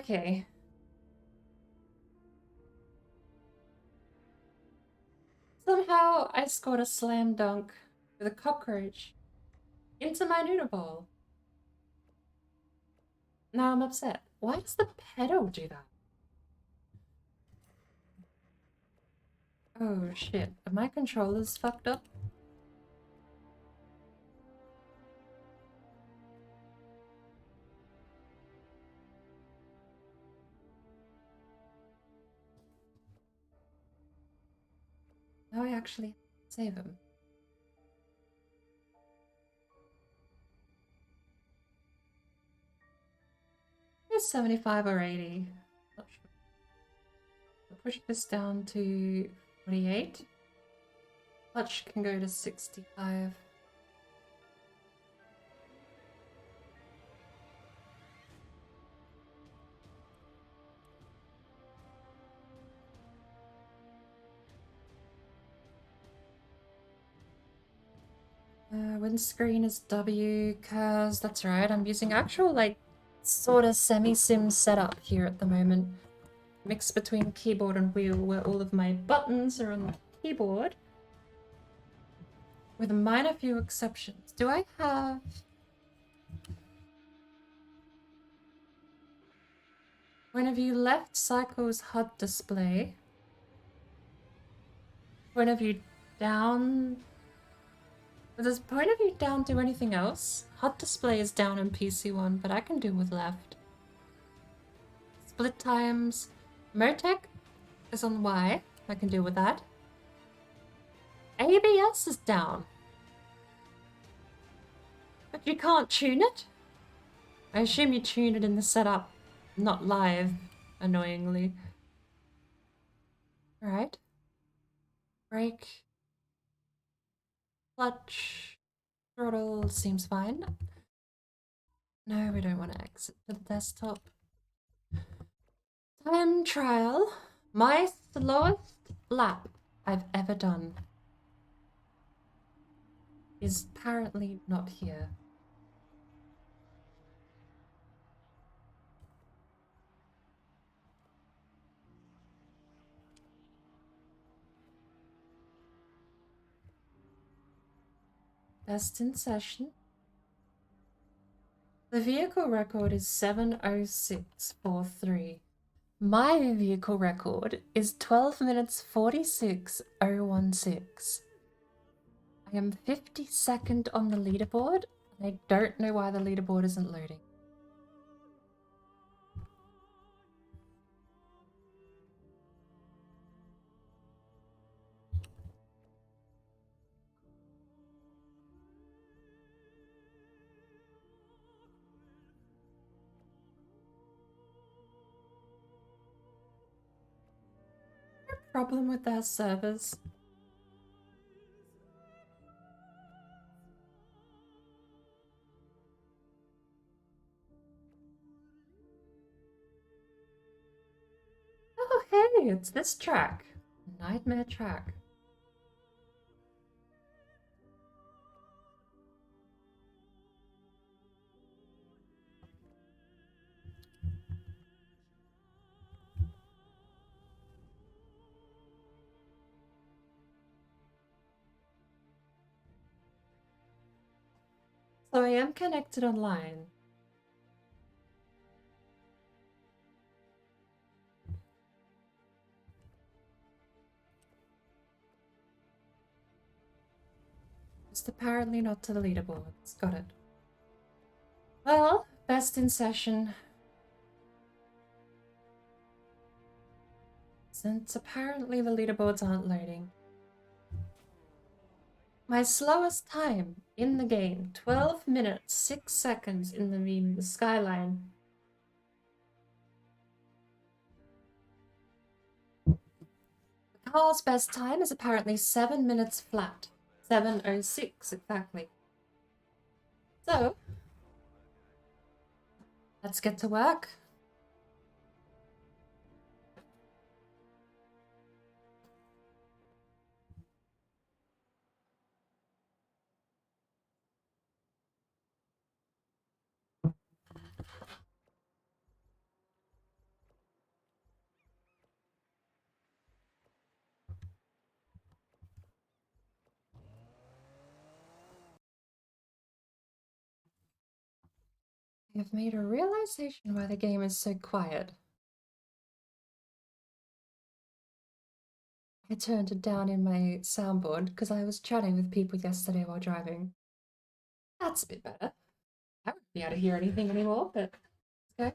Okay. Somehow I scored a slam dunk with a cockroach into my noodle bowl. Now I'm upset. Why does the pedal do that? Oh shit. Are my controllers fucked up? Now I actually save him. 75 or 80. Not sure. I'll push this down to 48. Clutch can go to 65. Windscreen is W, cause that's right, I'm using actual, like, sort of semi-sim setup here at the moment. Mix between keyboard and wheel, where all of my buttons are on the keyboard. With a minor few exceptions. Do I have... Point of view left cycles HUD display. Point of view down... Does point of view down do anything else? HUD display is down in PC1, but I can do with left. Split times. Motec is on Y. I can deal with that. ABS is down. But you can't tune it? I assume you tune it in the setup, not live, annoyingly. Alright. Brake. Clutch. Throttle seems fine. No, we don't want to exit the desktop. Time trial. My slowest lap I've ever done is apparently not here. Best in session. The vehicle record is 7:06:43. My vehicle record is 12 minutes 46:016. I am 52nd on the leaderboard, and I don't know why the leaderboard isn't loading. Problem with our servers. Oh, hey, it's this track. Nightmare track. So I am connected online. Just apparently not to the leaderboards. Got it. Well, best in session. Since apparently the leaderboards aren't loading. My slowest time in the game, 12 minutes, 6 seconds in the skyline. The car's best time is apparently 7 minutes flat. 7:06 exactly. So, let's get to work. I've made a realization why the game is so quiet. I turned it down in my soundboard because I was chatting with people yesterday while driving. That's a bit better. I wouldn't be able to hear anything anymore, but okay.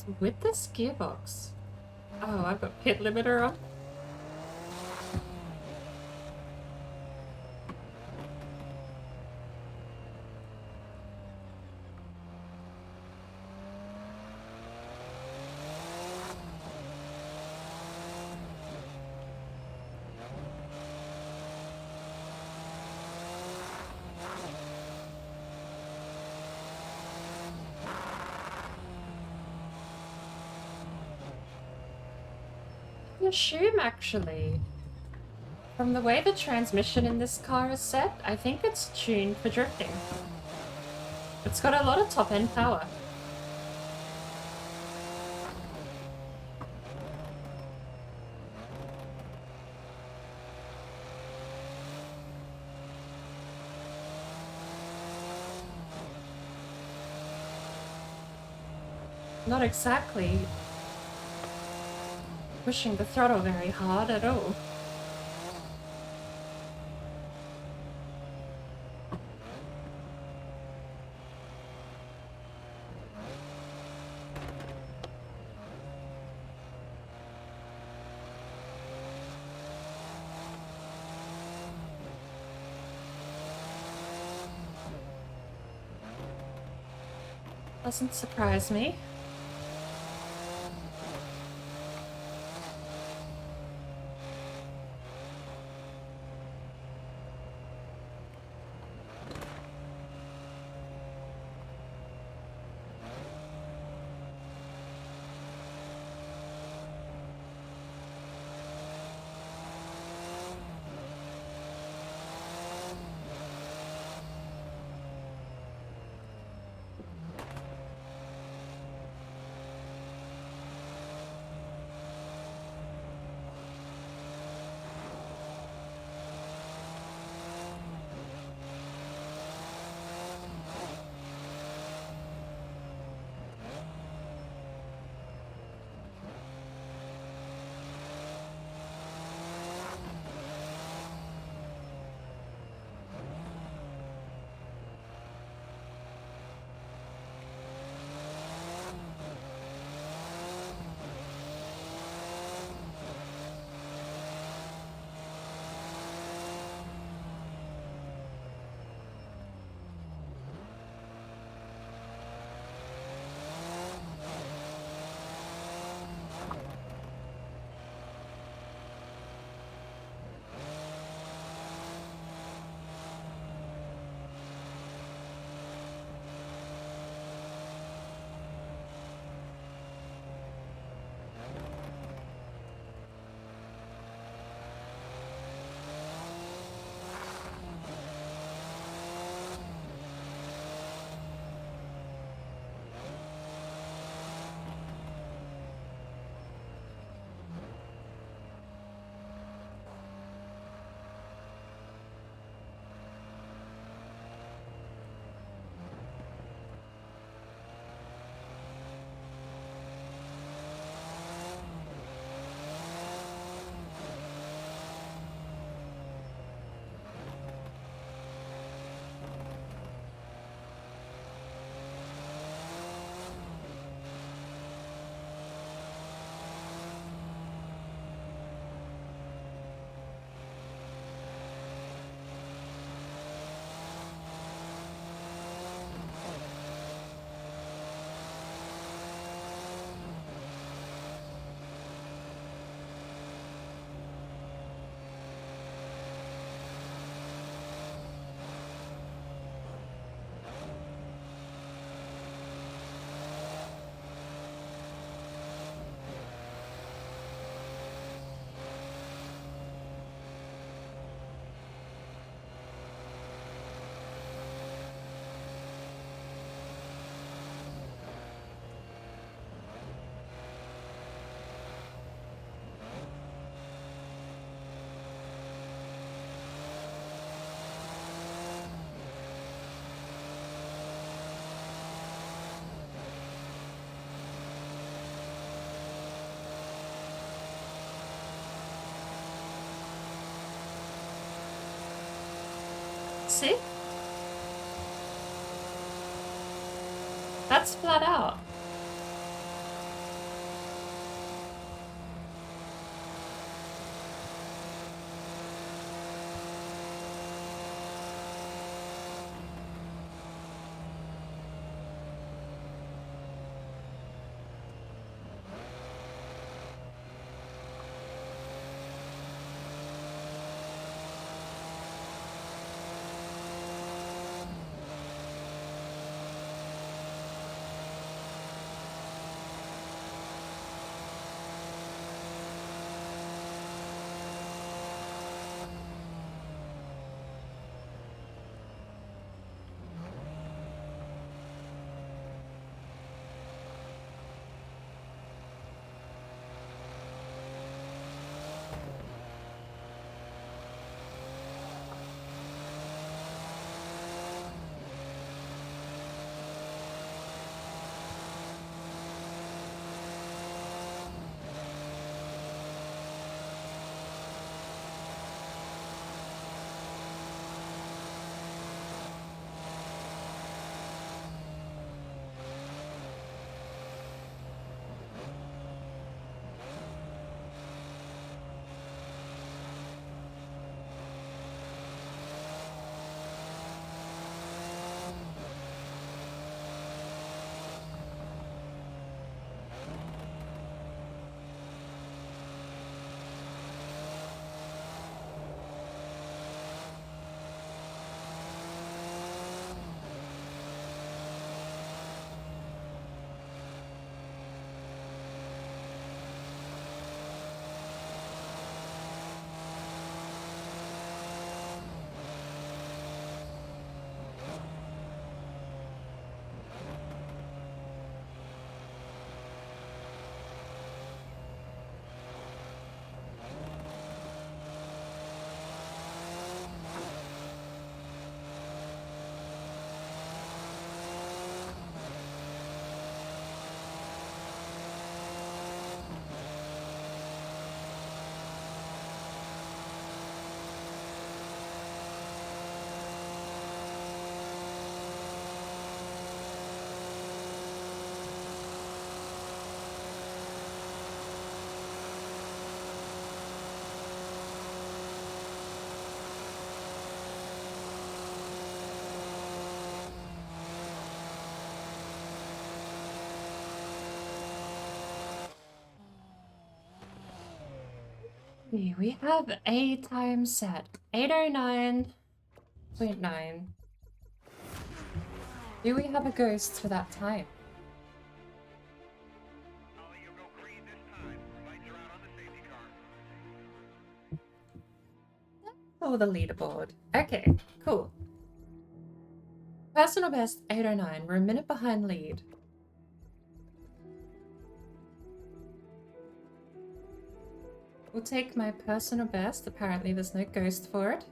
So with this gearbox. Oh, I've got pit limiter on. I assume, actually, from the way the transmission in this car is set, I think it's tuned for drifting. It's got a lot of top-end power. Not exactly pushing the throttle very hard at all. Doesn't surprise me. See? That's flat out. We have a time set. 809.9. Do we have a ghost for that time? Oh, the leaderboard. Okay, cool. Personal best 809. We're a minute behind lead. We'll take my personal best. Apparently there's no ghost for it.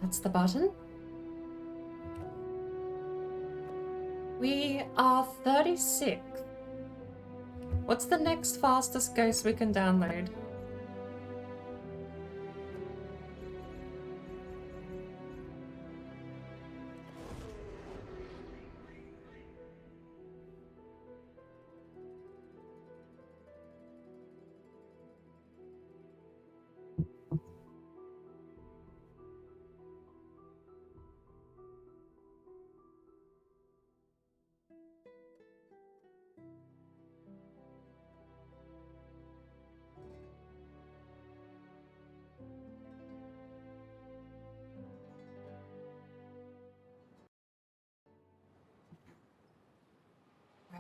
That's the button. We are 36. What's the next fastest ghost we can download?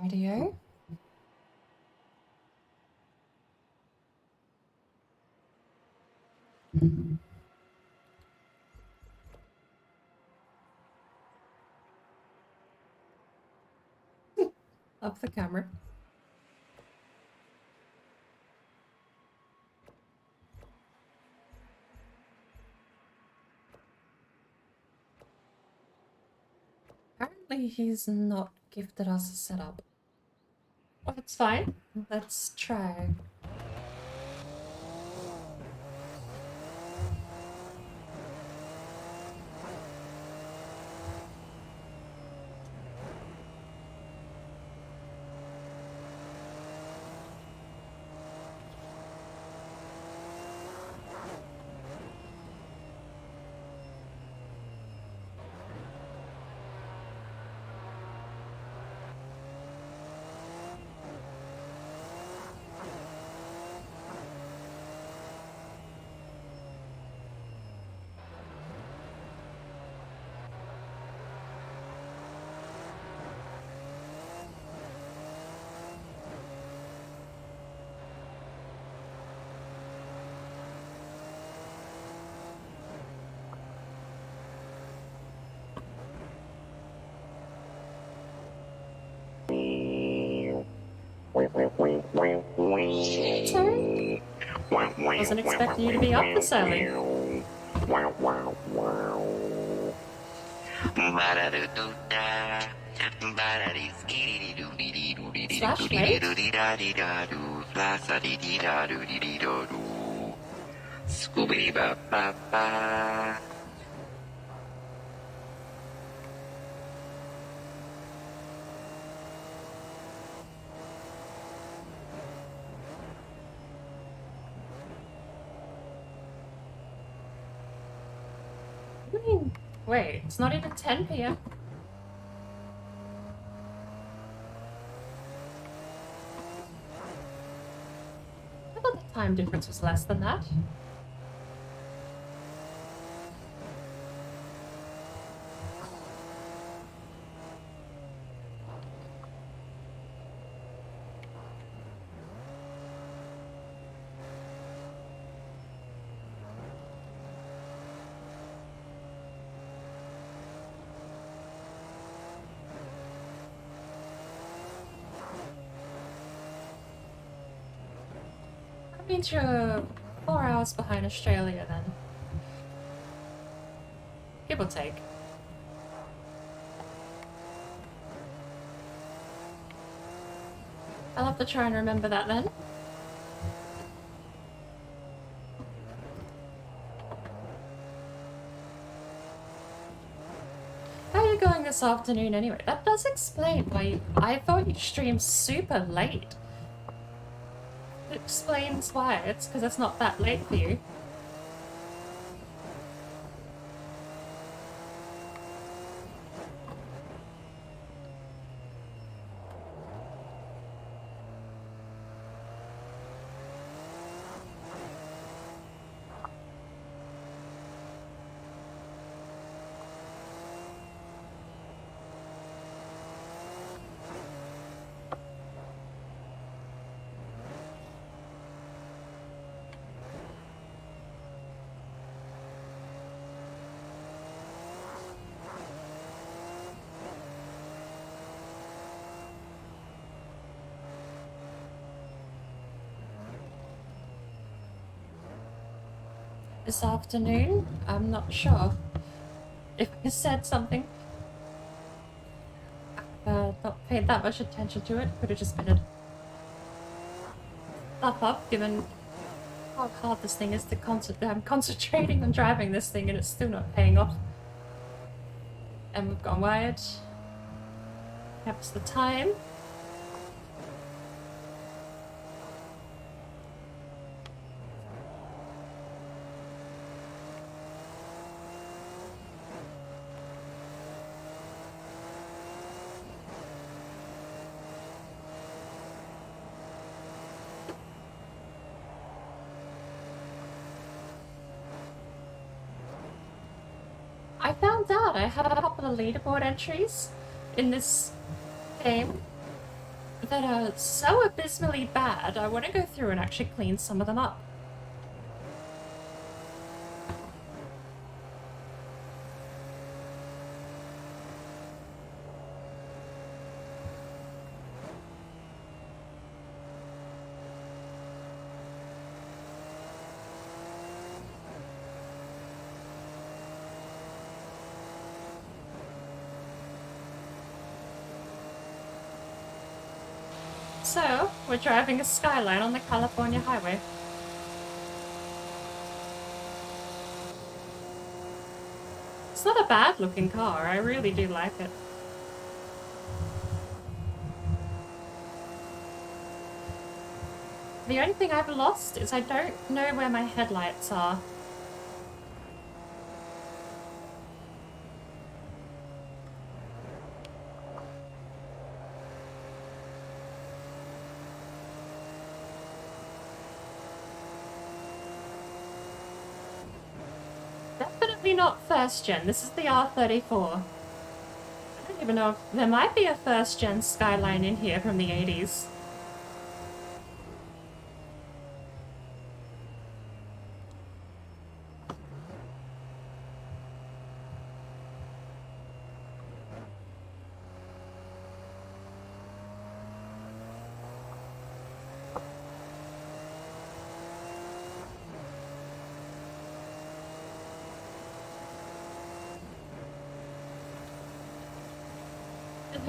Radio? Up the camera. Apparently he's not gifted us a setup. Oh, it's fine. Let's try. Sorry? Wasn't expecting you to be up this early. Slash wait? What do you mean? Wait, it's not even 10 p.m. I thought the time difference was less than that. That means you're 4 hours behind Australia then. Give or take. I'll have to try and remember that then. How are you going this afternoon anyway? That does explain why I thought you streamed super late. It explains why. It's because it's not that late for you. This afternoon? I'm not sure. If I said something, not paid that much attention to it, could have just been a stuff up given how hard this thing is to concentrate. I'm concentrating on driving this thing and it's still not paying off. And we've gone wired. Perhaps the time. I found out I had a couple of leaderboard entries in this game that are so abysmally bad, I want to go through and actually clean some of them up. So, we're driving a Skyline on the California highway. It's not a bad looking car, I really do like it. The only thing I've lost is I don't know where my headlights are. Definitely not first gen, this is the R34. I don't even know if there might be a first gen Skyline in here from the 80s.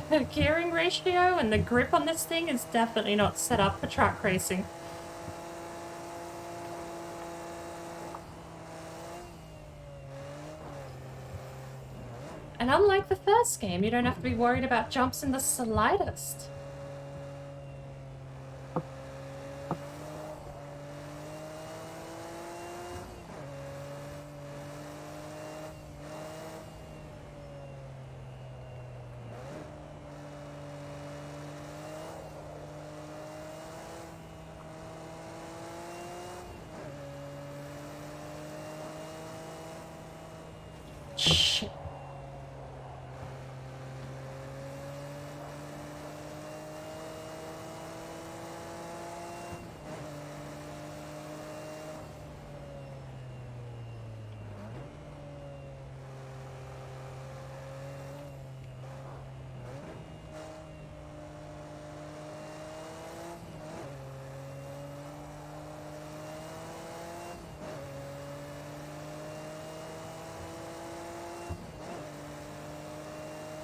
The gearing ratio and the grip on this thing is definitely not set up for track racing. And unlike the first game, you don't have to be worried about jumps in the slightest. Shit.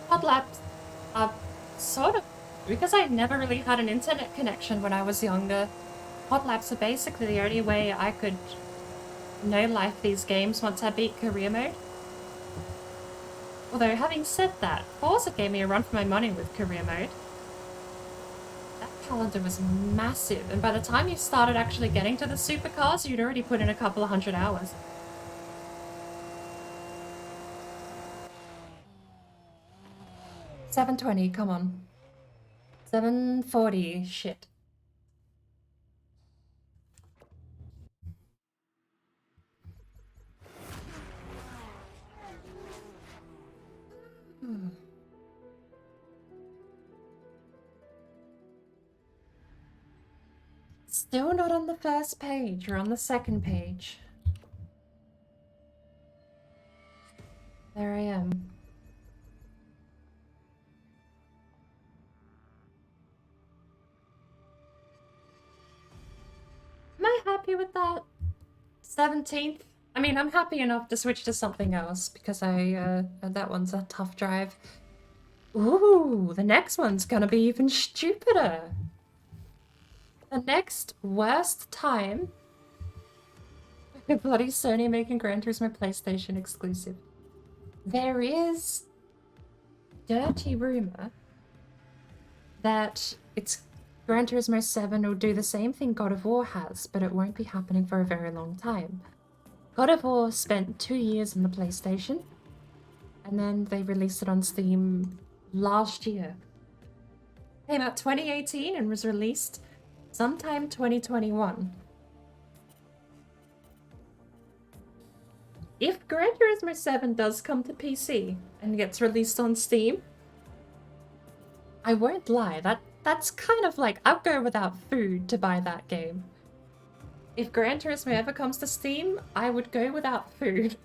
Hotlap's sort of, because I never really had an internet connection when I was younger, hotlaps are basically the only way I could no-life these games once I beat career mode. Although, having said that, Forza gave me a run for my money with career mode. That calendar was massive, and by the time you started actually getting to the supercars, you'd already put in a couple of 100 hours. $720, come on. $740, shit. Still not on the first page, or on the second page. There I am. Am I happy with that? 17th? I mean, I'm happy enough to switch to something else, because that one's a tough drive. Ooh, the next one's gonna be even stupider. The next worst time. Bloody Sony making Gran Turismo PlayStation exclusive. There is dirty rumor that it's Gran Turismo 7 will do the same thing God of War has, but it won't be happening for a very long time. God of War spent 2 years on the PlayStation, and then they released it on Steam last year. Came out 2018 and was released sometime 2021. If Gran Turismo 7 does come to PC and gets released on Steam, I won't lie, that's kind of like, I'll go without food to buy that game. If Gran Turismo ever comes to Steam, I would go without food.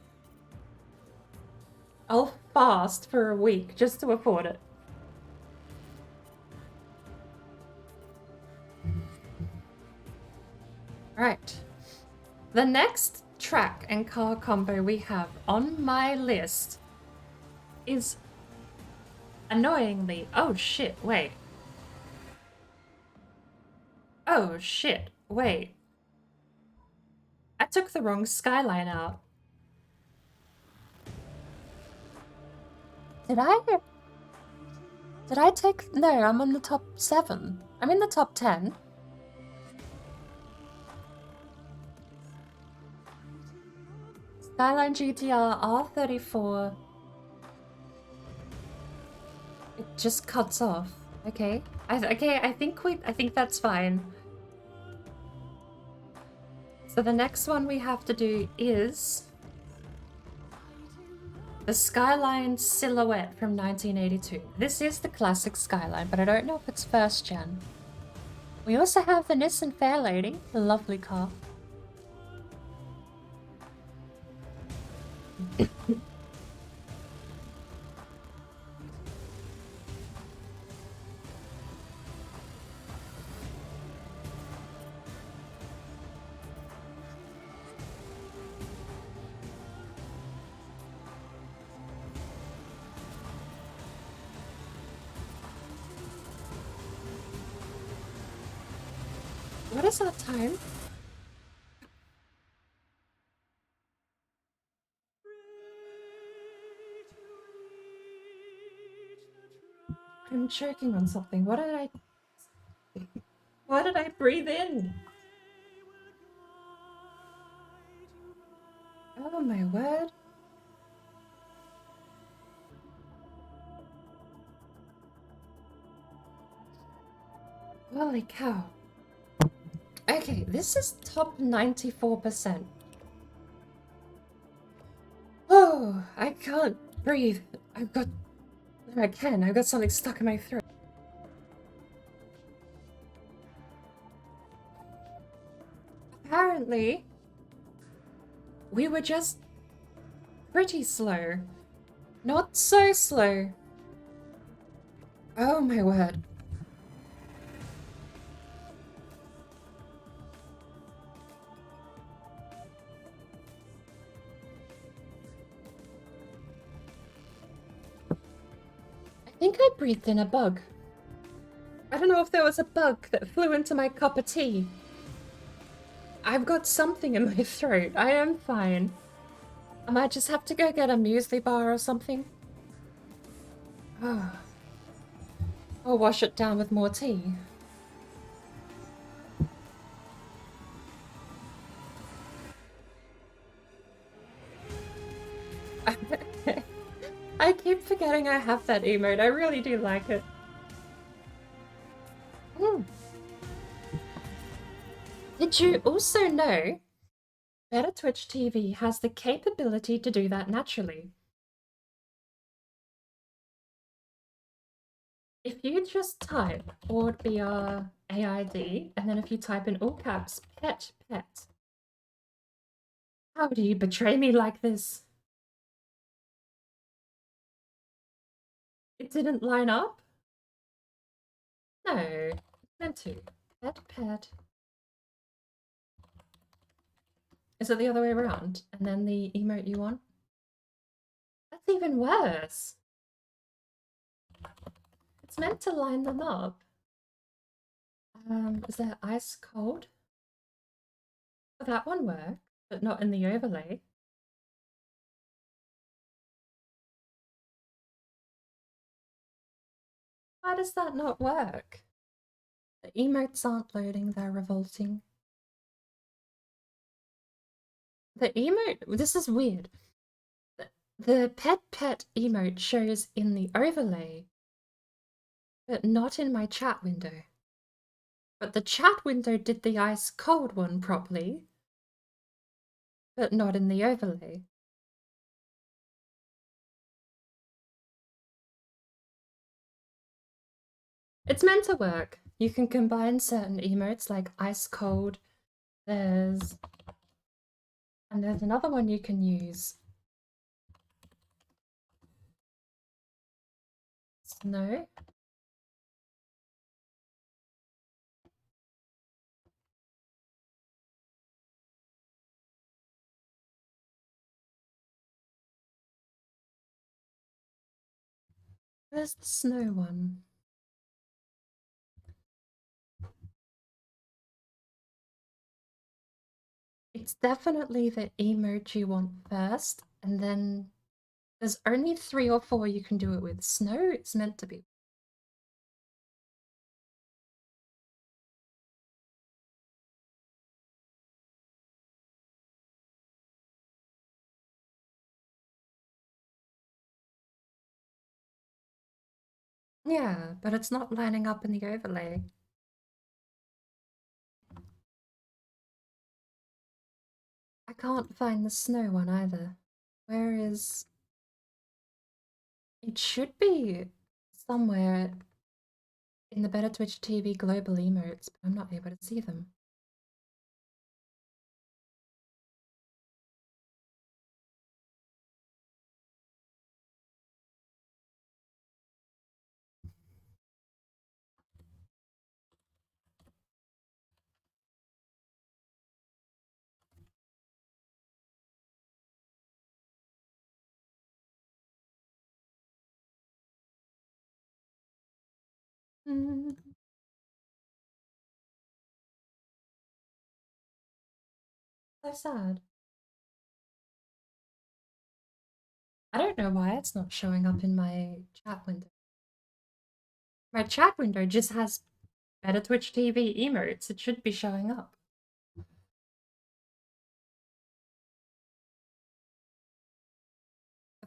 I'll fast for a week just to afford it. Right. The next track and car combo we have on my list is annoyingly... Oh shit, wait. Oh, shit. Wait. I took the wrong skyline out. Did I? Did I take... No, I'm on the top 7. I'm in the top 10. Skyline GTR R34. It just cuts off. Okay. I think that's fine. So the next one we have to do is the Skyline Silhouette from 1982. This is the classic Skyline, but I don't know if it's first gen. We also have the Nissan Fairlady, a lovely car. What is our time? I'm choking on something. What did I... Why did I breathe in? Oh my word. Holy cow. Okay, this is top 94%. Oh, I can't breathe. I've got... I can. I've got something stuck in my throat. Apparently, we were just pretty slow. Not so slow. Oh my word. I think I breathed in a bug. I don't know if there was a bug that flew into my cup of tea. I've got something in my throat. I am fine. I might just have to go get a muesli bar or something. Oh. Or wash it down with more tea. I keep forgetting I have that emote. I really do like it. Did you also know Better Twitch TV has the capability to do that naturally? If you just type AID, and then if you type in all caps pet. How do you betray me like this? It didn't line up? No, it's meant to. Pet. Is it the other way around? And then the emote you want? That's even worse. It's meant to line them up. Is there ice cold? Well, that one worked, but not in the overlay. Why does that not work? The emotes aren't loading, they're revolting. The emote, this is weird. The pet emote shows in the overlay, but not in my chat window. But the chat window did the ice cold one properly, but not in the overlay. It's meant to work. You can combine certain emotes like ice cold. There's another one you can use. Snow. Where's the snow one? It's definitely the emote you want first, and then there's only 3 or 4 you can do it with. Snow is meant to be. Yeah, but it's not lining up in the overlay. I can't find the snow one either. Where is... It should be somewhere in the Better Twitch TV global emotes, but I'm not able to see them. Mm, so sad. I don't know why it's not showing up in my chat window. My chat window just has Better Twitch TV emotes. It should be showing up.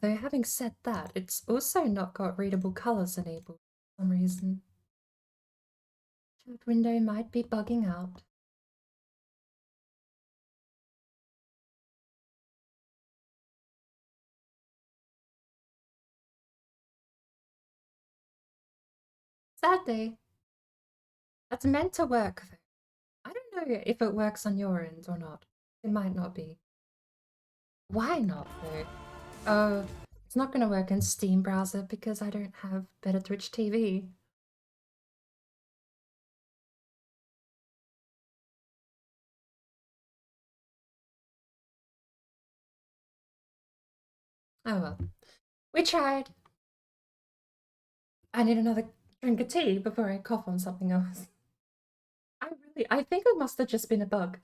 Though having said that, it's also not got readable colors enabled for some reason. Chat window might be bugging out. Sad day. That's meant to work though. I don't know if it works on your end or not. It might not be. Why not though? Oh, it's not gonna work in Steam browser because I don't have Better Twitch TV. Oh well. We tried. I need another drink of tea before I cough on something else. I think it must have just been a bug.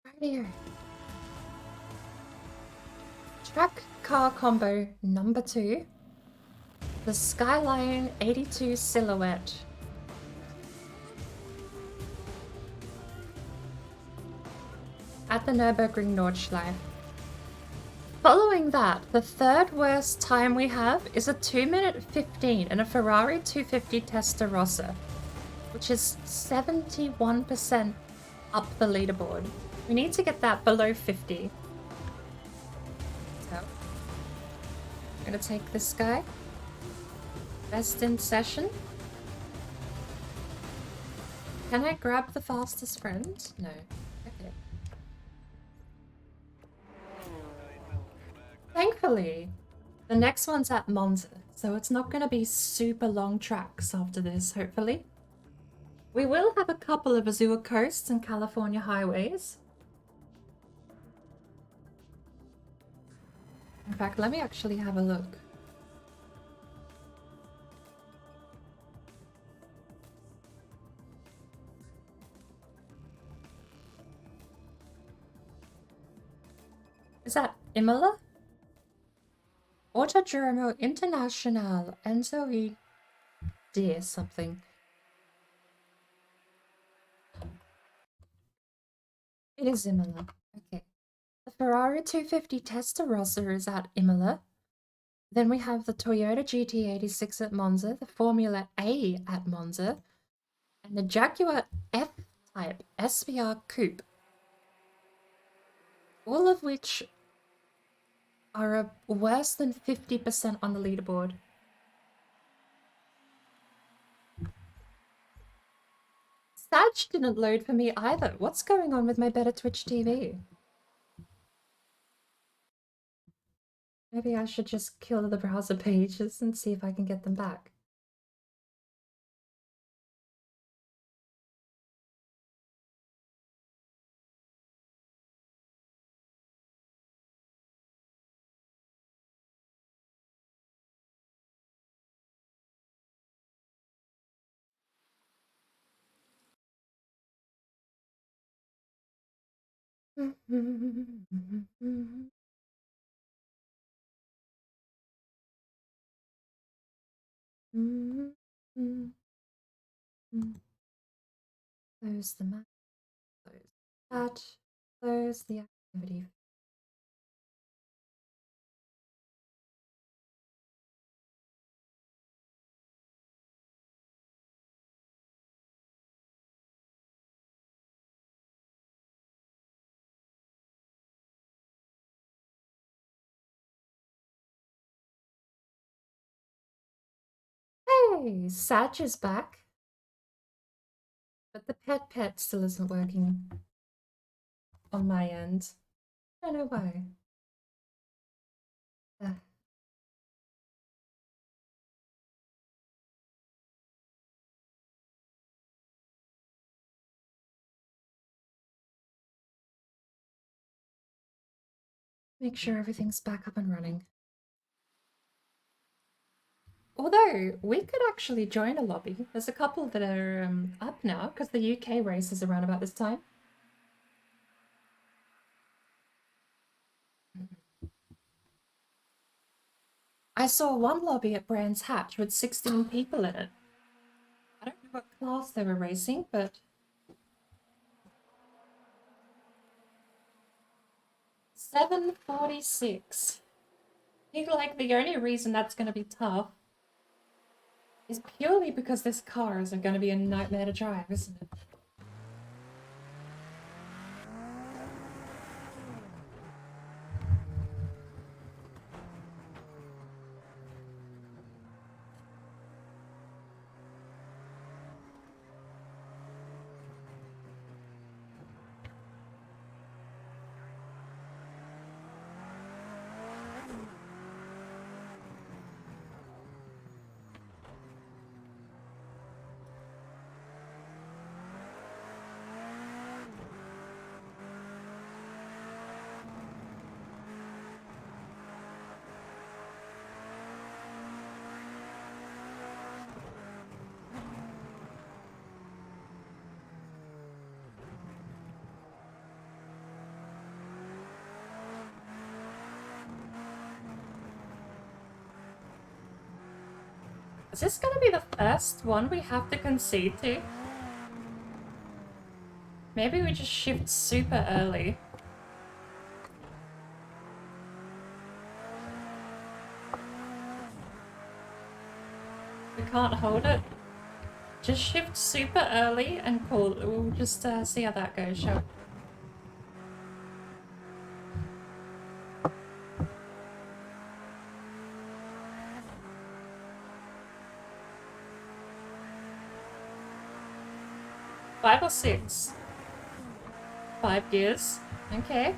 Right here. Track car combo number 2. The Skyline 82 Silhouette. At the Nürburgring Nordschleife. Following that, the third worst time we have is a 2-minute 15 in a Ferrari 250 Testarossa, which is 71% up the leaderboard. We need to get that below 50. So, I'm gonna take this guy. Best in session. Can I grab the fastest friend? No. Okay. Thankfully, the next one's at Monza, so it's not going to be super long tracks after this, hopefully. We will have a couple of Azure coasts and California highways. In fact, let me actually have a look. Is that Imola? Autodromo International Enzo E. Dear something. It is Imola. Okay. The Ferrari 250 Testarossa is at Imola. Then we have the Toyota GT86 at Monza, the Formula A at Monza, and the Jaguar F-Type SVR Coupe. All of which are worse than 50% on the leaderboard. Sag didn't load for me either. What's going on with my Better Twitch TV? Maybe I should just kill the browser pages and see if I can get them back. Close the map, close that, close the activity. Hey, Sag is back. But the pet still isn't working on my end. I don't know why. Make sure everything's back up and running. Although, we could actually join a lobby. There's a couple that are up now, because the UK race is around about this time. I saw one lobby at Brands Hatch with 16 people in it. I don't know what class they were racing, but... 746. I think like the only reason that's going to be tough is purely because this car is going to be a nightmare to drive, isn't it? Is this gonna be the first one we have to concede to? Maybe we just shift super early. We can't hold it. Just shift super early and call. We'll just see how that goes, shall we? Five or six? 5 gears. Okay.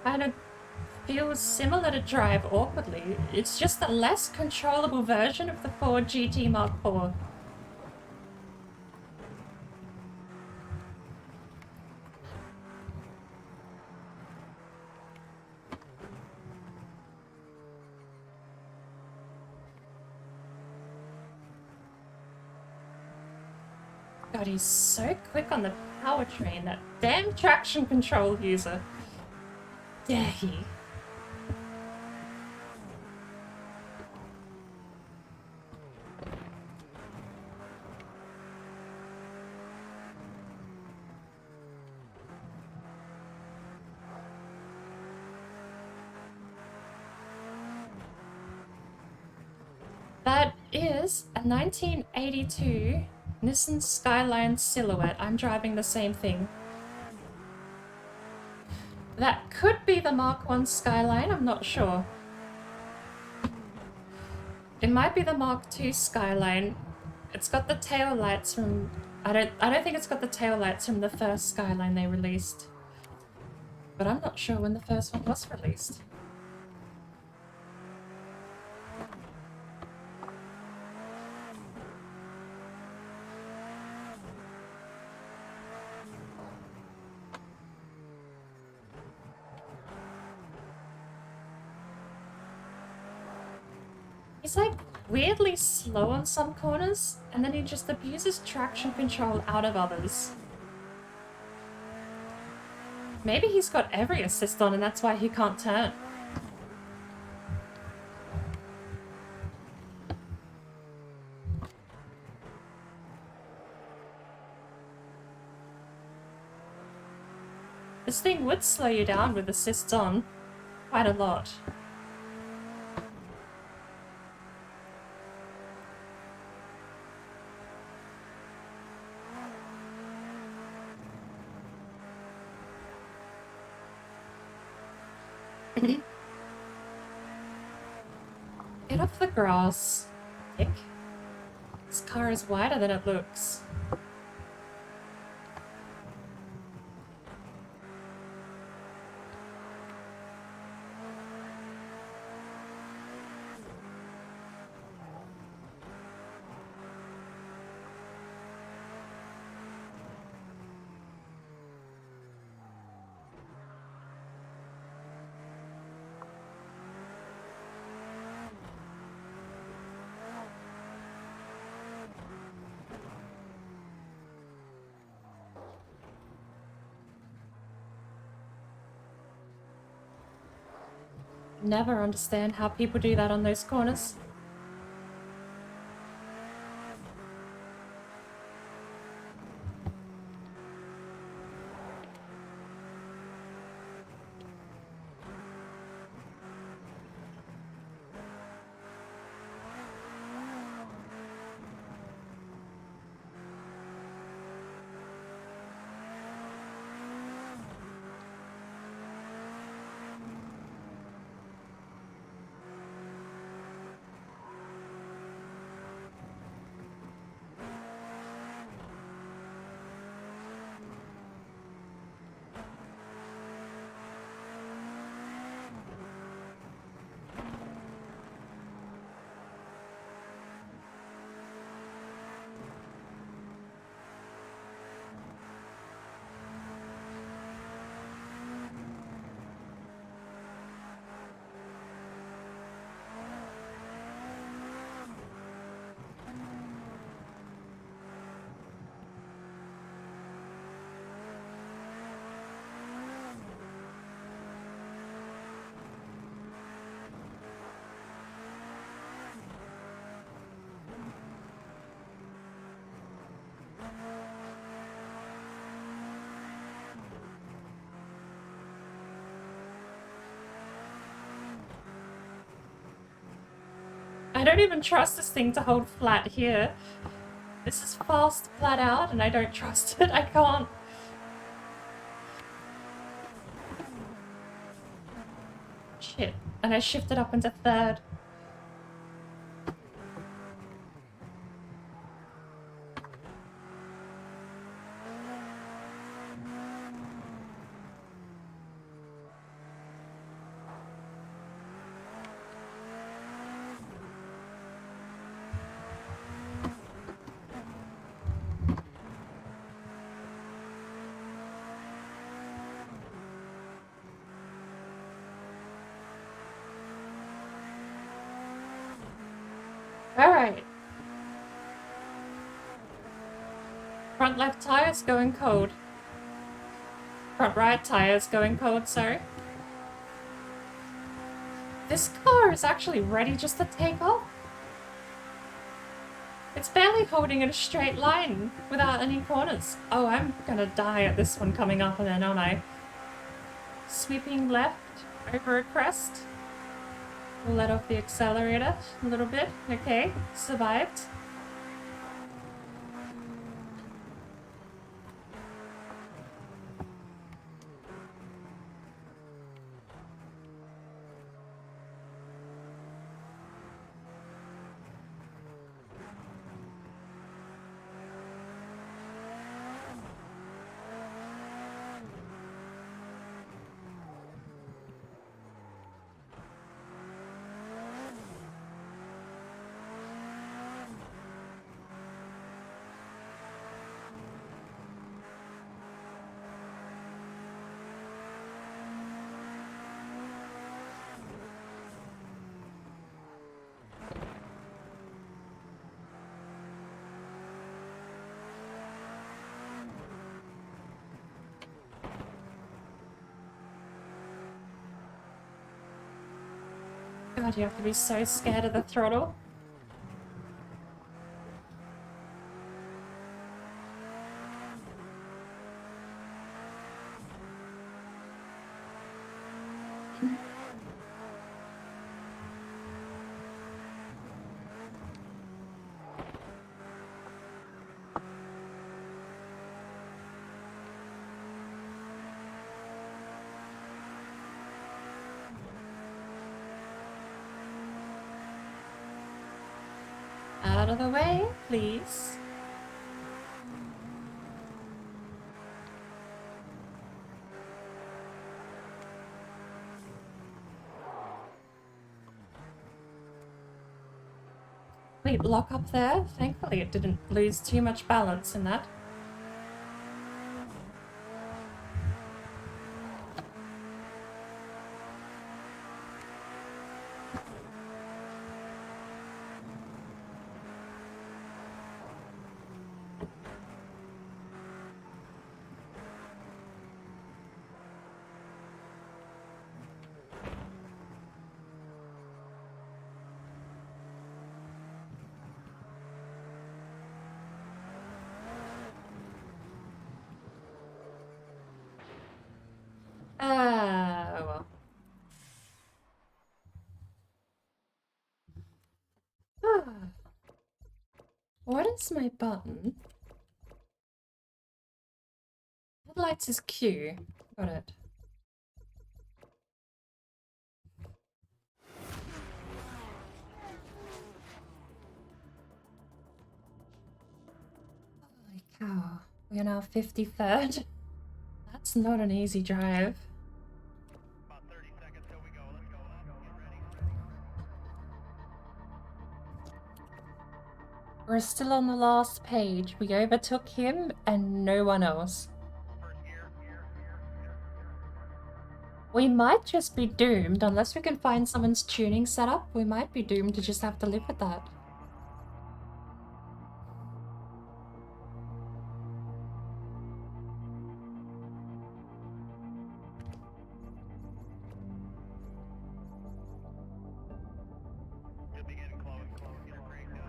Kind of feels similar to drive awkwardly. It's just a less controllable version of the Ford GT Mark IV. God, he's so quick on the powertrain, that damn traction control user. Dare he? That is a 1982 Nissan Skyline Silhouette. I'm driving the same thing. That could be the Mark I Skyline, I'm not sure. It might be the Mark II Skyline. It's got the tail lights from... I don't think it's got the tail lights from the first Skyline they released. But I'm not sure when the first one was released. He's like weirdly slow on some corners, and then he just abuses traction control out of others. Maybe he's got every assist on and that's why he can't turn. This thing would slow you down with assists on quite a lot. Get off the grass, Nick. This car is wider than it looks. Never understand how people do that on those corners. I don't even trust this thing to hold flat here. This is fast flat out and I don't trust it. I can't. Shit. And I shifted up into third. Alright. Front left tire's going cold. Front right tire's going cold, sorry. This car is actually ready just to take off. It's barely holding in a straight line without any corners. Oh, I'm gonna die at this one coming up and then, aren't I? Sweeping left over a crest. We'll let off the accelerator a little bit. Okay, survived. God, you have to be so scared of the throttle. Out of the way, please. Wait, lock up there? Thankfully it didn't lose too much balance in that. Oh well. What is my button? Headlights is Q. Got it. Holy cow. We are now 53rd. That's not an easy drive. About 30 seconds till we go. Let's go up. Get ready. We're still on the last page. We overtook him and no one else. First gear. We might just be doomed, unless we can find someone's tuning setup. We might be doomed to just have to live with that. You'll be getting close. Get her cranked up.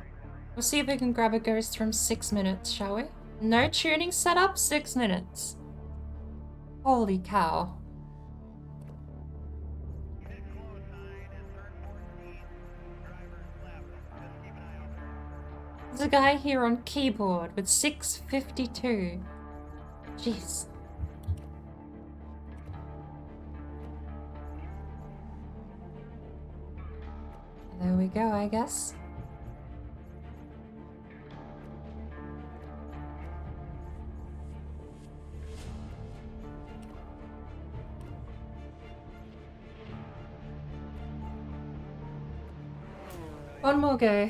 We'll see if we can grab a ghost from 6 minutes, shall we? No tuning setup, 6 minutes. Holy cow. You did close sign and turn 14. Driver's left. Just keep an eye out there. There's a guy here on keyboard with 652. Jeez. There we go, I guess. One more go.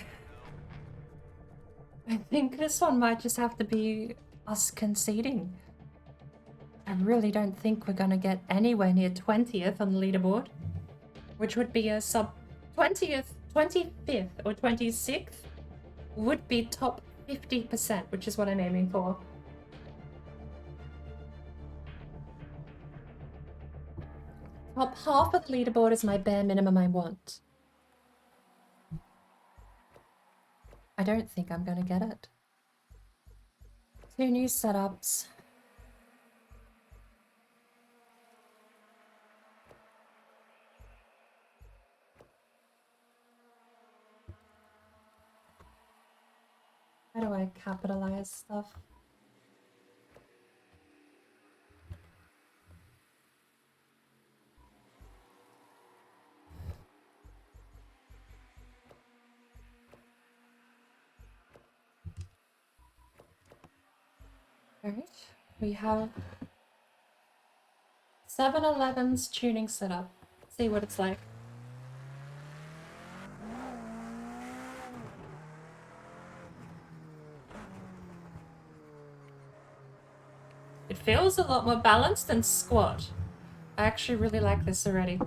I think this one might just have to be us conceding. I really don't think we're gonna get anywhere near 20th on the leaderboard, which would be a sub 20th, 25th or 26th would be top 50%, which is what I'm aiming for. Top half of the leaderboard is my bare minimum I want. I don't think I'm gonna get it. 2 new setups. How do I capitalize stuff? Alright, we have 7-Eleven's tuning setup. Let's see what it's like. It feels a lot more balanced than squat. I actually really like this already.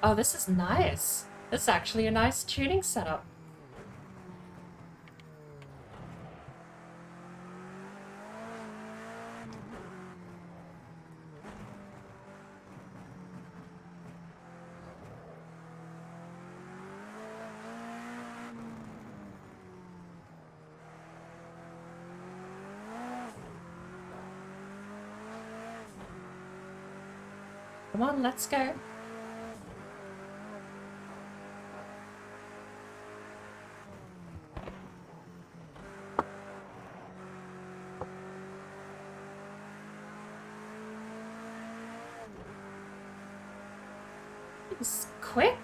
Oh, this is nice. This is actually a nice tuning setup. Come on, let's go. It's quick.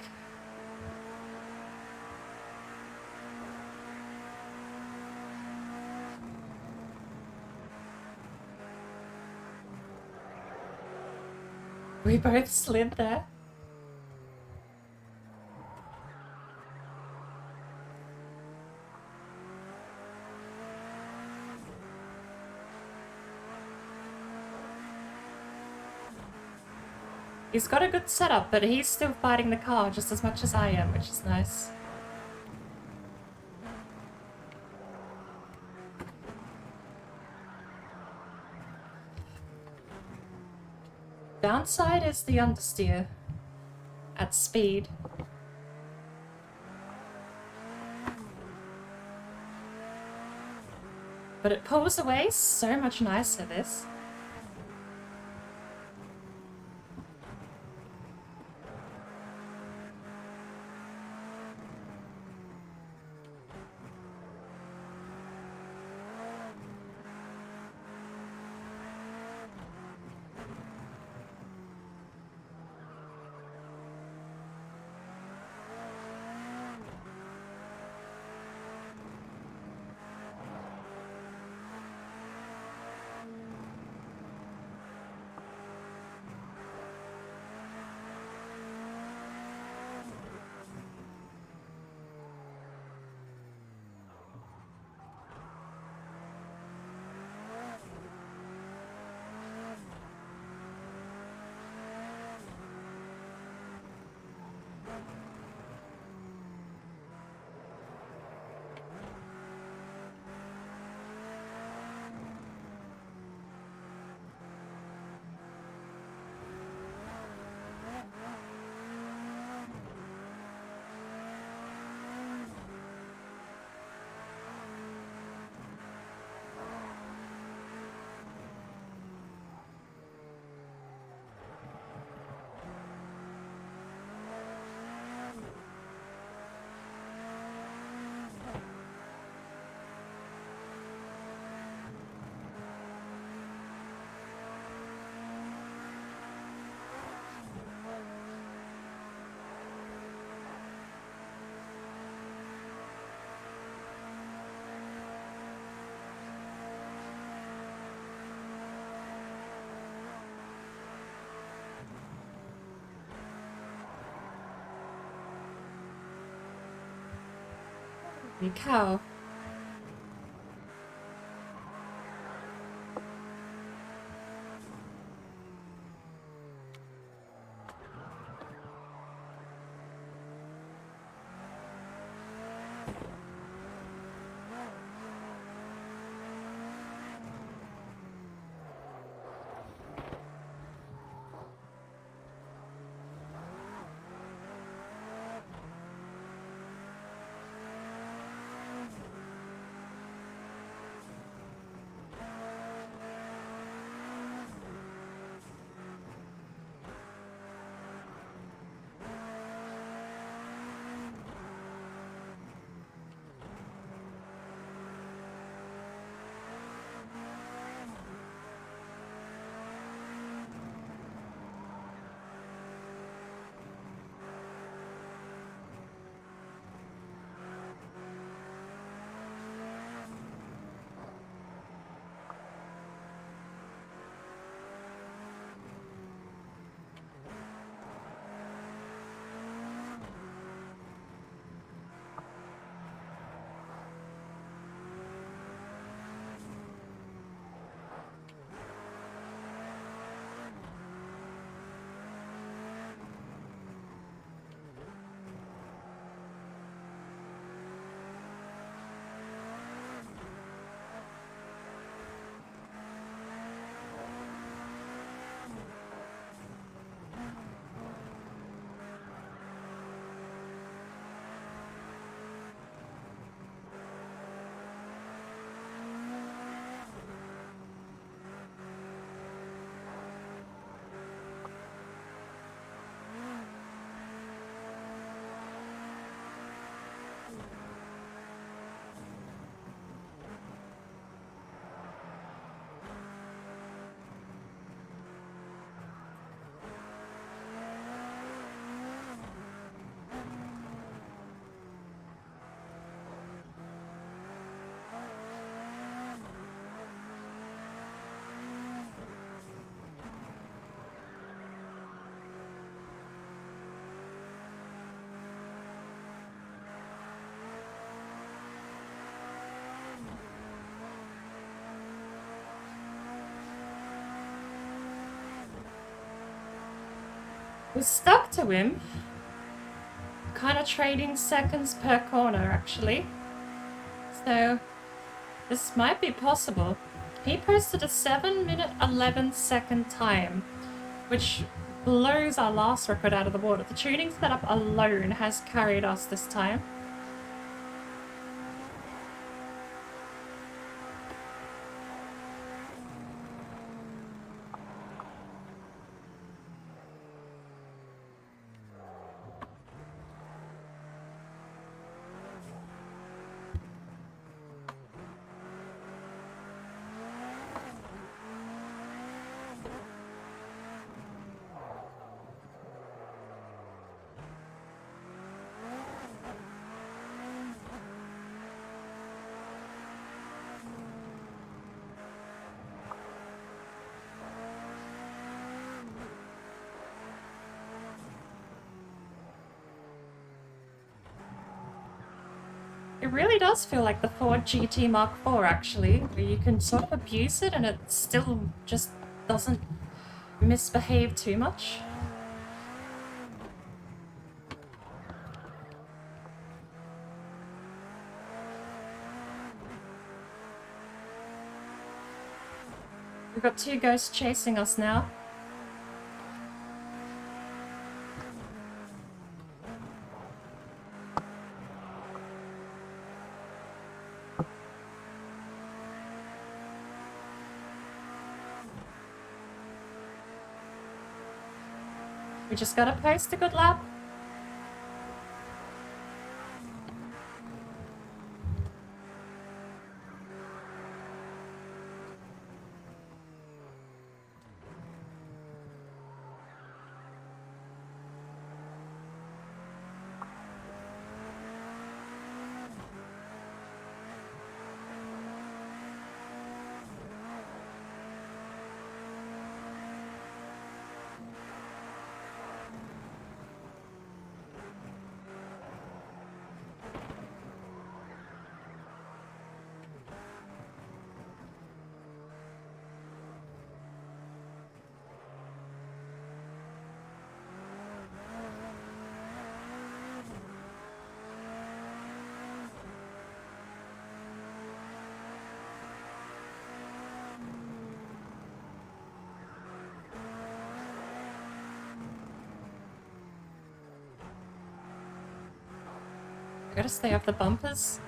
We both slid there. He's got a good setup, but he's still fighting the car just as much as I am, which is nice. Downside is the understeer at speed. But it pulls away so much nicer, this. Holy cow. We stuck to him. Kind of trading seconds per corner, actually. So, this might be possible. He posted a 7-minute 11-second time, which blows our last record out of the water. The tuning setup alone has carried us this time. It really does feel like the Ford GT Mark IV, actually, where you can sort of abuse it and it still just doesn't misbehave too much. We've got 2 ghosts chasing us now. We just gotta post a good lap. I gotta stay off the bumpers.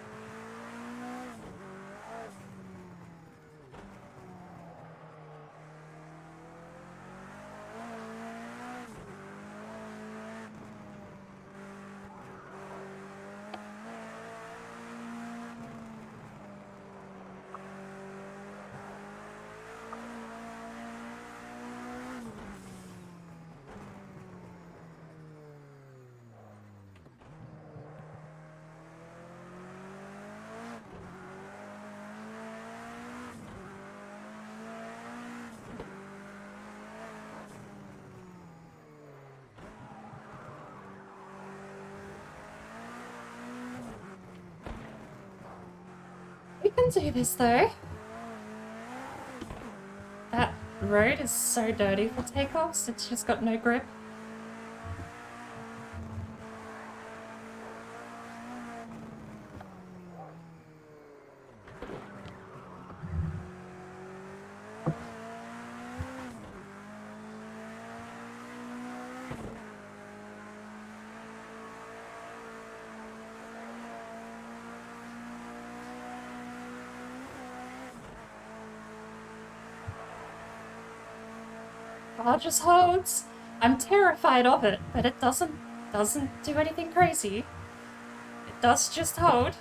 We can do this though. That road is so dirty for takeoffs, it's just got no grip. Oh, just holds. I'm terrified of it, but it doesn't do anything crazy. It does just hold.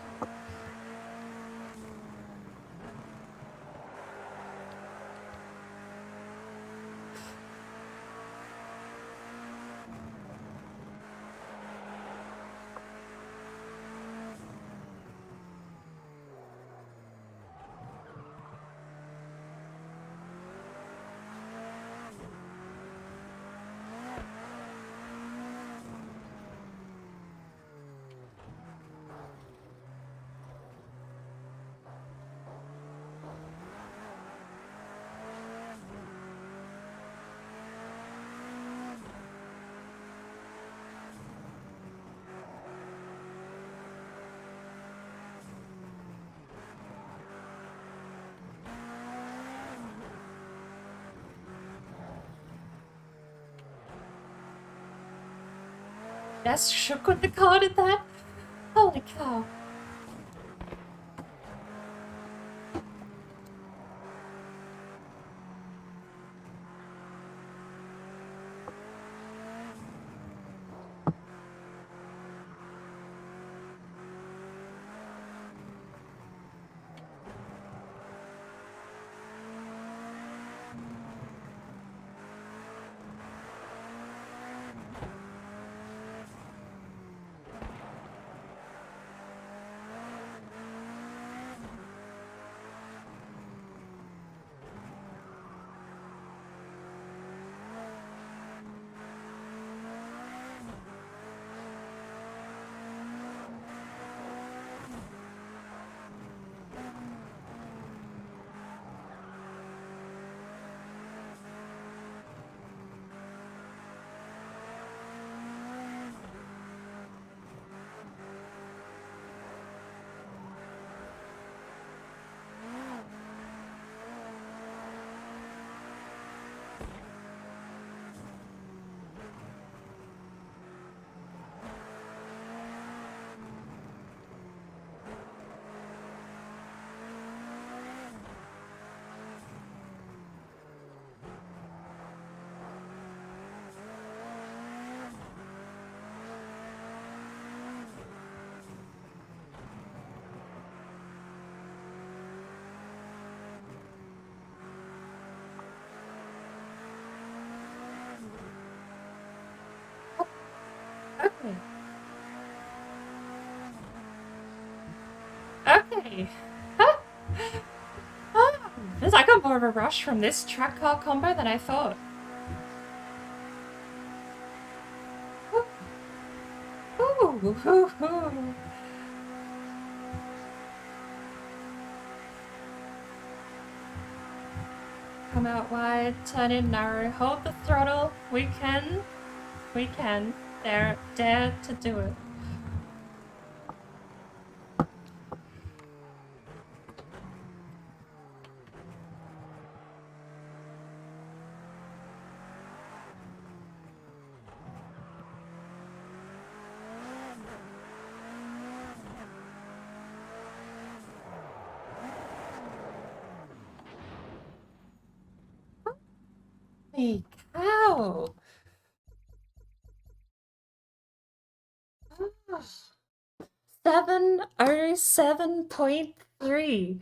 That's shook when the car did that. Holy cow. Okay. Okay. I got more of a rush from this track car combo than I thought. Ooh, ooh, ooh. Come out wide, turn in narrow, hold the throttle. We can. Dare to do it. Holy cow! 707.3.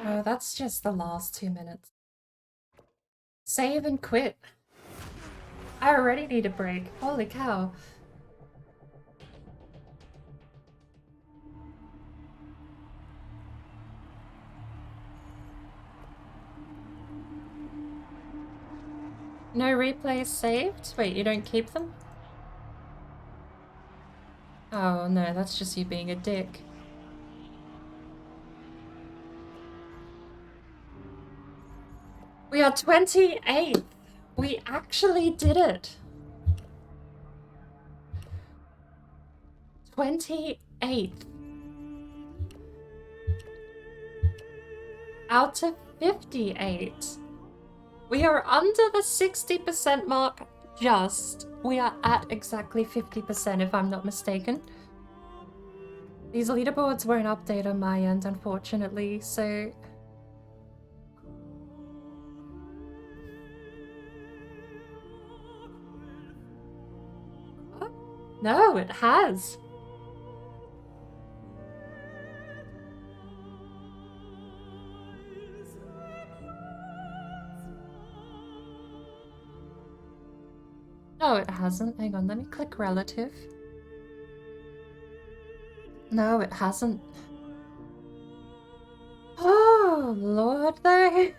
Oh, that's just the last 2 minutes. Save and quit. I already need a break. Holy cow. No replays saved? Wait, you don't keep them? Oh no, that's just you being a dick. We are 28th. We actually did it. 28th. Out of 58. We are under the 60% mark just. We are at exactly 50% if I'm not mistaken. These leaderboards won't update on my end, unfortunately, so... No, it has. No, it hasn't. Hang on, let me click relative. No, it hasn't. Oh, Lord, though.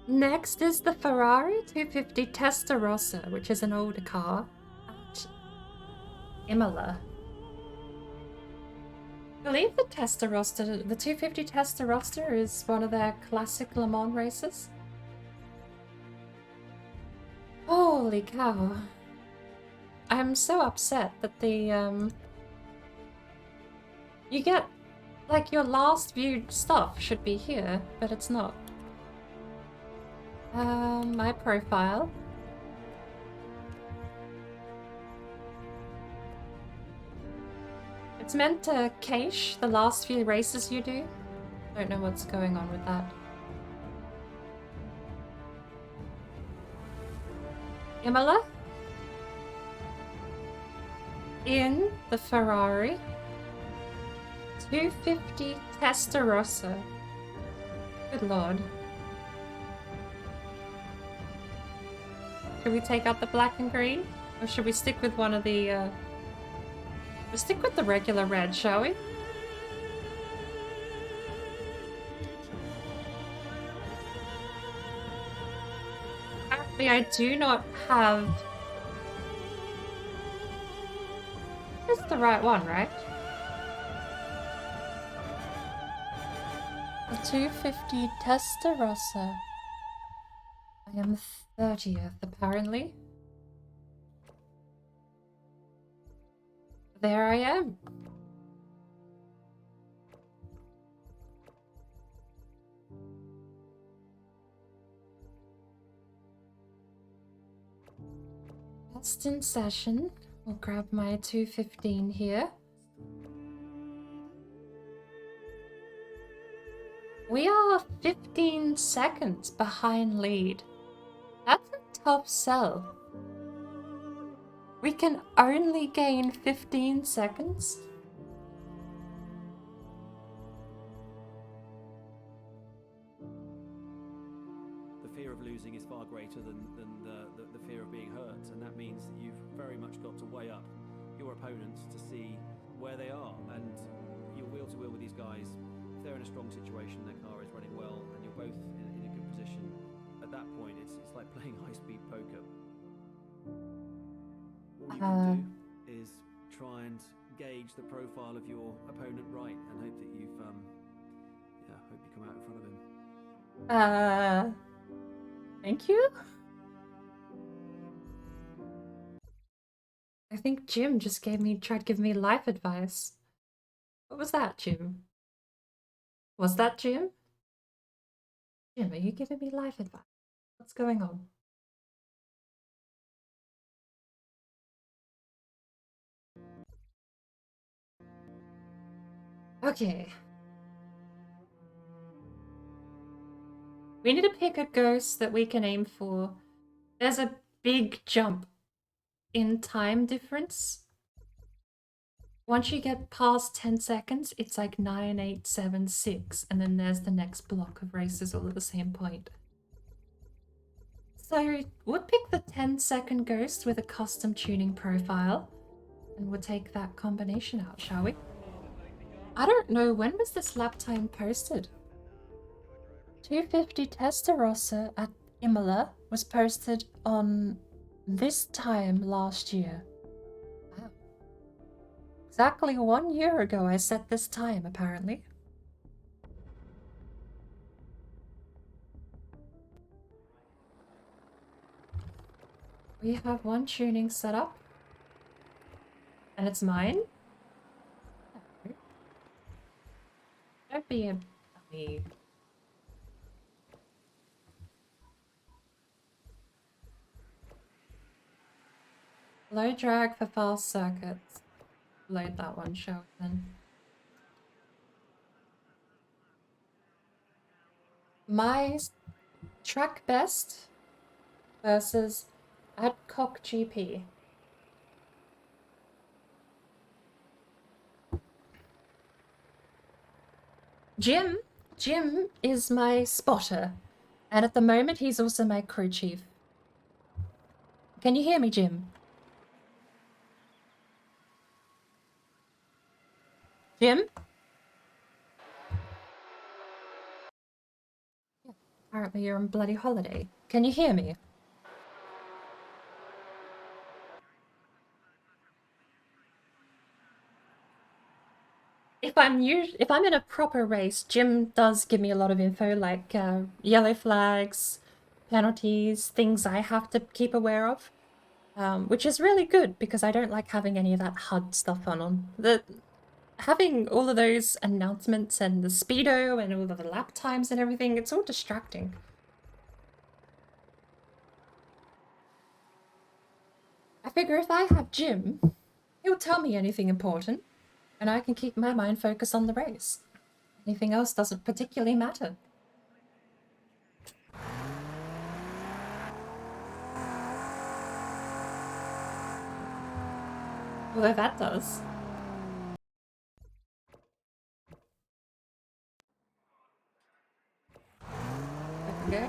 Next is the Ferrari 250 Testarossa, which is an older car at Imola. I believe the Testarossa, the 250 Testarossa is one of their classic Le Mans races. Holy cow. I'm so upset that the You get, like, your last viewed stuff should be here, but it's not. My profile. It's meant to cache the last few races you do. Don't know what's going on with that. Imola? In the Ferrari. 250 Testarossa. Good lord. Should we take out the black and green? Or should we stick with one of the, we'll stick with the regular red, shall we? Apparently I do not have... It's the right one, right? The 250 Testarossa. I am 30th, apparently. There I am. Best in session. We'll grab my 215 here. We are 15 seconds behind lead. That's a tough sell. We can only gain 15 seconds? The fear of losing is far greater than the fear of being hurt, and that means that you've very much got to weigh up your opponents to see where they are, and you're wheel to wheel with these guys. If they're in a strong situation, their car is running well, and you're both in a good position, at that point it's like playing high-speed poker. All you can do is try and gauge the profile of your opponent right, and hope that you've hope you come out in front of him. Thank you? I think Jim just tried to give me life advice. What was that, Jim? Was that Jim? Jim, are you giving me life advice? What's going on? Okay. We need to pick a ghost that we can aim for. There's a big jump in time difference. Once you get past 10 seconds, it's like 9, 8, 7, 6, and then there's the next block of races all at the same point. So we'll pick the 10-second ghost with a custom tuning profile, and we'll take that combination out, shall we? I don't know, when was this lap time posted? 250 Testarossa at Imola was posted on this time last year. Wow. Exactly 1 year ago I set this time, apparently. We have one tuning set up. And it's mine? Don't be a dummy. Low drag for fast circuits. Load that one, shall we then? My track best versus Adcock GP. Jim is my spotter, and at the moment he's also my crew chief. Can you hear me, Jim? Jim? Yeah, apparently you're on bloody holiday. Can you hear me? If I'm in a proper race, Jim does give me a lot of info, like yellow flags, penalties, things I have to keep aware of, which is really good because I don't like having any of that HUD stuff on. having all of those announcements and the speedo and all of the lap times and everything, it's all distracting. I figure if I have Jim, he'll tell me anything important, and I can keep my mind focused on the race. Anything else doesn't particularly matter. Although that does. There we go.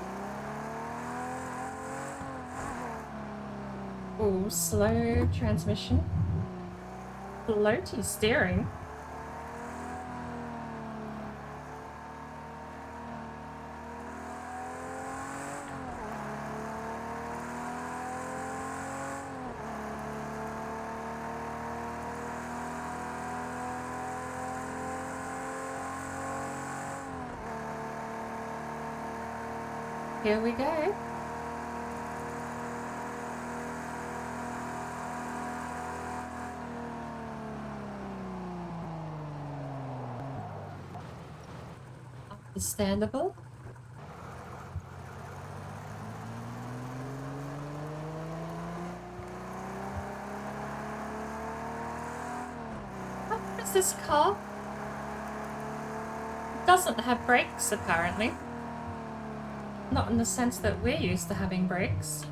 Ooh, slow transmission. Floaty steering. Here we go. Understandable. What is this car? It doesn't have brakes, apparently. Not in the sense that we're used to having brakes.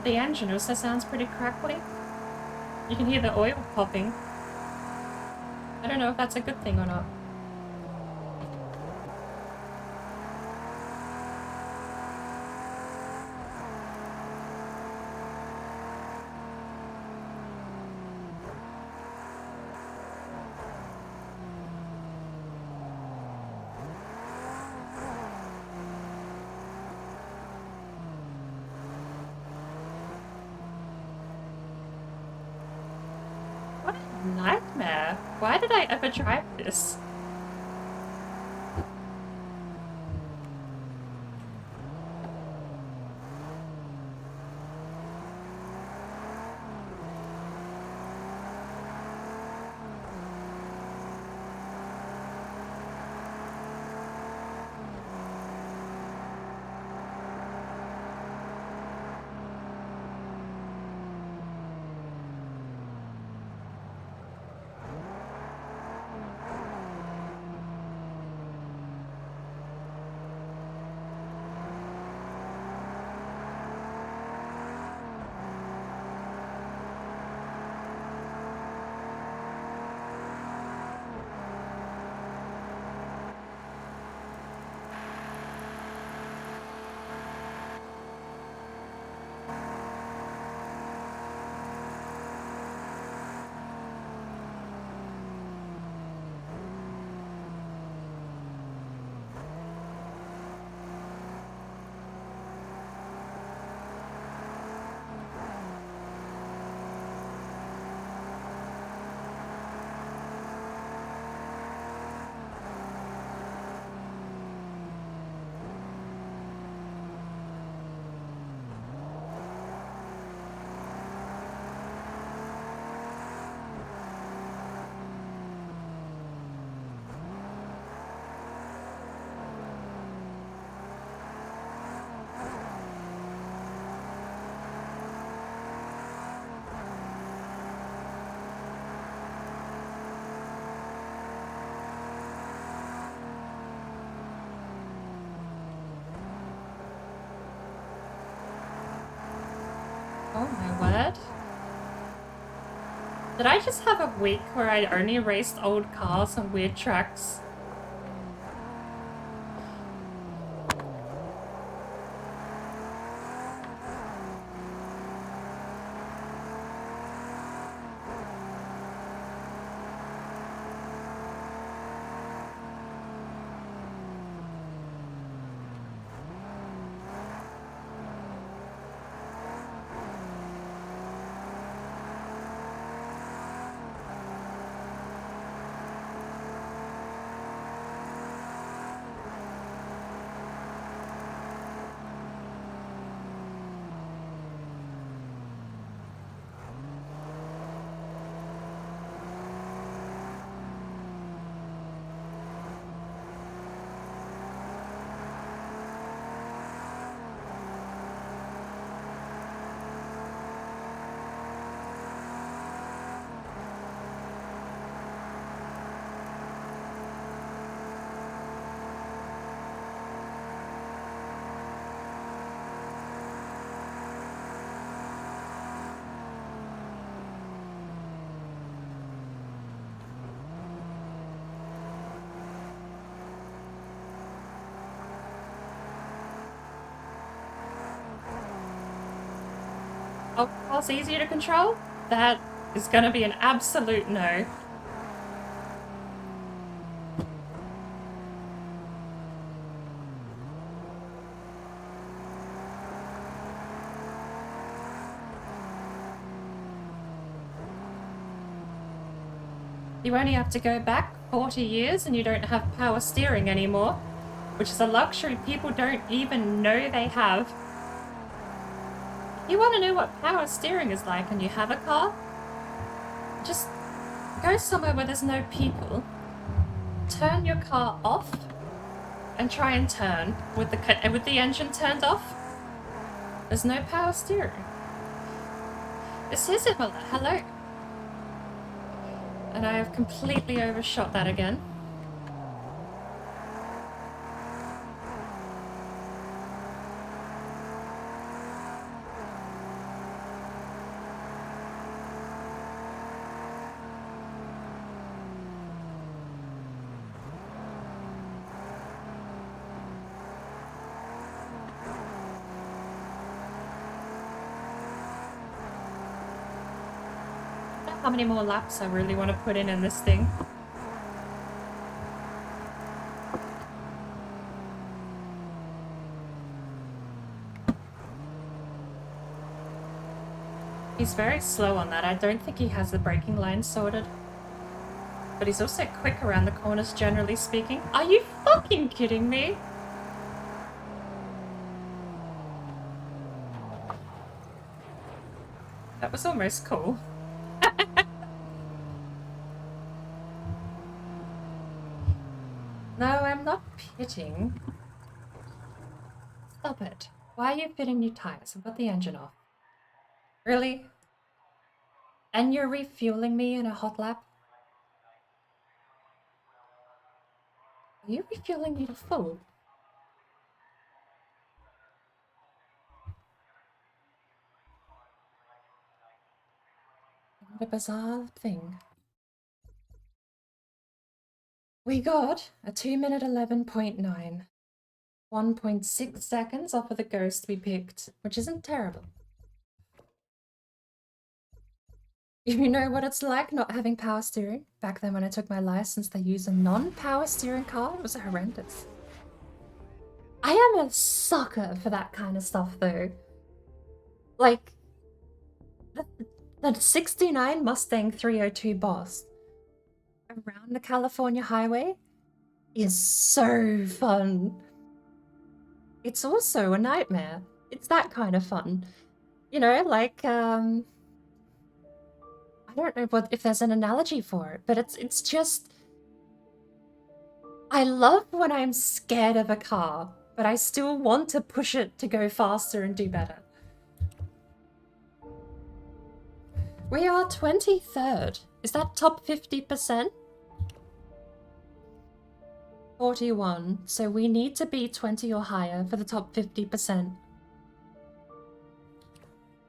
The engine also sounds pretty crackly. You can hear the oil popping. I don't know if that's a good thing or not. What a nightmare. Why did I ever drive this? Oh my word. Did I just have a week where I only raced old cars on weird tracks? Car's easier to control? That is gonna be an absolute no. You only have to go back 40 years and you don't have power steering anymore, which is a luxury people don't even know they have. If you want to know what power steering is like and you have a car, just go somewhere where there's no people, turn your car off, and try and turn with the engine turned off. There's no power steering. This is Imola. Hello. And I have completely overshot that again. How many more laps I really want to put in this thing. He's very slow on that. I don't think he has the braking line sorted. But he's also quick around the corners, generally speaking. Are you fucking kidding me? That was almost cool. No, I'm not pitting. Stop it. Why are you fitting new tires? I've got the engine off. Really? And you're refueling me in a hot lap? Are you refueling me to full? What a bizarre thing. We got a 2-minute 11.9. 1.6 seconds off of the ghost we picked, which isn't terrible. You know what it's like not having power steering? Back then when I took my license, they used a non-power steering car. It was horrendous. I am a sucker for that kind of stuff though. Like, the 69 Mustang 302 Boss around the California highway is so fun. It's also a nightmare. It's that kind of fun. You know, like, I don't know if there's an analogy for it, but it's just... I love when I'm scared of a car, but I still want to push it to go faster and do better. We are 23rd. Is that top 50%? 41. So we need to be 20 or higher for the top 50%.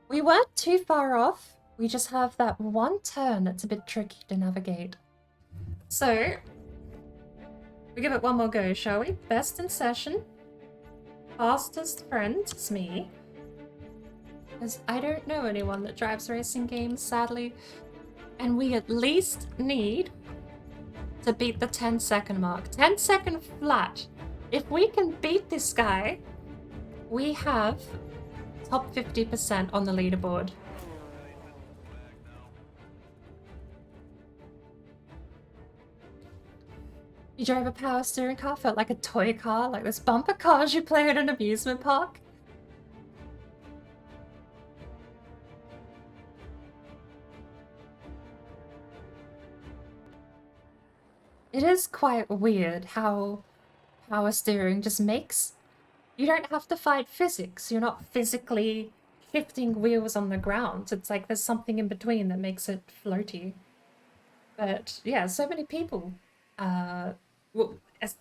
We weren't too far off. We just have that one turn that's a bit tricky to navigate. So, we give it one more go, shall we? Best in session. Fastest friend is me. Because I don't know anyone that drives racing games, sadly. And we at least need to beat the 10-second mark. 10-second flat. If we can beat this guy, we have top 50% on the leaderboard. You drove a power steering car, felt like a toy car, like those bumper cars you play at an amusement park. It is quite weird how power steering just makes... You don't have to fight physics. You're not physically shifting wheels on the ground. It's like there's something in between that makes it floaty. But yeah, so many people, well,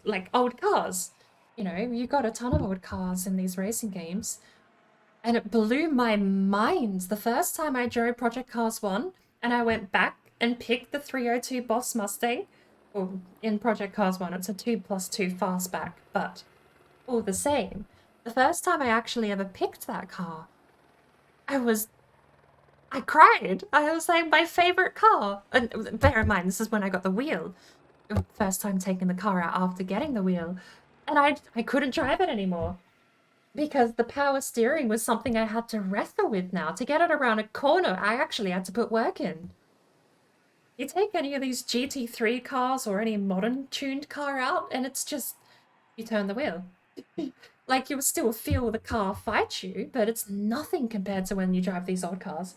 like old cars. You know, you got a ton of old cars in these racing games. And it blew my mind the first time I drove Project Cars 1 and I went back and picked the 302 Boss Mustang. Well, in Project Cars 1, it's a 2+2 fastback, but all the same. The first time I actually ever picked that car, I was I cried. I was like, my favorite car. And bear in mind, this is when I got the wheel. First time taking the car out after getting the wheel. And I couldn't drive it anymore. Because the power steering was something I had to wrestle with now. To get it around a corner, I actually had to put work in. You take any of these GT3 cars or any modern tuned car out, and it's just, you turn the wheel. Like, you'll still feel the car fight you, but it's nothing compared to when you drive these old cars.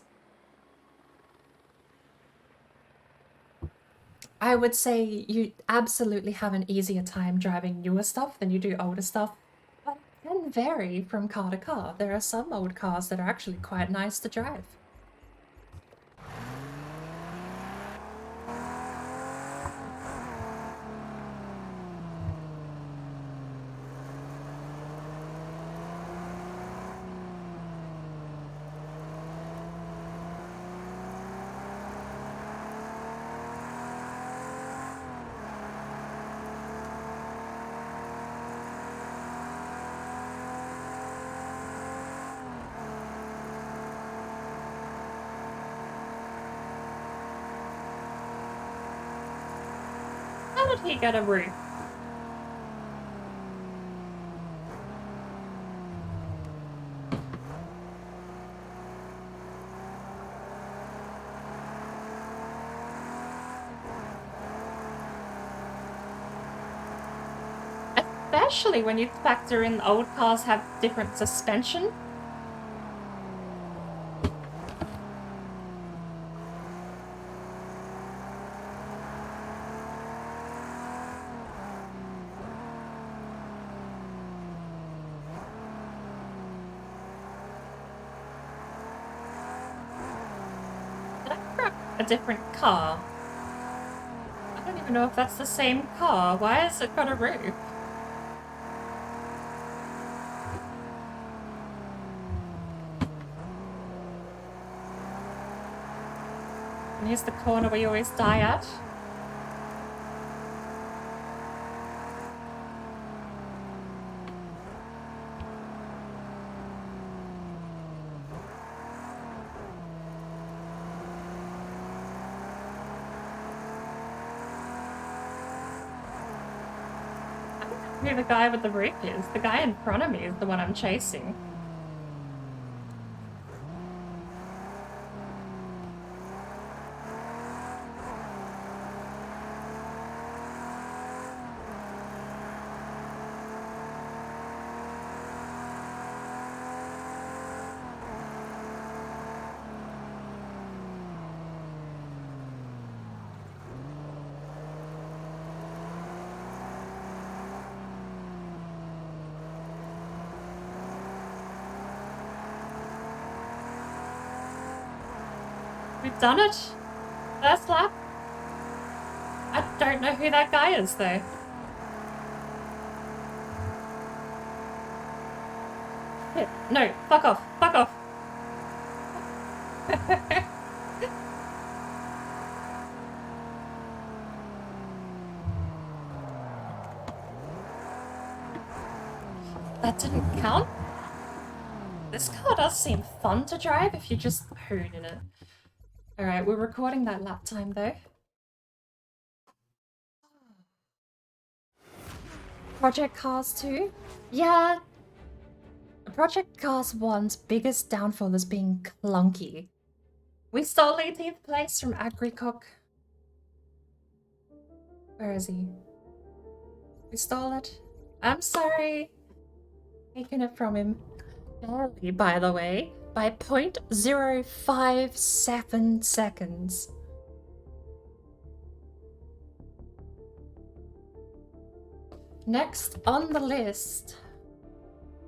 I would say you absolutely have an easier time driving newer stuff than you do older stuff, but it can vary from car to car. There are some old cars that are actually quite nice to drive. How did he get a roof? Especially when you factor in old cars have different suspension. Did I grab a different car? I don't even know if that's the same car. Why has it got a roof? And here's the corner we always die at. I don't know who the guy with the roof is. The guy in front of me is the one I'm chasing. We've done it. First lap. I don't know who that guy is, though. Yeah, no, fuck off. Fuck off. That didn't count? This car does seem fun to drive if you just hoon in it. Alright, we're recording that lap time though. Project Cars 2? Yeah. Project Cars 1's biggest downfall is being clunky. We stole 18th place from Agricock. Where is he? We stole it. I'm sorry. Taking it from him. Barely, by the way. By 0.057 seconds. Next on the list,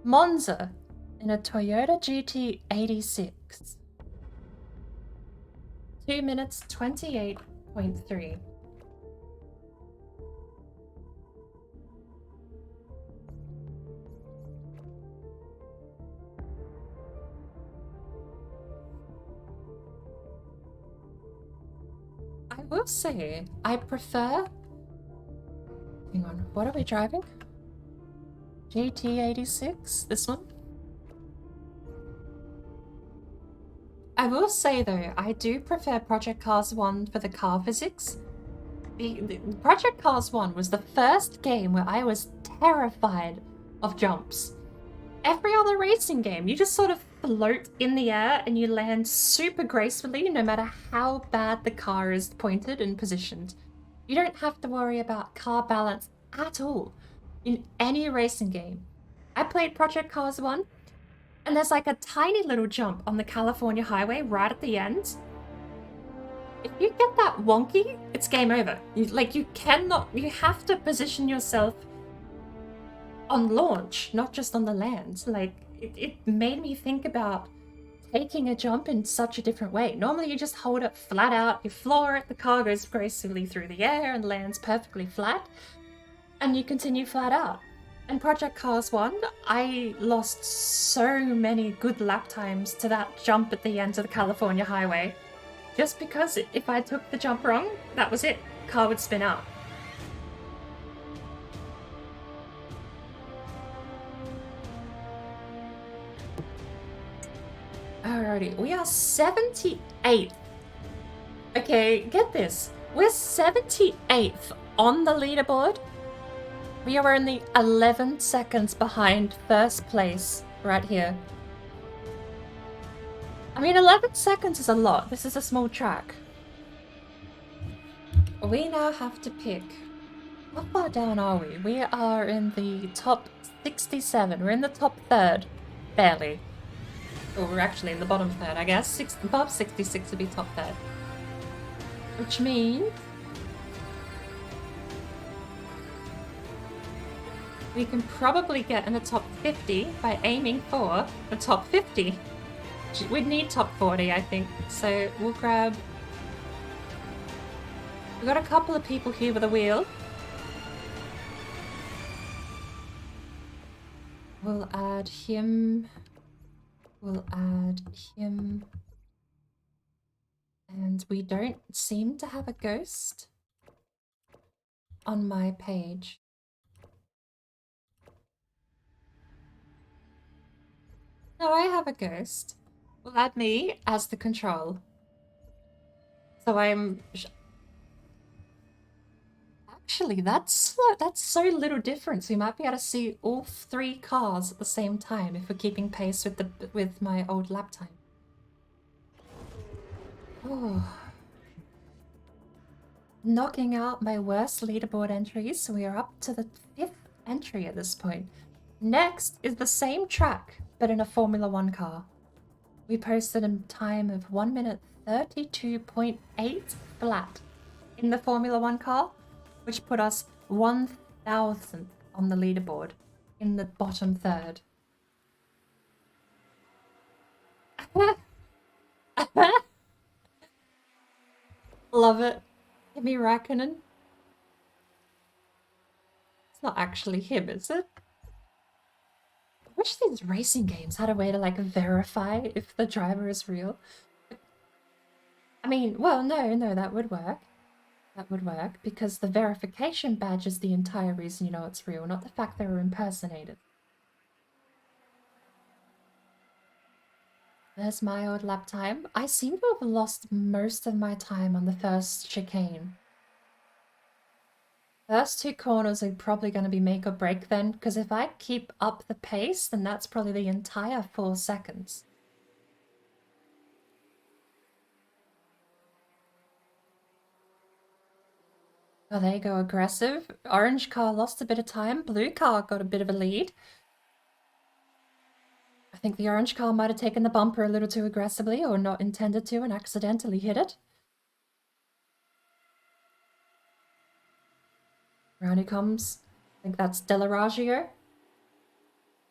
Monza in a Toyota GT86. 2 minutes 28.3. I will say, I prefer... Hang on, what are we driving? GT86? This one? I will say though, I do prefer Project Cars 1 for the car physics. Project Cars 1 was the first game where I was terrified of jumps. Every other racing game, you just sort of float in the air and you land super gracefully no matter how bad the car is pointed and positioned. You don't have to worry about car balance at all in any racing game. I played Project Cars 1, and there's like a tiny little jump on the California highway right at the end. If you get that wonky, it's game over. You have to position yourself on launch, not just on the land. Like, it made me think about taking a jump in such a different way. Normally you just hold it flat out, you floor it, the car goes gracefully through the air and lands perfectly flat, and you continue flat out. In Project Cars 1, I lost so many good lap times to that jump at the end of the California highway. Just because if I took the jump wrong, that was it. Car would spin out. Alrighty, we are 78th. Okay, get this. We're 78th on the leaderboard. We are only 11 seconds behind first place right here. I mean, 11 seconds is a lot. This is a small track. We now have to pick. How far down are we? We are in the top 67. We're in the top third. Barely. Or we're actually in the bottom third, I guess. Above 66 would be top third. Which means we can probably get in the top 50 by aiming for the top 50. We'd need top 40, I think. So we'll grab... We've got a couple of people here with a wheel. We'll add him. We'll add him. And we don't seem to have a ghost on my page. No, I have a ghost. We'll add me as the control. So I'm... Actually, that's so little difference. We might be able to see all 3 cars at the same time if we're keeping pace with my old lap time. Oh. Knocking out my worst leaderboard entries, so we are up to the 5th entry at this point. Next is the same track, but in a Formula 1 car. We posted a time of 1 minute 32.8 flat in the Formula 1 car, which put us 1,000th on the leaderboard in the bottom third. Love it. Kimi Räikkönen. It's not actually him, is it? I wish these racing games had a way to like verify if the driver is real. I mean, well, no, that would work. That would work because the verification badge is the entire reason you know it's real, not the fact they were impersonated. There's my old lap time. I seem to have lost most of my time on the first chicane. First 2 corners are probably going to be make or break then, because if I keep up the pace, then that's probably the entire 4 seconds. Oh, there you go, aggressive. Orange car lost a bit of time. Blue car got a bit of a lead. I think the orange car might have taken the bumper a little too aggressively or not intended to and accidentally hit it. Around he comes. I think that's Delaraggio.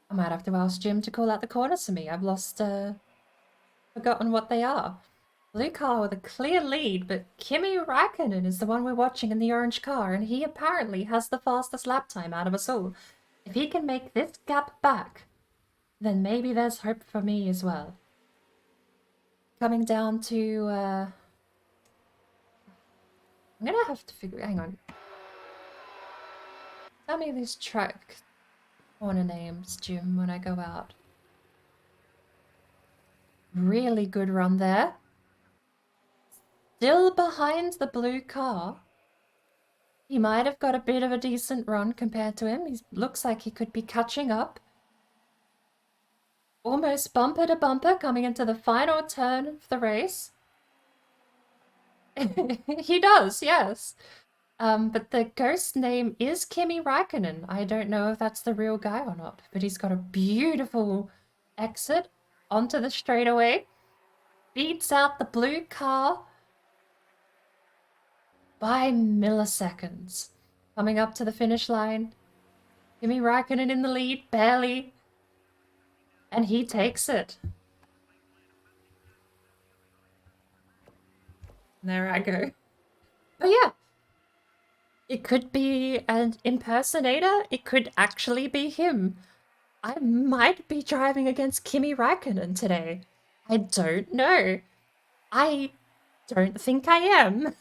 I might have to ask Jim to call out the corners for me. I've lost, forgotten what they are. Blue car with a clear lead, but Kimi Räikkönen is the one we're watching in the orange car, and he apparently has the fastest lap time out of us all. If he can make this gap back, then maybe there's hope for me as well. Coming down to, I'm gonna have to figure... Hang on. Tell me these track corner names, Jim, when I go out. Really good run there. Still behind the blue car. He might have got a bit of a decent run compared to him. He looks like he could be catching up. Almost bumper to bumper coming into the final turn of the race. He does, yes. But the ghost name is Kimi Räikkönen. I don't know if that's the real guy or not, but he's got a beautiful exit onto the straightaway. Beats out the blue car by milliseconds. Coming up to the finish line. Kimi Räikkönen in the lead, barely. And he takes it. There I go. But yeah. It could be an impersonator. It could actually be him. I might be driving against Kimi Räikkönen today. I don't know. I don't think I am.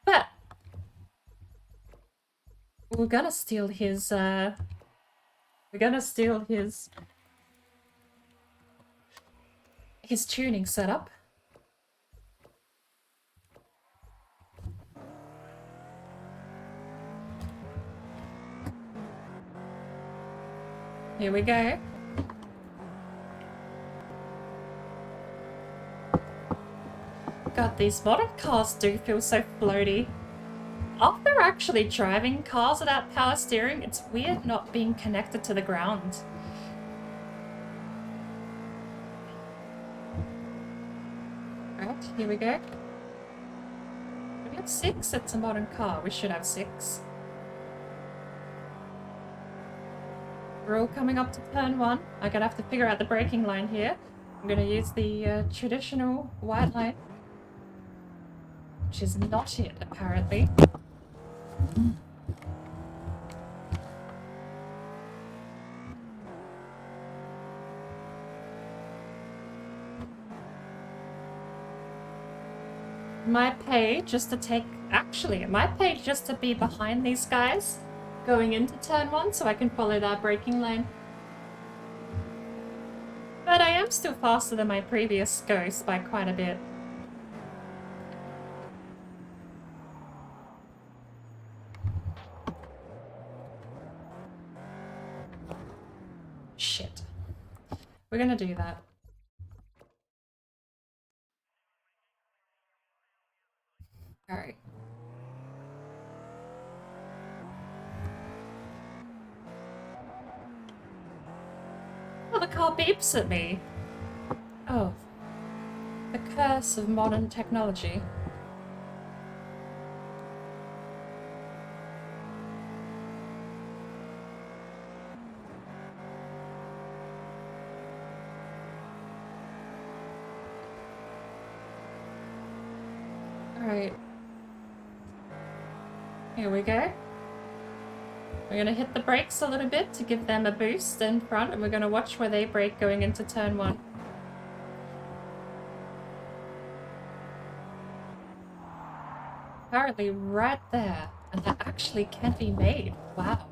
But we're gonna steal his his tuning setup. Here we go. God, these modern cars do feel so floaty. After actually driving cars without power steering, it's weird not being connected to the ground. Alright, here we go. Do we have 6? It's a modern car. We should have 6. We're all coming up to turn 1. I'm gonna have to figure out the braking line here. I'm gonna use the traditional white line, which is not it, apparently. Might pay just to take... Actually, it might pay just to be behind these guys going into turn 1 so I can follow that braking line. But I am still faster than my previous Ghost by quite a bit. Shit. We're gonna do that. Alright. Oh, the car beeps at me. Oh. The curse of modern technology. Alright. Here we go. We're gonna hit the brakes a little bit to give them a boost in front, and we're gonna watch where they brake going into turn 1. Apparently right there, and that actually can be made. Wow.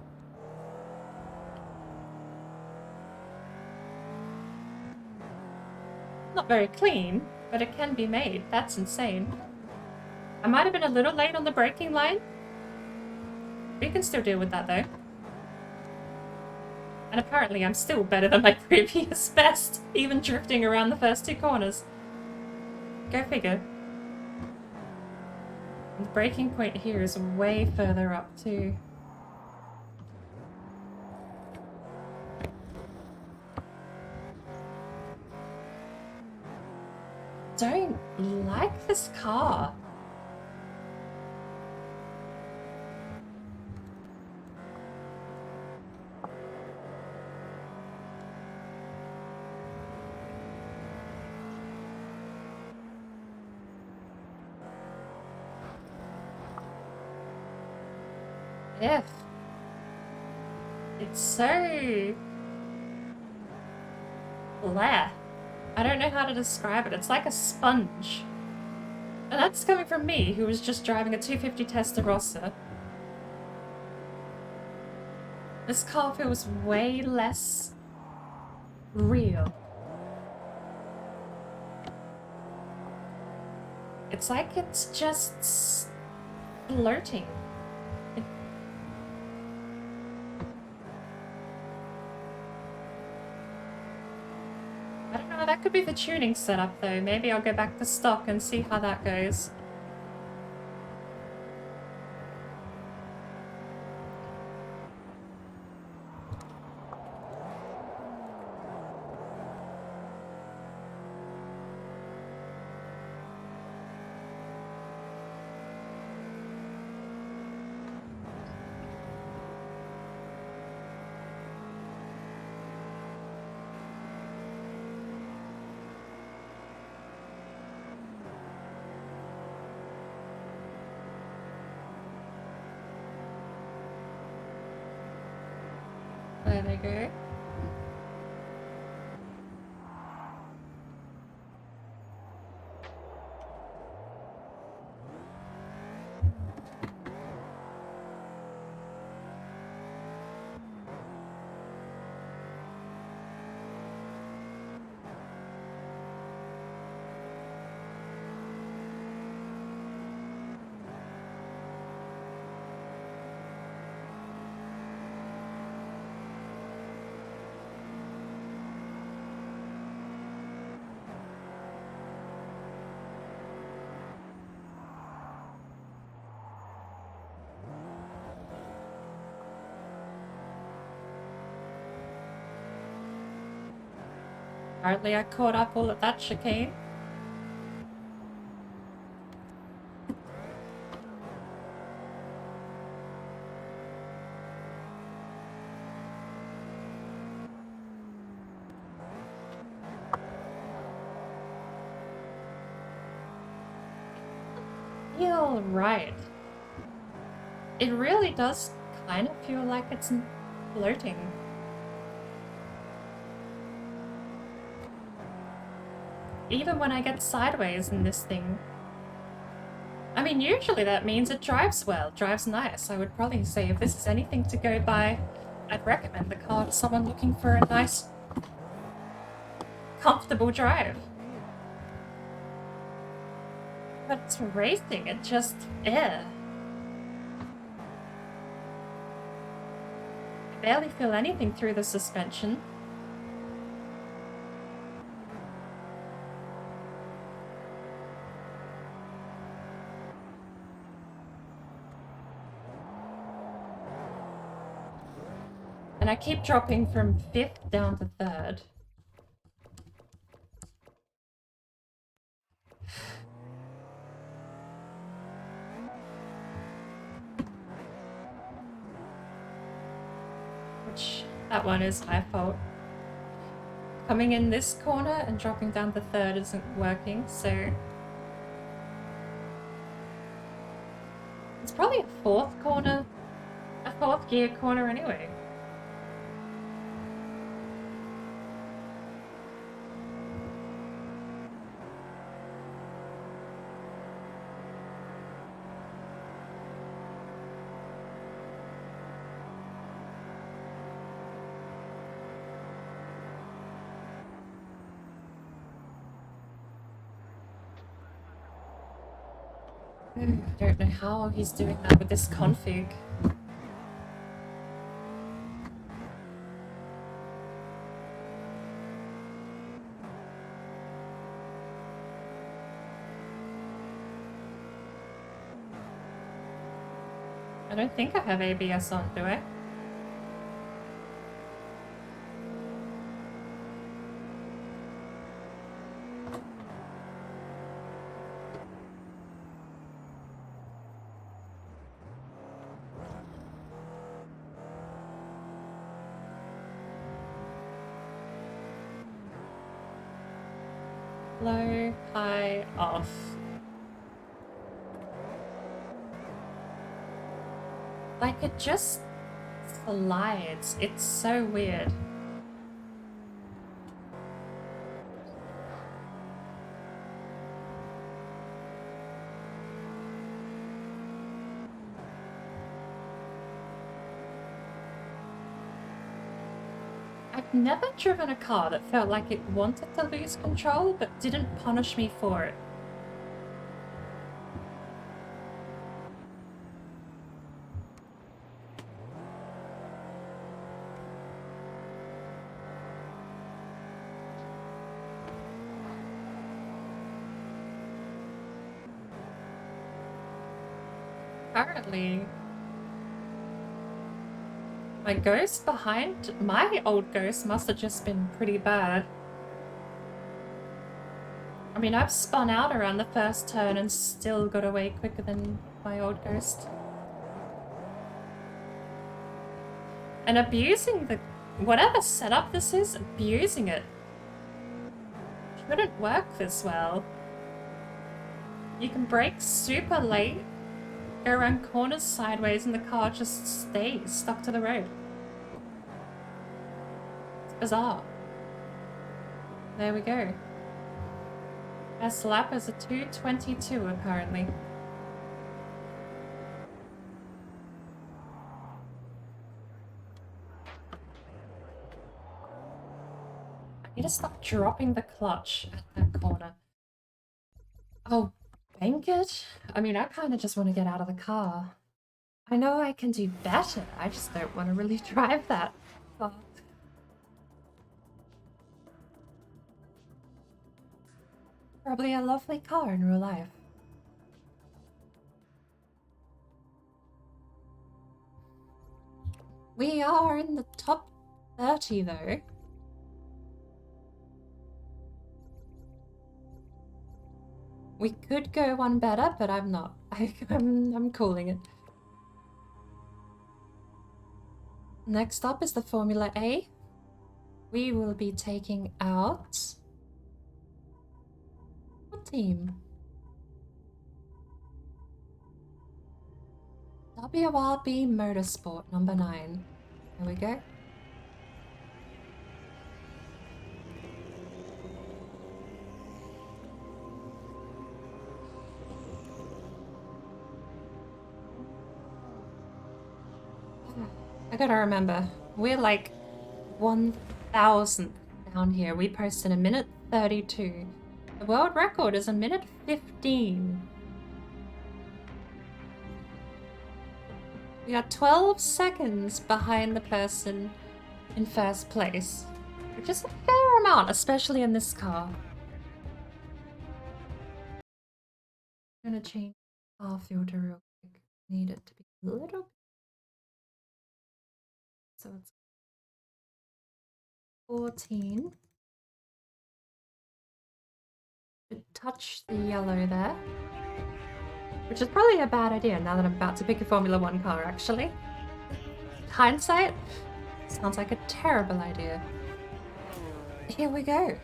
Not very clean, but it can be made. That's insane. I might have been a little late on the braking line. We can still deal with that though. And apparently I'm still better than my previous best, even drifting around the first 2 corners. Go figure. And the braking point here is way further up too. Don't like this car. If it's so bleh. I don't know how to describe it. It's like a sponge. And that's coming from me, who was just driving a 250 Testarossa. This car feels way less real. It's like it's just flirting. I don't know, that could be the tuning setup though. Maybe I'll go back to stock and see how that goes. There they go. Apparently I caught up all of that chicane. Feel right. It really does kind of feel like it's flirting. Even when I get sideways in this thing. I mean, usually that means it drives well, drives nice. I would probably say if this is anything to go by, I'd recommend the car to someone looking for a nice, comfortable drive. But it's racing, it just, I barely feel anything through the suspension. And I keep dropping from 5th down to 3rd. Which, that one is my fault. Coming in this corner and dropping down to 3rd isn't working, so... It's probably a 4th corner. A 4th gear corner anyway. I don't know how he's doing that with this config. I don't think I have ABS on, do I? Low, high, off. Like it just slides. It's so weird. I've never driven a car that felt like it wanted to lose control but didn't punish me for it. Apparently, my ghost behind my old ghost must have just been pretty bad. I mean, I've spun out around the first turn and still got away quicker than my old ghost. And abusing the... whatever setup this is, abusing it. Shouldn't work this well. You can brake super late, go around corners sideways, and the car just stays stuck to the road. It's bizarre. There we go. Best lap is a 2:22 apparently. I need to stop dropping the clutch at that corner. Oh, bank it? I mean, I kind of just want to get out of the car. I know I can do better, I just don't want to really drive that far. Probably a lovely car in real life. We are in the top 30 though. We could go one better, but I'm not. I'm calling it. Next up is the Formula A. We will be taking out... what team? WRB Motorsport, number 9. There we go. I gotta remember, we're like 1,000th down here. We posted a minute 32. The world record is a minute 15. We are 12 seconds behind the person in first place, which is a fair amount, especially in this car. I'm gonna change our filter real quick. Need it to be a little. So it's 14. Should touch the yellow there. Which is probably a bad idea now that I'm about to pick a Formula 1 car, actually. Hindsight, sounds like a terrible idea. Here we go.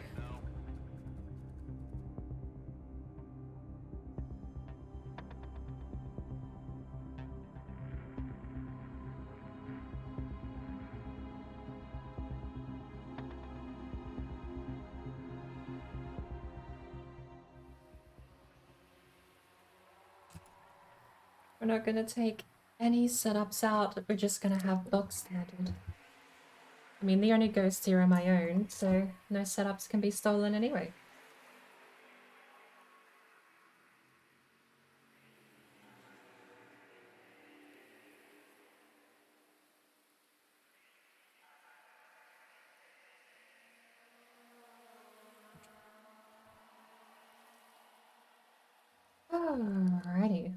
We're not gonna take any setups out, we're just gonna have box standard. I mean, the only ghosts here are my own, so no setups can be stolen anyway. Alrighty.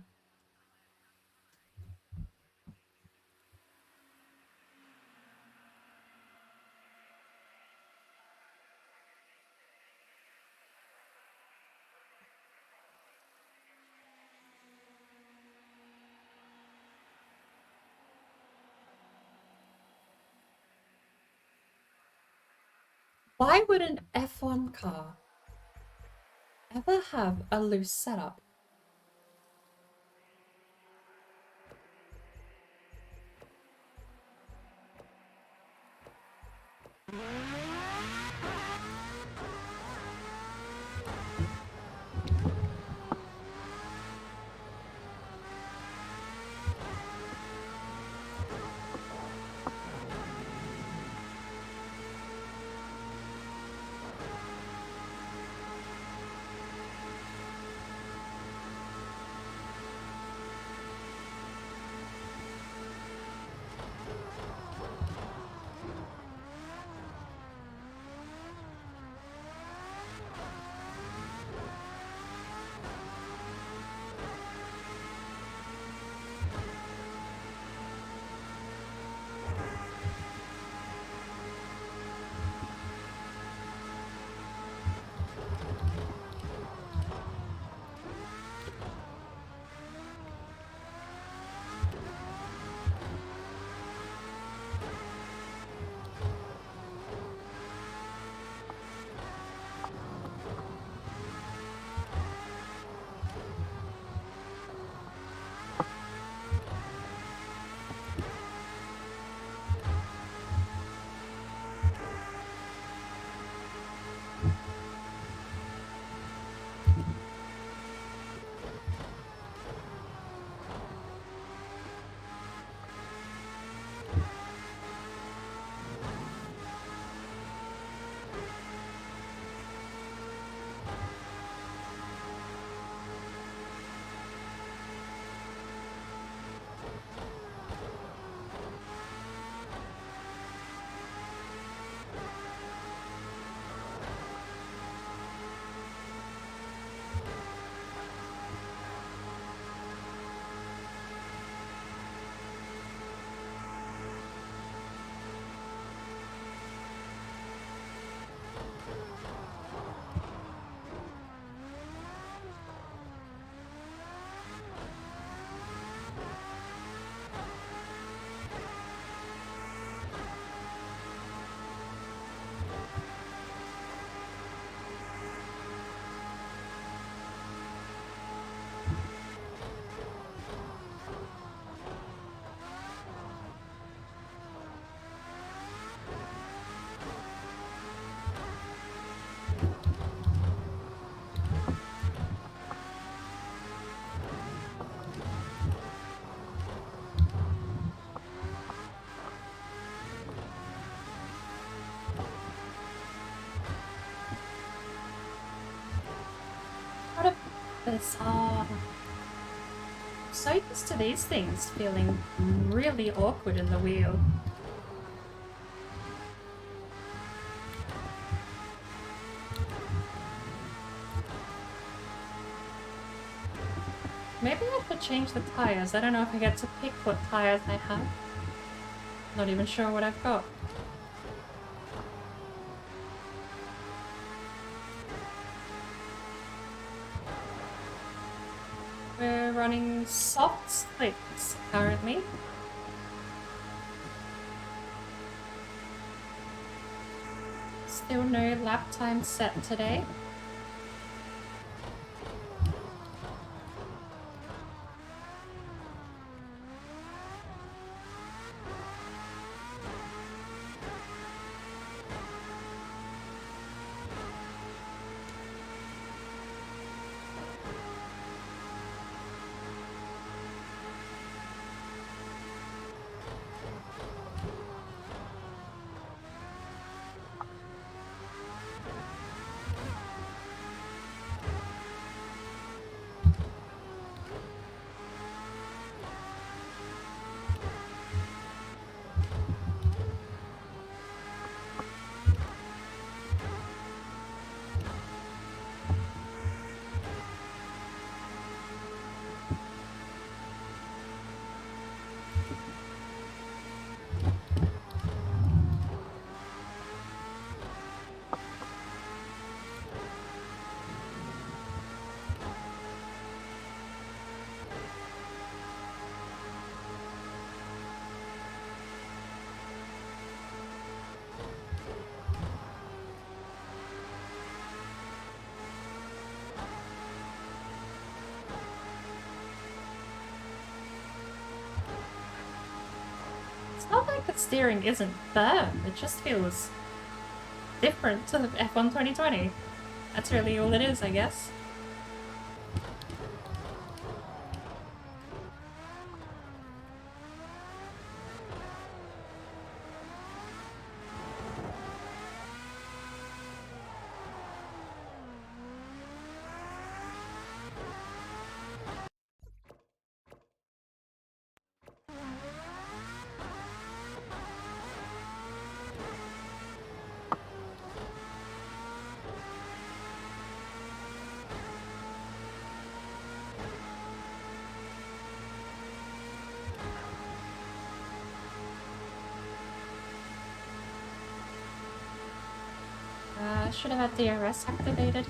Why would an F1 car ever have a loose setup? this. Oh, I'm so used to these things feeling really awkward in the wheel. Maybe I could change the tires. I don't know if I get to pick what tires I have. Not even sure what I've got. We're running soft slicks currently. Still no lap time set today. It's not like the steering isn't firm, it just feels different to the F1 2020. That's really all it is, I guess. Should have had DRS activated.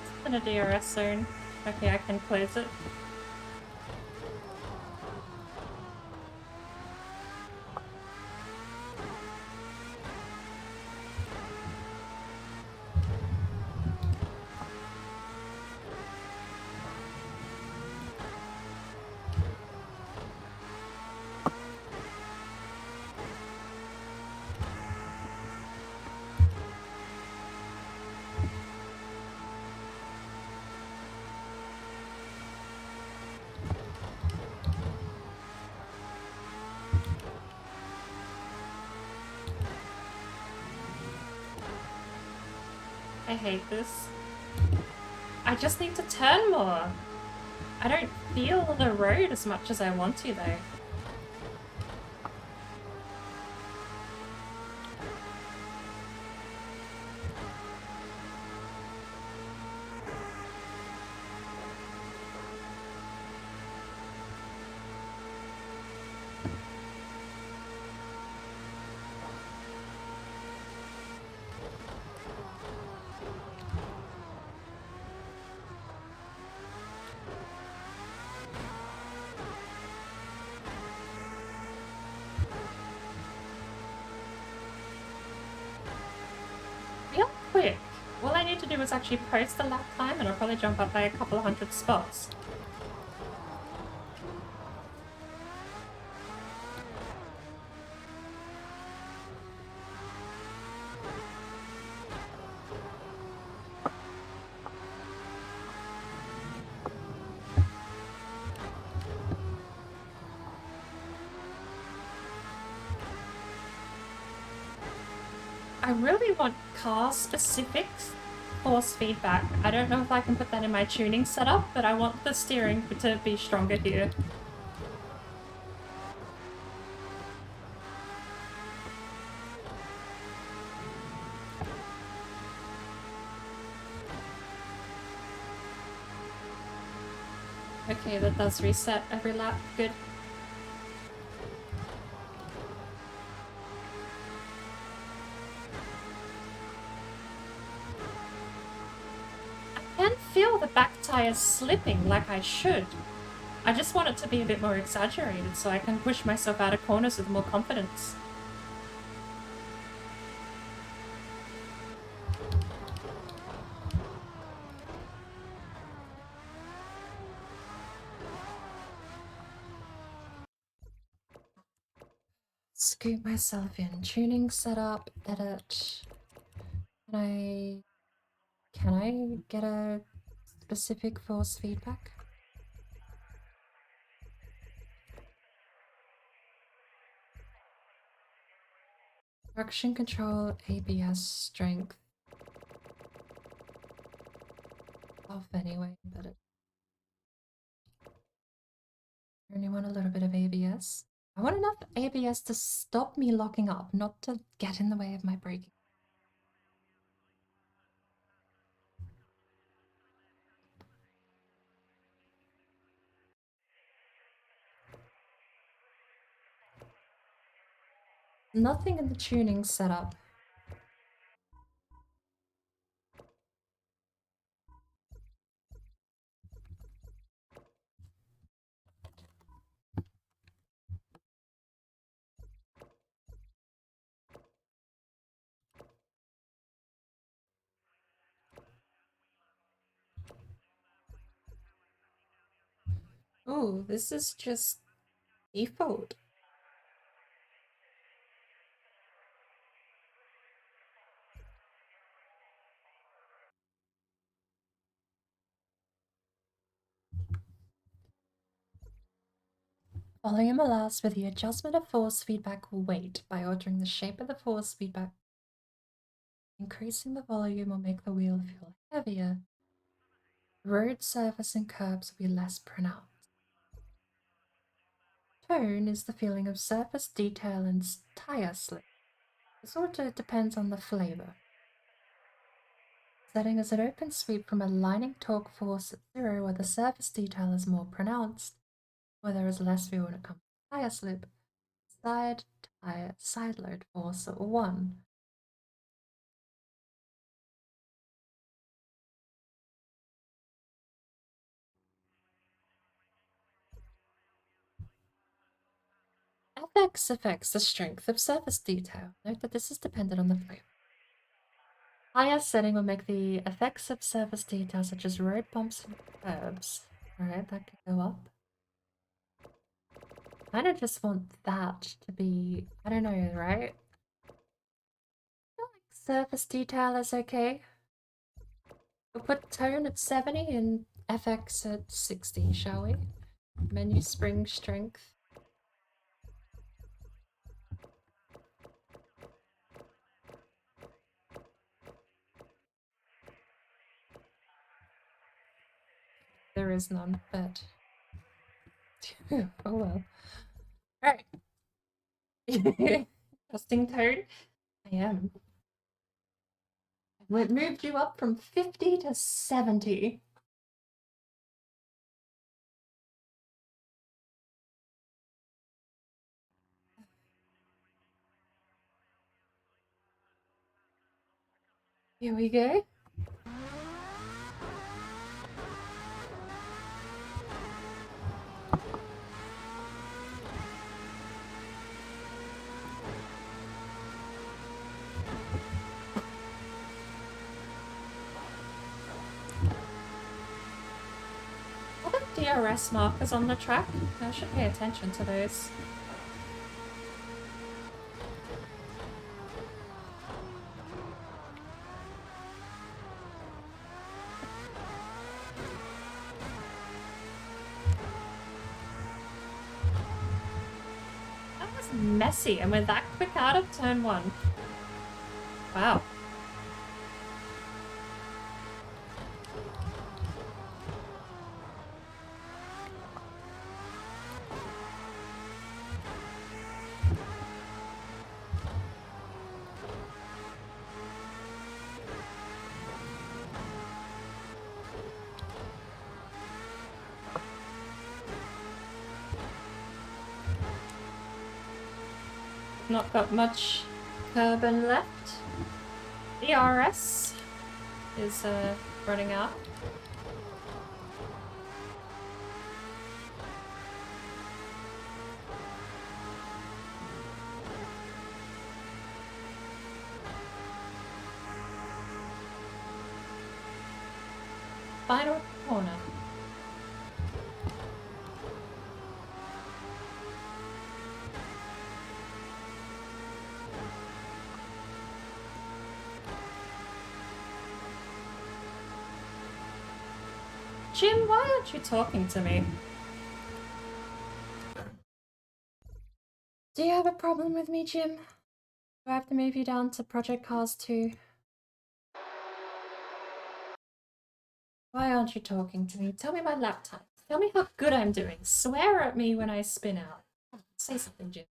It's in a DRS zone. Okay, I can close it. I hate this. I just need to turn more. I don't feel the road as much as I want to, though. Real quick. All I need to do is actually post the lap time and I'll probably jump up by a couple of 100 spots. really want car-specific force feedback. I don't know if I can put that in my tuning setup, but I want the steering to be stronger here. Okay, that does reset every lap. Good. I can feel the back tires slipping like I should. I just want it to be a bit more exaggerated so I can push myself out of corners with more confidence. Scoop myself in. Tuning setup, edit. Can I get a specific force feedback? Traction control, ABS, strength. Off anyway, but it I only want a little bit of ABS. I want enough ABS to stop me locking up, not to get in the way of my braking. Nothing in the tuning setup. Oh, this is just default. Volume allows for the adjustment of force feedback weight by altering the shape of the force feedback. Increasing the volume will make the wheel feel heavier. Road surface and curbs will be less pronounced. Tone is the feeling of surface detail and tire slip. This also depends on the flavor. Setting as an open sweep from aligning torque force at 0 where the surface detail is more pronounced, where there is less feel when it comes to tire slip. Side load force at 1. FX affects the strength of surface detail. Note that this is dependent on the flavor. Higher setting will make the effects of surface detail such as road bumps and curbs. Alright, that could go up. I kind of just want that to be, I don't know, right? I feel like surface detail is okay. We'll put tone at 70 and FX at 60, shall we? Menu spring strength. There is none, but oh well. Alright. Testing tone. I am. It moved you up from 50 to 70. Here we go. What are DRS markers on the track? I should pay attention to those. That was messy, and we're that quick out of turn 1. Wow. Not got much carbon left. The RS is running out. Final corner. Jim, why aren't you talking to me? Do you have a problem with me, Jim? Do I have to move you down to Project Cars 2? Why aren't you talking to me? Tell me my lap time. Tell me how good I'm doing. Swear at me when I spin out. Say something, Jim.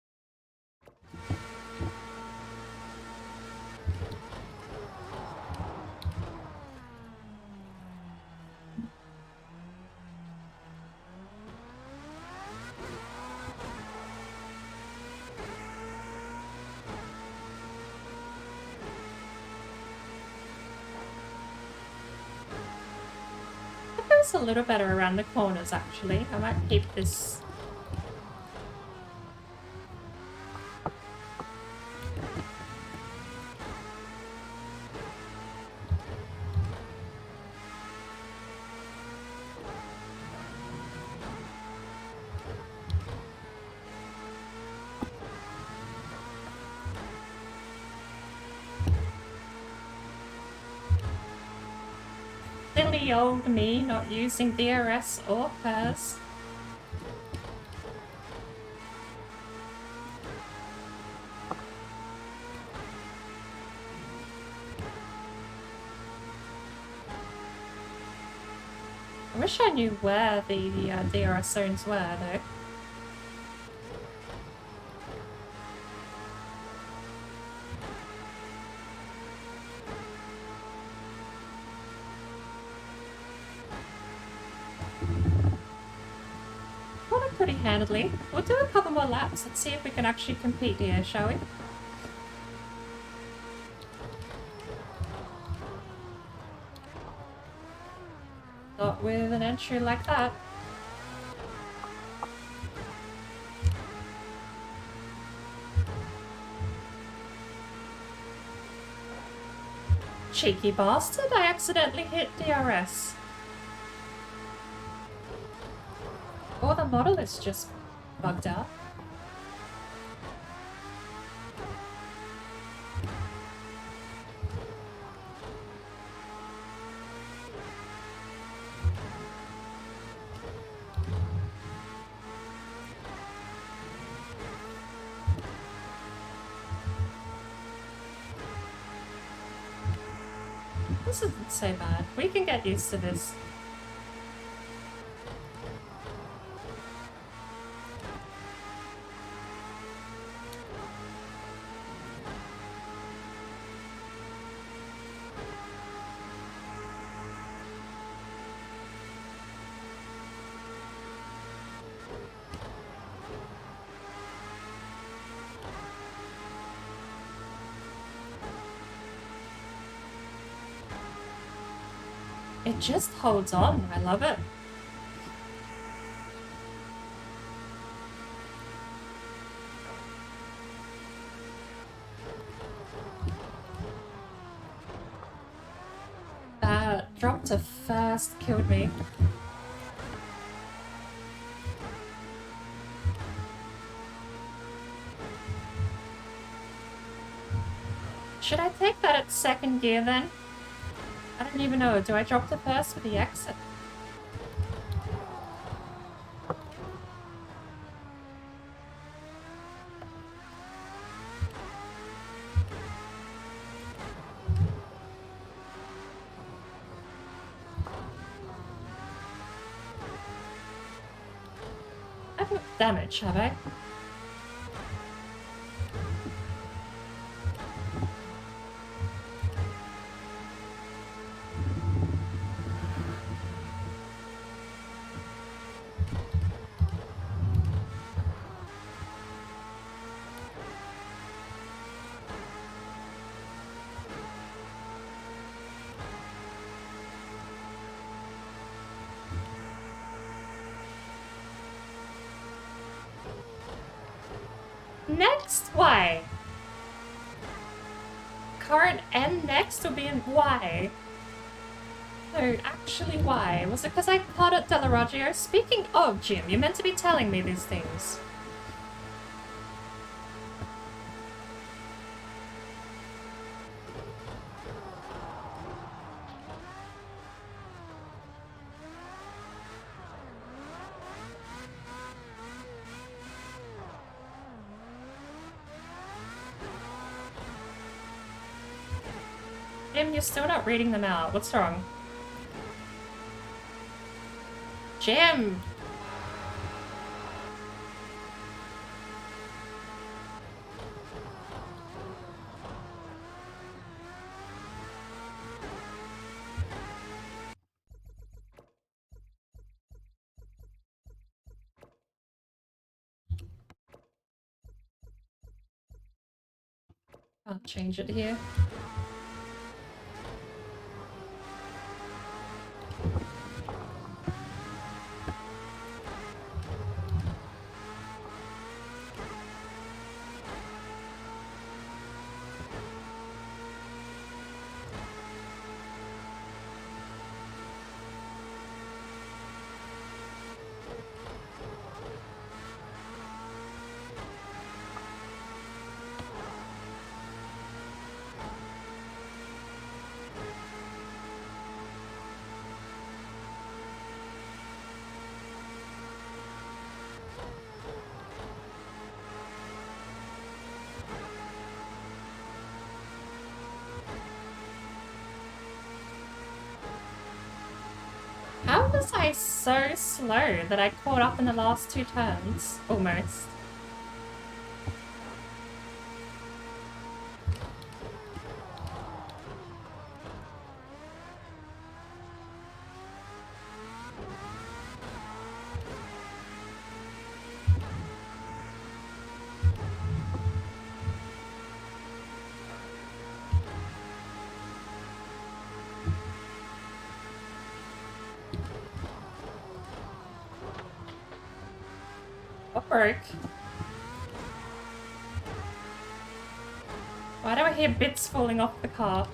It feels a little better around the corners, actually. I might keep this. Silly old me not using DRS or PCars. I wish I knew where the DRS zones were, though. Got it pretty handily. We'll do a couple more laps. Let's see if we can actually compete here, shall we? Not with an entry like that. Cheeky bastard, I accidentally hit DRS. Or the model is just bugged out. This isn't so bad. We can get used to this. It just holds on. I love it. Drop to first killed me. Should I take that at second gear then? I don't even know. Do I drop to first with the exit? I've got damage, have I? Next? Why? Current and next will be in why? No, actually why? Was it because I caught at Delaroggio? Speaking of, Jim, you're meant to be telling me these things. Jim, you're still not reading them out. What's wrong? Jim! I'll change it here. How was I so slow that I caught up in the last 2 turns? Almost. What broke? Why do I hear bits falling off the car?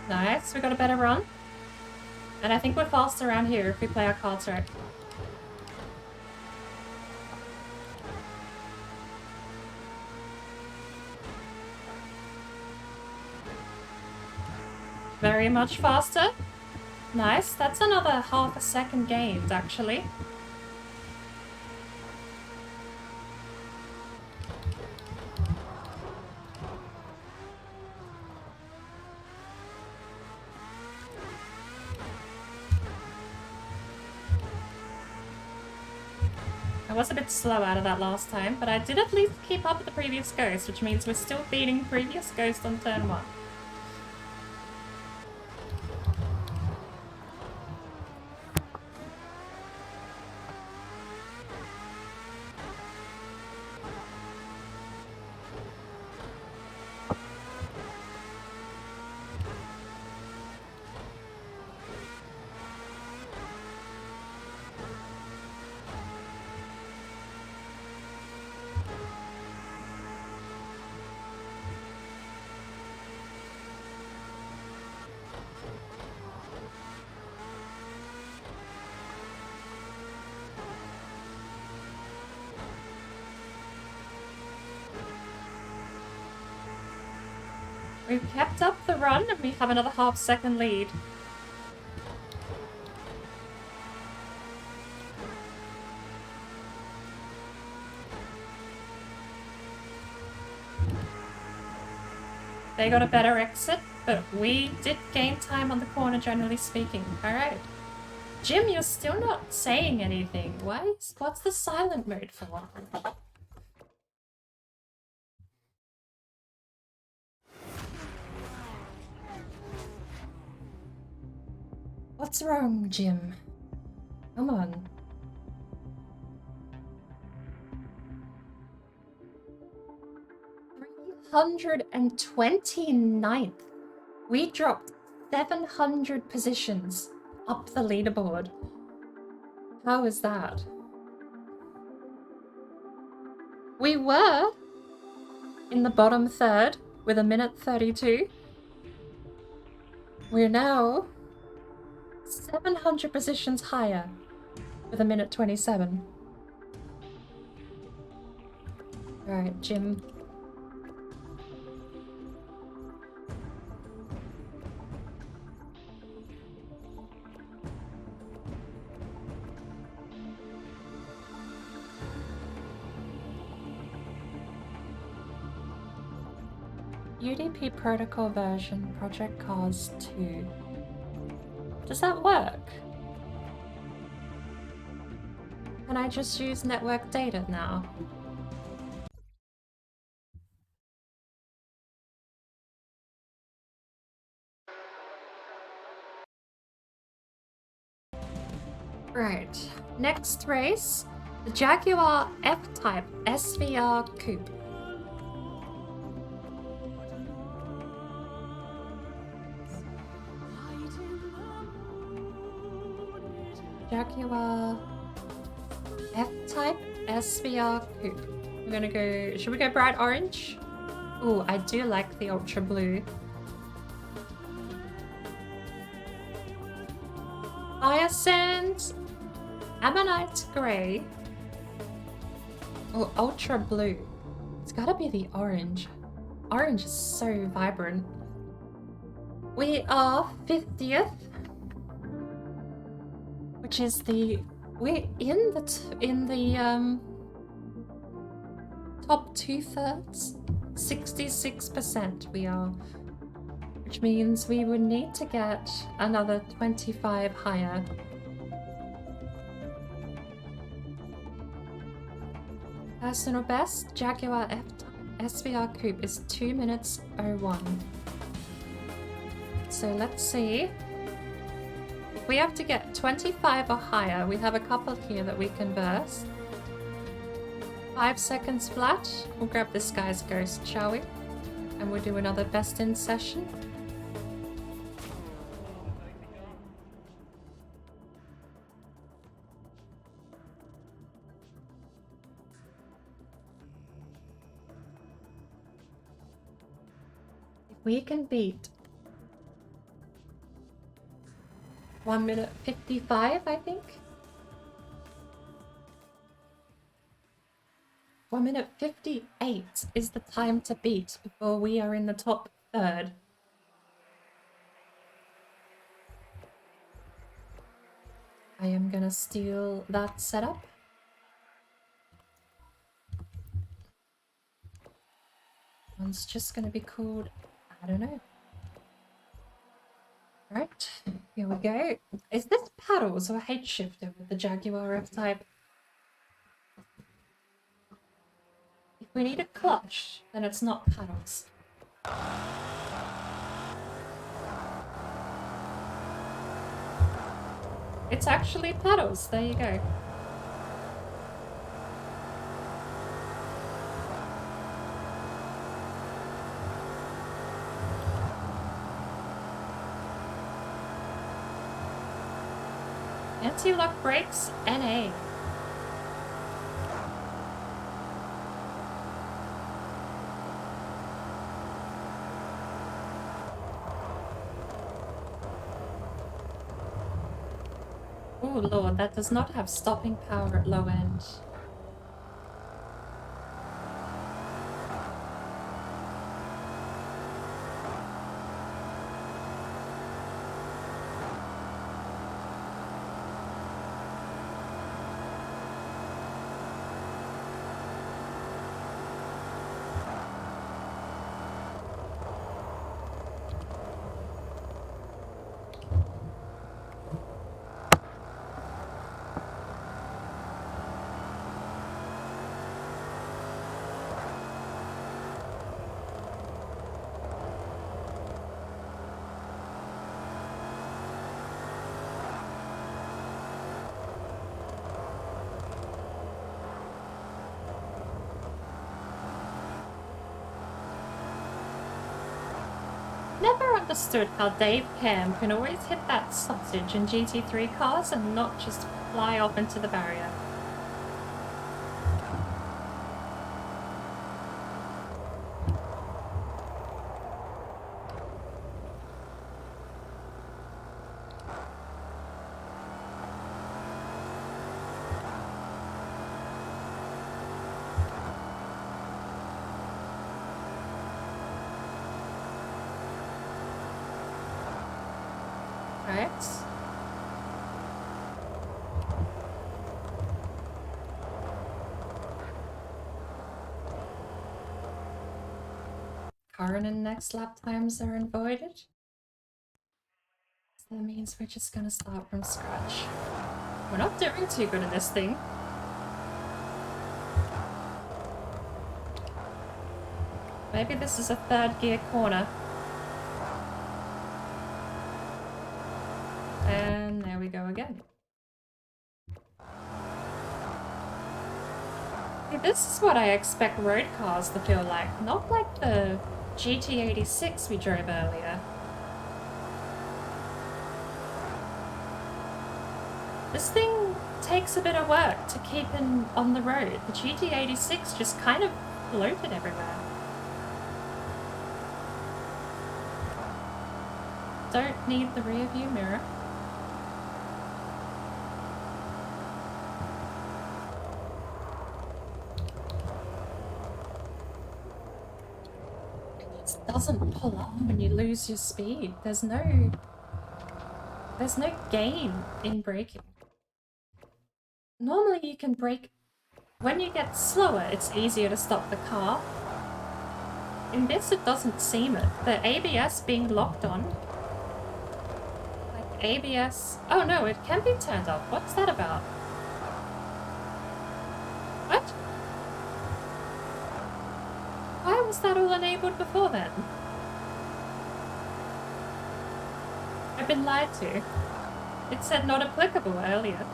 Nice, we got a better run. And I think we're fast around here if we play our cards right. Very much faster. Nice, that's another half a second gained, actually. I was a bit slow out of that last time, but I did at least keep up with the previous ghost, which means we're still beating previous ghost on turn 1. We've kept up the run and we have another half-second lead. They got a better exit, but we did gain time on the corner, generally speaking. Alright. Jim, you're still not saying anything. What's the silent mode for? What's wrong, Jim? Come on. $329th. We dropped 700 positions up the leaderboard. How is that? We were in the bottom third with 1:32. We're now 700 positions higher with 1:27. Alright, Jim. UDP protocol version, Project Cars 2. Does that work? Can I just use network data now? Right, next race, the Jaguar F-Type SVR Coupe. Jaguar F-Type SVR Coupe. We're gonna go, should we go bright orange? Ooh, I do like the ultra blue. Hyacinth, Ammonite Grey, or ultra blue. It's gotta be the orange. Orange is so vibrant. We are 50th. Which is we're in the top 2/3, 66% we are, which means we would need to get another 25 higher. Personal best, Jaguar SVR Coupe is 2:01. So let's see. We have to get 25 or higher. We have a couple here that we can burst. 5 seconds flat. We'll grab this guy's ghost, shall we? And we'll do another best in session. If we can beat 1:55, I think. 1:58 is the time to beat before we are in the top third. I am gonna steal that setup. One's just gonna be called, I don't know. Right, here we go. Is this paddles or H shifter with the Jaguar F-Type? If we need a clutch, then it's not paddles. It's actually paddles, there you go. Anti-lock brakes, NA. Oh lord, that does not have stopping power at low end. never understood how Dave Cam can always hit that sausage in GT3 cars and not just fly off into the barrier. Right. Current and next lap times are avoided. So that means we're just gonna start from scratch. We're not doing too good in this thing. Maybe this is a third gear corner. And there we go again. See, this is what I expect road cars to feel like, not like the GT86 we drove earlier. This thing takes a bit of work to keep on the road. The GT86 just kind of floated everywhere. Don't need the rear view mirror. Doesn't pull up when you lose your speed. There's no gain in braking. Normally you can brake when you get slower, it's easier to stop the car. In this it doesn't seem it. The ABS being locked on. Like ABS, oh no, it can be turned off. What's that about? What? Why was that all enabled before then? I've been lied to. It said not applicable earlier.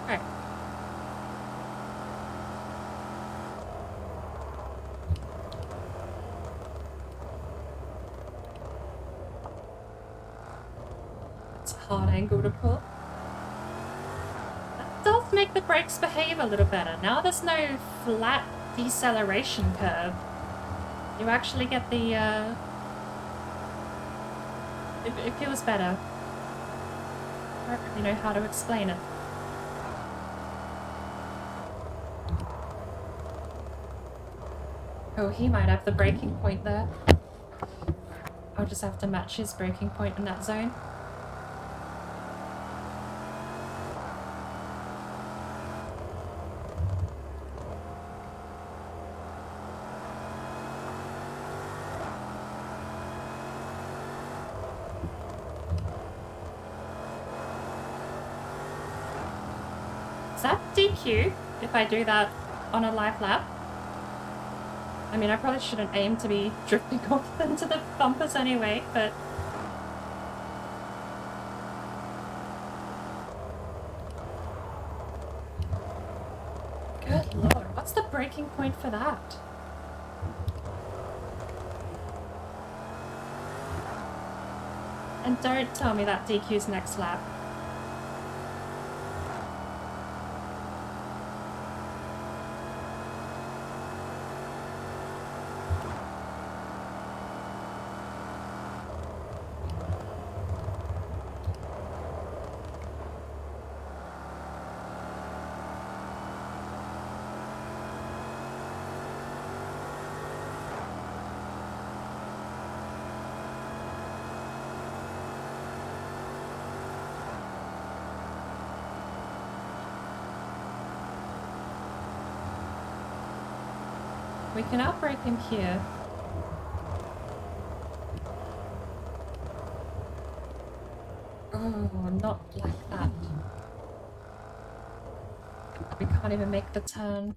Alright. It's a hard angle to pull. That does make the brakes behave a little better. Now there's no flat deceleration curve. You actually get the, it feels better. I don't really know how to explain it. Oh, he might have the braking point there. I'll just have to match his braking point in that zone. Is that DQ if I do that on a live lap? I mean, I probably shouldn't aim to be drifting off into the bumpers anyway, but... Good lord, what's the breaking point for that? And don't tell me that DQ's next lap. We can outbrake him here. Oh, not like that. We can't even make the turn.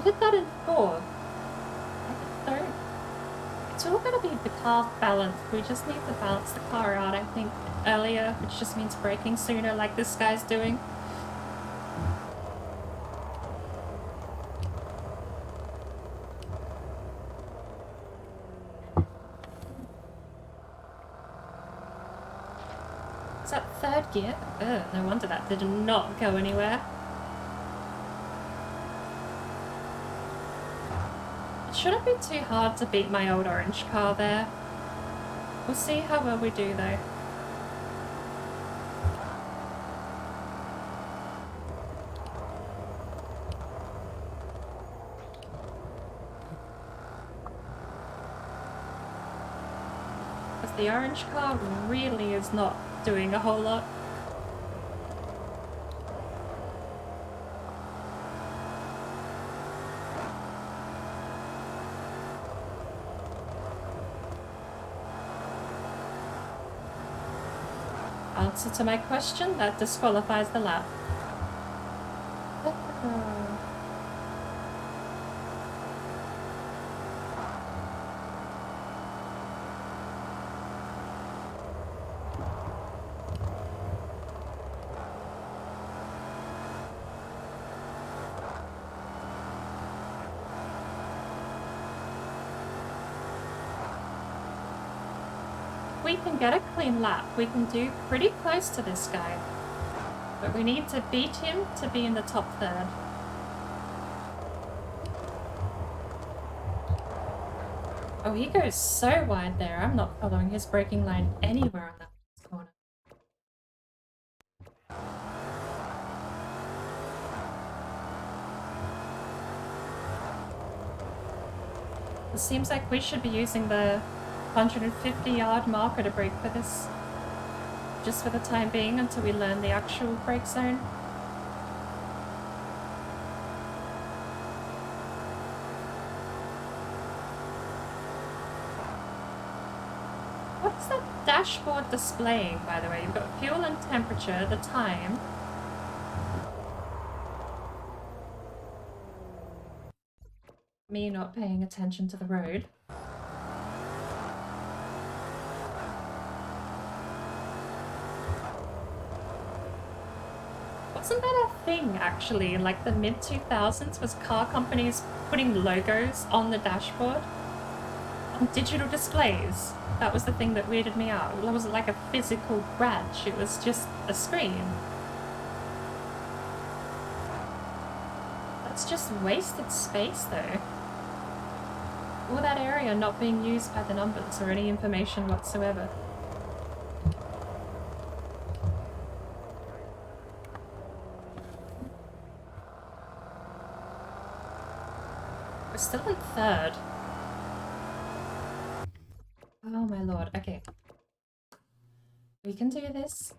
did that in 4. I did 3. It's all gonna be the car balance. We just need to balance the car out, I think, earlier, which just means braking sooner like this guy's doing. Is that 3rd gear? Ugh, no wonder that did not go anywhere. It shouldn't be too hard to beat my old orange car there. We'll see how well we do though. Because the orange car really is not doing a whole lot. Answer to my question, that disqualifies the lap. We can get a clean lap. We can do pretty close to this guy. But we need to beat him to be in the top 3rd. Oh, he goes so wide there. I'm not following his braking line anywhere on that corner. It seems like we should be using the 150-yard marker to brake for this. Just for the time being until we learn the actual brake zone. What's that dashboard displaying, by the way? You've got fuel and temperature, the time. Me not paying attention to the road. Wasn't that a thing, actually, in like the mid-2000s, was car companies putting logos on the dashboard? On digital displays? That was the thing that weirded me out. It wasn't like a physical badge, it was just a screen. That's just wasted space, though. All that area not being used by the numbers or any information whatsoever. We're still in 3rd. Oh my lord, okay. We can do this.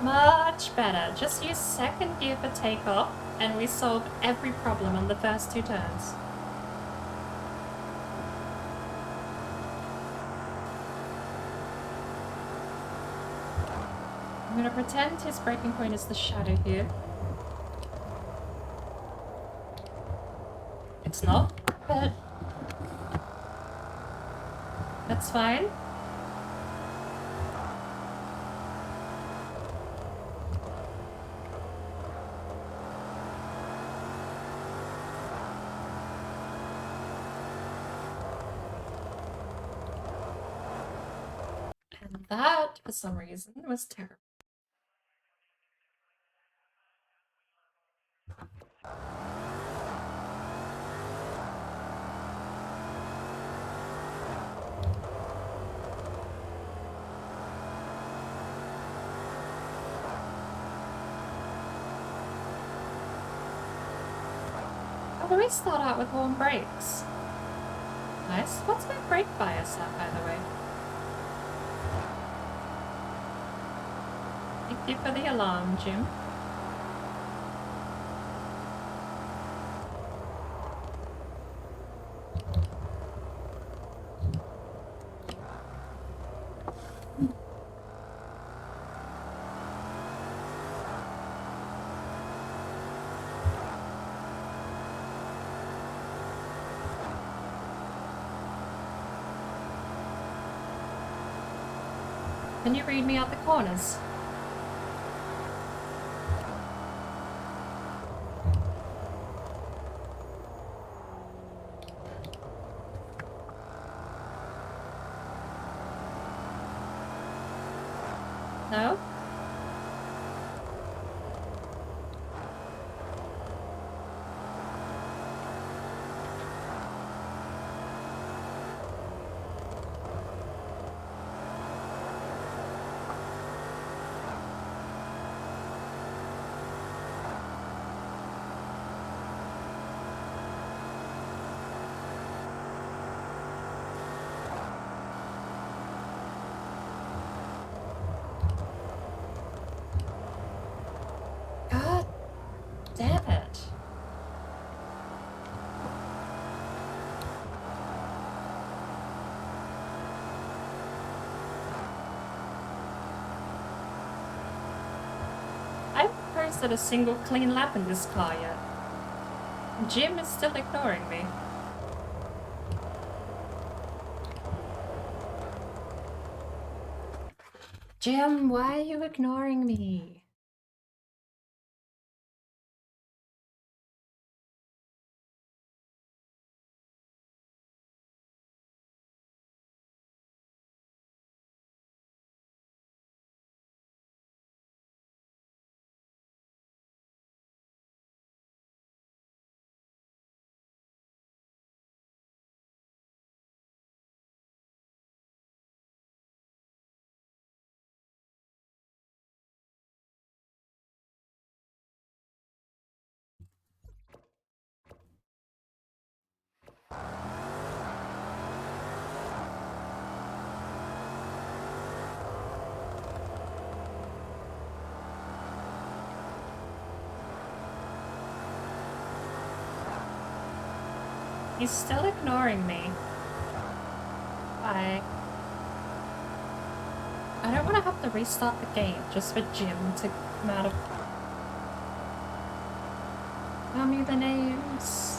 Much better. Just use 2nd gear for takeoff and we solve every problem on the first 2 turns. I'm going to pretend his braking point is the shadow here. It's not, but that's fine. And that, for some reason, was terrible. Oh, do we start out with warm brakes? Nice. What's my brake bias at, by the way? Thank you for the alarm, Jim. Can you read me out the corners? No? God damn it. I haven't posted a single clean lap in this car yet. Jim is still ignoring me. Jim, why are you ignoring me? He's still ignoring me. Why? I don't want to have to restart the game just for Jim to come out of... Tell me the names.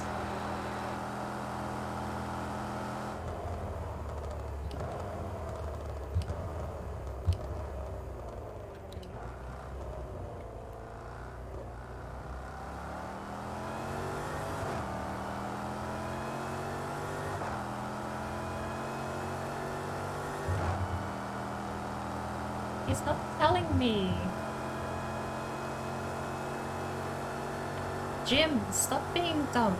He's not telling me. Jim, stop being dumb.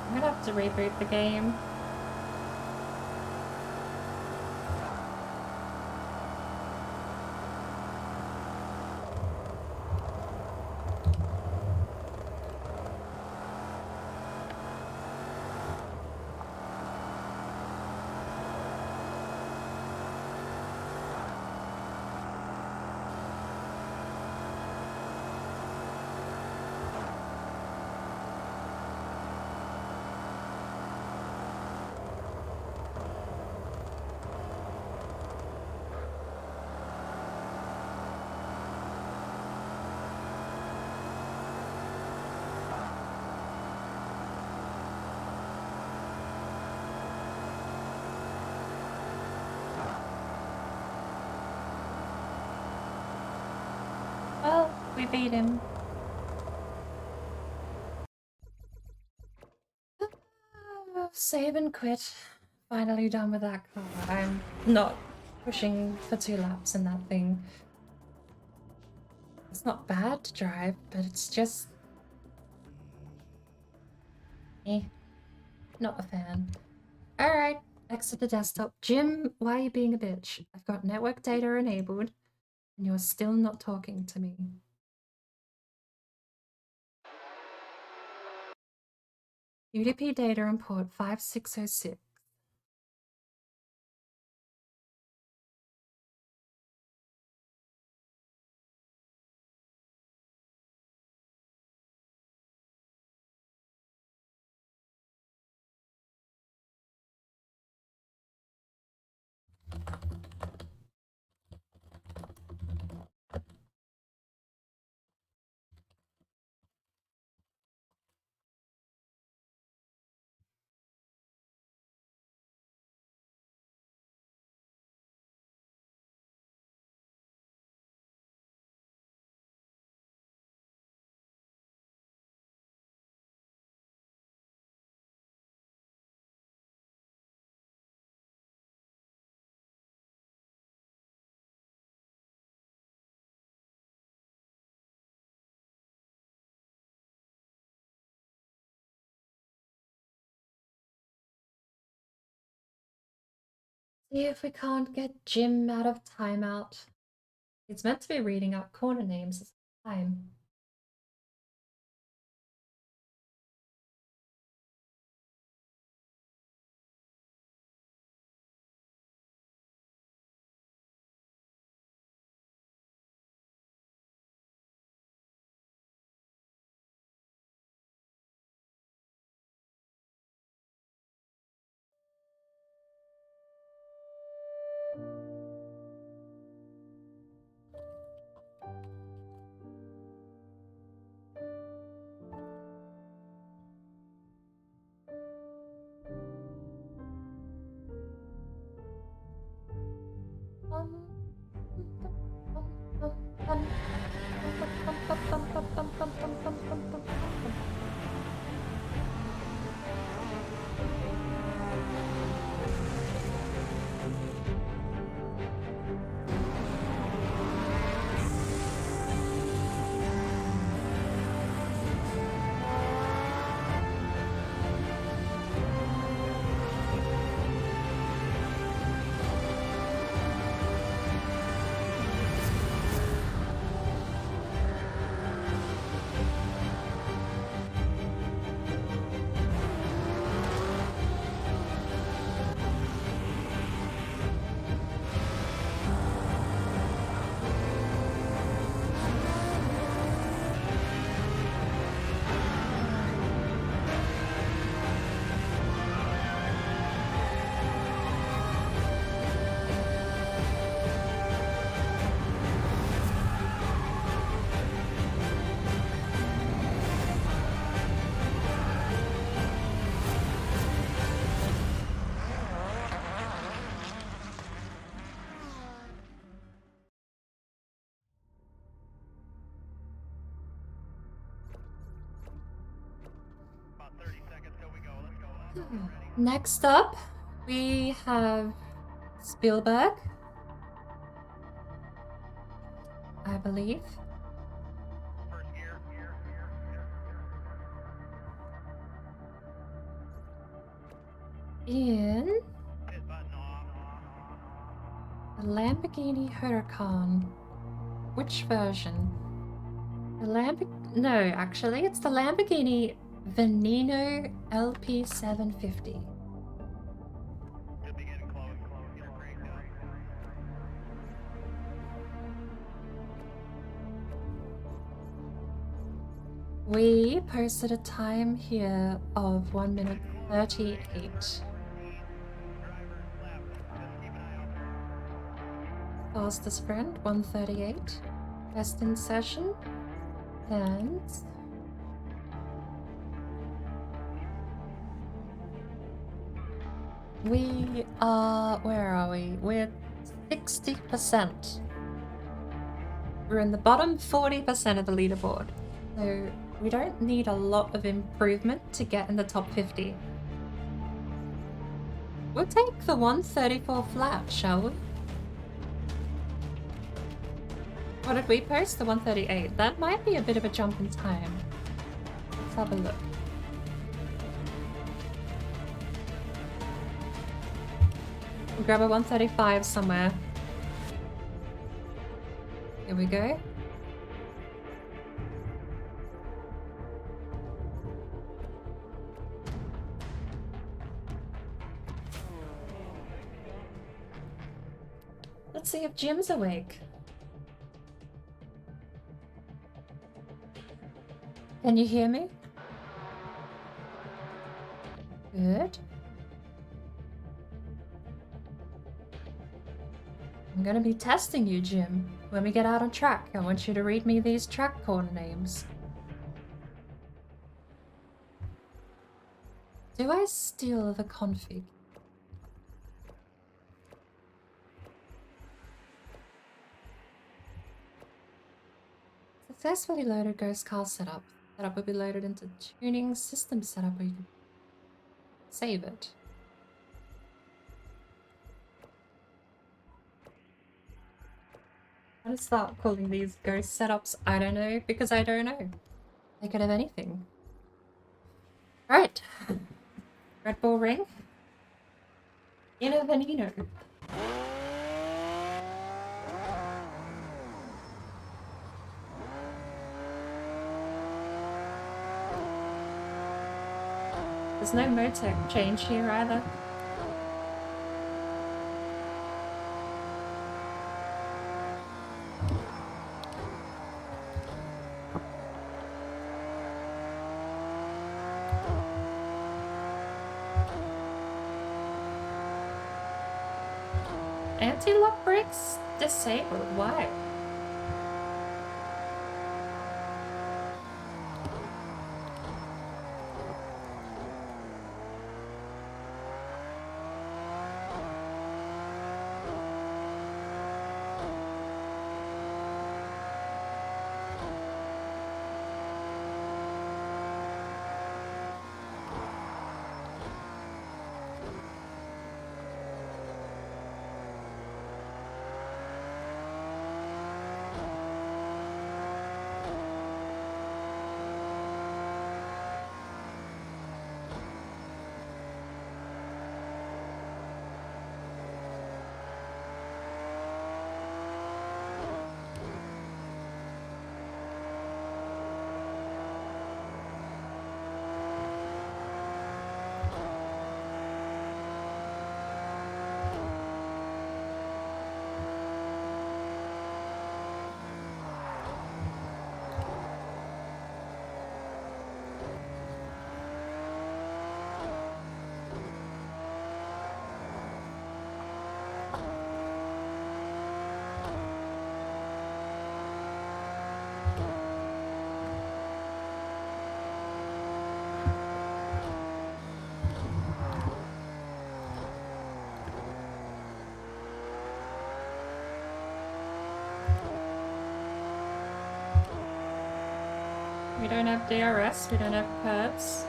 I'm gonna have to reboot the game. Well, we beat him. Save and quit. Finally done with that car. I'm not pushing for 2 laps in that thing. It's not bad to drive, but it's just... Not a fan. Alright, exit the desktop. Jim, why are you being a bitch? I've got network data enabled, and you're still not talking to me. UDP data on port 5606. See if we can't get Jim out of timeout. It's meant to be reading out corner names this time. About 30 seconds till we go. Let's go. Ready. Next up, we have Spielberg, I believe. First gear. In Hit button off. the Lamborghini Huracan. Which version? No, actually, it's the Lamborghini Veneno LP750. Could be getting close. Get her cranked up. We posted a time here of 1 minute 38. Drivers left. Just keep an eye out. Fastest friend 138. Best in session. And we are, where are we? We're 60%. We're in the bottom 40% of the leaderboard. So we don't need a lot of improvement to get in the top 50. We'll take the 134 flat, shall we? What did we post? The 138. That might be a bit of a jump in time. Let's have a look. We'll grab a 135 somewhere. Here we go. Let's see if Jim's awake. Can you hear me? Good. I'm gonna be testing you, Jim. When we get out on track, I want you to read me these track corner names. Do I steal the config? Successfully loaded Ghost Car setup. Setup will be loaded into tuning system setup where you can save it. I'm gonna start calling these ghost setups I don't know because I don't know. They could have anything. Right. Red Bull ring. Ino Veneno. There's no Motec change here either. Anti-lock brakes disabled. Why? We don't have DRS, we don't have curbs.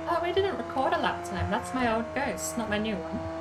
Oh, we didn't record a lap time. That's my old Ghost, not my new one.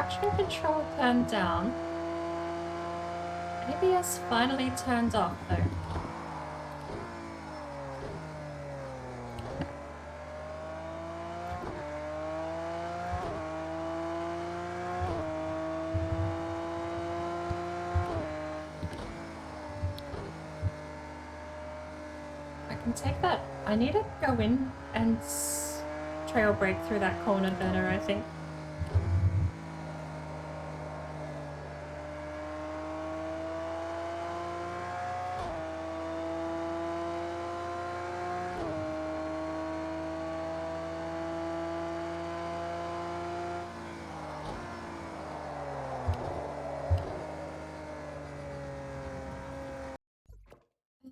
traction control turned down. ABS finally turned off though. I can take that. I need to go in and trail brake through that corner better, I think.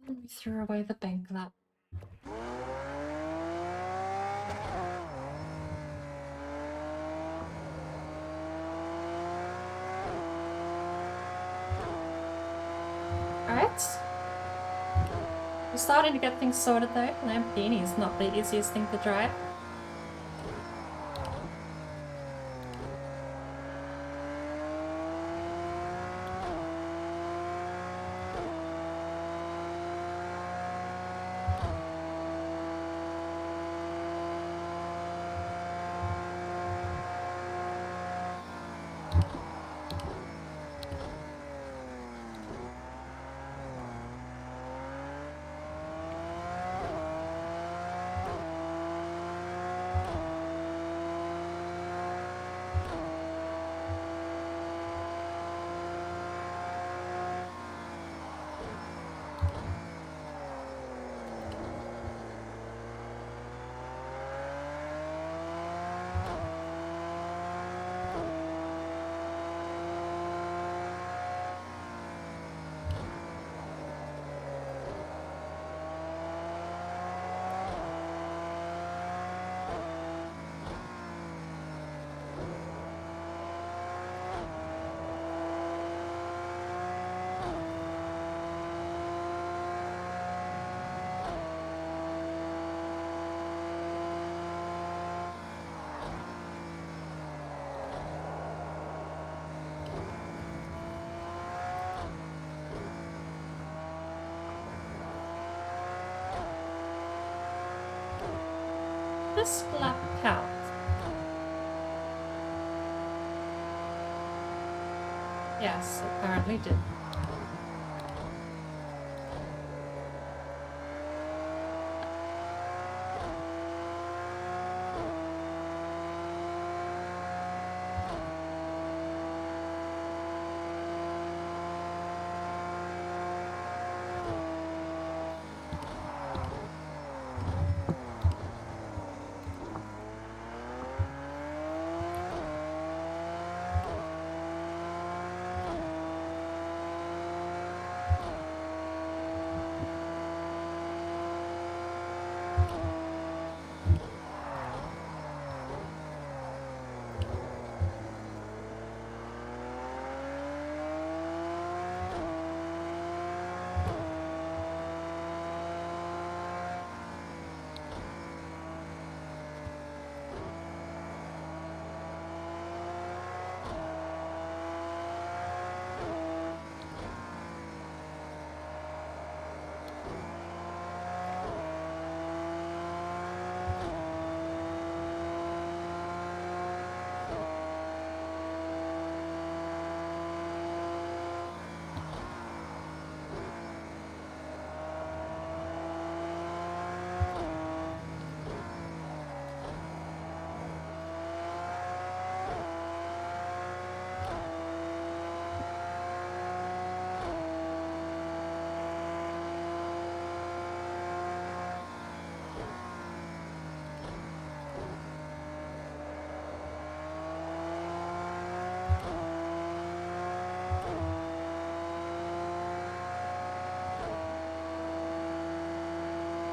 And we threw away the bank lap. Alright. We're starting to get things sorted though. Lamborghini is not the easiest thing to drive. This lap count. Yes, apparently did.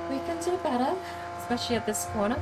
We can do better, especially at this corner.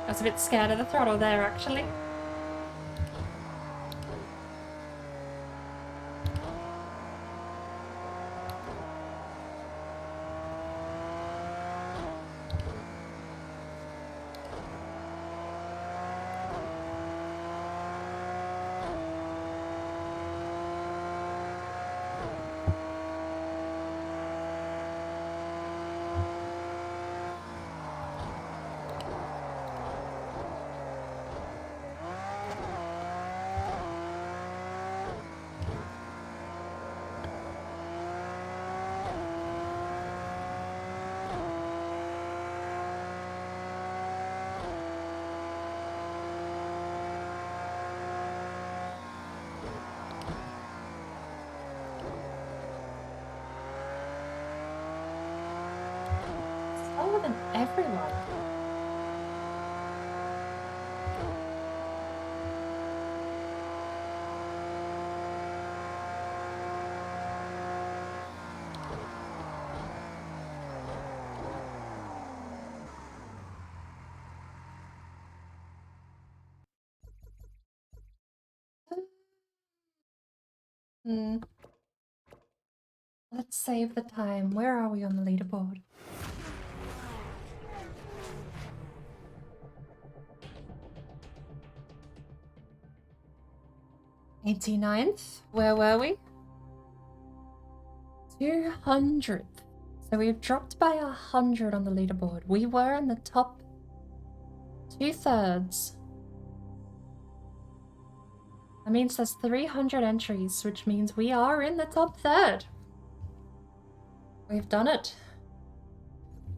I was a bit scared of the throttle there, actually. Slower than everyone. Hmm. Let's save the time. Where are we on the leaderboard? '89th. Where were we? 200th. So we've dropped by 100 on the leaderboard. We were in the top 2/3. That means there's 300 entries, which means we are in the top third. We've done it.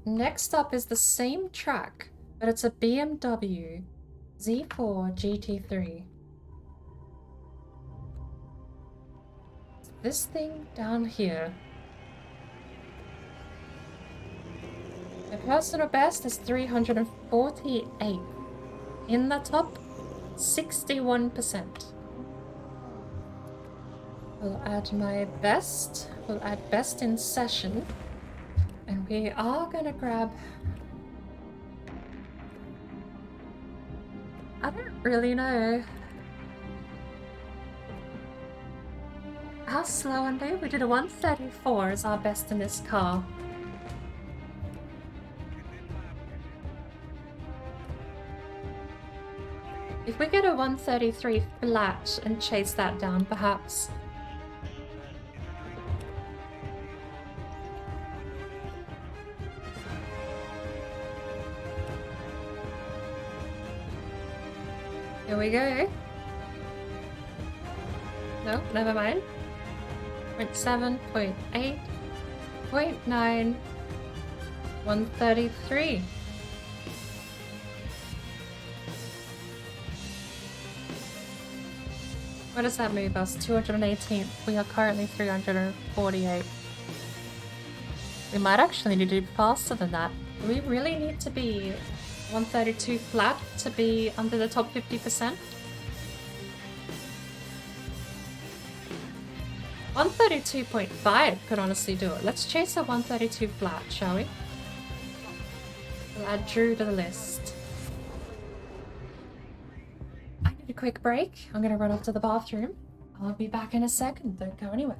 Next up is the same track, but it's a BMW Z4 GT3. This thing down here. My personal best is 348. In the top 61%. We'll add my best. We'll add best in session. And we are gonna grab... I don't really know how slow and do. We did a 134 as our best in this car. If we get a 133 flat and chase that down, perhaps. Here we go. No, never mind. 0.7, 0.8, 0.9, 133. Where does that move us? 218th. We are currently 348. We might actually need to do faster than that. Do we really need to be 132 flat to be under the top 50%? 132.5 could honestly do it. Let's chase a 132 flat, shall we? We'll add Drew to the list. I need a quick break. I'm gonna run off to the bathroom. I'll be back in a second. Don't go anywhere.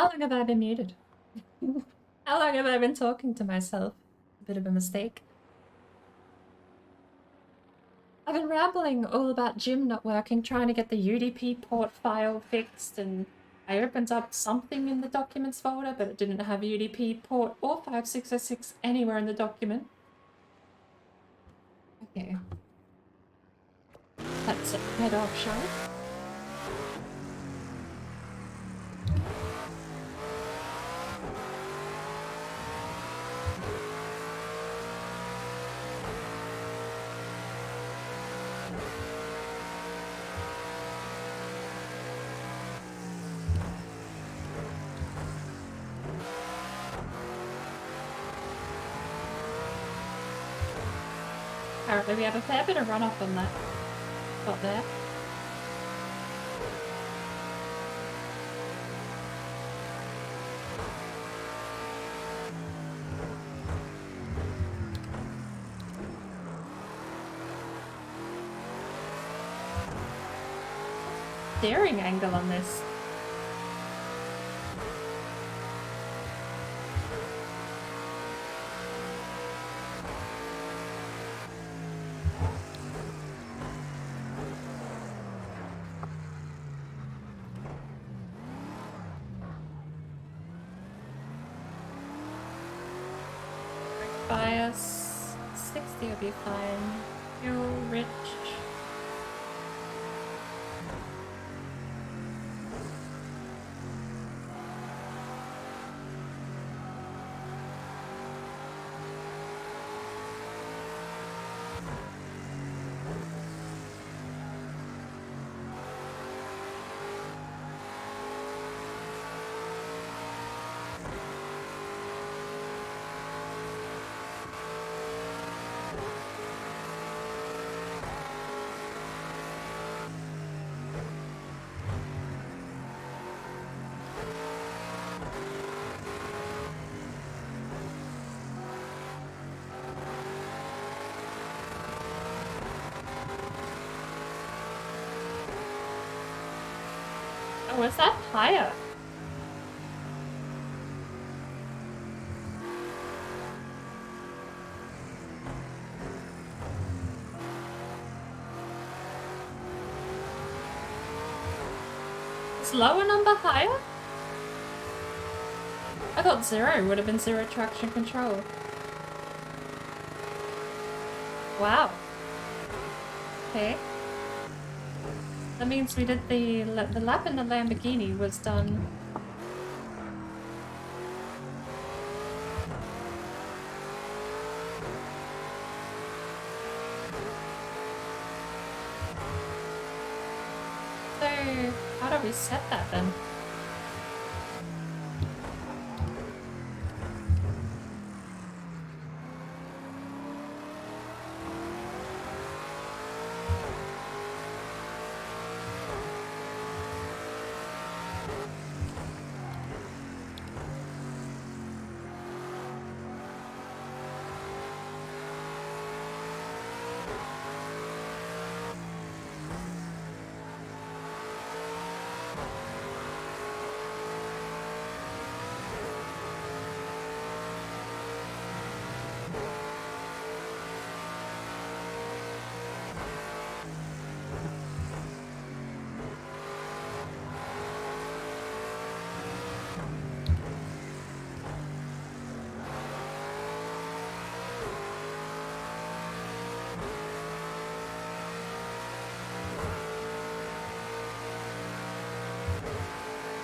How long have I been muted? How long have I been talking to myself? A bit of a mistake. I've been rambling all about Jim not working, trying to get the UDP port file fixed, and I opened up something in the documents folder, but it didn't have UDP port or 5606 anywhere in the document. Okay. Let's head off, shall we? Apparently we have a fair bit of runoff on that spot there. Steering angle on this. Bias 60 will be fine. Fuel rich. Oh, is that higher? Is lower number higher? I thought 0 would have been 0 traction control. Wow. Okay. That means we did the lap in the Lamborghini was done. So, how do we set that then?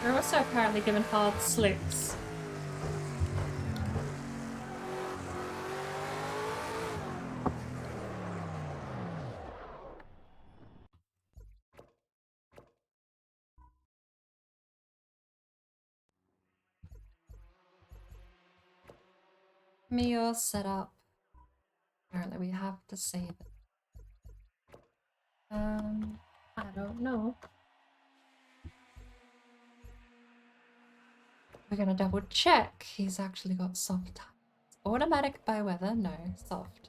We're also apparently given hard slicks. Me all set up. Apparently we have to save it. I don't know. We're gonna double check. He's actually got soft tires. Automatic by weather? No, soft.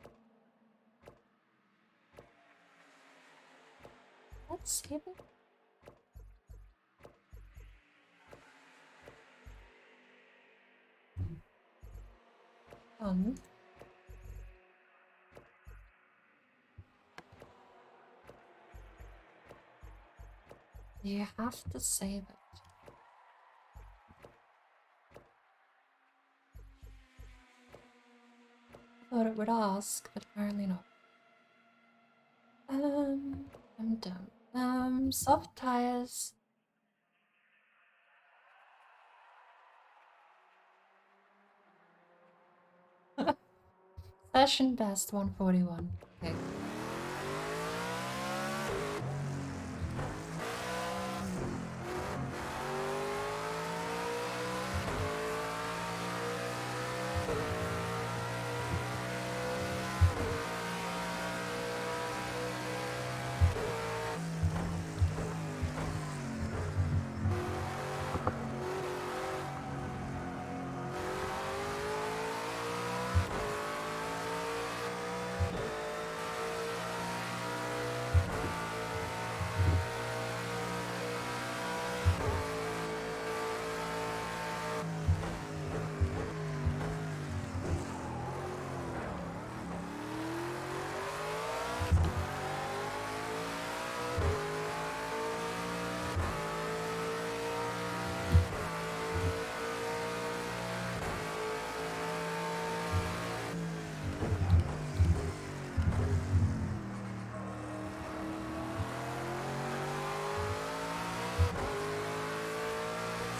Let's save it. done. You have to save it. Thought it would ask, but apparently not. I'm done. Soft tires. Session best 141. Okay.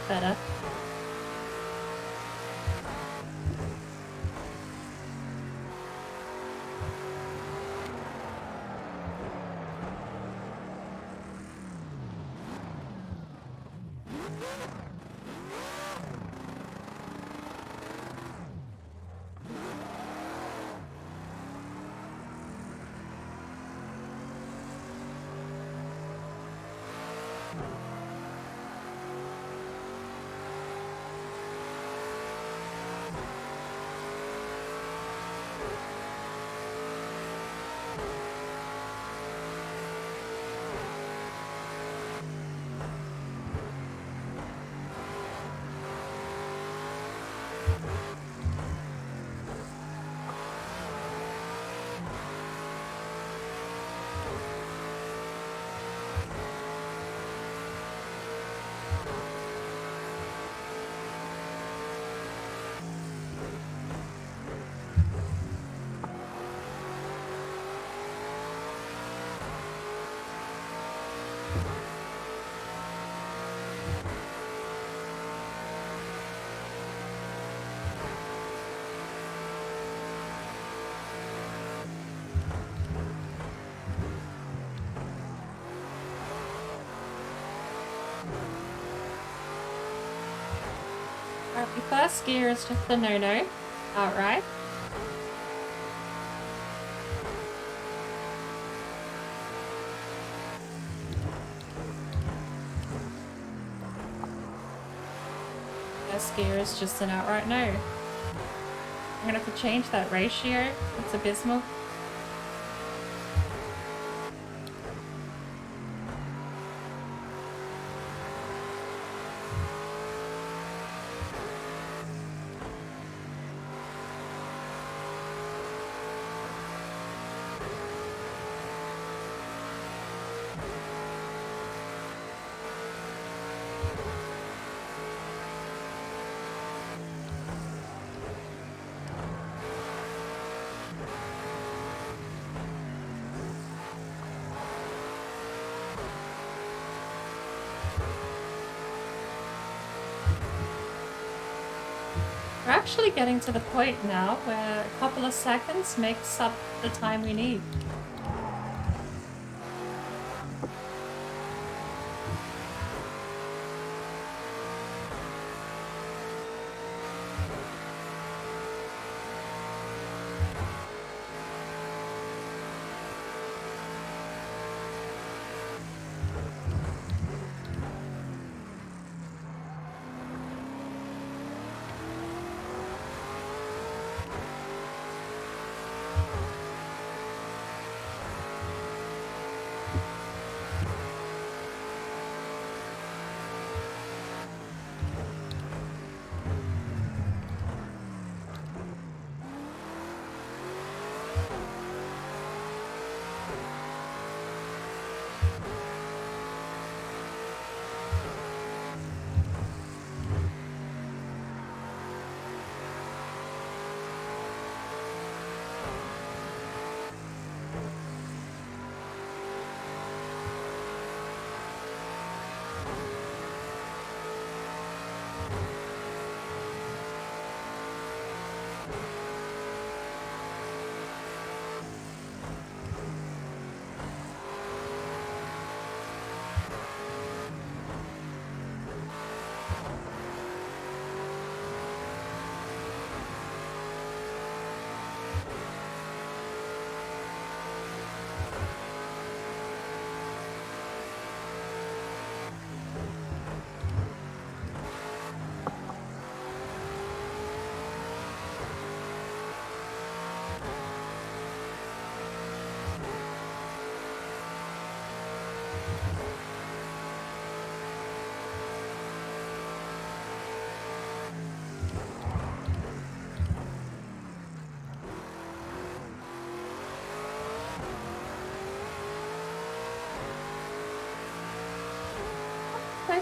Better. Alright, the first gear is just a no-no. Outright. First gear is just an outright no. I'm gonna have to change that ratio. It's abysmal. We're actually getting to the point now where a couple of seconds makes up the time we need.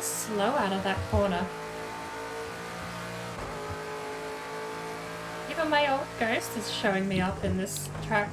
so slow out of that corner. Even my old ghost is showing me up in this track.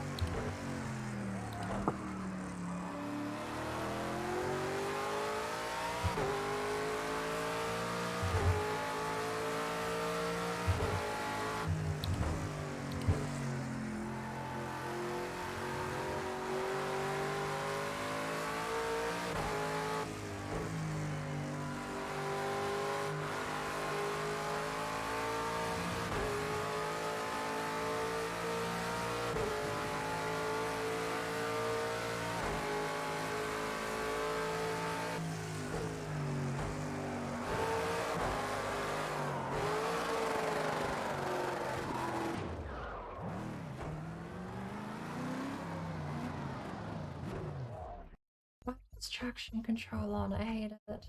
What's traction control on? I hate it.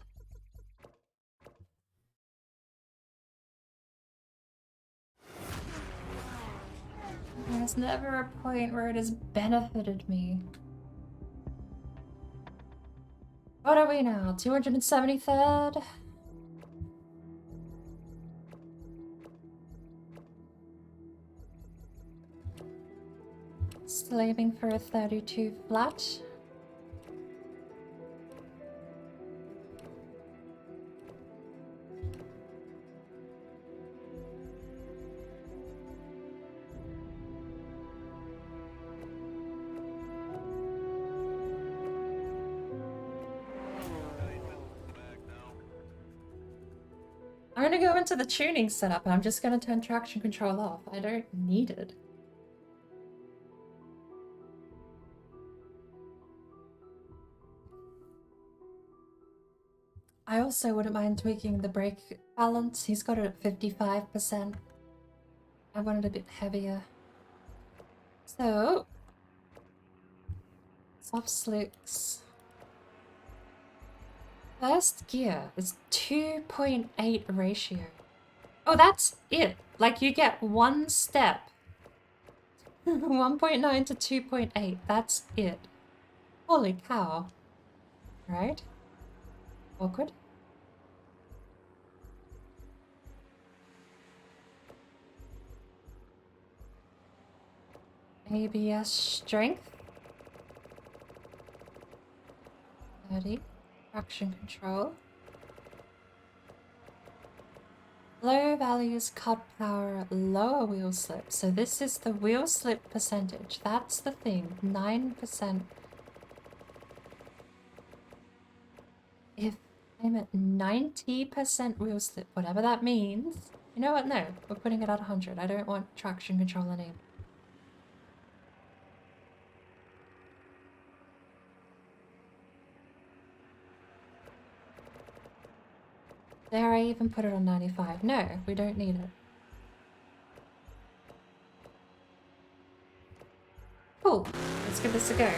There's never a point where it has benefited me. What are we now? 273rd? Still aiming for a 32 flat. I'm gonna go into the tuning setup and I'm just gonna turn traction control off. I don't need it. I also wouldn't mind tweaking the brake balance. He's got it at 55%. I want it a bit heavier. So, soft slicks. First gear is 2.8 ratio. Oh, that's it. Like you get one step. 1.9 to 2.8. That's it. Holy cow. Right? Awkward. ABS strength. 30. Traction control. Low values cut power, lower wheel slip. So this is the wheel slip percentage. That's the thing. 9%. If I'm at 90% wheel slip, whatever that means. You know what? No, we're putting it at 100. I don't want traction control anymore. There, I even put it on 95. No, we don't need it. Cool. Let's give this a go. Get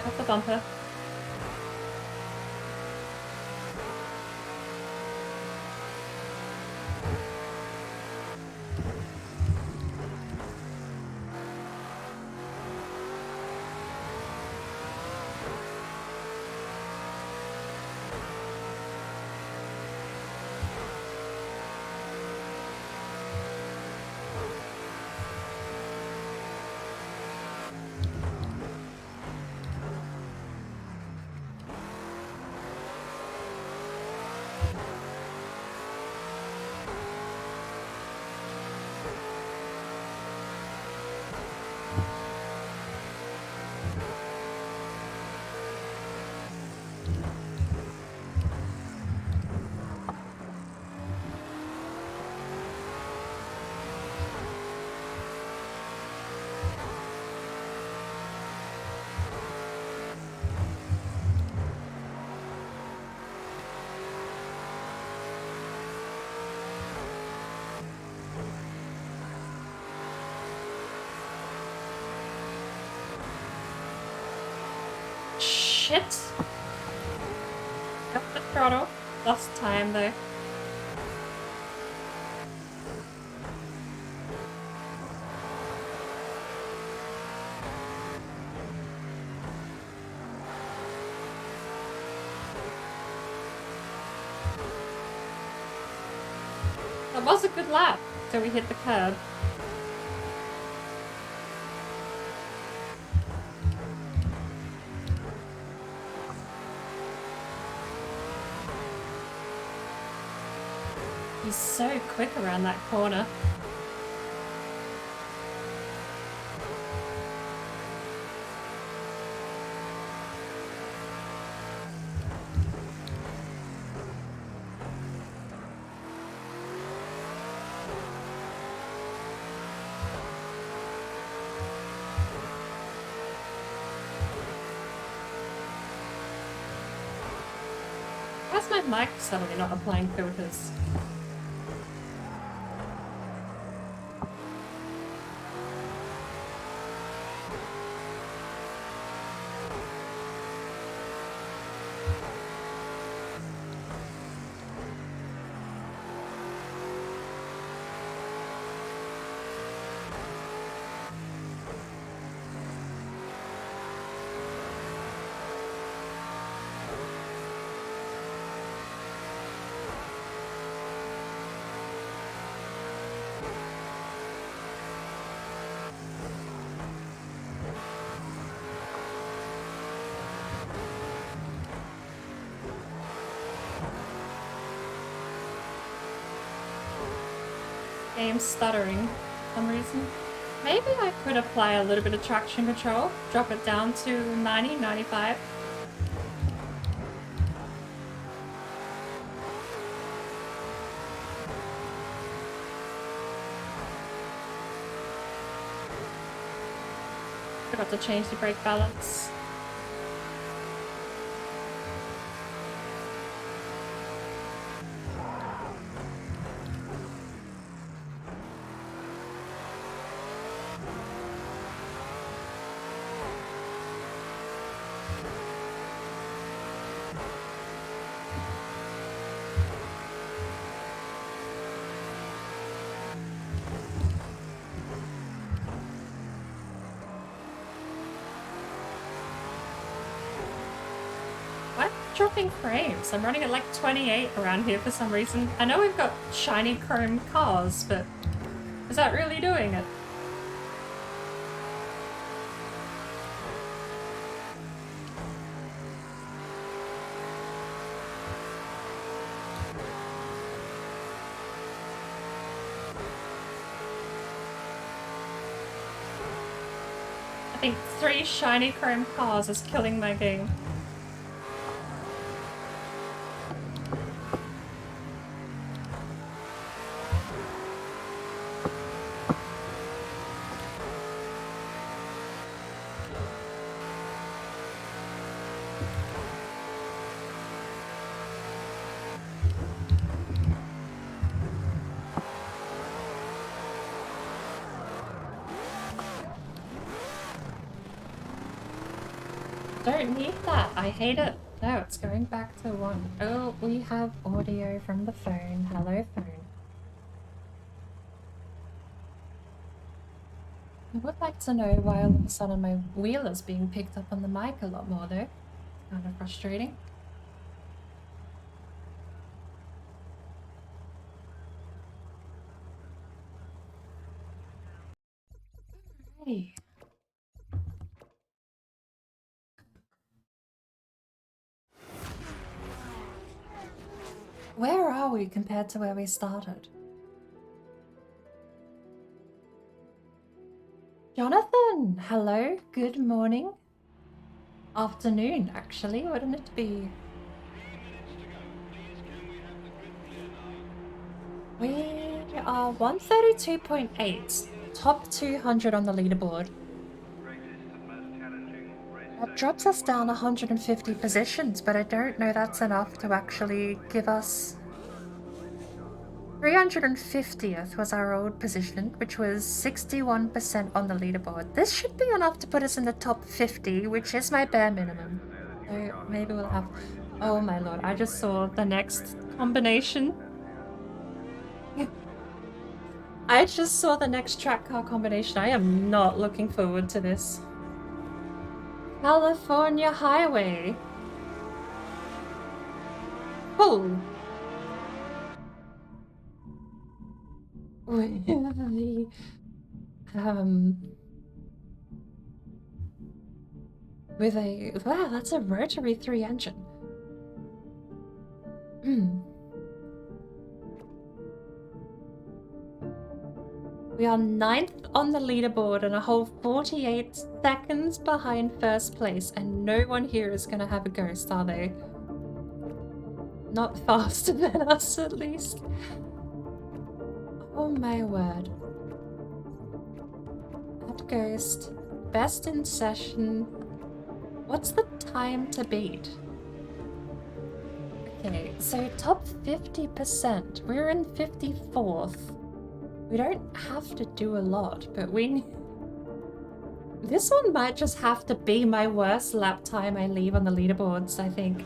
off the bumper. Shit! Got the throttle. Lost time though. It was a good lap till we hit the curb. He's so quick around that corner. Why's my mic suddenly not applying filters? Game's stuttering for some reason. Maybe I could apply a little bit of traction control, drop it down to 90, 95. Forgot to change the brake balance. Dropping frames. I'm running at like 28 around here for some reason. I know we've got shiny chrome cars, but is that really doing it? I think 3 shiny chrome cars is killing my game. Don't need that. I hate it. No, it's going back to 1. Oh, we have audio from the phone. Hello, phone. I would like to know why all of a sudden my wheel is being picked up on the mic a lot more, though. It's kind of frustrating. Hey. Where are we compared to where we started? Jonathan, hello, good morning. Afternoon, actually, wouldn't it be? We are 132.8, top 200 on the leaderboard. That drops us down 150 positions, but I don't know that's enough to actually give us... 350th was our old position, which was 61% on the leaderboard. This should be enough to put us in the top 50, which is my bare minimum. So maybe we'll have... Oh my lord, I just saw the next combination. I just saw the next track car combination. I am not looking forward to this. California Highway. Cool. with um with a wow, that's a rotary 3 engine. We are 9th on the leaderboard and a whole 48 seconds behind first place, and no one here is gonna have a ghost, are they? Not faster than us, at least. Oh my word. That ghost. Best in session. What's the time to beat? Okay, so top 50%. We're in 54th. We don't have to do a lot, but we... This one might just have to be my worst lap time I leave on the leaderboards, I think.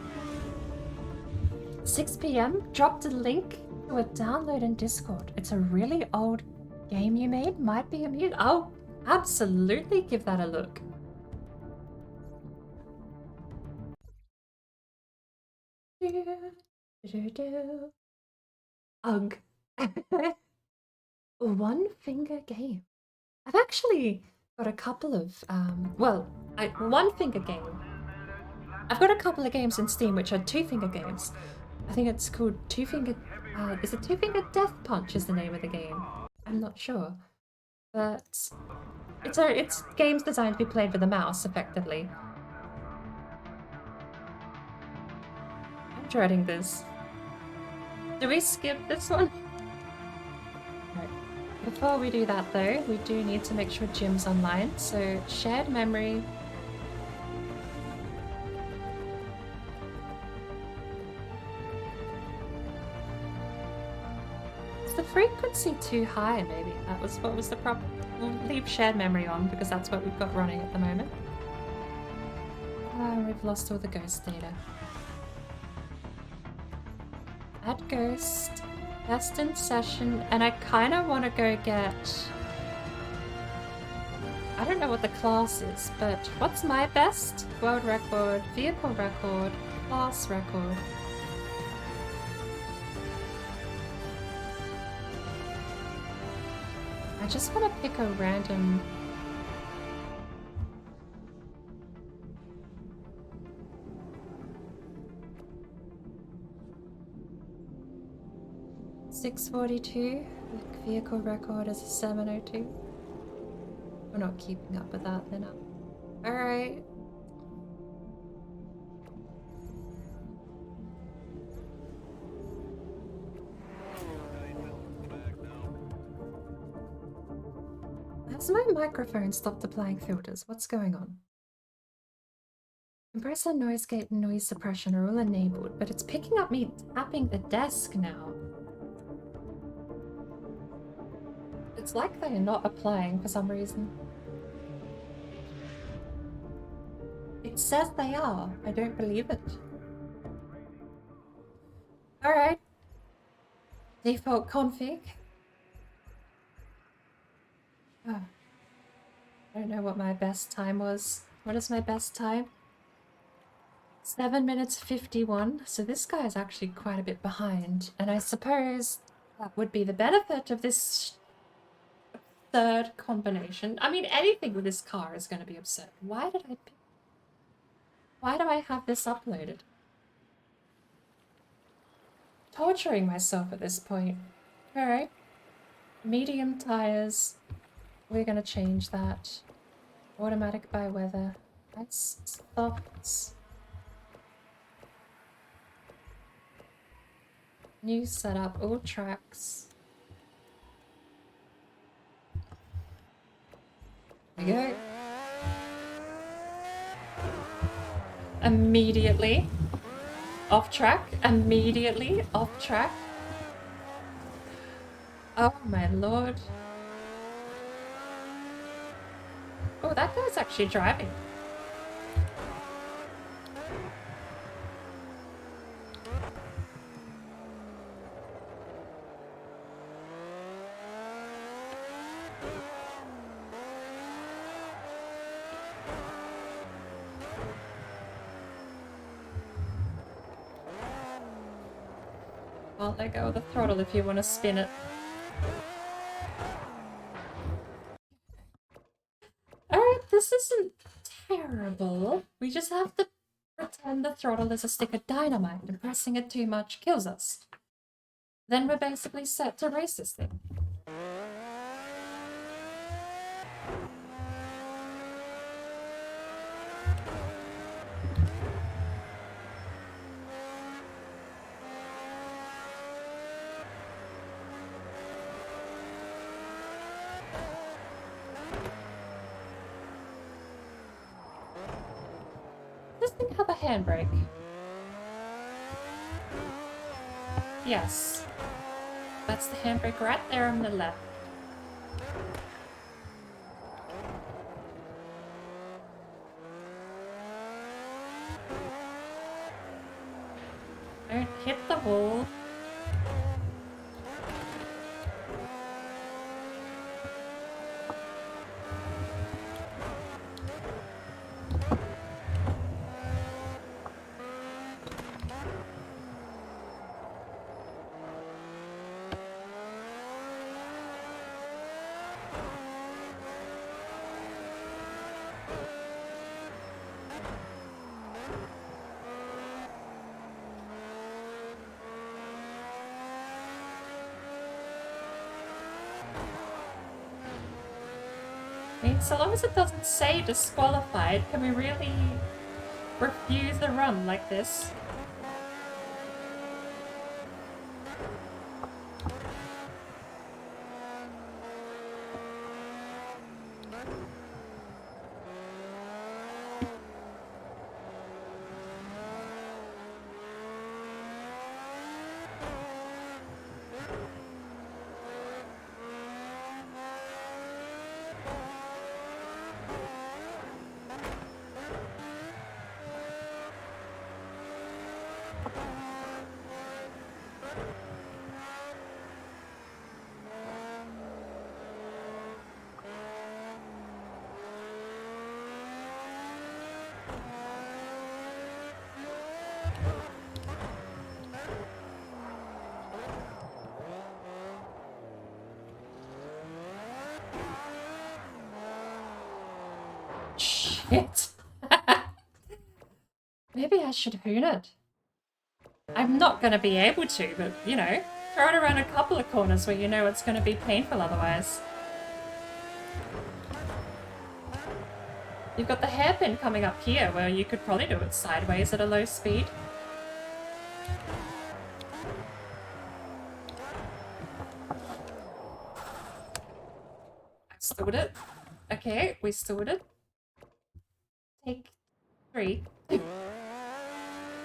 6 PM? Dropped a link to a download in Discord. It's a really old game you made. Might be a mute. I'll absolutely give that a look. Ugh. One finger game. I've actually got a couple of, one finger game. I've got a couple of games in Steam which are 2-finger games. I think it's called Two-Finger, is it Two-Finger Death Punch is the name of the game? I'm not sure. But it's games designed to be played with a mouse, effectively. I'm dreading this. Do we skip this one? Right. Before we do that though, we do need to make sure Jim's online, so shared memory. Is the frequency too high, maybe? That was what was the problem. We'll leave shared memory on because that's what we've got running at the moment. We've lost all the ghost data. Add ghost. Best in session, and I kind of want to go get... I don't know what the class is, but what's my best? World record, vehicle record, class record. I just want to pick a random... .642, vehicle record is a 702. We're not keeping up with that, then. Alright. Has my microphone stopped applying filters? What's going on? Compressor, noise gate, and noise suppression are all enabled, but it's picking up me tapping the desk now. It's like they're not applying for some reason. It says they are. I don't believe it. Alright. Default config. Oh. I don't know what my best time was. What is my best time? 7 minutes 51. So this guy is actually quite a bit behind. And I suppose that would be the benefit of this third combination. I mean, anything with this car is going to be absurd. Why do I have this uploaded? Torturing myself at this point. Alright. Medium tires. We're going to change that. Automatic by weather. That's softs. New setup. All tracks. There we go. Immediately off track. Immediately off track. Oh my lord. Oh, that guy's actually driving. Well, let go of the throttle if you want to spin it. this isn't terrible. We just have to pretend the throttle is a stick of dynamite and pressing it too much kills us. Then we're basically set to race this thing. Does this thing have a handbrake? Yes. That's the handbrake right there on the left. Don't hit the wall. I mean, so long as it doesn't say disqualified, can we really refuse a run like this? Shit. Maybe I should hoon it. I'm not going to be able to, but, you know, throw it around a couple of corners where you know it's going to be painful otherwise. You've got the hairpin coming up here where you could probably do it sideways at a low speed. I stood it. Okay, we stood it. Take 3.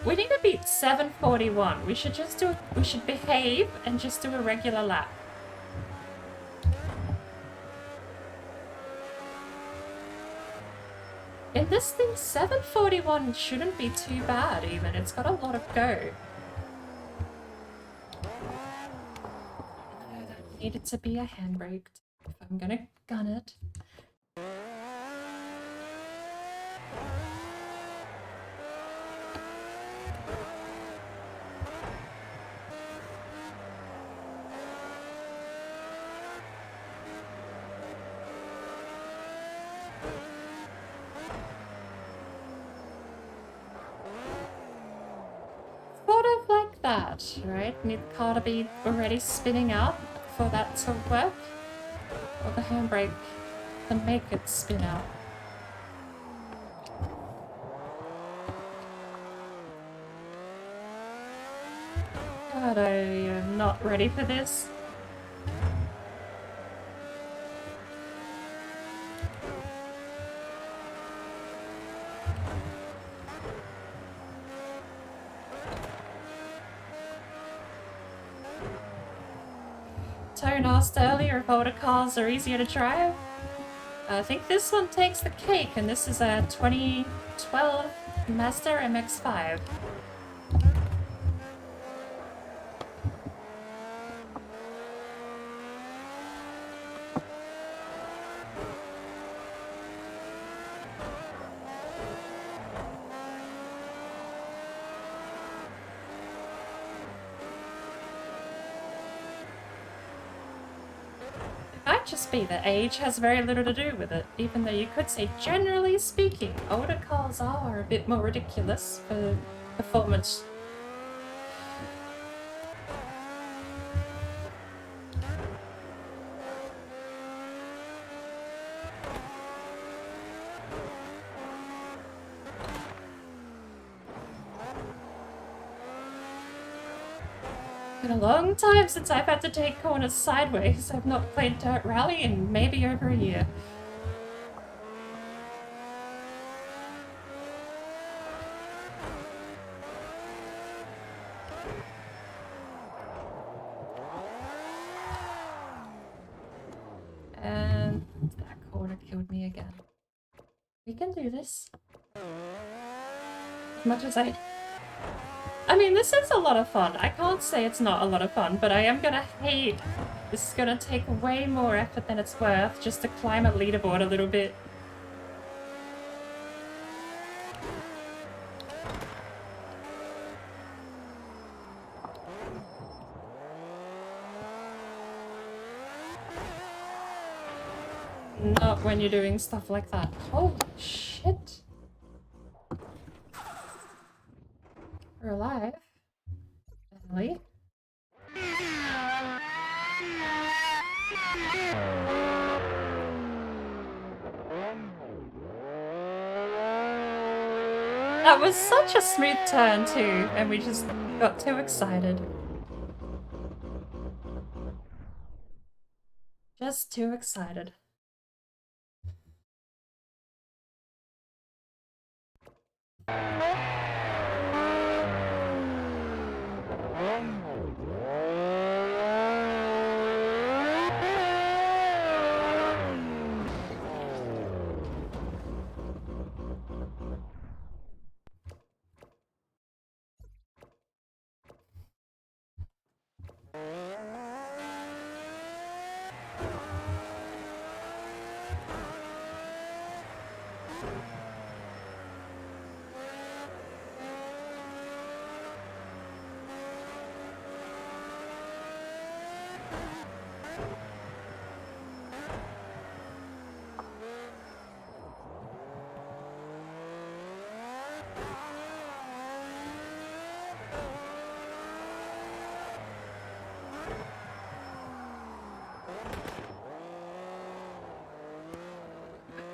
We need to beat 741. We should just do. We should behave and just do a regular lap. In this thing, 741 shouldn't be too bad even. It's got a lot of go. That needed to be a handbrake if I'm gonna gun it. Sort of like that, right? Need the car to be already spinning out for that to work. Or the handbrake to make it spin out. God, I am not ready for this. Tone asked earlier if older cars are easier to drive. I think this one takes the cake, and this is a 2012 Mazda MX-5. If I might just be that age has very little to do with it, even though you could say, generally speaking, older cars are a bit more ridiculous for performance. Been a long time since I've had to take corners sideways. I've not played Dirt Rally in maybe over a year. And that corner killed me again. We can do this. As much as I mean, this is a lot of fun. I can't say it's not a lot of fun, but I am gonna hate. This is gonna take way more effort than it's worth just to climb a leaderboard a little bit. Not when you're doing stuff like that. Holy shit. We're alive. Emily. That was such a smooth turn too, and we just got too excited. Just too excited.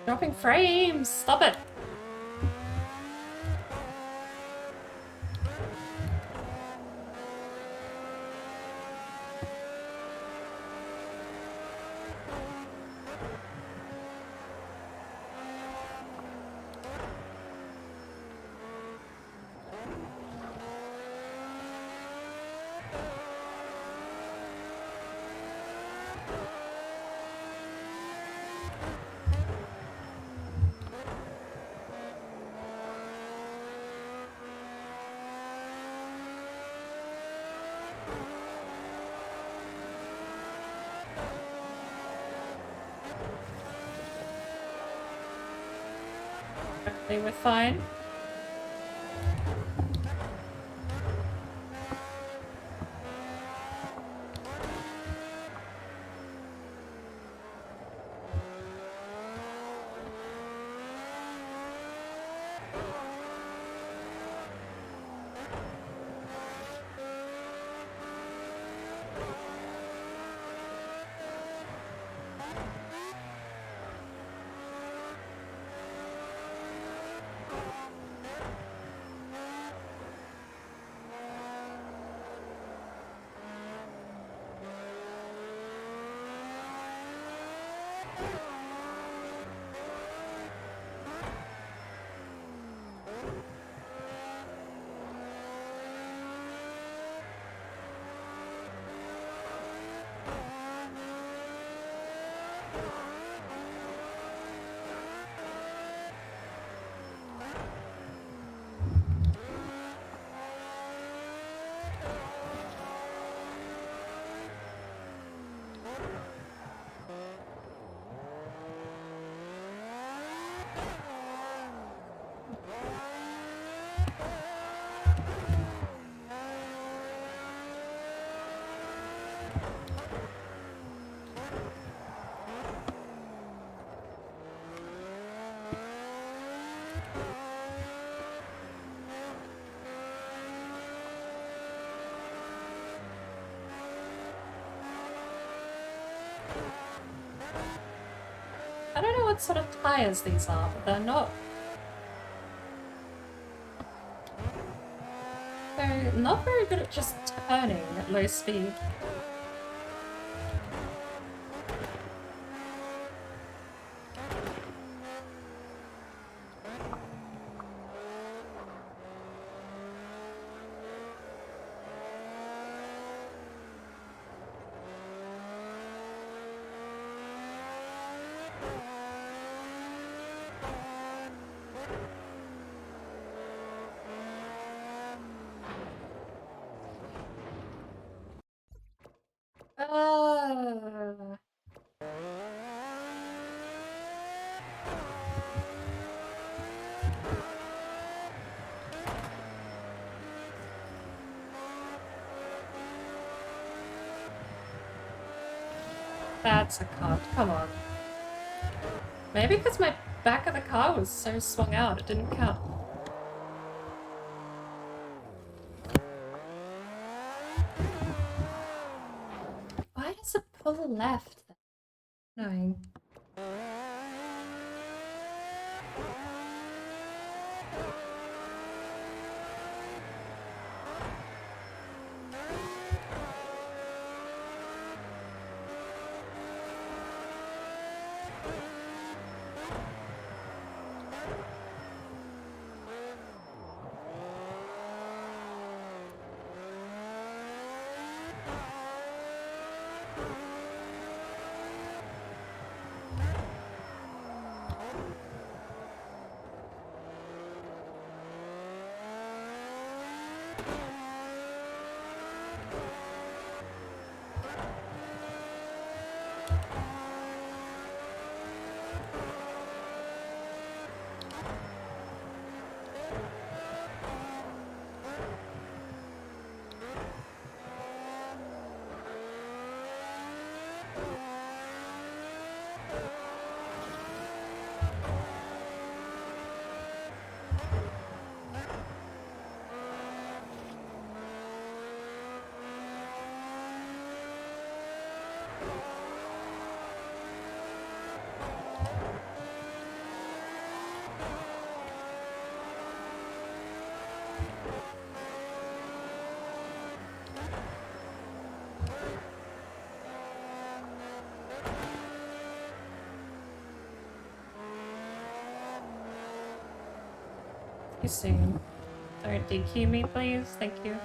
Dropping frames! Stop it! They were fine. I don't know what sort of tires these are, but they're not... They're not very good at just turning at low speed. Uh... That's a cut. Come on. Maybe because my back of the car was so swung out, it didn't count. Why does it pull left? Annoying. You soon. Don't DQ me, please. Thank you.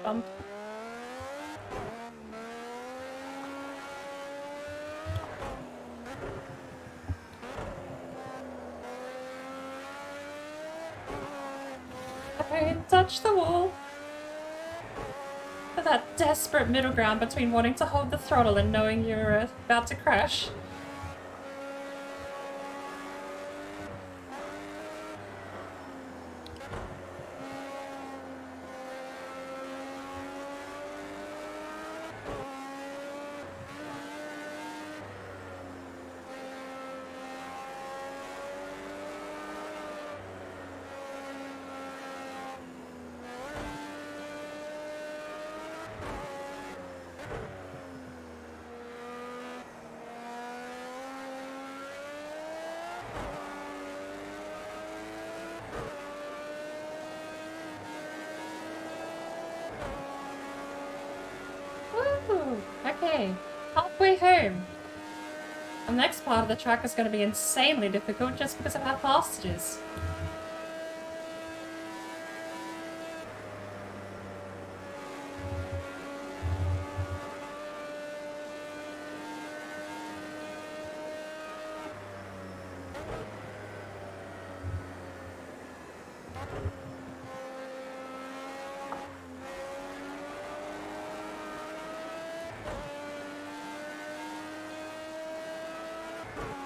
Bump. punch the wall. For that desperate middle ground between wanting to hold the throttle and knowing you're about to crash. Woo! Okay, halfway home. The next part of the track is going to be insanely difficult just because of how fast it is.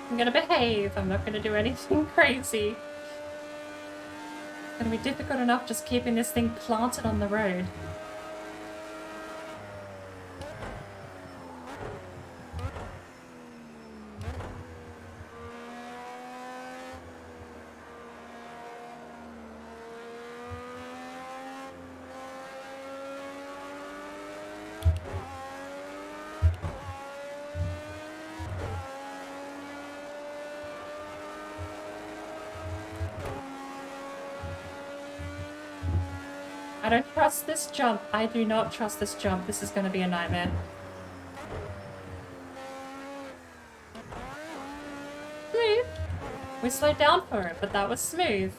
I'm gonna behave. I'm not gonna do anything crazy. It's gonna be difficult enough just keeping this thing planted on the road. I don't trust this jump. I do not trust this jump. This is going to be a nightmare. Smooth. We slowed down for it, but that was smooth.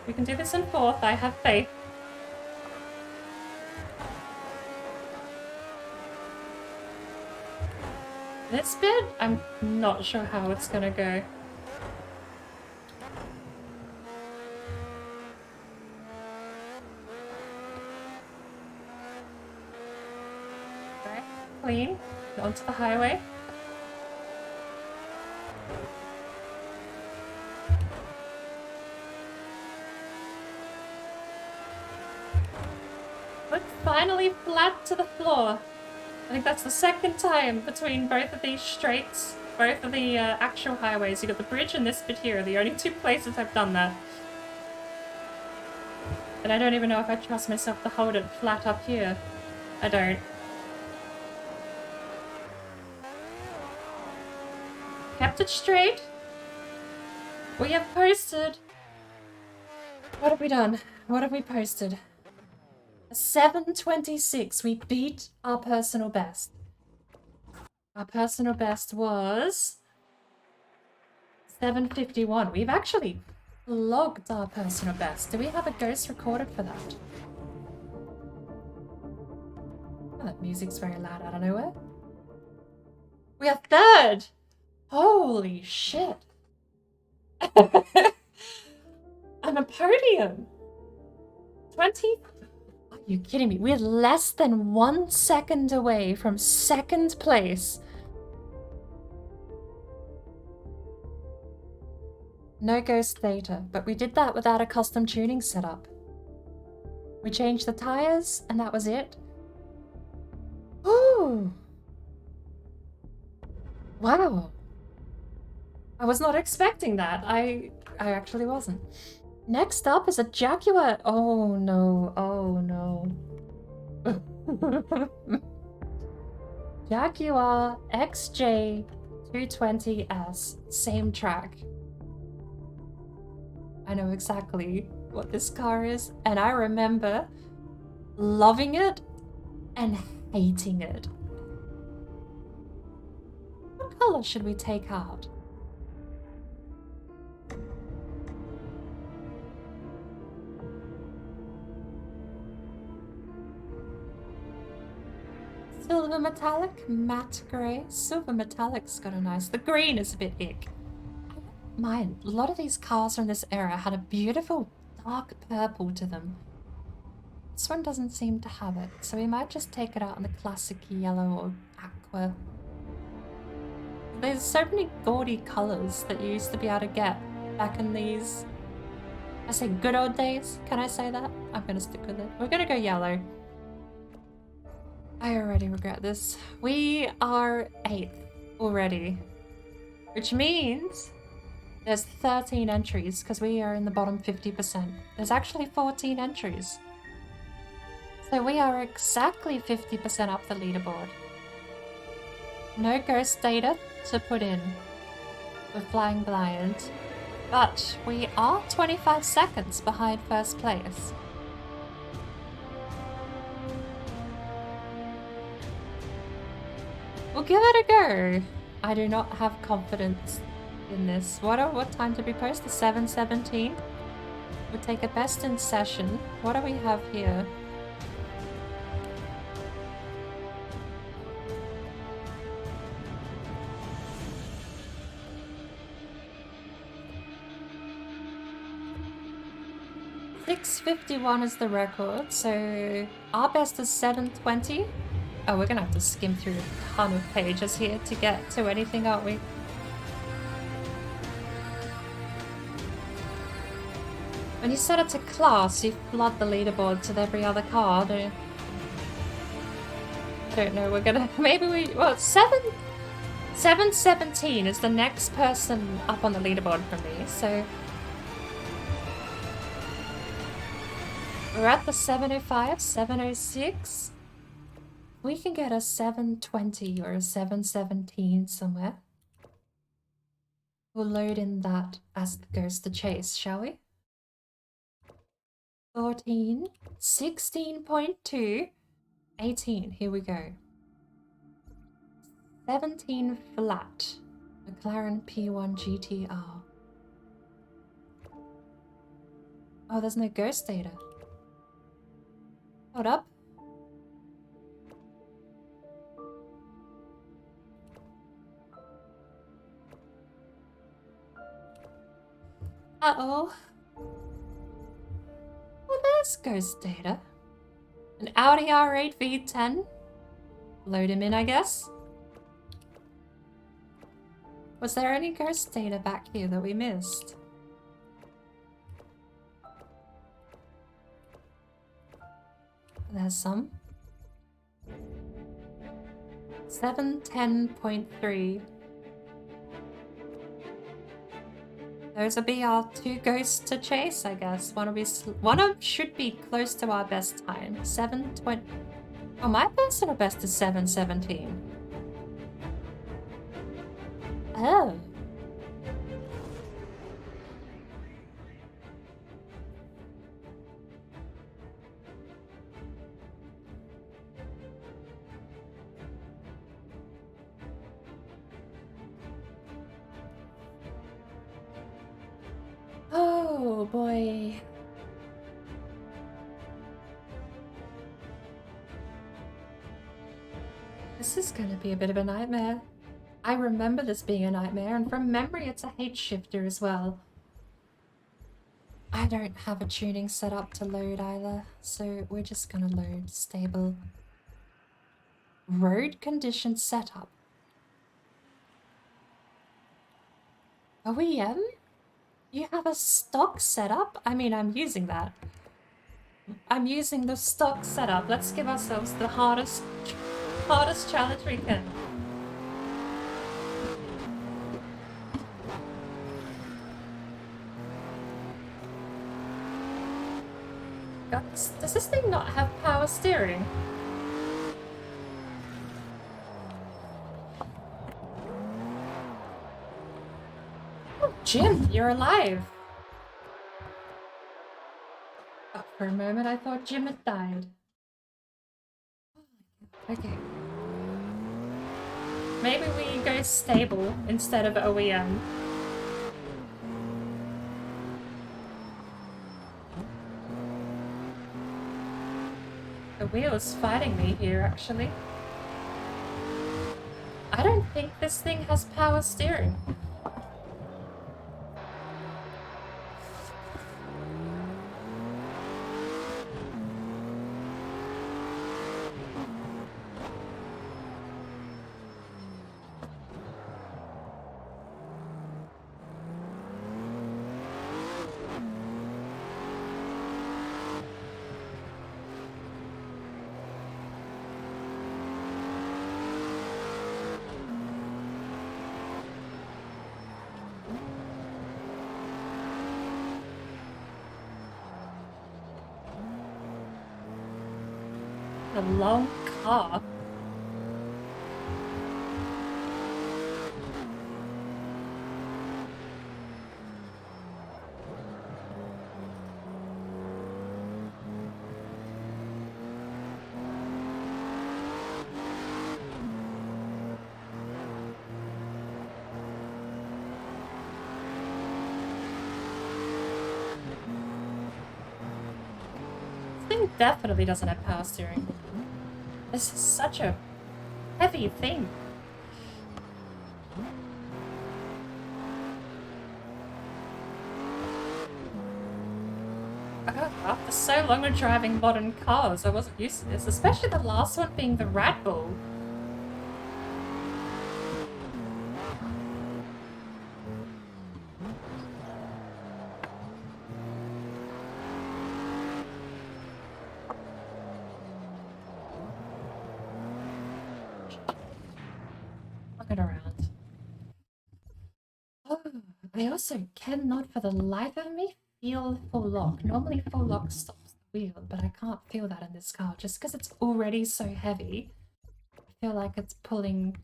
We can do this in fourth. I have faith. This bit, I'm not sure how it's gonna go. Right, clean, onto the highway. But finally flat to the floor. I think that's the second time between both of these straights, both of the actual highways. You got the bridge and this bit here are the only two places I've done that. And I don't even know if I trust myself to hold it flat up here. I don't. Kept it straight. We have posted. What have we done? What have we posted? 7:26. We beat our personal best. Our personal best was 7:51. We've actually logged our personal best. Do we have a ghost recorded for that? Oh, that music's very loud out of nowhere. We are third! Holy shit. On a podium. 20. Are you kidding me? We're less than 1 second away from second place. No ghost data, but we did that without a custom tuning setup. We changed the tires, and that was it. Ooh! Wow. I was not expecting that. I actually wasn't. Next up is a Jaguar. Oh no, oh no. Jaguar XJ220S, same track. I know exactly what this car is, and I remember loving it and hating it. color should we take out? Silver metallic, matte grey. Silver metallic's got a nice. The green is a bit ick. I don't mind. A lot of these cars from this era had a beautiful dark purple to them. This one doesn't seem to have it, so we might just take it out in the classic yellow or aqua. There's so many gaudy colours that you used to be able to get back in these, I say good old days. Can I say that? I'm gonna stick with it. We're gonna go yellow. I already regret this. We are 8th already, which means there's 13 entries because we are in the bottom 50%. There's actually 14 entries. So we are exactly 50% up the leaderboard. No ghost data to put in for Flying Blind, but we are 25 seconds behind first place. We'll give it a go. I do not have confidence in this. What time did we post? The 7:17? We'll take a best in session. What do we have here? .651 is the record, so our best is 7:20. Oh, we're gonna have to skim through a ton of pages here to get to anything, aren't we? When you set it to class, you flood the leaderboards with every other car, don't you? I don't know, we're gonna... Maybe we... Well, 7:17 is the next person up on the leaderboard for me, so... We're at the 7:05, 7:06. We can get a 7:20 or a 7:17 somewhere. We'll load in that as it goes to chase, shall we? 14, 16.2, 18, here we go. 17 flat, McLaren P1 GTR. Oh, there's no ghost data. Hold up. Uh-oh. Well, there's ghost data. An Audi R8 V10. Load him in, I guess. Was there any ghost data back here that we missed? There's some. 710.3. Those will be our 2 ghosts to chase, I guess. One of them should be close to our best time. 7:20. Oh, my personal best is 7:17. Oh. Oh boy. This is going to be a bit of a nightmare. I remember this being a nightmare, and from memory it's a H shifter as well. I don't have a tuning set up to load either, so we're just going to load stable. Road condition setup. OEM? You have a stock setup? I mean, I'm using that. I'm using the stock setup. Let's give ourselves the hardest challenge we can. Does this thing not have power steering? Oh, Jim, you're alive. Oh, for a moment, I thought Jim had died. Okay. Maybe we go stable instead of OEM. The wheel is fighting me here, actually. I don't think this thing has power steering. A long car. This thing definitely doesn't have power steering. This is such a heavy thing. After so long of driving modern cars, I wasn't used to this, especially the last one being the Red Bull. Look it around. Oh, I also cannot for the life of me feel full lock. Normally full lock stops the wheel, but I can't feel that in this car just because it's already so heavy. I feel like it's pulling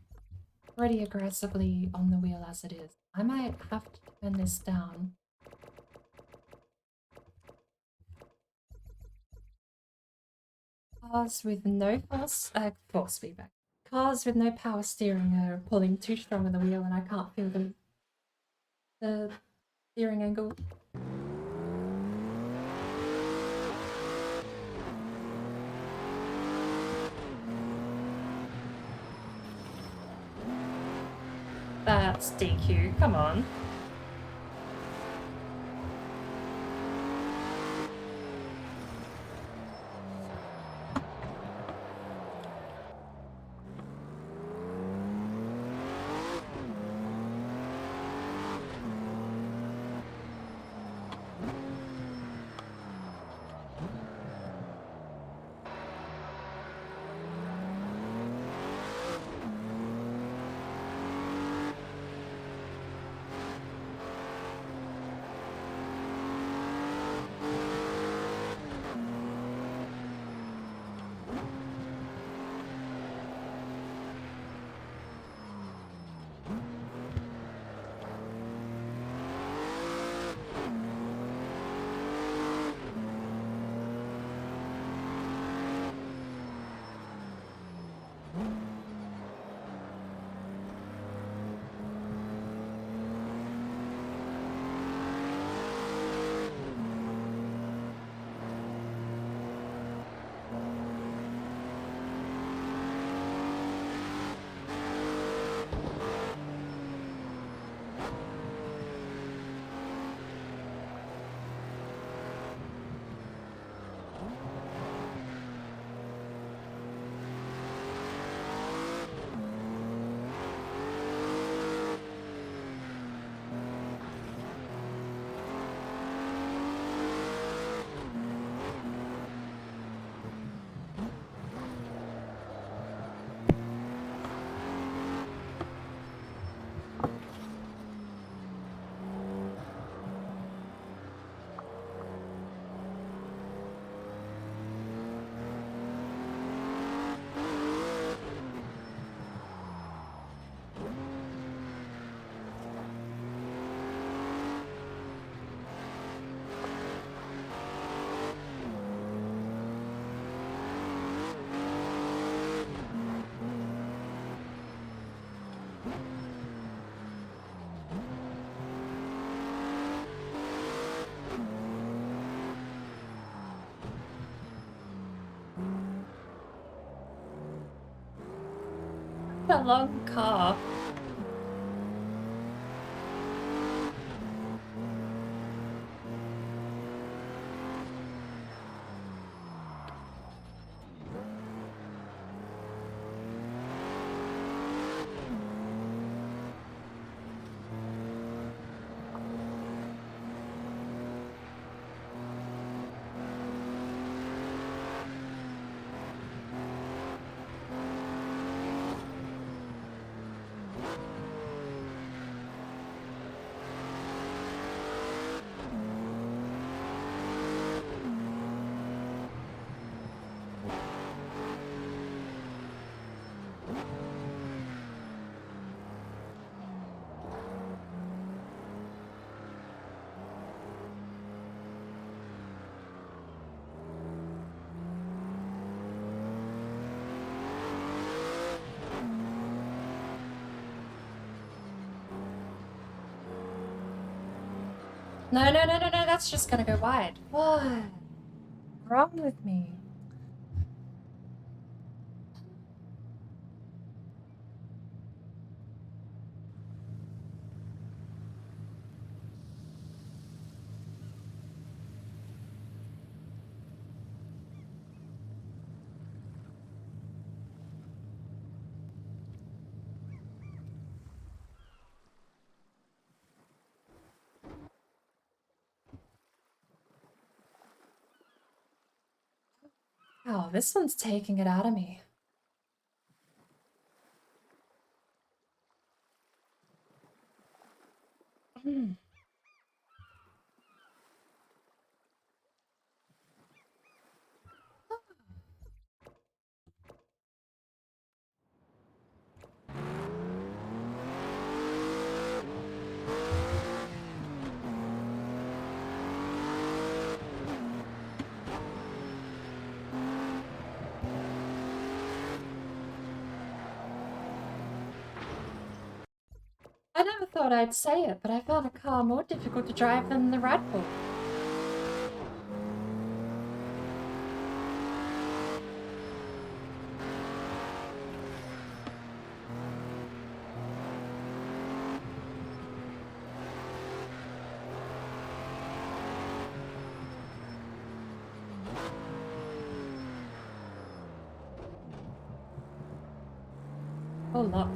pretty aggressively on the wheel as it is. I might have to turn this down. Cars with no force feedback. Cars with no power steering are pulling too strong on the wheel and I can't feel the steering angle. That's DQ, come on. a long car. No, no, no, no, no, that's just gonna go wide. What? Wrong with me? Oh, this one's taking it out of me. Hmm. I never thought I'd say it, but I found a car more difficult to drive than the Red Bull. Oh, look.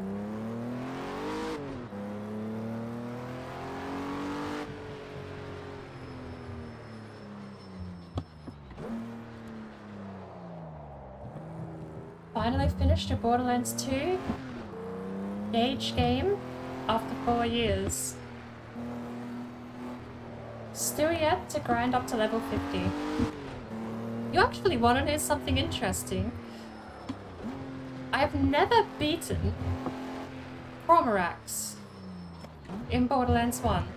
Finally finished a Borderlands 2 Gauge game after 4 years. Still yet to grind up to level 50. You actually want to know something interesting? I've never beaten Cormorax in Borderlands 1.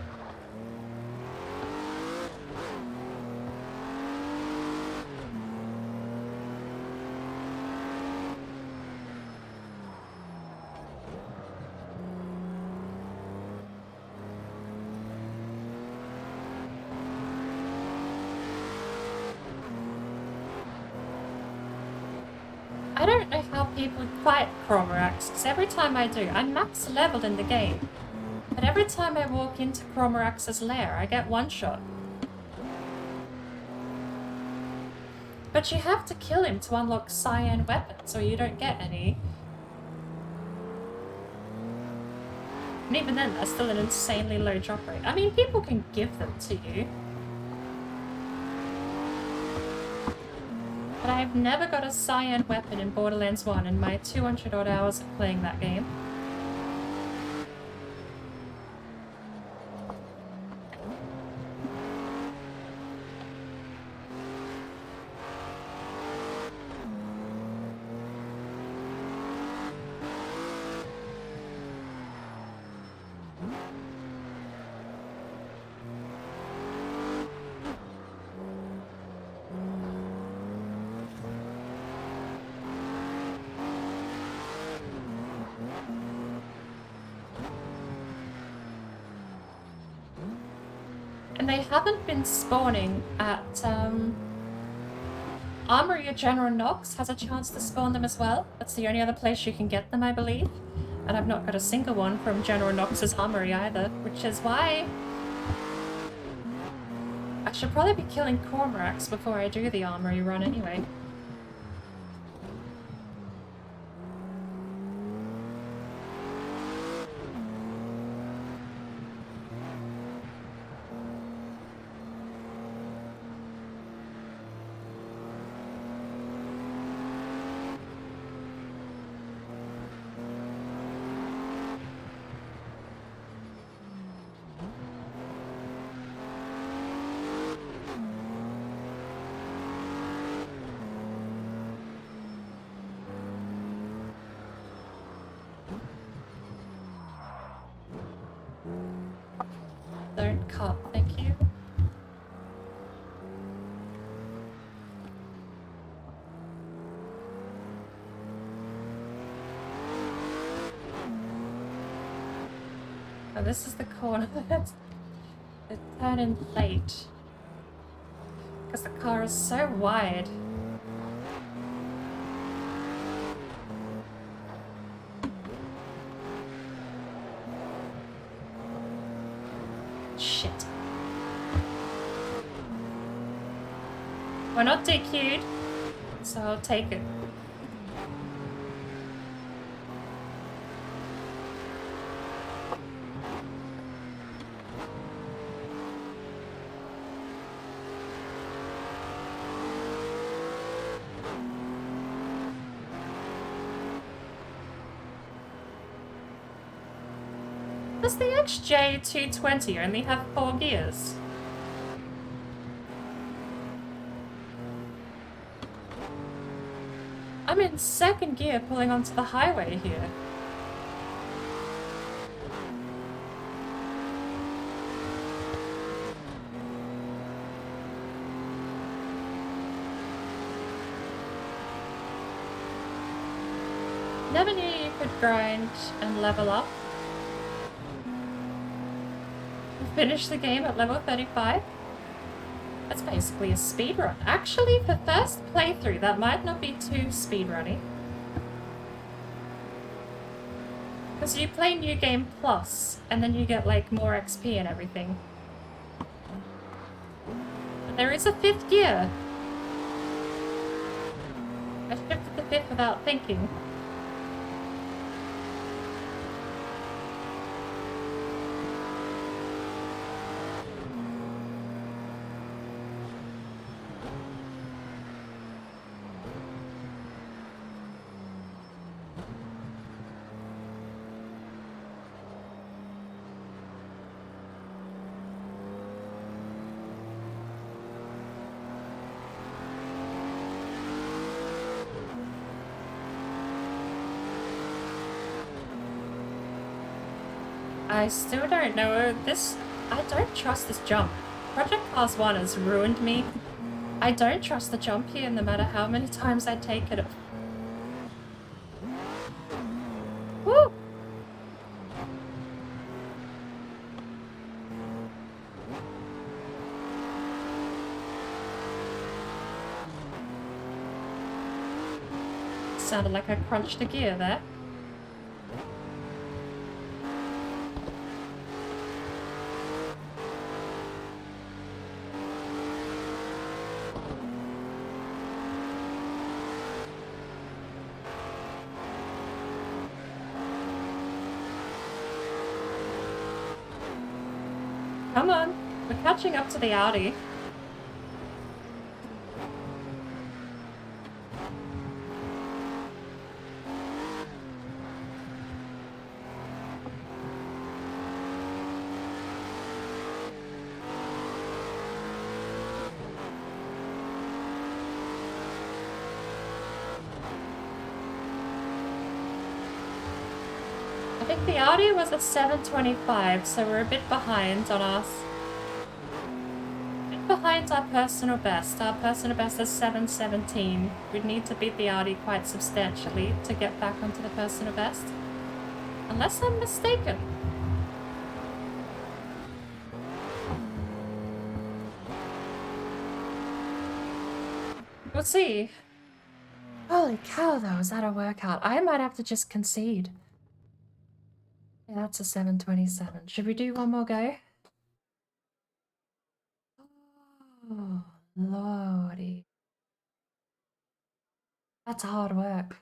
I don't know how people fight Cormorax, because every time I do, I'm max leveled in the game. But every time I walk into Cormorax's lair, I get one shot. But you have to kill him to unlock cyan weapons, or you don't get any. And even then, that's still an insanely low drop rate. I mean, people can give them to you. But I've never got a cyan weapon in Borderlands 1 in my 200 odd hours of playing that game. And they haven't been spawning at Armory of General Knox has a chance to spawn them as well. That's the only other place you can get them, I believe. And I've not got a single one from General Knox's armory either, which is why I should probably be killing Cormorants before I do the armory run anyway. Don't cut, thank you. Oh, this is the corner that's turning late. Because the car is so wide. Shit. We're not DQ'd, so I'll take it. Does the XJ220 only have 4 gears? I'm in 2nd gear pulling onto the highway here. Never knew you could grind and level up. Finish the game at level 35. That's basically a speedrun. Actually, for first playthrough, that might not be too speedrunny. Because you play New Game Plus, and then you get like more XP and everything. But there is a 5th gear. I shifted the 5th without thinking. I still don't know this. I don't trust this jump. Project Cars 1 has ruined me. I don't trust the jump here no matter how many times I take it. Woo! Sounded like I crunched a gear there. Come on, we're catching up to the Audi. I think the Audi was a 725, so we're a bit behind on us. A bit behind our personal best. Our personal best is 717. We'd need to beat the Audi quite substantially to get back onto the personal best. Unless I'm mistaken. We'll see. Holy cow, though, is that a workout? I might have to just concede. Yeah, that's a 727. Should we do one more go? Oh, lordy. That's hard work.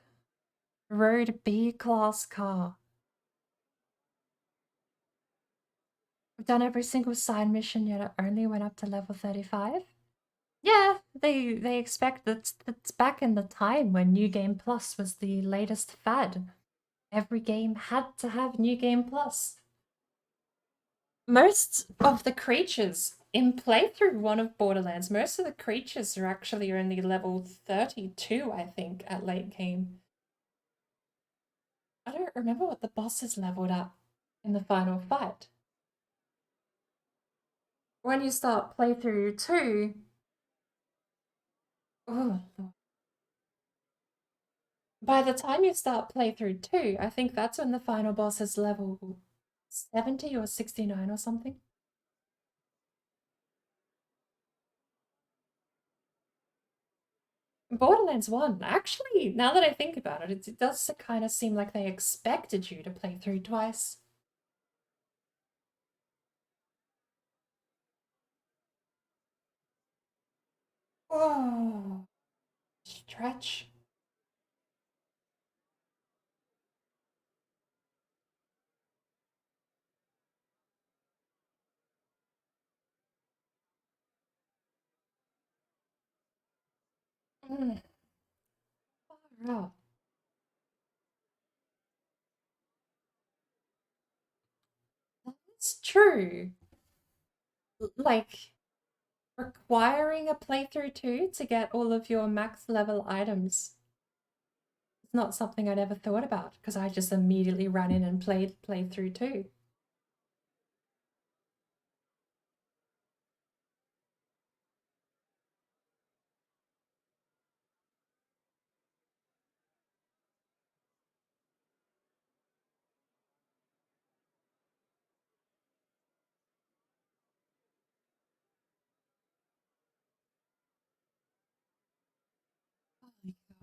Road B-class car. We've done every single side mission, yet it only went up to level 35. Yeah, they expect that's back in the time when New Game Plus was the latest fad. Every game had to have New Game Plus. Most of the creatures in playthrough 1 of Borderlands, most of the creatures are actually only level 32, I think, at late game. I don't remember what the bosses leveled up in the final fight. When you start playthrough 2, oh, by the time you start playthrough 2, I think that's when the final boss is level 70 or 69 or something. Borderlands 1, actually, now that I think about it, it does kind of seem like they expected you to play through twice. Oh, stretch. Mm. Far out. That's true. Like, requiring a playthrough 2 to get all of your max level items. It's not something I'd ever thought about, because I just immediately ran in and played through 2.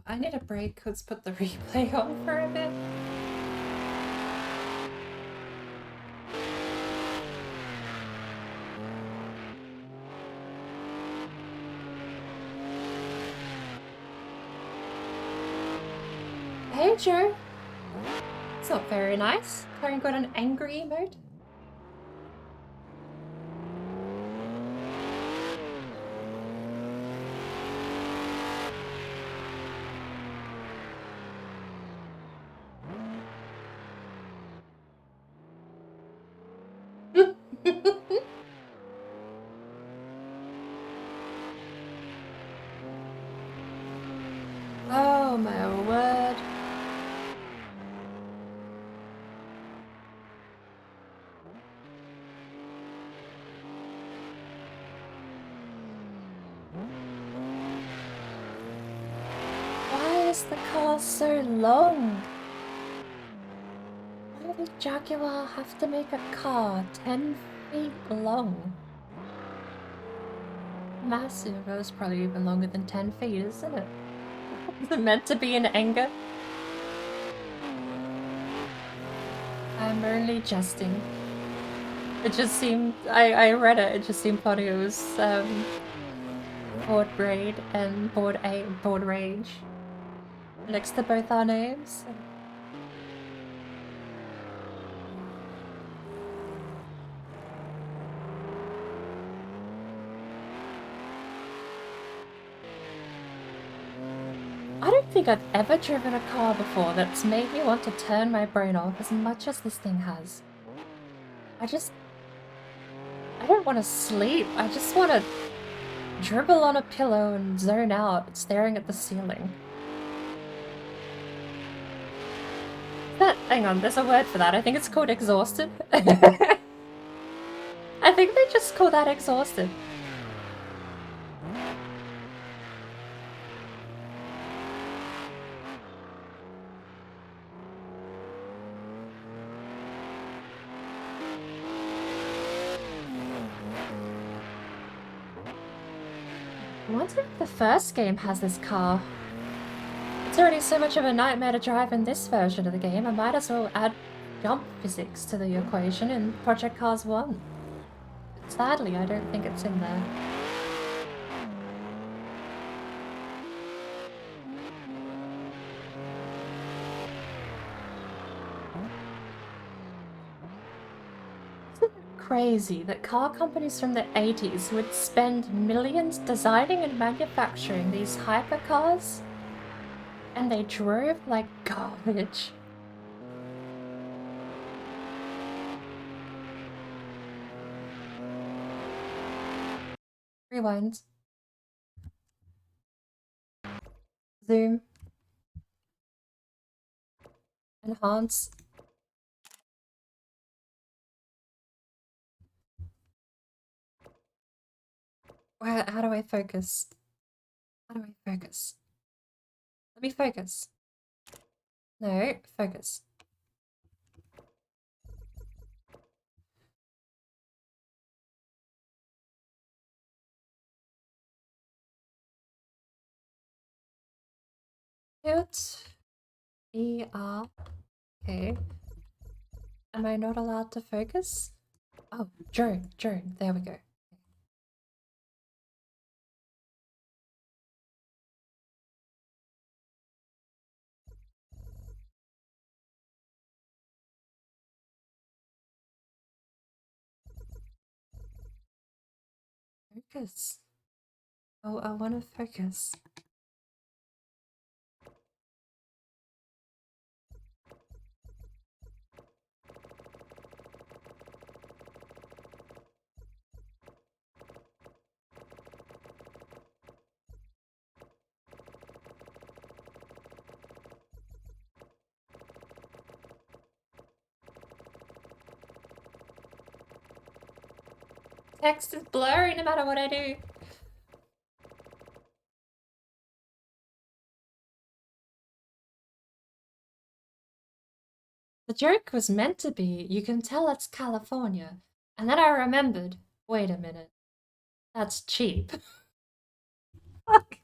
I need a break. Let's put the replay on for a bit. Hey, Joe. It's not very nice. Karen got an angry emote. Oh my word. Why is the car so long? Why did Jaguar have to make a car 10 feet long? Massive. It was probably even longer than 10 feet, isn't it? Is it meant to be in anger? I'm only jesting. It just seemed, I read it, it just seemed funny. It was Board Raid and Board Rage next to both our names. I don't think I've ever driven a car before that's made me want to turn my brain off as much as this thing has. I don't want to sleep. I just want to dribble on a pillow and zone out, staring at the ceiling. Hang on, there's a word for that. I think it's called exhausted. I think they just call that exhausted. I wonder if the first game has this car. It's already so much of a nightmare to drive in this version of the game, I might as well add jump physics to the equation in Project Cars 1. But sadly, I don't think it's in there. Crazy that car companies from the 80s would spend millions designing and manufacturing these hypercars, and they drove like garbage. Rewind. Zoom. Enhance. How do I focus? How do I focus? Let me focus. No, focus. Tilt. ER. Okay. Am I not allowed to focus? Oh, drone. There we go. Focus. Oh, I want to focus. Text is blurry no matter what I do. The joke was meant to be, you can tell it's California. And then I remembered, wait a minute, that's cheap. Fuck.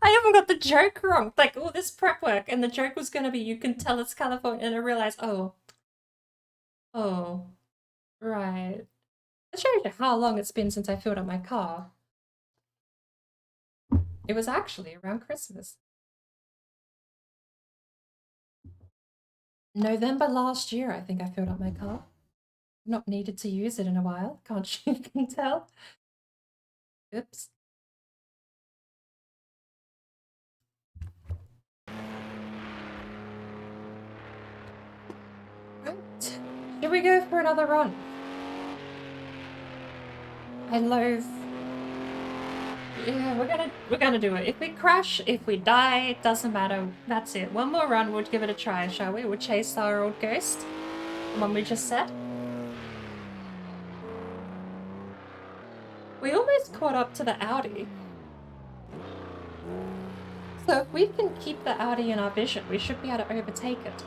I even got the joke wrong. Like, all this prep work, and the joke was gonna be, you can tell it's California, and I realized, oh, right. That shows you how long it's been since I filled up my car. It was actually around Christmas. November last year, I think I filled up my car. Not needed to use it in a while, can't you can tell? Oops. Right. Should we go for another run? I loathe. Yeah, we're gonna do it. If we crash, if we die, it doesn't matter. That's it. One more run, we'll give it a try, shall we? We'll chase our old ghost. The one we just said. We almost caught up to the Audi. So if we can keep the Audi in our vision, we should be able to overtake it.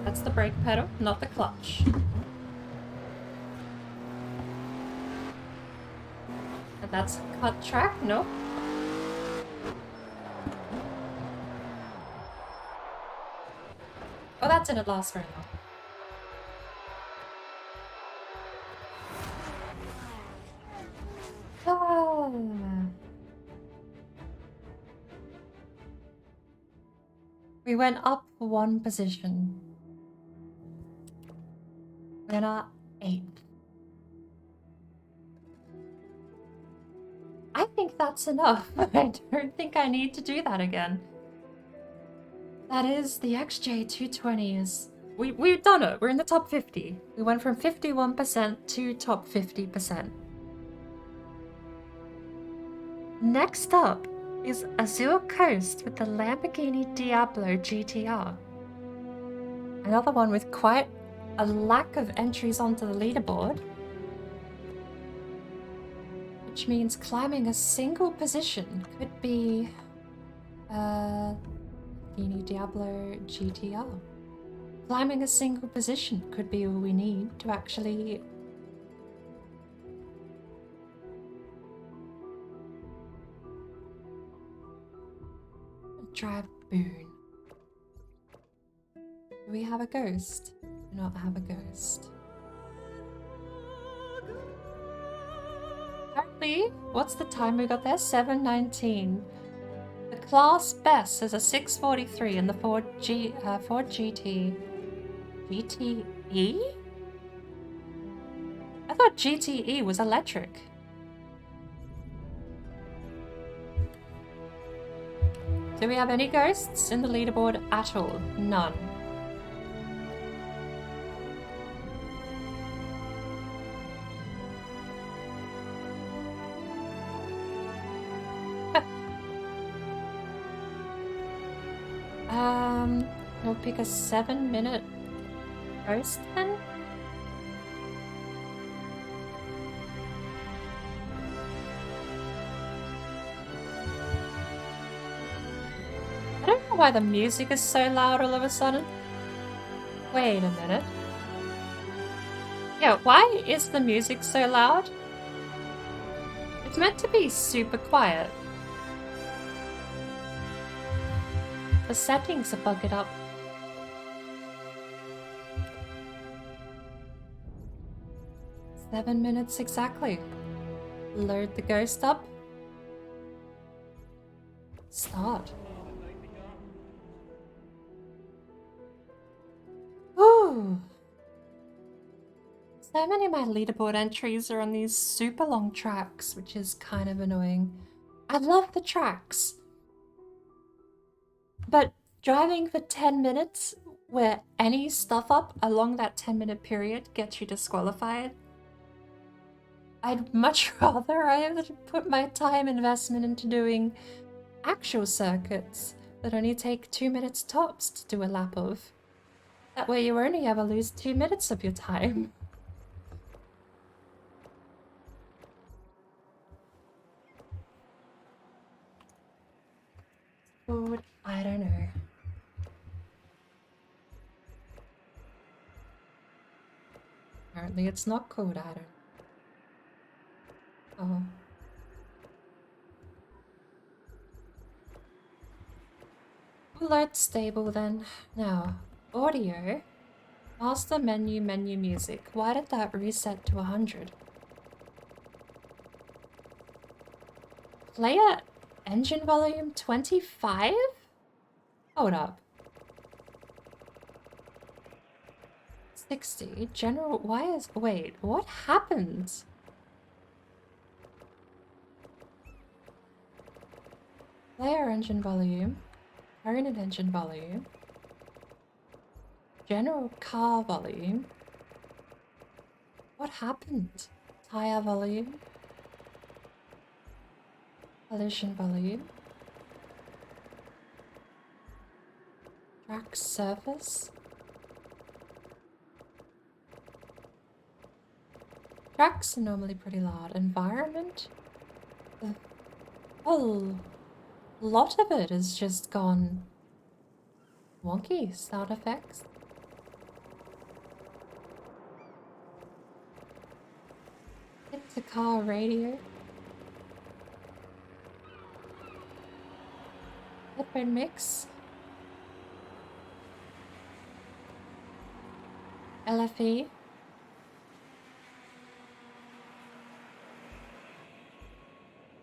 That's the brake pedal, not the clutch. And that's cut track, no? Oh, that didn't last very long. We went up one position. We're not 8th. I think that's enough. I don't think I need to do that again. That is, the XJ220 is... We've done it. We're in the top 50. We went from 51% to top 50%. Next up is Azure Coast with the Lamborghini Diablo GTR. Another one with quite a lack of entries onto the leaderboard, which means climbing a single position could be Lamborghini Diablo GTR. Climbing a single position could be all we need to actually drive Boone. Do we have a ghost? Do not have a ghost. Apparently, what's the time we got there? 7:19. The class best is a 6:43 in the Ford GT. GTE? I thought GTE was electric. Do we have any ghosts in the leaderboard at all? None. We'll pick a 7-minute ghost then? I don't know why the music is so loud all of a sudden. Wait a minute. Yeah, why is the music so loud? It's meant to be super quiet. The settings are bugged up. Seven minutes exactly. Load the ghost up. Start. Ooh. So many of my leaderboard entries are on these super long tracks, which is kind of annoying. I love the tracks. But driving for 10 minutes where any stuff up along that 10-minute period gets you disqualified, I'd much rather I have to put my time investment into doing actual circuits that only take 2 minutes tops to do a lap of. That way you only ever lose 2 minutes of your time. But I don't know. Apparently it's not called Adam. Oh. Alert stable then. Now, audio. Master menu music. Why did that reset to 100? Player engine volume 25? Hold up. 60. General, wait, what happened? Player engine volume. Current engine volume. General car volume. What happened? Tire volume. Collision volume. Track surface. Tracks are normally pretty loud. Environment. The whole lot of it has just gone wonky. Sound effects. Hit the car radio. Headphone mix. LFE.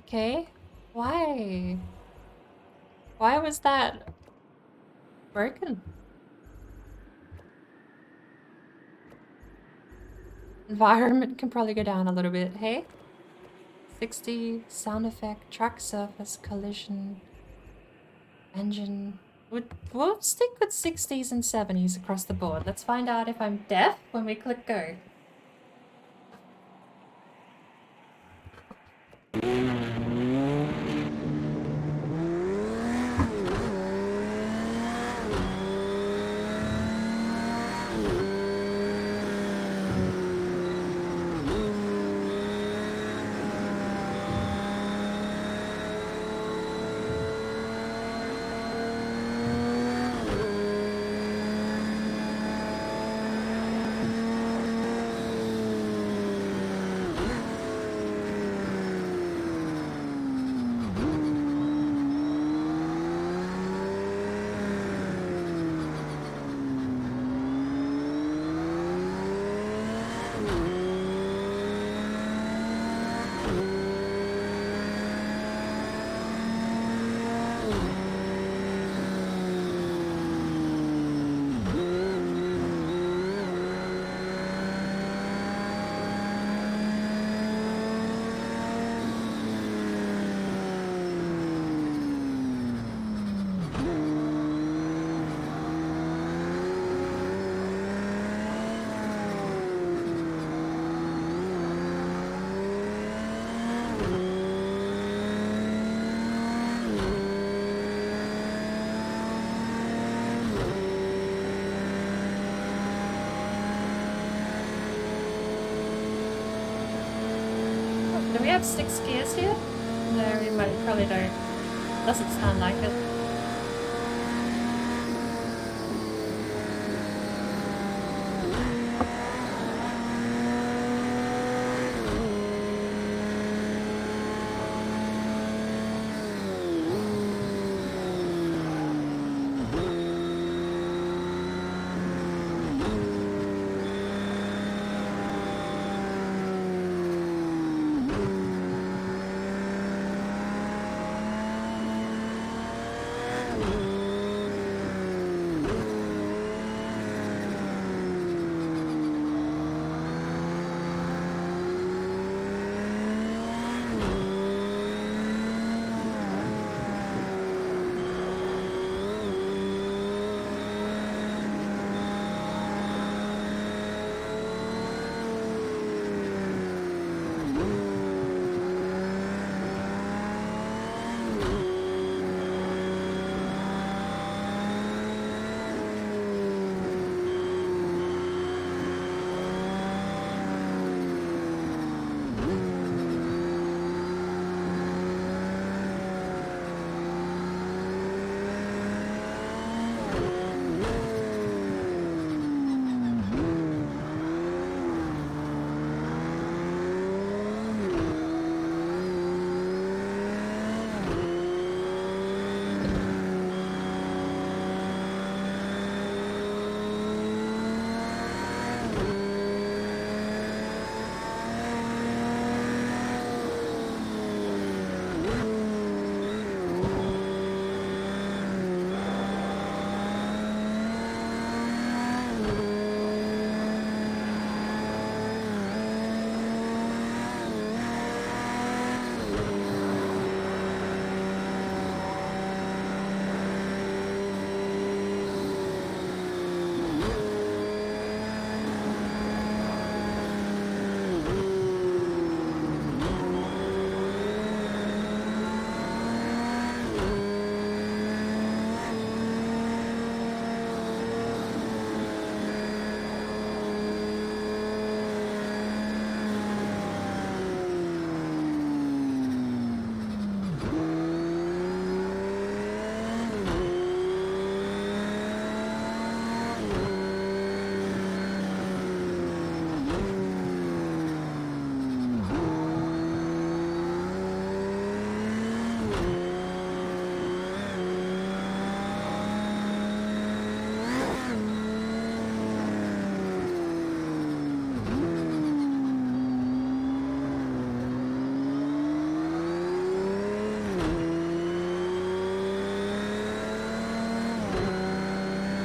Okay. Why? Why was that broken? Environment can probably go down a little bit, hey? 60, sound effect, track surface, collision, engine. We'll stick with 60s and 70s across the board. Let's find out if I'm deaf when we click go. Do we have 6 gears here? No, we probably don't. Doesn't sound like it.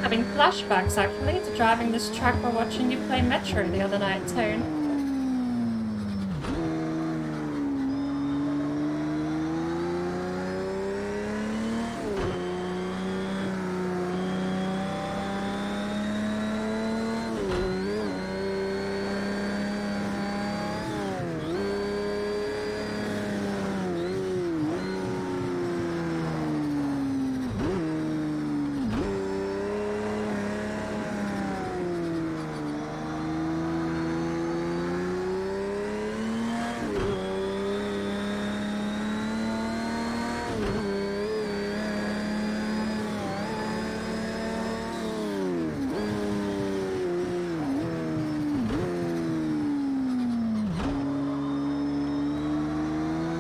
Having flashbacks actually to driving this track while watching you play Metro the other night, Tone.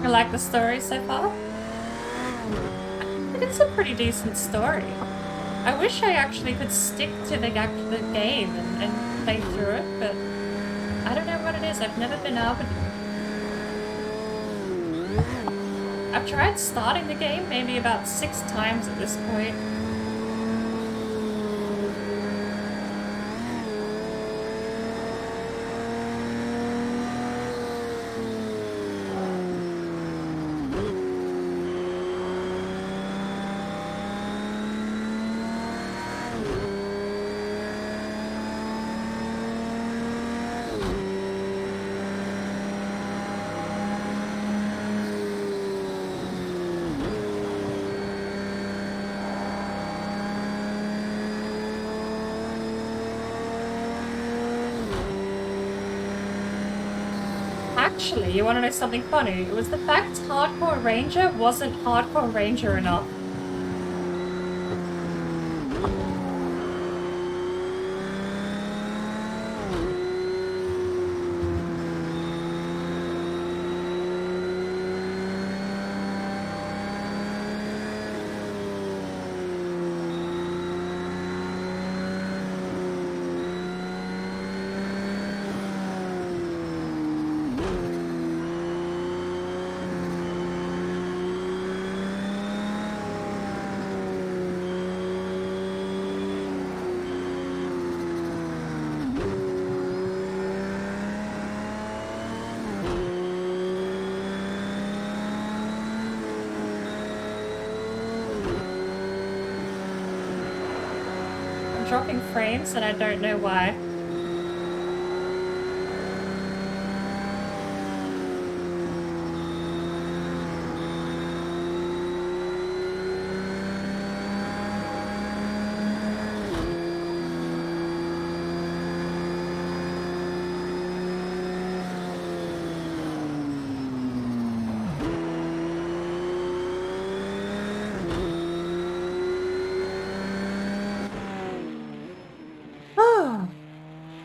You like the story so far? I think it's a pretty decent story. I wish I actually could stick to the game and play through it, but I don't know what it is. I've never been able to. I've tried starting the game maybe about 6 times at this point. Actually, you want to know something funny? It was the fact Hardcore Ranger wasn't Hardcore Ranger enough. Dropping frames and I don't know why.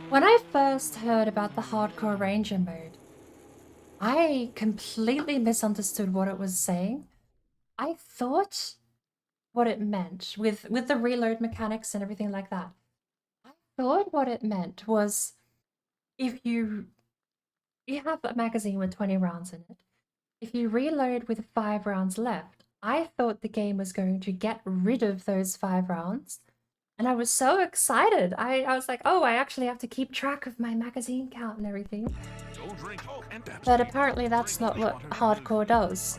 When I first heard about the Hardcore Ranger mode, I completely misunderstood what it was saying. I thought what it meant with the reload mechanics and everything like that. I thought what it meant was if you have a magazine with 20 rounds in it, if you reload with 5 rounds left, I thought the game was going to get rid of those 5 rounds. And I was so excited. I was like, oh, I actually have to keep track of my magazine count and everything. But apparently that's not what Hardcore does.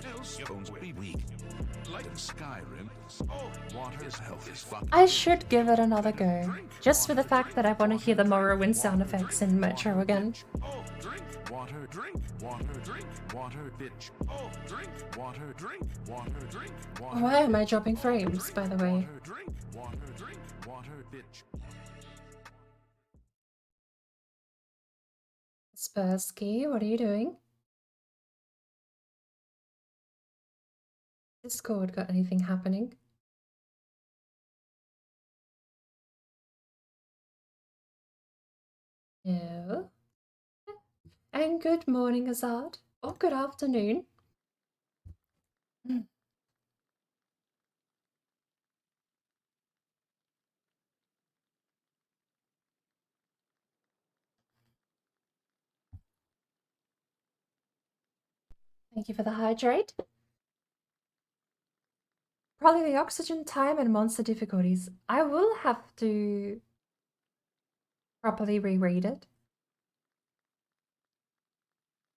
I should give it another go. Just for the fact that I want to hear the Morrowind sound effects in Metro again. Water, drink, water, drink, water, bitch. Oh, drink, water, drink, water, drink, water. Why am I dropping frames, by the way? Water, drink, water, drink, water, bitch. Spursky, what are you doing? Discord got anything happening? No. And good morning, Azad. Or good afternoon. Thank you for the hydrate. Probably the oxygen time and monster difficulties. I will have to properly reread it.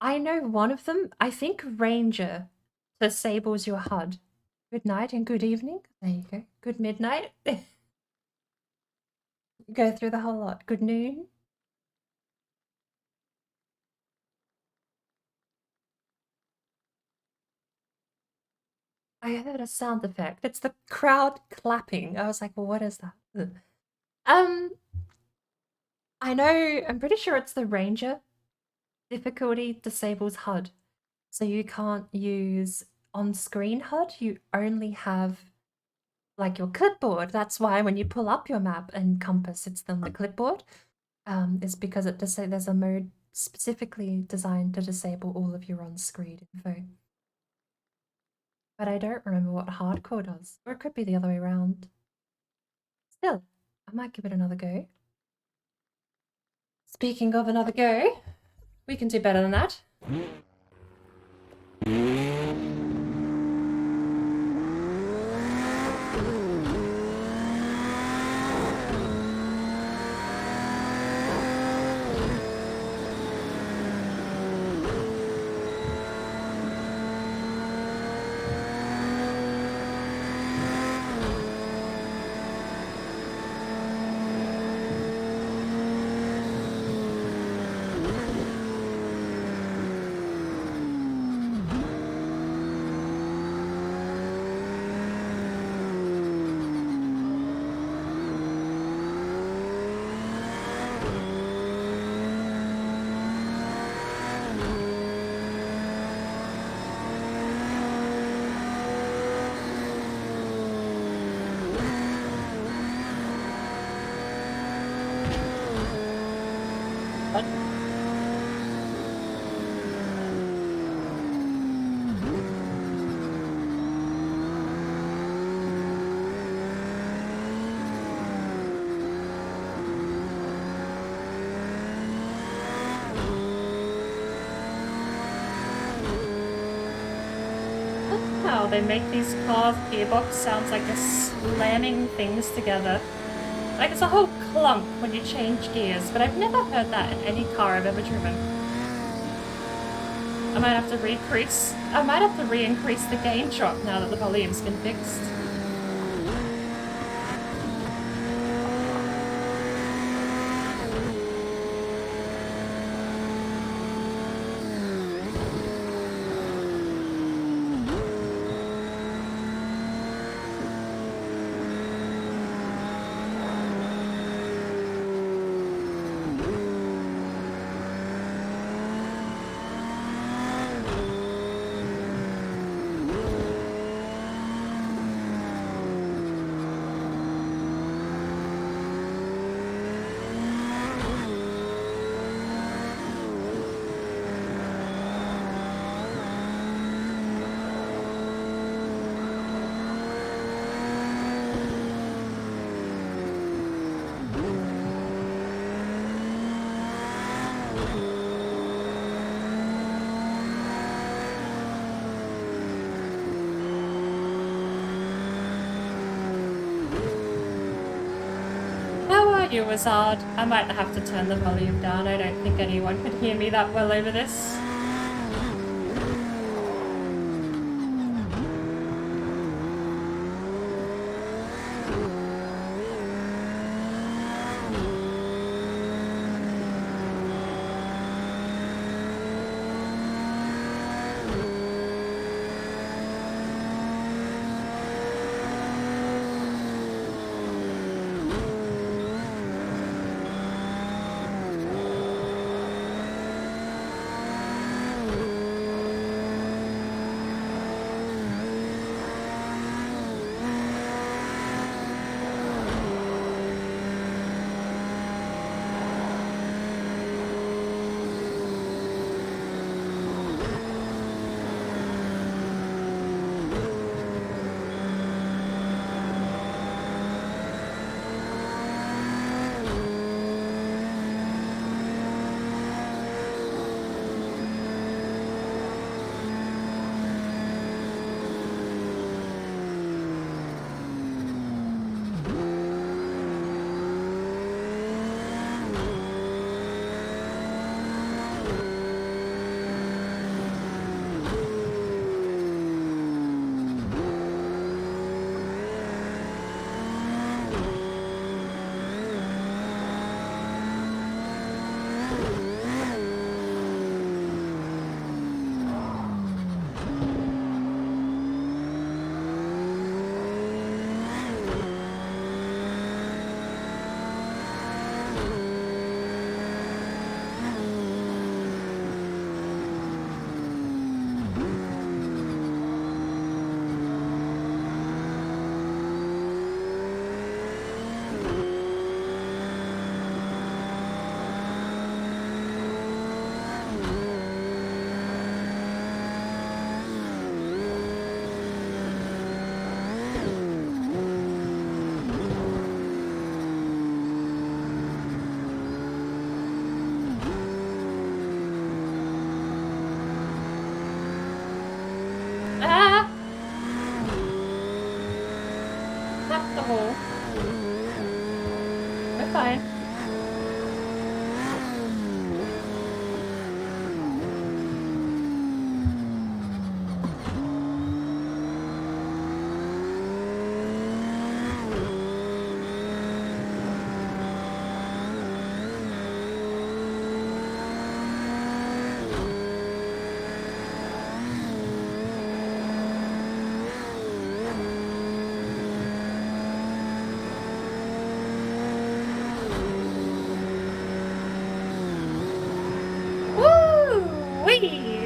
I know one of them. I think Ranger disables your HUD. Good night and good evening. There you go. Good midnight. Go through the whole lot. Good noon. I heard a sound effect. It's the crowd clapping. I was like, well, what is that? Ugh. I know, I'm pretty sure it's the Ranger. Difficulty disables HUD. So you can't use on-screen HUD. You only have like your clipboard. That's why when you pull up your map and compass, it's on the clipboard. Is because there's a mode specifically designed to disable all of your on-screen info. But I don't remember what hardcore does. Or it could be the other way around. Still, I might give it another go. Speaking of another go, we can do better than that. god. How they make these carved gearbox sounds like they're slamming things together. Like it's a whole clunk when you change gears, but I've never heard that in any car I've ever driven. I might have to re-increase the gain drop now that the volume's been fixed. You, Wizard. I might have to turn the volume down. I don't think anyone could hear me that well over this. We're fine.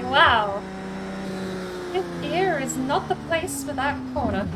Wow. Fifth gear is not the place for that corner.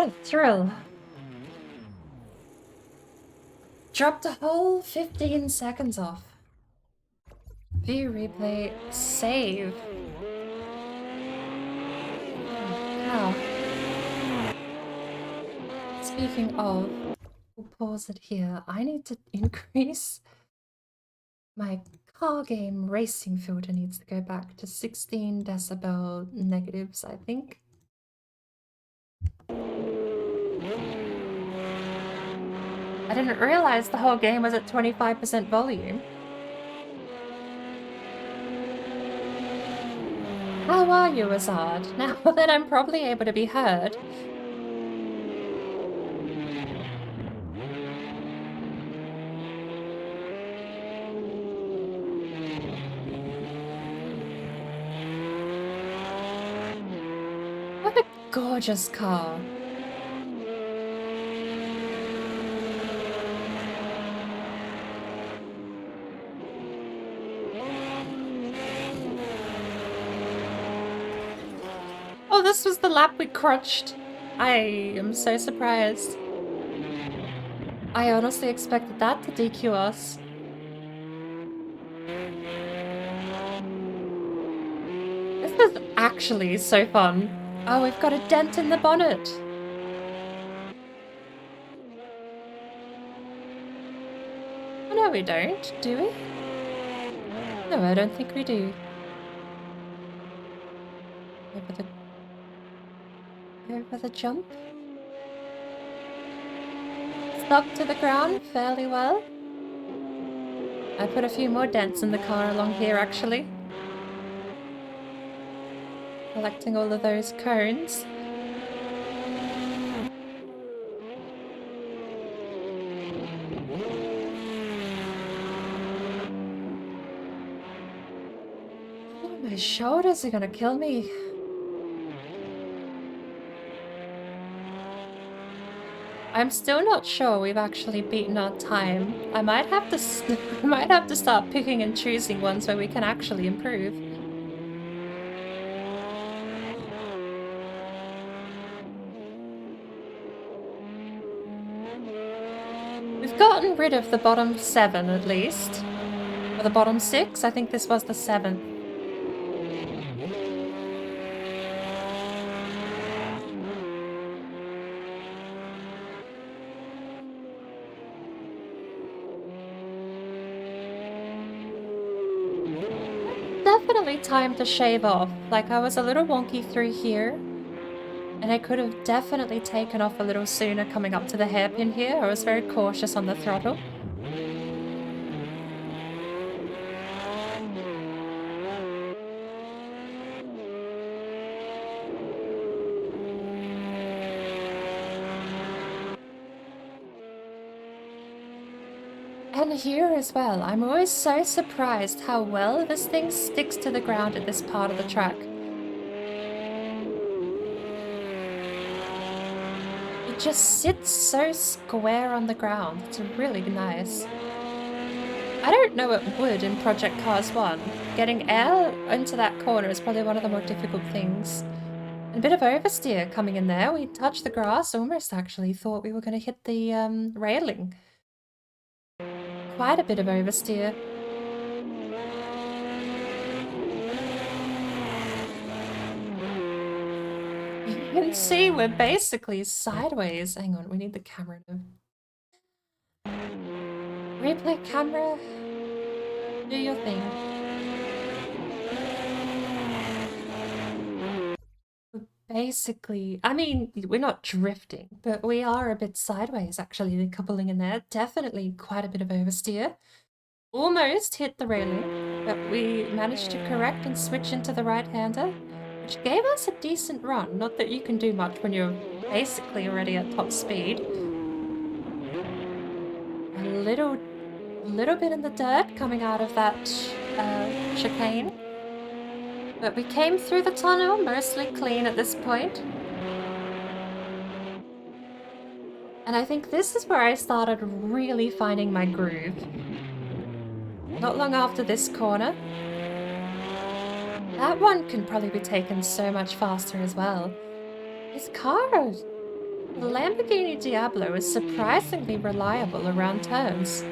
What a thrill. Dropped a whole 15 seconds off. View replay, save. Wow. Speaking of, we'll pause it here. I need to increase my car game racing filter needs to go back to 16 decibel negatives, I think. I didn't realize the whole game was at 25% volume. How are you, Azad? Now that I'm probably able to be heard. What a gorgeous car. Oh, this was the lap we crushed. I am so surprised. I honestly expected that to DQ us. This is actually so fun. Oh, we've got a dent in the bonnet. Oh, no, we don't, do we? No, I don't think we do. Over the jump. Stuck to the ground fairly well. I put a few more dents in the car along here, actually. Collecting all of those cones. Oh, my shoulders are gonna kill me. I'm still not sure we've actually beaten our time. I might have to start picking and choosing ones where we can actually improve. We've gotten rid of the bottom 7 at least. Or the bottom 6, I think this was the 7th. Definitely time to shave off. Like, I was a little wonky through here. And I could have definitely taken off a little sooner coming up to the hairpin here. I was very cautious on the throttle. And here as well, I'm always so surprised how well this thing sticks to the ground at this part of the track. It just sits so square on the ground. It's really nice. I don't know it would in Project Cars 1. Getting air into that corner is probably one of the more difficult things. And a bit of oversteer coming in there. We touched the grass, almost actually thought we were going to hit the railing. Quite a bit of oversteer. You can see we're basically sideways. Hang on, we need the camera to... Replay camera. Do your thing. Basically, I mean, we're not drifting, but we are a bit sideways, actually, the coupling in there. Definitely quite a bit of oversteer. Almost hit the railing, but we managed to correct and switch into the right-hander, which gave us a decent run. Not that you can do much when you're basically already at top speed. A little bit in the dirt coming out of that chicane. But we came through the tunnel mostly clean at this point. And I think this is where I started really finding my groove. Not long after this corner. That one can probably be taken so much faster as well. This car The Lamborghini Diablo is surprisingly reliable around turns.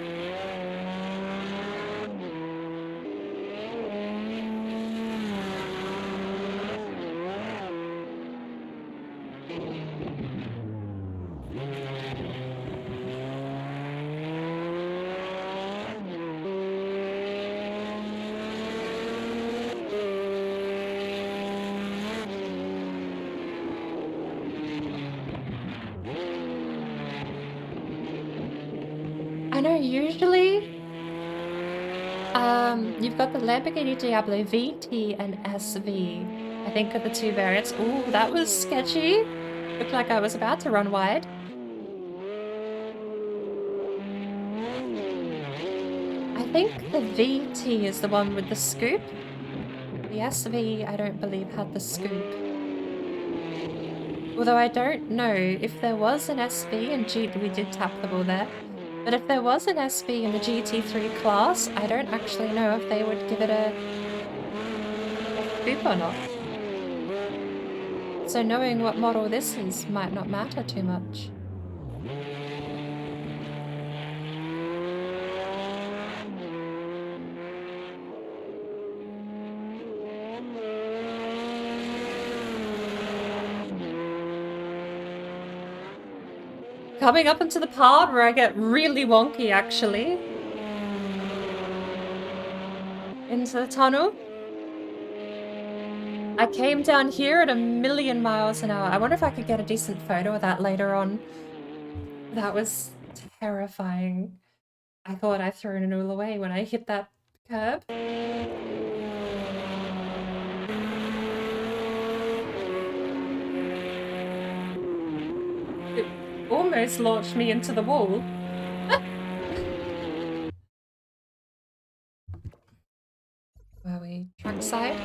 I know usually you've got the Lamborghini Diablo VT and SV. I think are the two variants. Ooh, that was sketchy. Looked like I was about to run wide. I think the VT is the one with the scoop. The SV, I don't believe, had the scoop. Although I don't know if there was an SV and we did tap the ball there. But if there was an SV in the GT3 class, I don't actually know if they would give it a scoop or not. So knowing what model this is might not matter too much. Coming up into the part where I get really wonky, actually. Into the tunnel. I came down here at 1,000,000 miles an hour. I wonder if I could get a decent photo of that later on. That was terrifying. I thought I threw it all away when I hit that curb. It almost launched me into the wall. Were we trackside?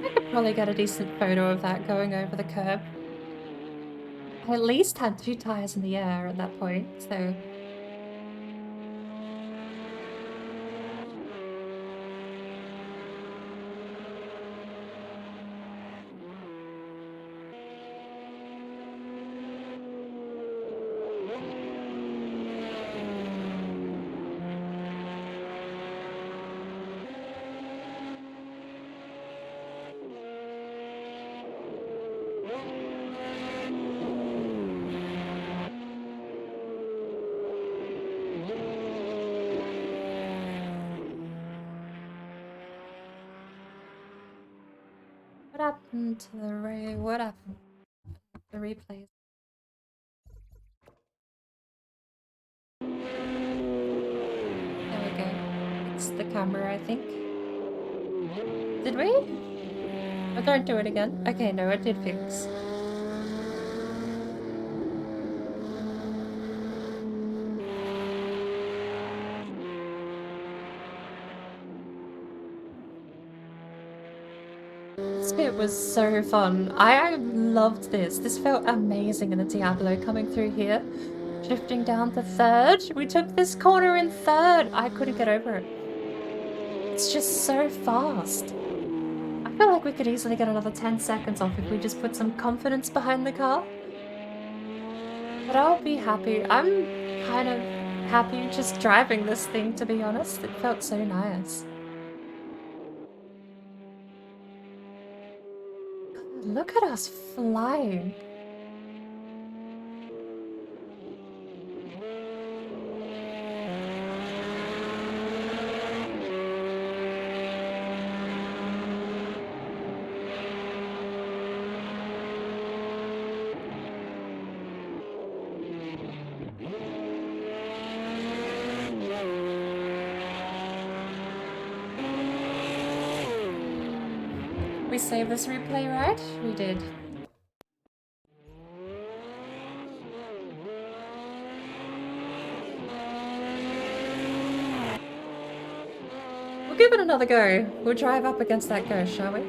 I could probably get a decent photo of that going over the curb. I at least had 2 tires in the air at that point, so... What happened to the what happened to the replays? There we go. It's the camera, I think. Did we? Oh, don't do it again. Okay, no, it did fix. This bit was so fun. I loved this. This felt amazing in the Diablo coming through here. Shifting down to third. We took this corner in third. I couldn't get over it. It's just so fast. I feel like we could easily get another 10 seconds off if we just put some confidence behind the car. But I'll be happy. I'm kind of happy just driving this thing, to be honest. It felt so nice. Look at us flying. We saved this replay, right? We did. We'll give it another go. We'll drive up against that ghost, shall we?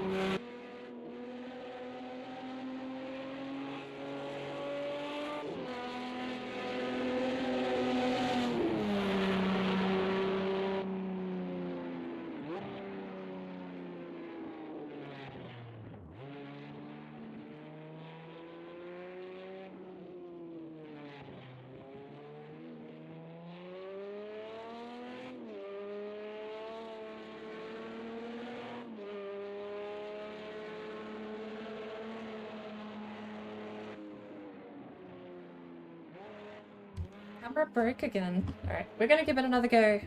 Camera broke again. Alright, we're gonna give it another go.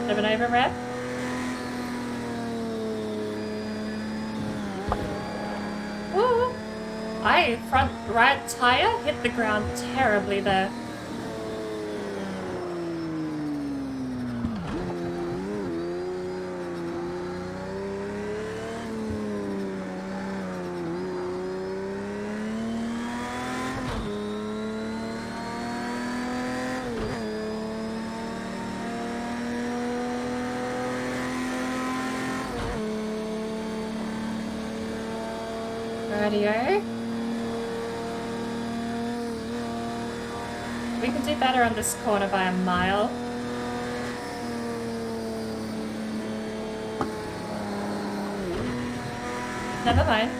Bit of an over rev. Woo! My front right tire hit the ground terribly there. Radio. We can do better on this corner by a mile. Never mind.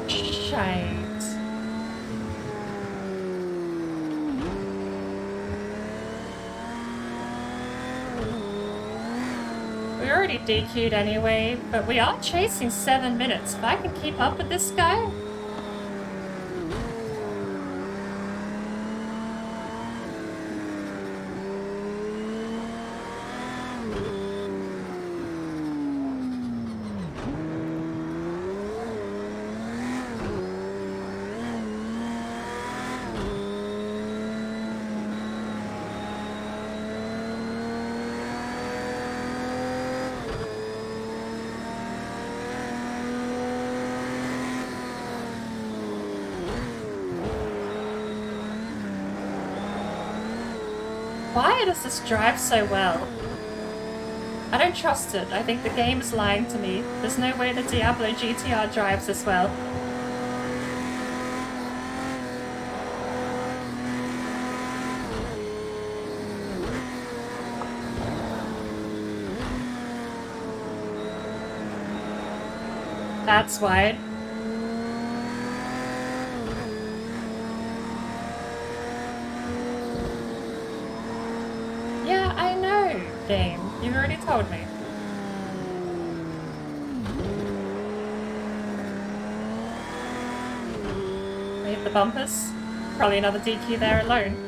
Shite. We're already DQ'd anyway, but we are chasing 7 minutes. If I can keep up with this guy... Why does this drive so well? I don't trust it. I think the game is lying to me. There's no way the Diablo GTR drives this well. That's wide. Yeah, I know, game. You already told me. I hit the bumpers. Probably another DQ there alone.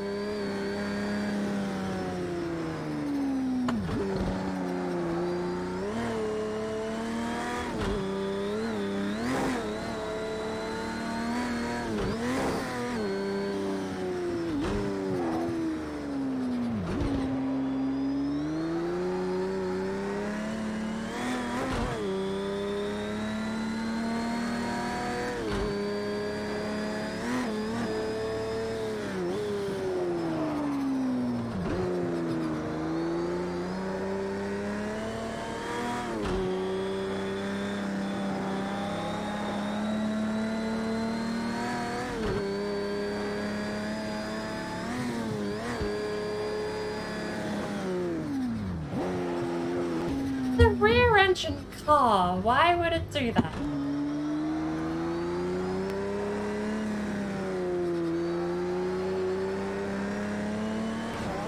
Engine car. Why would it do that?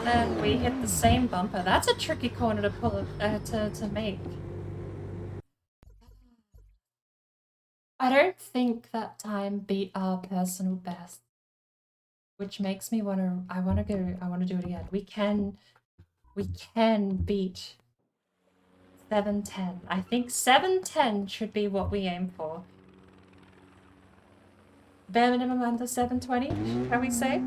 Then we hit the same bumper. That's a tricky corner to pull to make. I don't think that time beat our personal best, which makes me I wanna do it again. We can beat 7:10. I think 7:10 should be what we aim for. Bare minimum under 7:20, shall we say?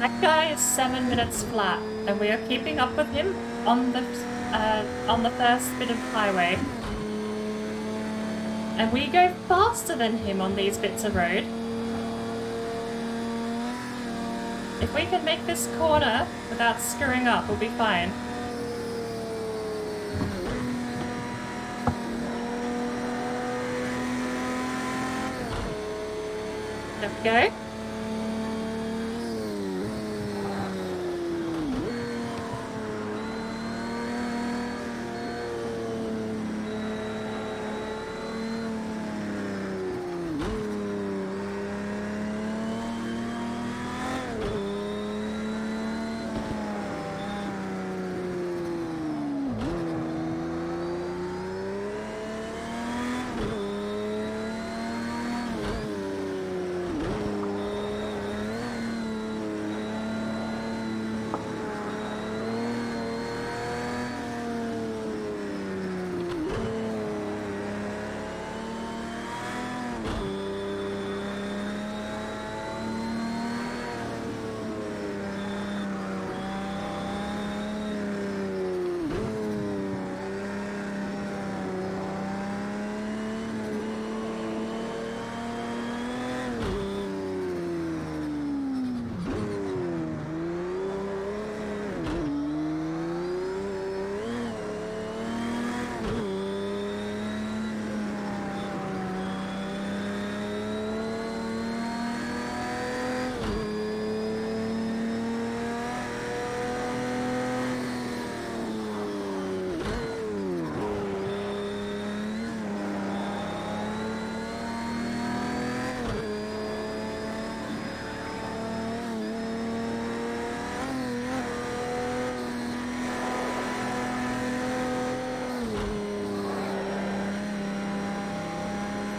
That guy is 7 minutes flat, and we are keeping up with him on the first bit of highway. And we go faster than him on these bits of road. If we can make this corner without screwing up, we'll be fine. There we go.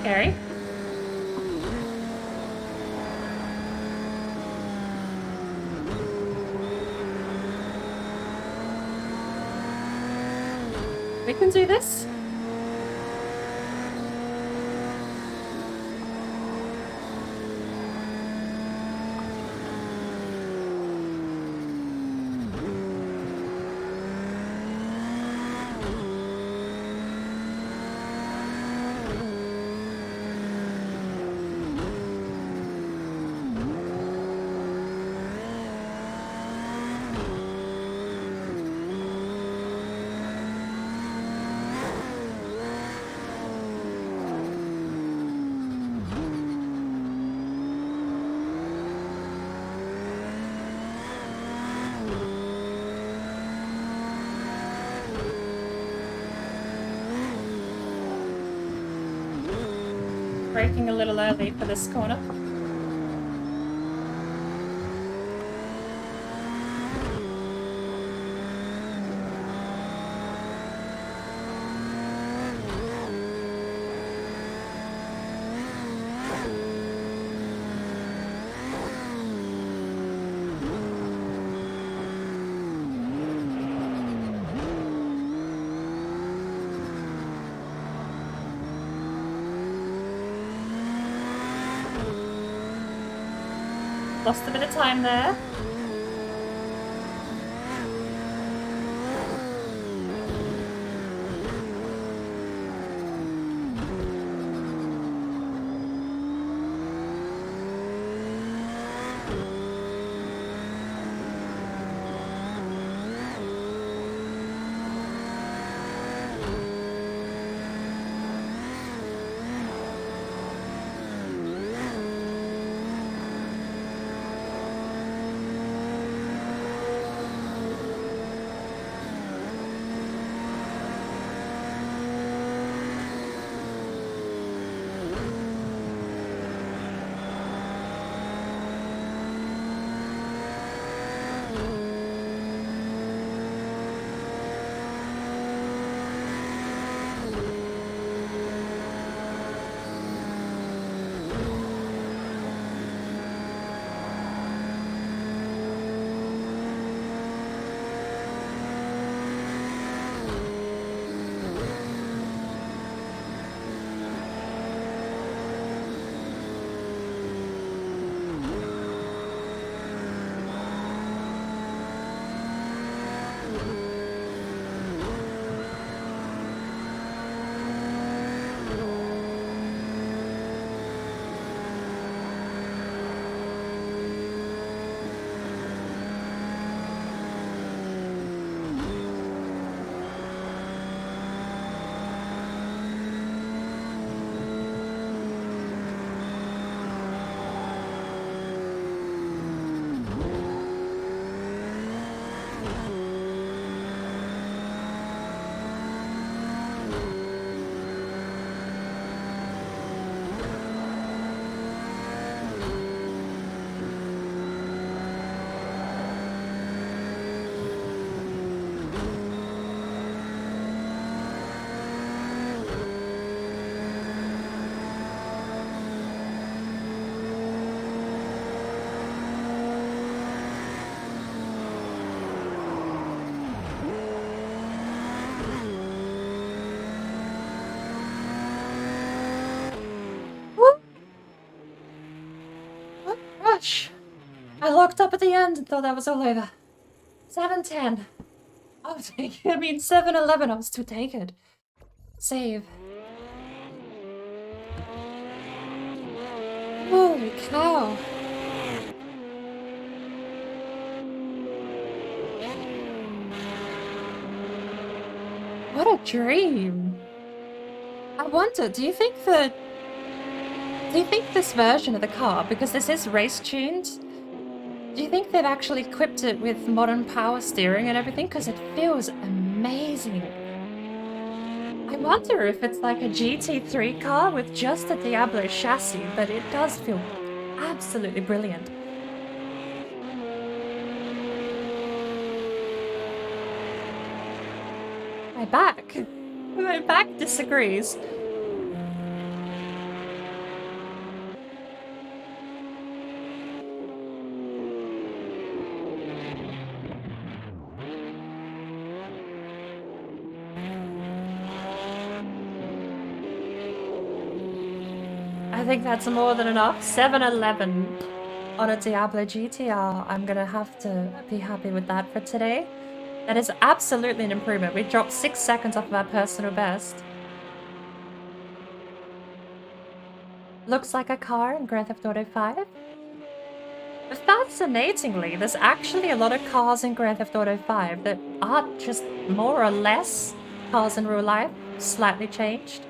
Scary. We can do this. Braking a little early for this corner. Lost a bit of time there. Gosh, I looked up at the end and thought that was all over. 7:10. I'll take it. I mean, 7:11. I was to take it. Save. Holy cow. What a dream. I wonder, do you think this version of the car, because this is race tuned, do you think they've actually equipped it with modern power steering and everything? Because it feels amazing. I wonder if it's like a GT3 car with just a Diablo chassis, but it does feel absolutely brilliant. My back disagrees. I think that's more than enough. 7:11 on a Diablo GTR. I'm gonna have to be happy with that for today. That is absolutely an improvement. We dropped 6 seconds off of our personal best. Looks like a car in Grand Theft Auto 5. But fascinatingly, there's actually a lot of cars in Grand Theft Auto 5 that are just more or less cars in real life, slightly changed.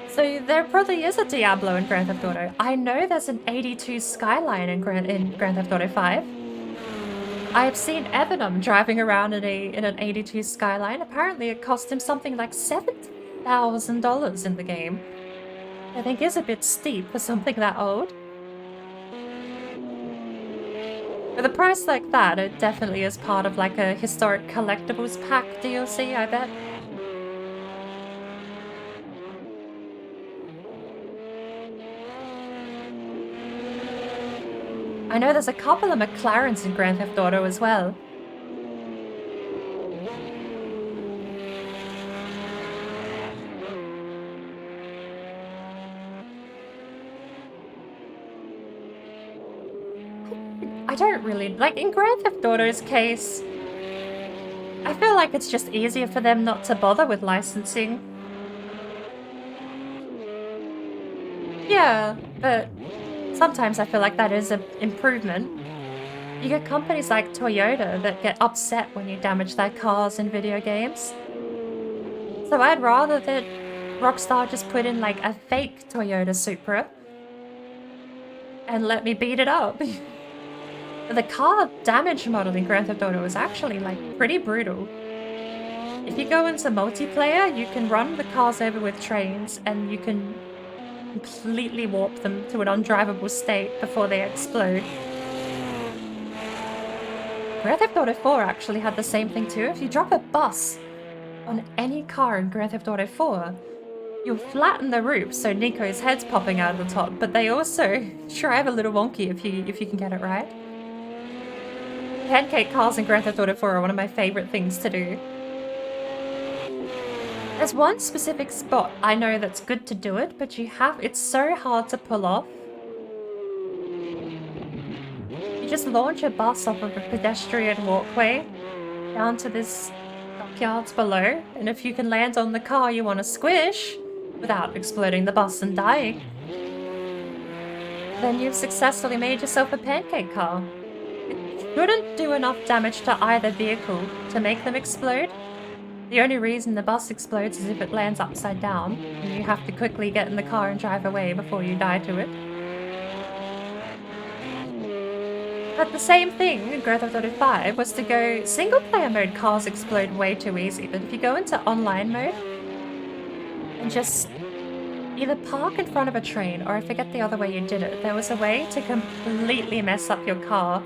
So there probably is a Diablo in Grand Theft Auto. I know there's an 82 Skyline in Grand Theft Auto 5. I've seen Evanum driving around in an 82 Skyline. Apparently it cost him something like $7,000 in the game. I think is a bit steep for something that old. With a price like that, it definitely is part of like a historic collectibles pack DLC, I bet. I know there's a couple of McLarens in Grand Theft Auto as well. I don't really... Like, in Grand Theft Auto's case, I feel like it's just easier for them not to bother with licensing. Yeah, but sometimes I feel like that is an improvement. You get companies like Toyota that get upset when you damage their cars in video games. So I'd rather that Rockstar just put in like a fake Toyota Supra and let me beat it up. The car damage model in Grand Theft Auto is actually like pretty brutal. If you go into multiplayer, you can run the cars over with trains and you can completely warp them to an undrivable state before they explode. Grand Theft Auto 4 actually had the same thing too. If you drop a bus on any car in Grand Theft Auto 4, you'll flatten the roof so Nico's head's popping out of the top, but they also drive a little wonky if you can get it right. Pancake cars in Grand Theft Auto 4 are one of my favorite things to do. There's one specific spot I know that's good to do it, but it's so hard to pull off. You just launch a bus off of a pedestrian walkway down to this dockyards below, and if you can land on the car you want to squish without exploding the bus and dying, then you've successfully made yourself a pancake car. It shouldn't do enough damage to either vehicle to make them explode. The only reason the bus explodes is if it lands upside down, and you have to quickly get in the car and drive away before you die to it. But the same thing in Grand Theft Auto 5 was to go single player mode, cars explode way too easy, but if you go into online mode and just either park in front of a train, or I forget the other way you did it, there was a way to completely mess up your car.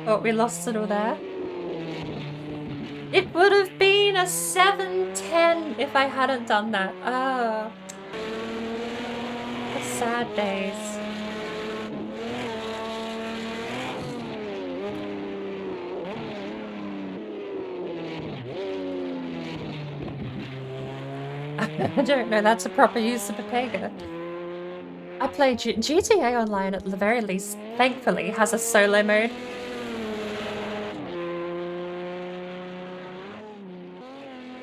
Oh, we lost it all there. It would have been a 7-10 if I hadn't done that. Ah. The sad days. I don't know, that's a proper use of a Pega. I play GTA Online at the very least, thankfully, has a solo mode.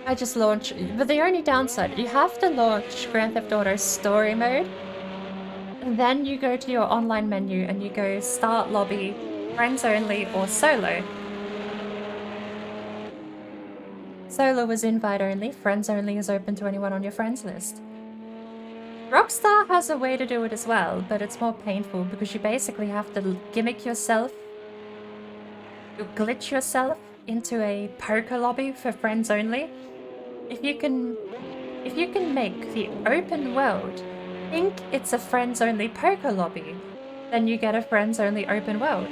I just launch, but the only downside, you have to launch Grand Theft Auto Story Mode, and then you go to your online menu and you go Start Lobby, Friends Only, or Solo. Solo is invite only, Friends Only is open to anyone on your friends list. Rockstar has a way to do it as well, but it's more painful because you basically have to gimmick yourself, you glitch yourself into a poker lobby for friends only. If you can make the open world think it's a friends only poker lobby, then you get a friends only open world.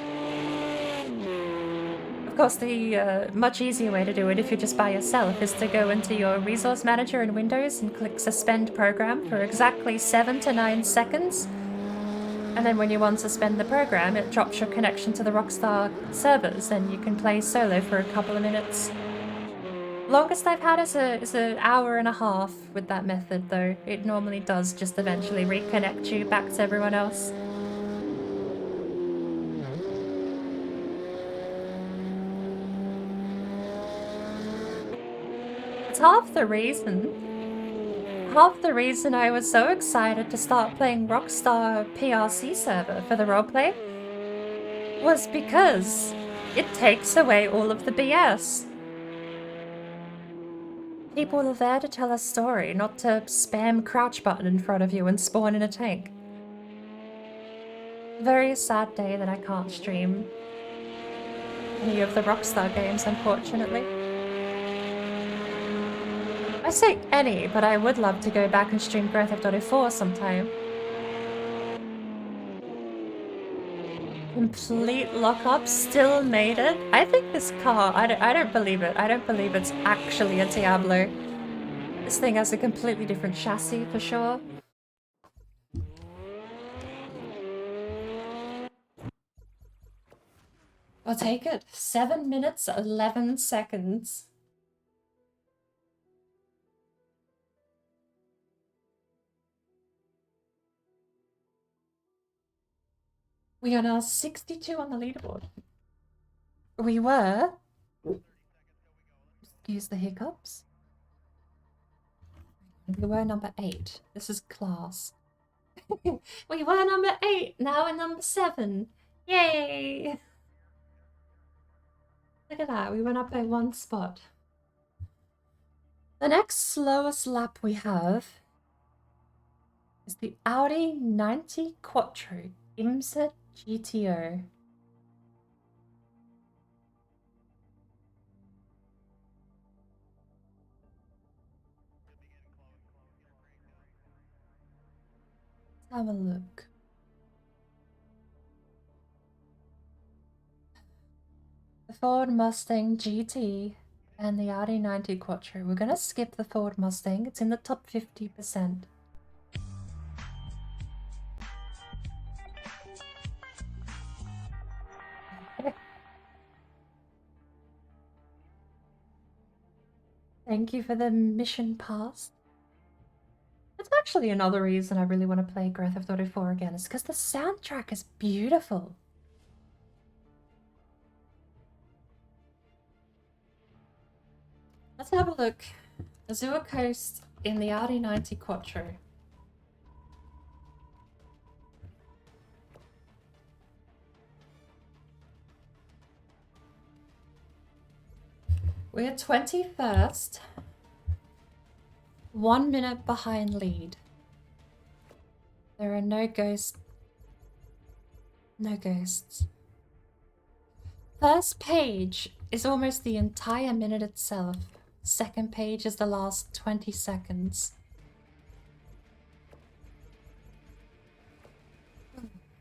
Of course, the much easier way to do it if you're just by yourself is to go into your resource manager in Windows and click suspend program for exactly 7 to 9 seconds. And then when you want to suspend the program, it drops your connection to the Rockstar servers and you can play solo for a couple of minutes. Longest I've had is an hour and a half with that method, though. It normally does just eventually reconnect you back to everyone else. It's half the reason I was so excited to start playing Rockstar PRC server for the roleplay was because it takes away all of the BS. People are there to tell a story, not to spam crouch button in front of you and spawn in a tank. Very sad day that I can't stream any of the Rockstar games, unfortunately. I say any, but I would love to go back and stream Grand Theft Auto 4 sometime. Complete lockup, still made it. I think this car, I don't believe it. I don't believe it's actually a Diablo. This thing has a completely different chassis for sure. I'll take it. 7 minutes, 11 seconds. We are now 62 on the leaderboard. We were... Excuse the hiccups. We were number 8. This is class. We were number 8. Now we're number 7. Yay! Look at that. We went up by 1 spot. The next slowest lap we have is the Audi 90 Quattro IMSA GTO. Let's have a look. The Ford Mustang GT and the Audi 90 Quattro. We're gonna skip the Ford Mustang. It's in the top 50%. Thank you for the mission pass. That's actually another reason I really want to play Grand Theft Auto 4 again, is because the soundtrack is beautiful. Let's have a look. Azure Coast in the Audi 90 Quattro. We're 21st. 1 minute behind lead. There are no ghosts. No ghosts. First page is almost the entire minute itself. Second page is the last 20 seconds.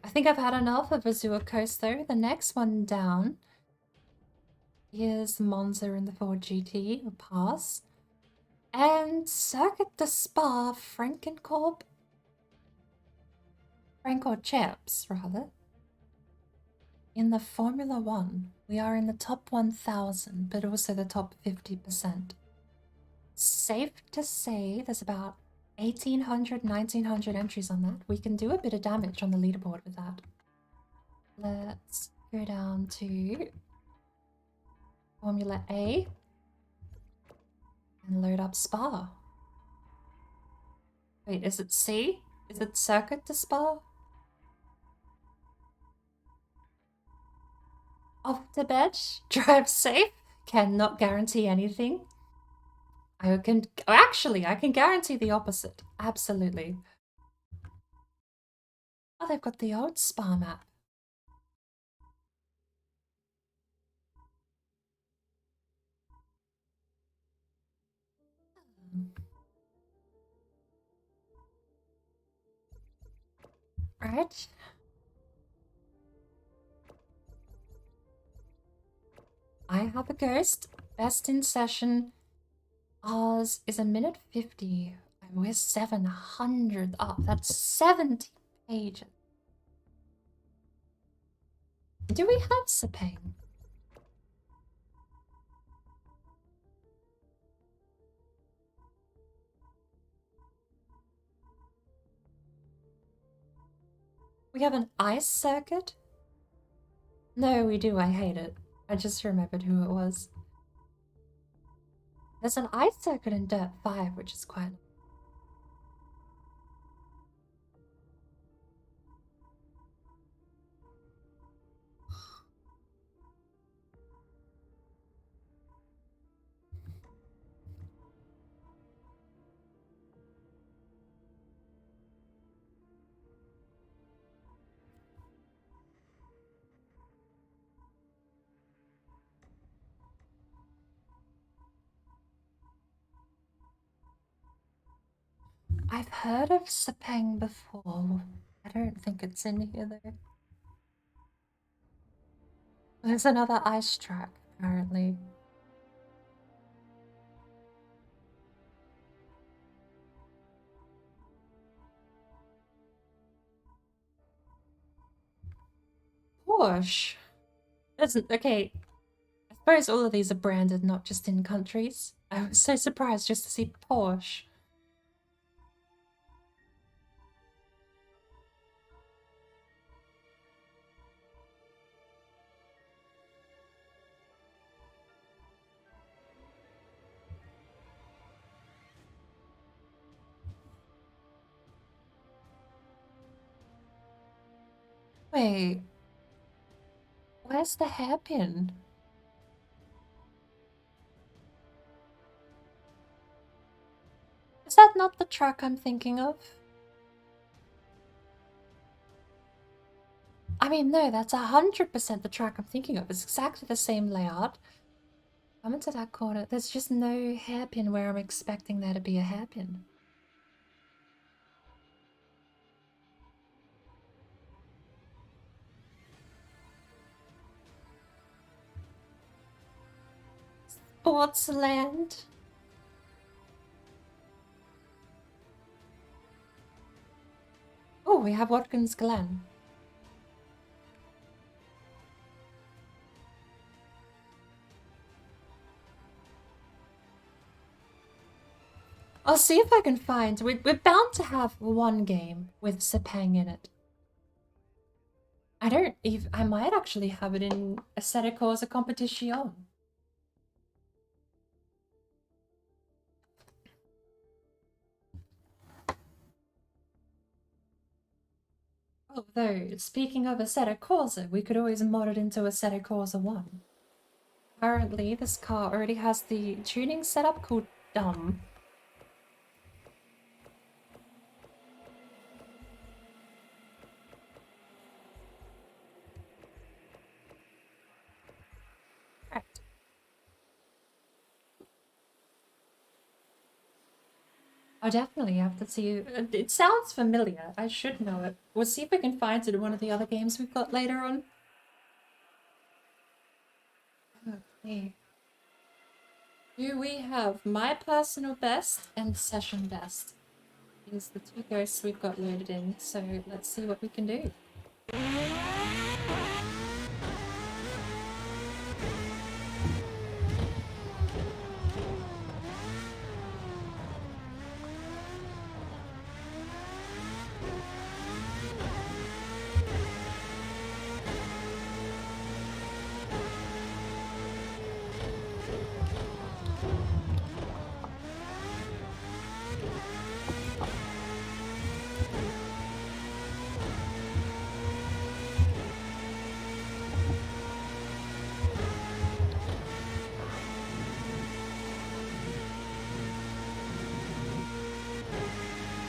I think I've had enough of Azure Coast though. The next one down is Monza in the Ford GT, a pass. And Circuit de Spa Frankenkorb? Francorchamps, rather. In the Formula 1, we are in the top 1,000, but also the top 50%. Safe to say there's about 1,800, 1,900 entries on that. We can do a bit of damage on the leaderboard with that. Let's go down to Formula A and load up Spa. Wait, is it C? Is it Circuit de Spa? Off to bed, drive safe, cannot guarantee anything. I can guarantee the opposite. Absolutely. Oh, they've got the old Spa map. Right. I have a ghost. Best in session. Ours is 1:50. And we're 700 up. That's 70 pages. Do we have Sepang? We have an ice circuit? No, we do. I hate it. I just remembered who it was. There's an ice circuit in Dirt 5, which is quite... I've heard of Sepang before. I don't think it's in here though. There's another ice track, apparently. Porsche. Doesn't okay. I suppose all of these are branded, not just in countries. I was so surprised just to see Porsche. Wait, where's the hairpin? Is that not the truck I'm thinking of? I mean, no, that's 100% the truck I'm thinking of. It's exactly the same layout. Come into that corner. There's just no hairpin where I'm expecting there to be a hairpin. Sportsland. Oh, we have Watkins Glen. I'll see if I can find. We're bound to have one game with Sepang in it. I don't even. I might actually have it in Aesthetico as a competition. Although, speaking of Assetto Corsa, we could always mod it into Assetto Corsa 1. Currently, this car already has the tuning setup called Dumb. Right. I definitely have to see. It sounds familiar. I should know it. We'll see if we can find it in one of the other games we've got later on. Okay. Do we have my personal best and session best? These are the two ghosts we've got loaded in, so let's see what we can do.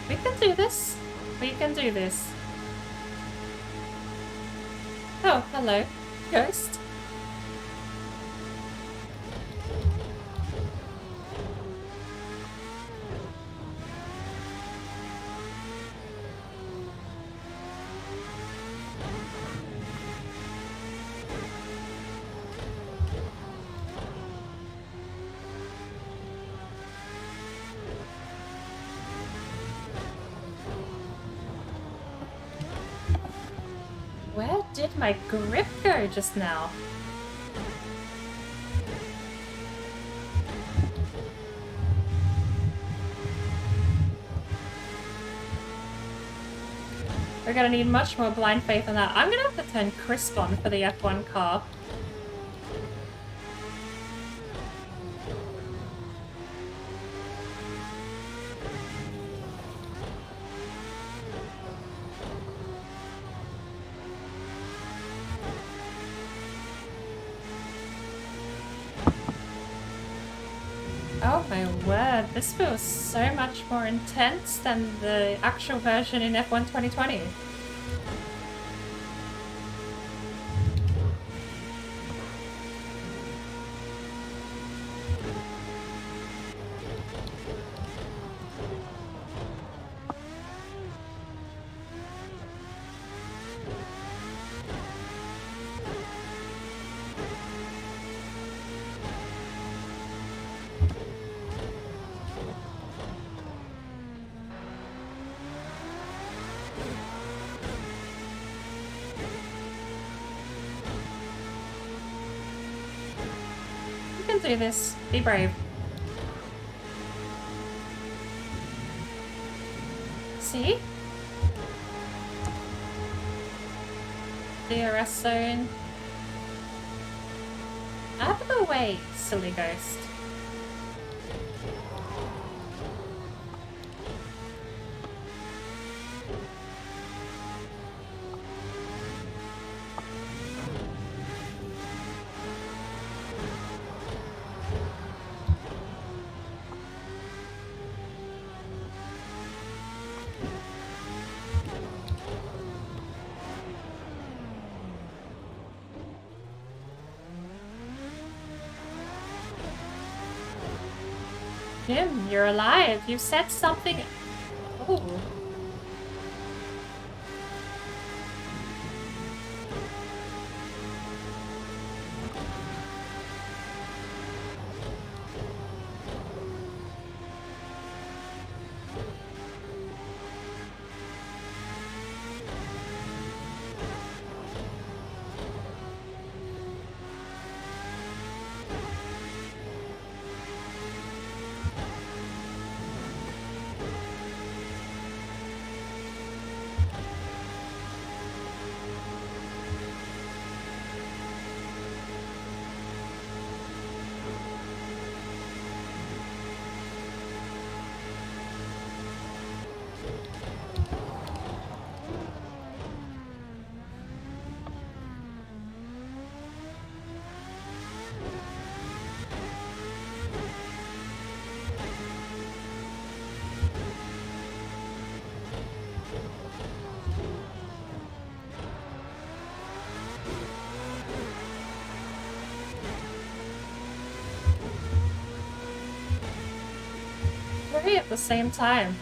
We can do this. We can do this. Oh, hello, ghost. Where did my grip go just now? We're gonna need much more blind faith than that. I'm gonna have to turn crisp on for the F1 car. Oh my word, this feels so much more intense than the actual version in F1 2020. do this. Be brave. See? DRS zone. Out of the way, silly ghost. Jim, you're alive. You said something. Oh. Maybe at the same time.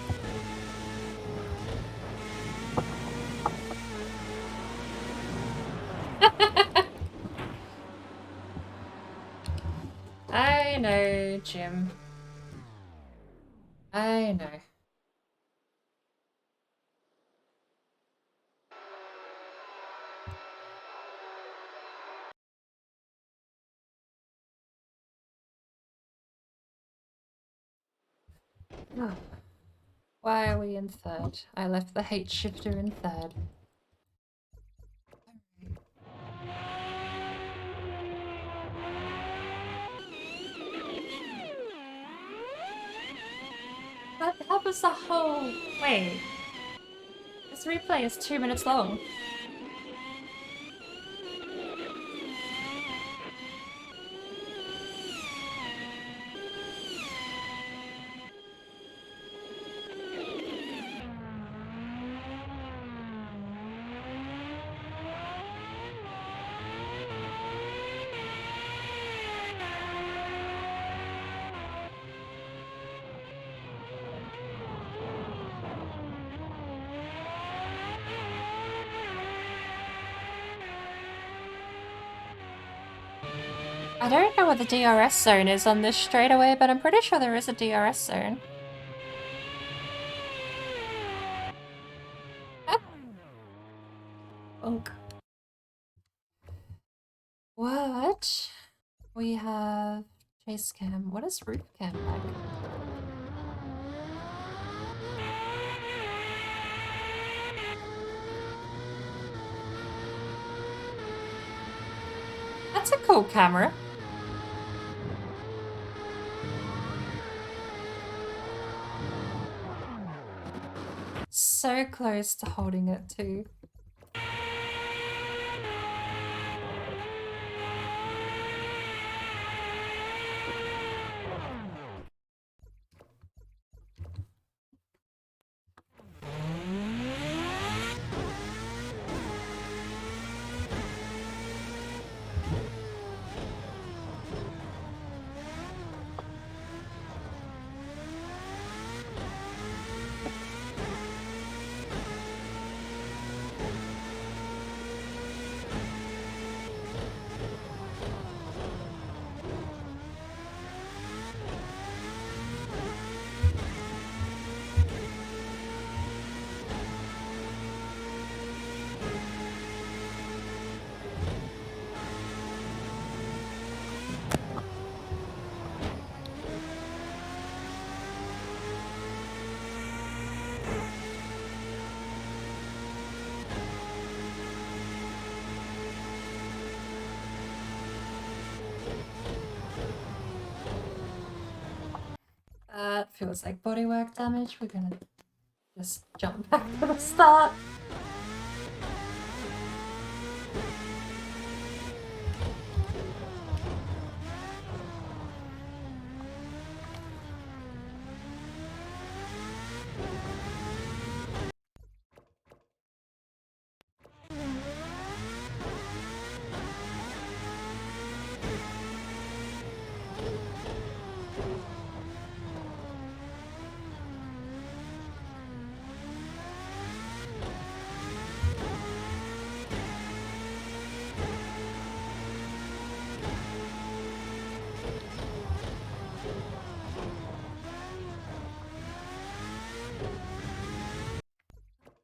I know, Jim. I know. Oh. Why are we in third? I left the hate shifter in third. That was the whole... Wait. This replay is 2 minutes long. I don't know what the DRS zone is on this straightaway, but I'm pretty sure there is a DRS zone. Ah. Bonk. What? We have chase cam. What is roof cam like? That's a cool camera. So close to holding it too. feels like bodywork damage. We're gonna just jump back to the start.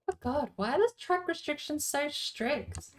Oh god, why are the track restrictions so strict?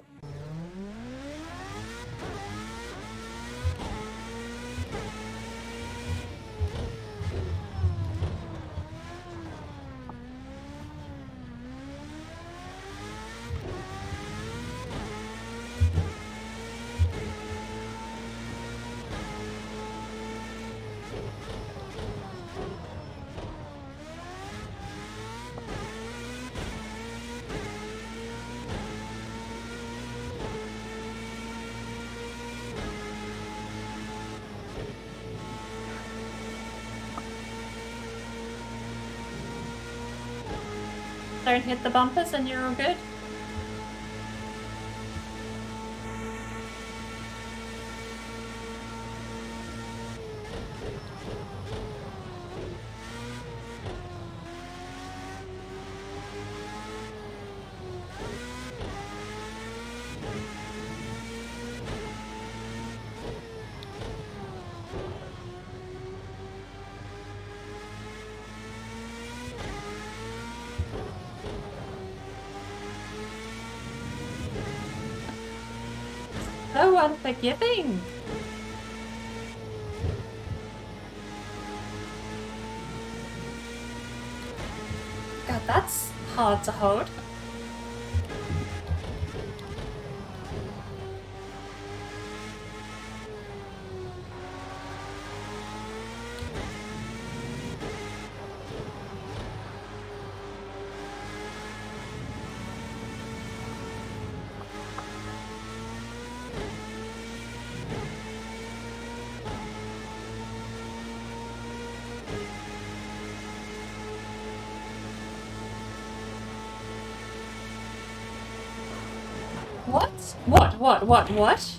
Don't hit the bumpers and you're all good. So unforgiving. God, that's hard to hold. What?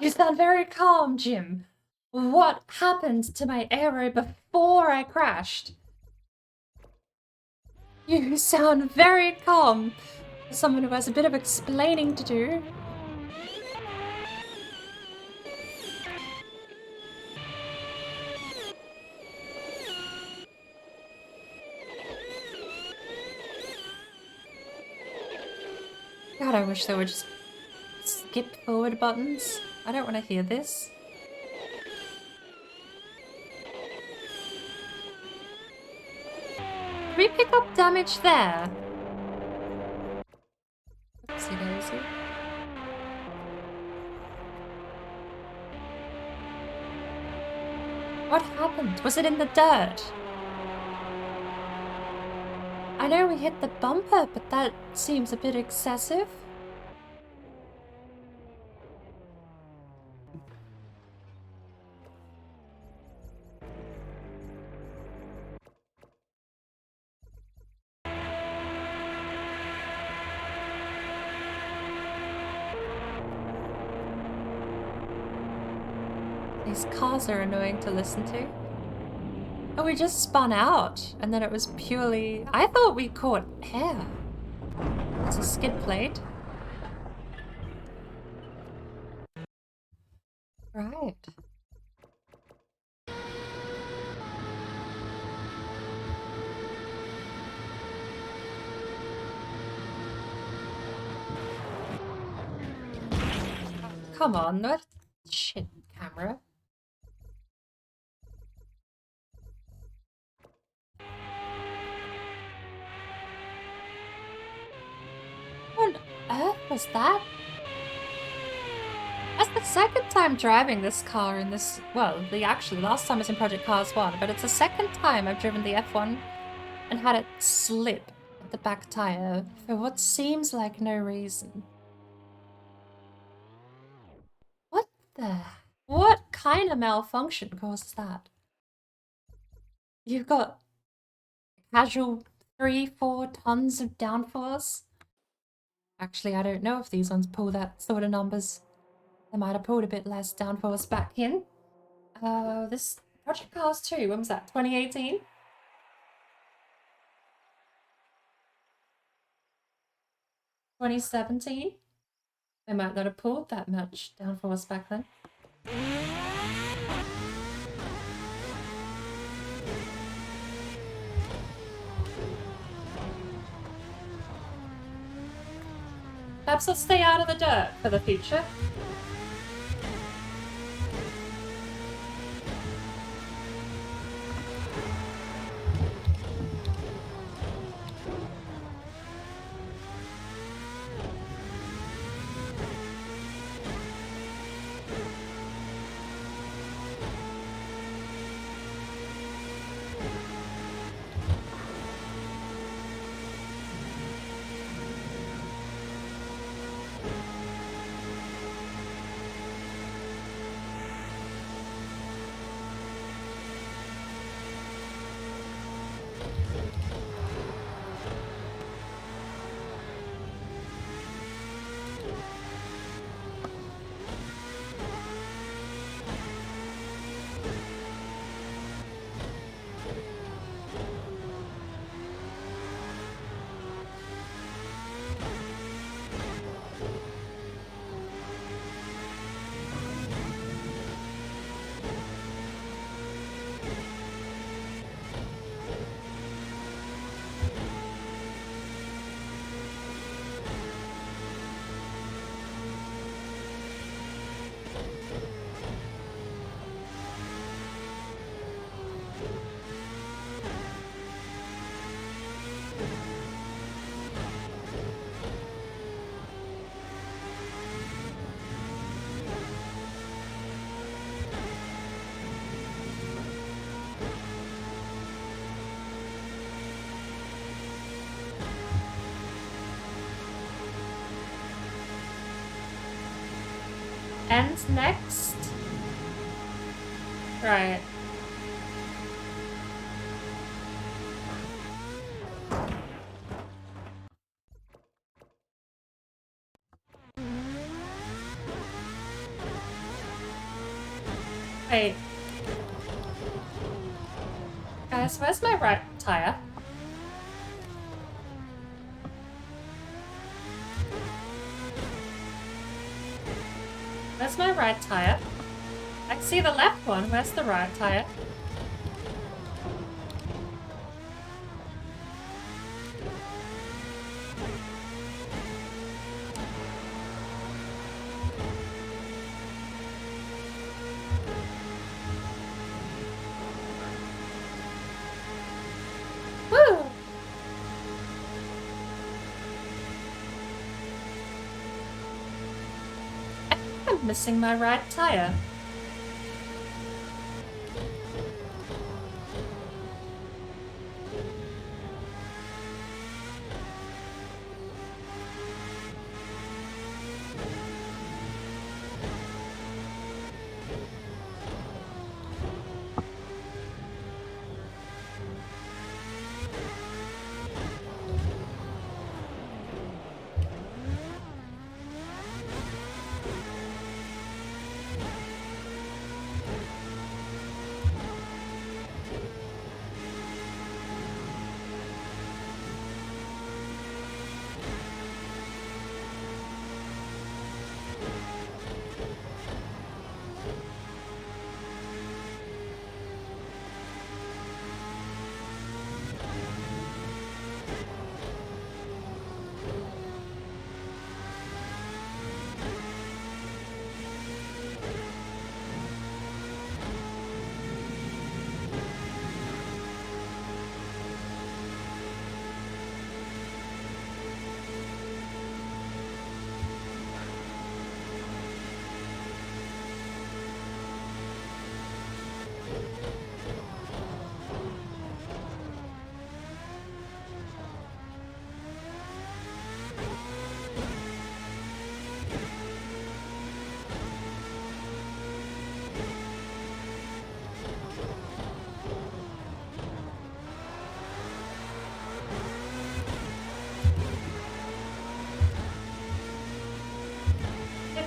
You sound very calm, Jim. What happened to my aero before I crashed? You sound very calm. For someone who has a bit of explaining to do. God, I wish there were just skip forward buttons. I don't want to hear this. Did we pick up damage there? Oopsie daisy. What happened? Was it in the dirt? I know we hit the bumper, but that seems a bit excessive. These cars are annoying to listen to. Oh, we just spun out, and then it was purely... I thought we caught air. It's a skid plate. Right. Come on, what shit, camera. What on earth was that? That's the second time driving this car in this. Well, the last time was in Project Cars 1, but it's the second time I've driven the F1 and had it slip at the back tire for what seems like no reason. What the? What kind of malfunction causes that? You've got casual 3-4 tons of downforce. Actually, I don't know if these ones pull that sort of numbers. They might have pulled a bit less downforce back in. This Project Cars 2, when was that? 2018? 2017? They might not have pulled that much downforce back then. Perhaps I'll stay out of the dirt for the future. And next? Right. Wait. Guys, where's my right tire? Where's my right tire? I can see the left one. Where's the right tire? Woo! I think I'm missing my right tire.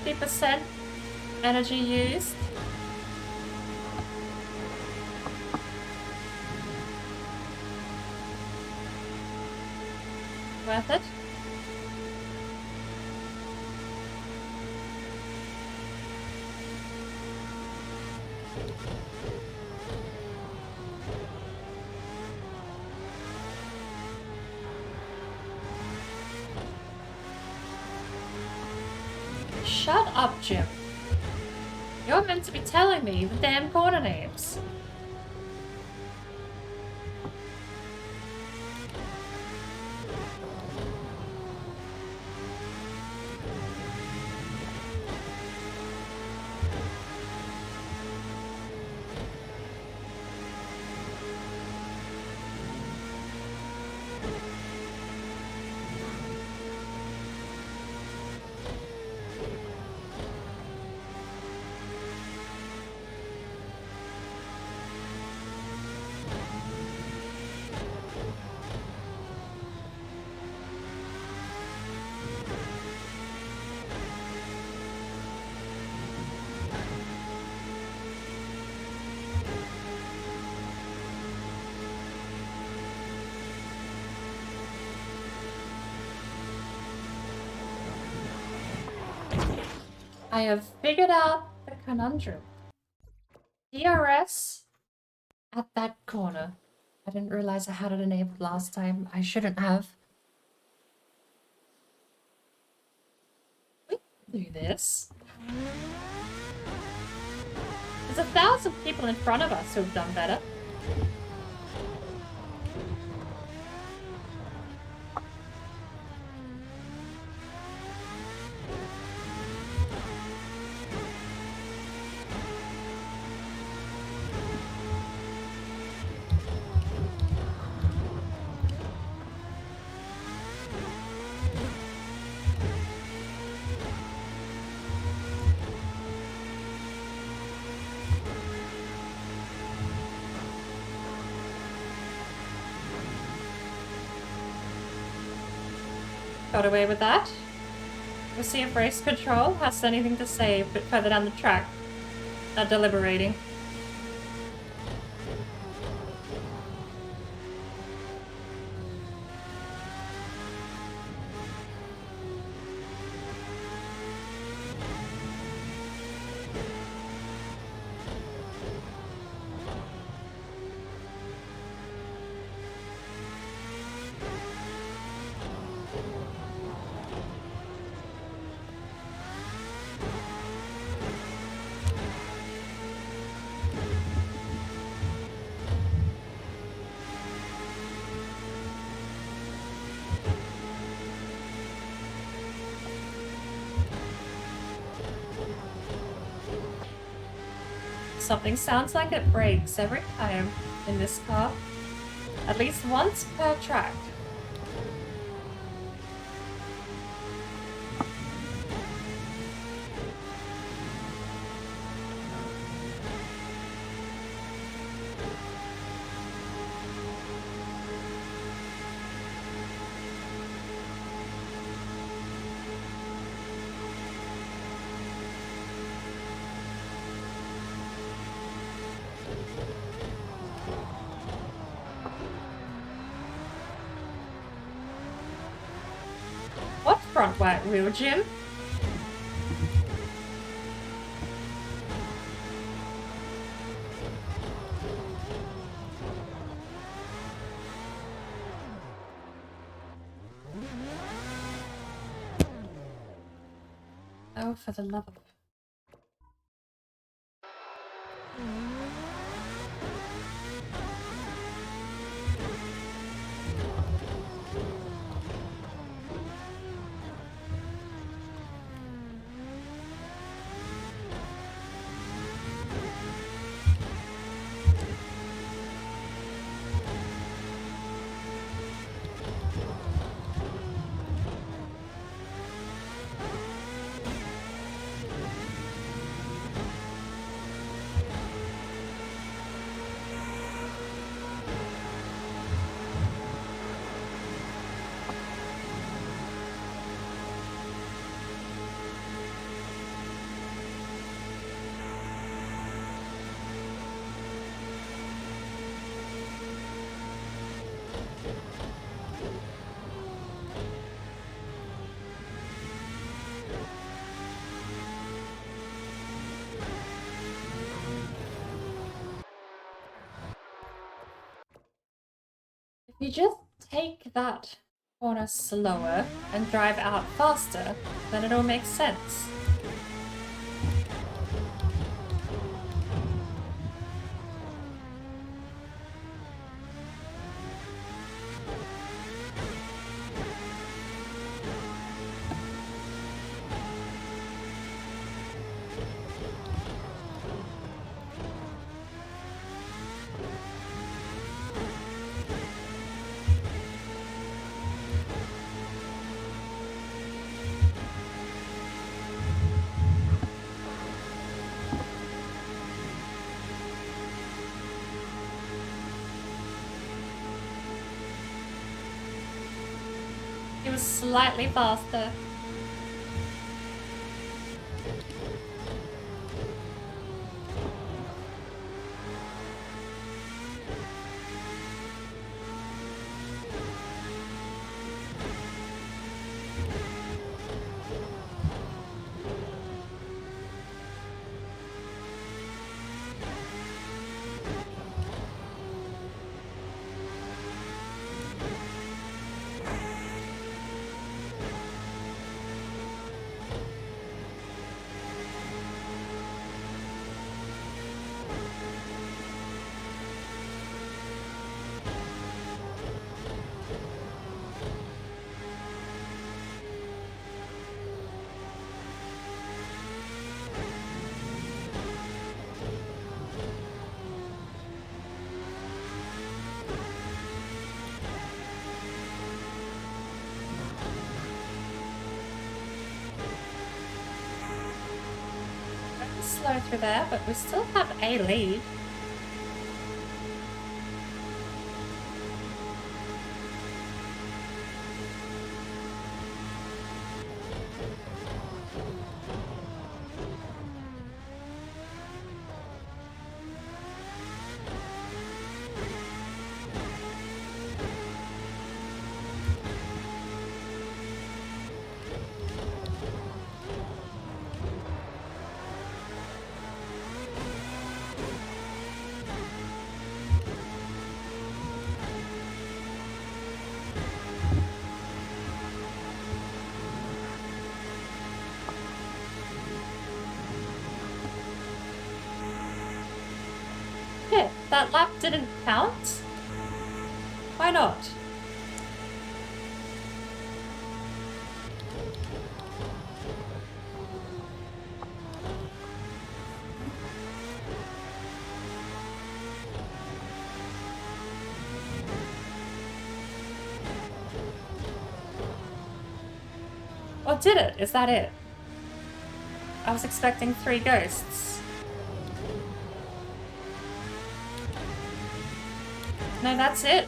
50% energy used. Worth it? Shut up, Jim. You're meant to be telling me the damn corner names. I have figured out the conundrum. DRS at that corner. I didn't realize I had it enabled last time. I shouldn't have. We can do this. There's 1,000 people in front of us who have done better. Got away with that. We'll see if race control has anything to say a bit further down the track. Not deliberating. Something sounds like it breaks every time in this car. At least once per track. What front right wheel, Jim? Oh, for the love of... If you just take that corner slower and drive out faster, then it'll make sense. He was slightly faster. Slow through there, but we still have a lead. Shit, that lap didn't count? Why not? Or did it? Is that it? I was expecting 3 ghosts. No, that's it.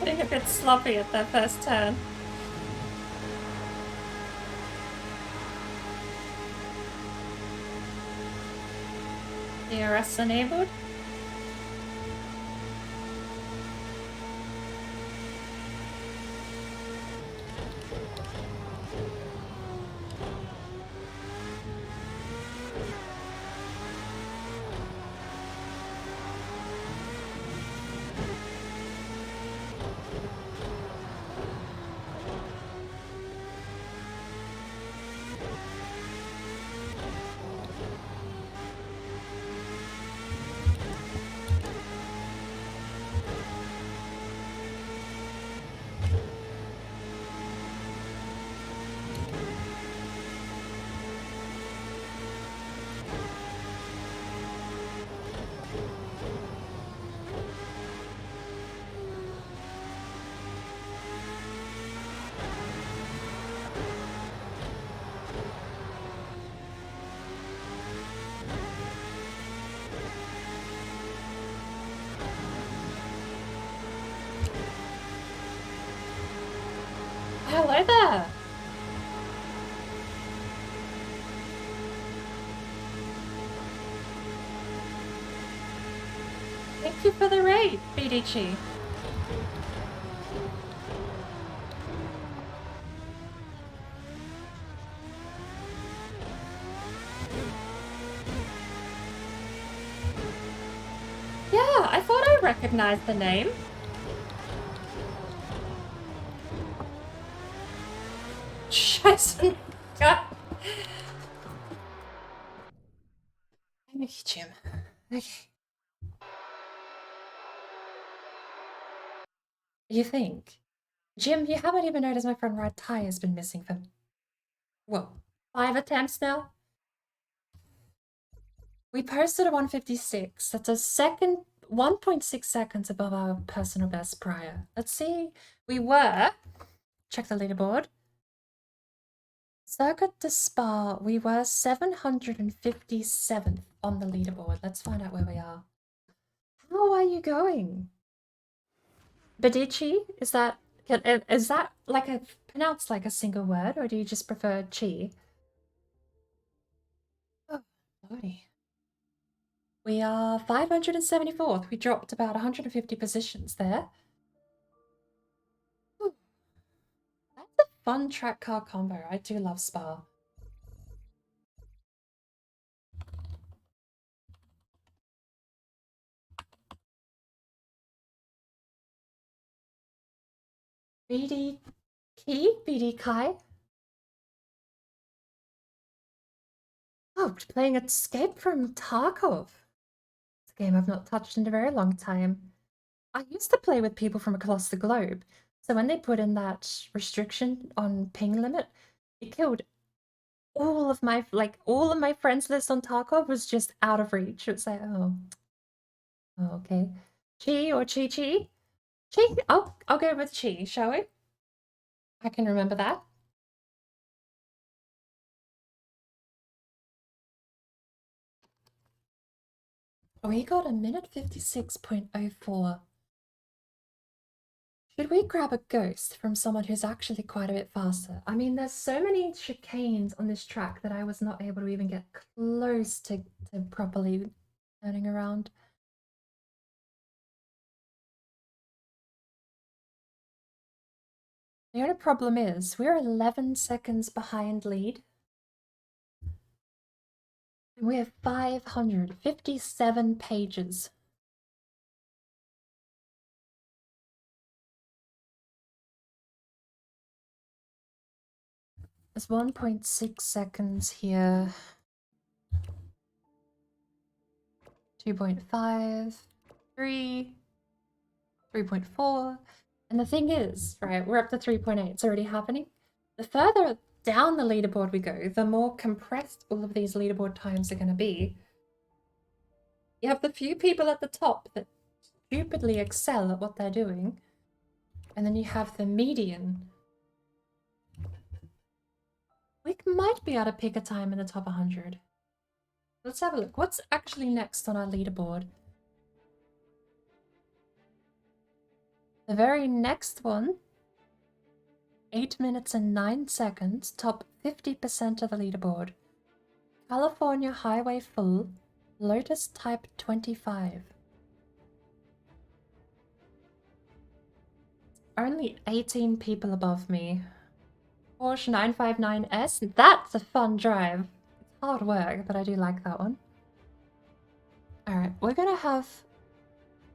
Getting a bit sloppy at that first turn. DRS enabled. Hello there! Thank you for the raid, BDG. Yeah, I thought I recognized the name. Scheiße. God. Thank you, Jim. Okay. You think? Jim, you haven't even noticed my front right tire has been missing for, what, 5 attempts now? We posted a 156. That's a second, 1.6 seconds above our personal best prior. Let's see. We were, check the leaderboard. Circuit de Spa, we were 757th on the leaderboard. Let's find out where we are. How are you going? Badichi? Is that like pronounced like a single word, or do you just prefer chi? Oh, lordy. We are 574th. We dropped about 150 positions there. Ooh. That's a fun track car combo. I do love Spa. BD Key? BD Kai? Oh, playing Escape from Tarkov. It's a game I've not touched in a very long time. I used to play with people from across the globe, so when they put in that restriction on ping limit, it killed all of my friends list on Tarkov was just out of reach. It's like, oh, okay. Chi or Chi Chi? Chi? I'll go with Chi, shall we? I can remember that. We got a minute 56.04. Should we grab a ghost from someone who's actually quite a bit faster? I mean, there's so many chicanes on this track that I was not able to even get close to properly turning around. The only problem is we're 11 seconds behind lead. And we have 557 pages. There's 1.6 seconds here. 2.5, 3, 3.4. And the thing is, right, we're up to 3.8. It's already happening. The further down the leaderboard we go, the more compressed all of these leaderboard times are going to be. You have the few people at the top that stupidly excel at what they're doing. And then you have the median. We might be able to pick a time in the top 100. Let's have a look. What's actually next on our leaderboard? The very next one, 8 minutes and 9 seconds, top 50% of the leaderboard. California Highway Full, Lotus Type 25. Only 18 people above me. Porsche 959S, that's a fun drive. It's hard work, but I do like that one. Alright, we're gonna have...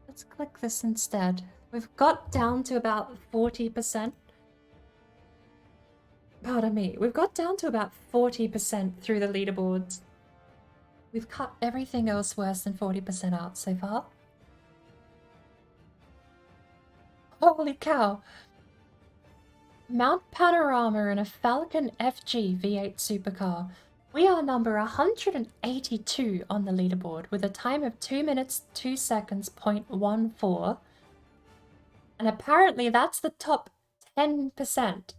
Let's click this instead. We've got down to about 40%. Pardon me. We've got down to about 40% through the leaderboards. We've cut everything else worse than 40% out so far. Holy cow! Mount Panorama in a Falcon FG V8 supercar. We are number 182 on the leaderboard with a time of 2 minutes 2 seconds 0.14. And apparently that's the top 10%.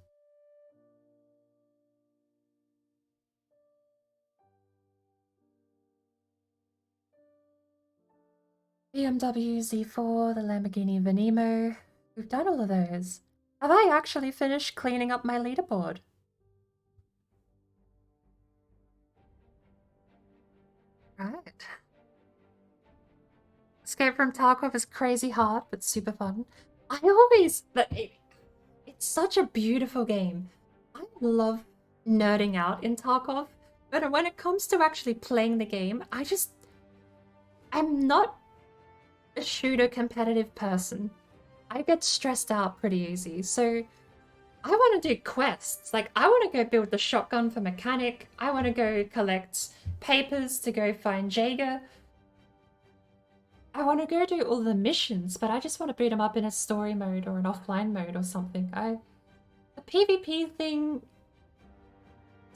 BMW Z4, the Lamborghini Venimo. We've done all of those. Have I actually finished cleaning up my leaderboard? Right. Escape from Tarkov is crazy hard, but super fun. It's such a beautiful game. I love nerding out in Tarkov, but when it comes to actually playing the game, I'm not a shooter competitive person. I get stressed out pretty easy, so I want to do quests. Like, I want to go build the shotgun for mechanic. I want to go collect papers to go find Jaeger. I want to go do all the missions, but I just want to boot them up in a story mode or an offline mode or something. The PvP thing,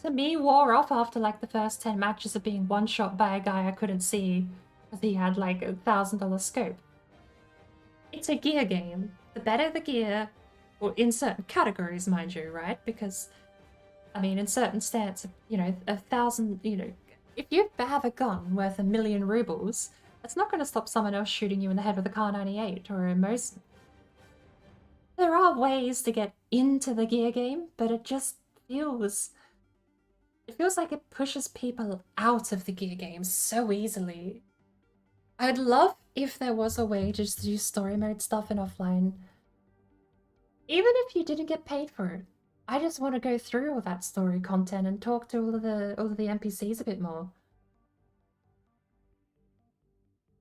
to me, wore off after like the first 10 matches of being one-shot by a guy I couldn't see because he had like $1,000 scope. It's a gear game. The better the gear, or in certain categories, mind you, right? Because, I mean, in certain stats, you know, 1,000, you know, if you have a gun worth 1,000,000 rubles, that's not going to stop someone else shooting you in the head with a Kar 98 or a Mosin. There are ways to get into the gear game, but it just feels... It feels like it pushes people out of the gear game so easily. I'd love if there was a way just to do story mode stuff in offline. Even if you didn't get paid for it. I just want to go through all that story content and talk to all of the NPCs a bit more.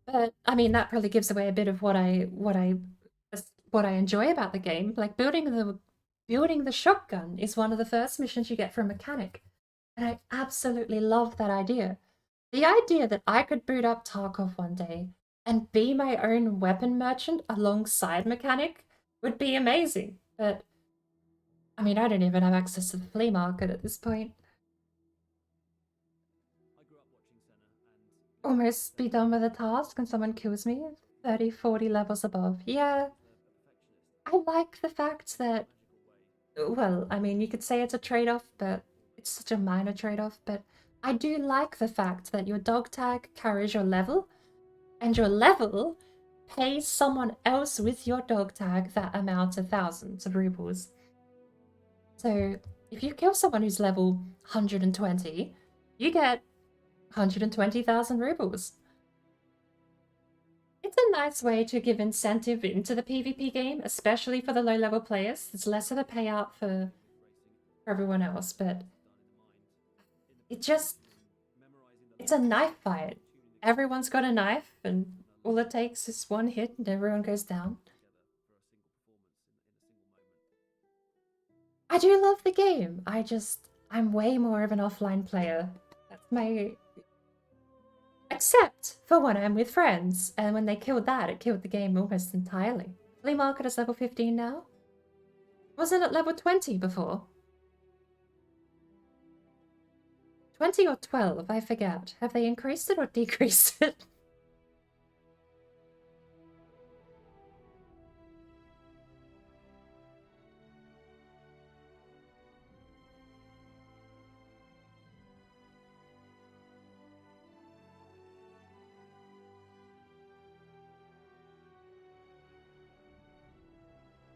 But I mean, that probably gives away a bit of what I enjoy about the game. Like building the shotgun is one of the first missions you get from a mechanic, and I absolutely love that idea. The idea that I could boot up Tarkov one day and be my own weapon merchant alongside mechanic would be amazing. But I mean, I don't even have access to the flea market at this point. I grew up watching Senna and Almost be done with a task and someone kills me 30, 40 levels above. Yeah, I like the fact that, well, I mean, you could say it's a trade-off, but it's such a minor trade-off, but I do like the fact that your dog tag carries your level, and your level pays someone else with your dog tag that amount of thousands of rubles. So if you kill someone who's level 120, you get 120,000 rubles. It's a nice way to give incentive into the PvP game, especially for the low-level players. It's less of a payout for everyone else, but it's a knife fight. Everyone's got a knife, and all it takes is one hit and everyone goes down. I do love the game. I'm way more of an offline player. That's my... Except for when I'm with friends, and when they killed that, it killed the game almost entirely. Flea Market is level 15 now? Wasn't it level 20 before? 20 or 12, I forget. Have they increased it or decreased it?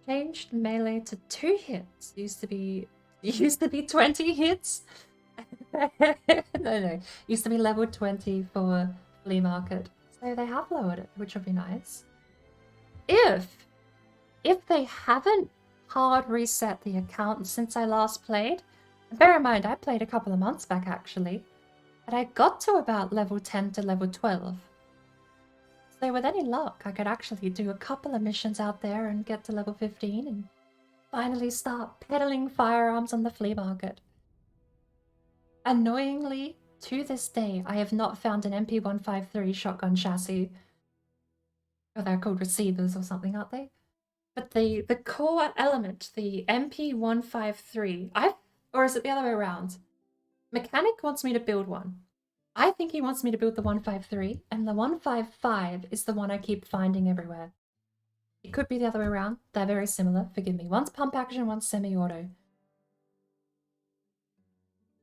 Changed melee to 2 hits. Used to be 20 hits. No. Used to be level 20 for Flea Market. So they have lowered it, which would be nice. If they haven't hard reset the account since I last played, and bear in mind I played a couple of months back actually, but I got to about level 10 to level 12. So with any luck, I could actually do a couple of missions out there and get to level 15 and finally start peddling firearms on the flea market. Annoyingly, to this day, I have not found an MP153 shotgun chassis. Oh, they're called receivers or something, aren't they? But the core element, the MP153, or is it the other way around? Mechanic wants me to build one. I think he wants me to build the 153, and the 155 is the one I keep finding everywhere. It could be the other way around. They're very similar, forgive me. One's pump action, one's semi-auto.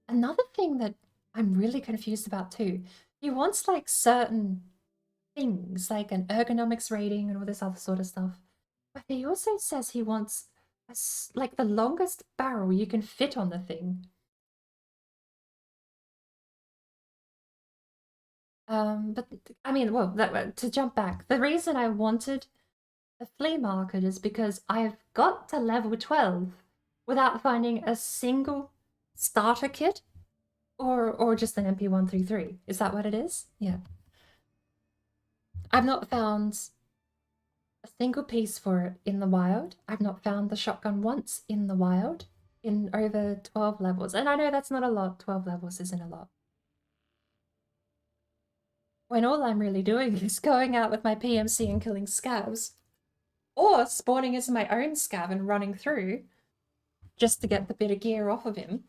Another thing that I'm really confused about too, he wants like certain things, like an ergonomics rating and all this other sort of stuff. But he also says he wants like the longest barrel you can fit on the thing. But I mean, well, to jump back, the reason I wanted a flea market is because I've got to level 12 without finding a single starter kit or just an MP133. Is that what it is? Yeah. I've not found a single piece for it in the wild. I've not found the shotgun once in the wild in over 12 levels. And I know that's not a lot. 12 levels isn't a lot. When all I'm really doing is going out with my PMC and killing scavs. Or spawning as my own scav and running through just to get the bit of gear off of him.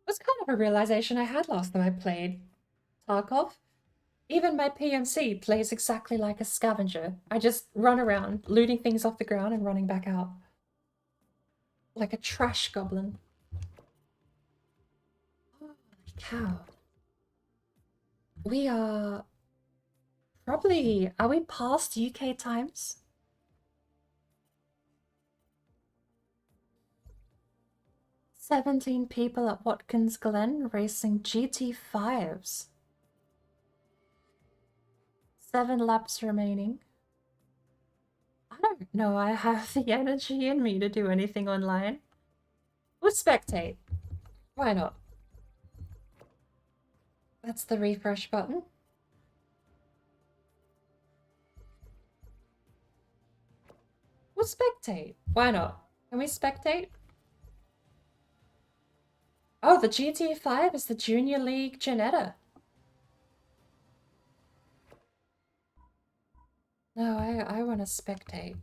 It was kind of a realization I had last time I played Tarkov. Even my PMC plays exactly like a scavenger. I just run around, looting things off the ground and running back out. Like a trash goblin. Holy cow. We are probably... Are we past UK times? "17 people at Watkins Glen racing GT5s. 7 laps remaining. I don't know I have the energy in me to do anything online. We'll spectate. Why not? That's the refresh button. We'll spectate. Why not? Can we spectate? Oh, the GT5 is the Junior League Janetta. No, I want to spectate.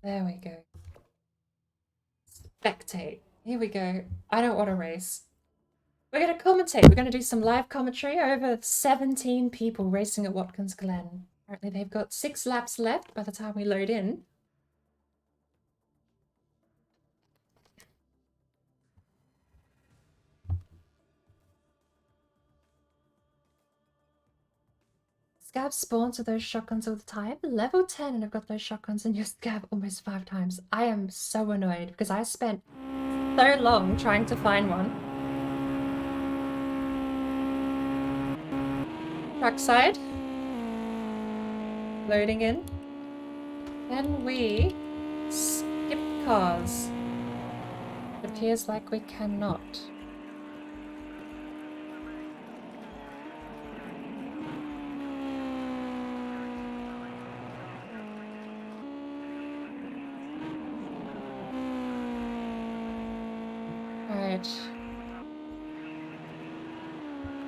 There we go. Spectate. Here we go. I don't want to race. We're going to commentate. We're going to do some live commentary over 17 people racing at Watkins Glen. Apparently they've got 6 laps left by the time we load in. Scavs spawn to those shotguns all the time. Level 10 and I've got those shotguns and you scav almost 5 times. I am so annoyed because I spent so long trying to find one. Trackside. Loading in. Can we skip cars? It appears like we cannot. Alright.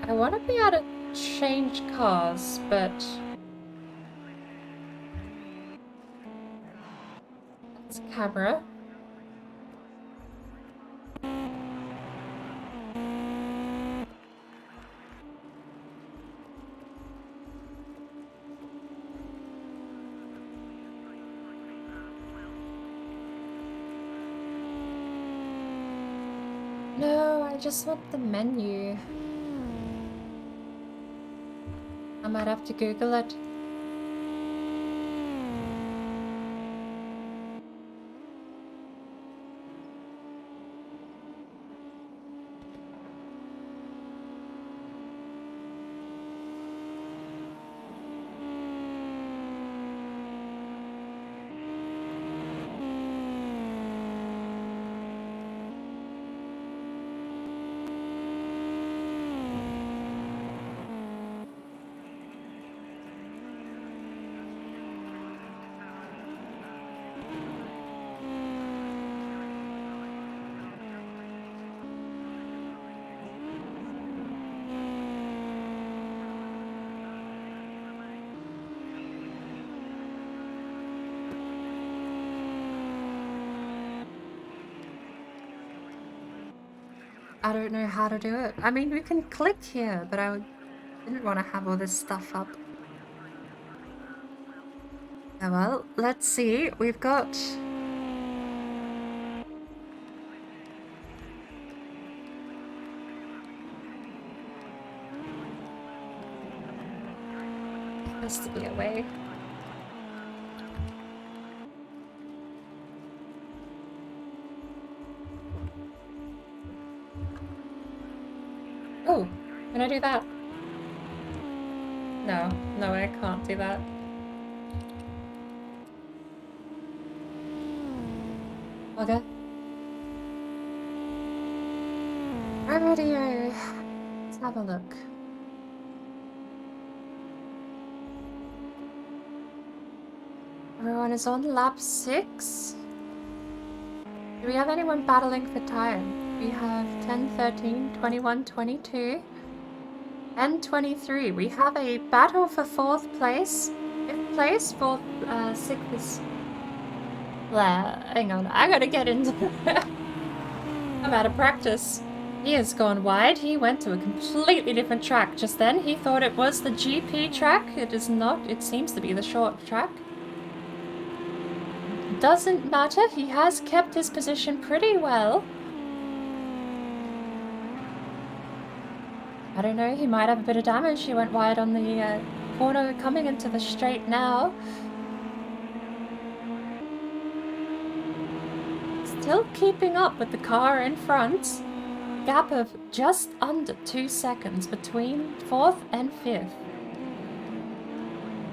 I want to be able to change cars, but... That's camera. No, I just want the menu. I might have to Google it. I don't know how to do it. I mean, we can click here, but I didn't want to have all this stuff up. Oh well, let's see. We've got... has to be a way. Oh, can I do that? No, no, I can't do that. Okay. Alrighty, let's have a look. Everyone is on lap 6. Do we have anyone battling for time? We have 10, 13, 21, 22, and 23. We have a battle for 4th place. 5th place, 4th, 6th is... Hang on, I gotta get into it. I'm out of practice. He has gone wide. He went to a completely different track just then. He thought it was the GP track. It is not. It seems to be the short track. Doesn't matter. He has kept his position pretty well. I don't know. He might have a bit of damage. He went wide on the corner coming into the straight now. Still keeping up with the car in front. Gap of just under 2 seconds between 4th and 5th.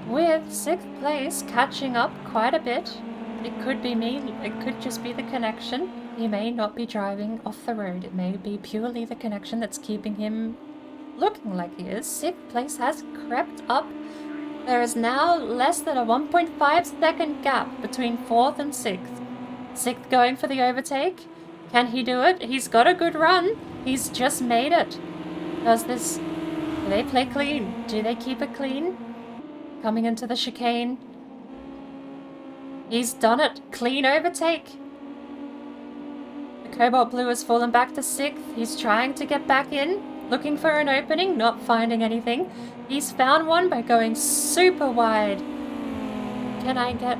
With 6th place catching up quite a bit. It could be me, it could just be the connection. He may not be driving off the road. It may be purely the connection that's keeping him looking like he is. 6th place has crept up. There is now less than a 1.5 second gap between 4th and 6th. 6th going for the overtake. Can he do it? He's got a good run. He's just made it. Does this... Do they play clean? Do they keep it clean? Coming into the chicane. He's done it. Clean overtake. The Cobalt Blue has fallen back to 6th. He's trying to get back in. Looking for an opening. Not finding anything. He's found one by going super wide. Can I get...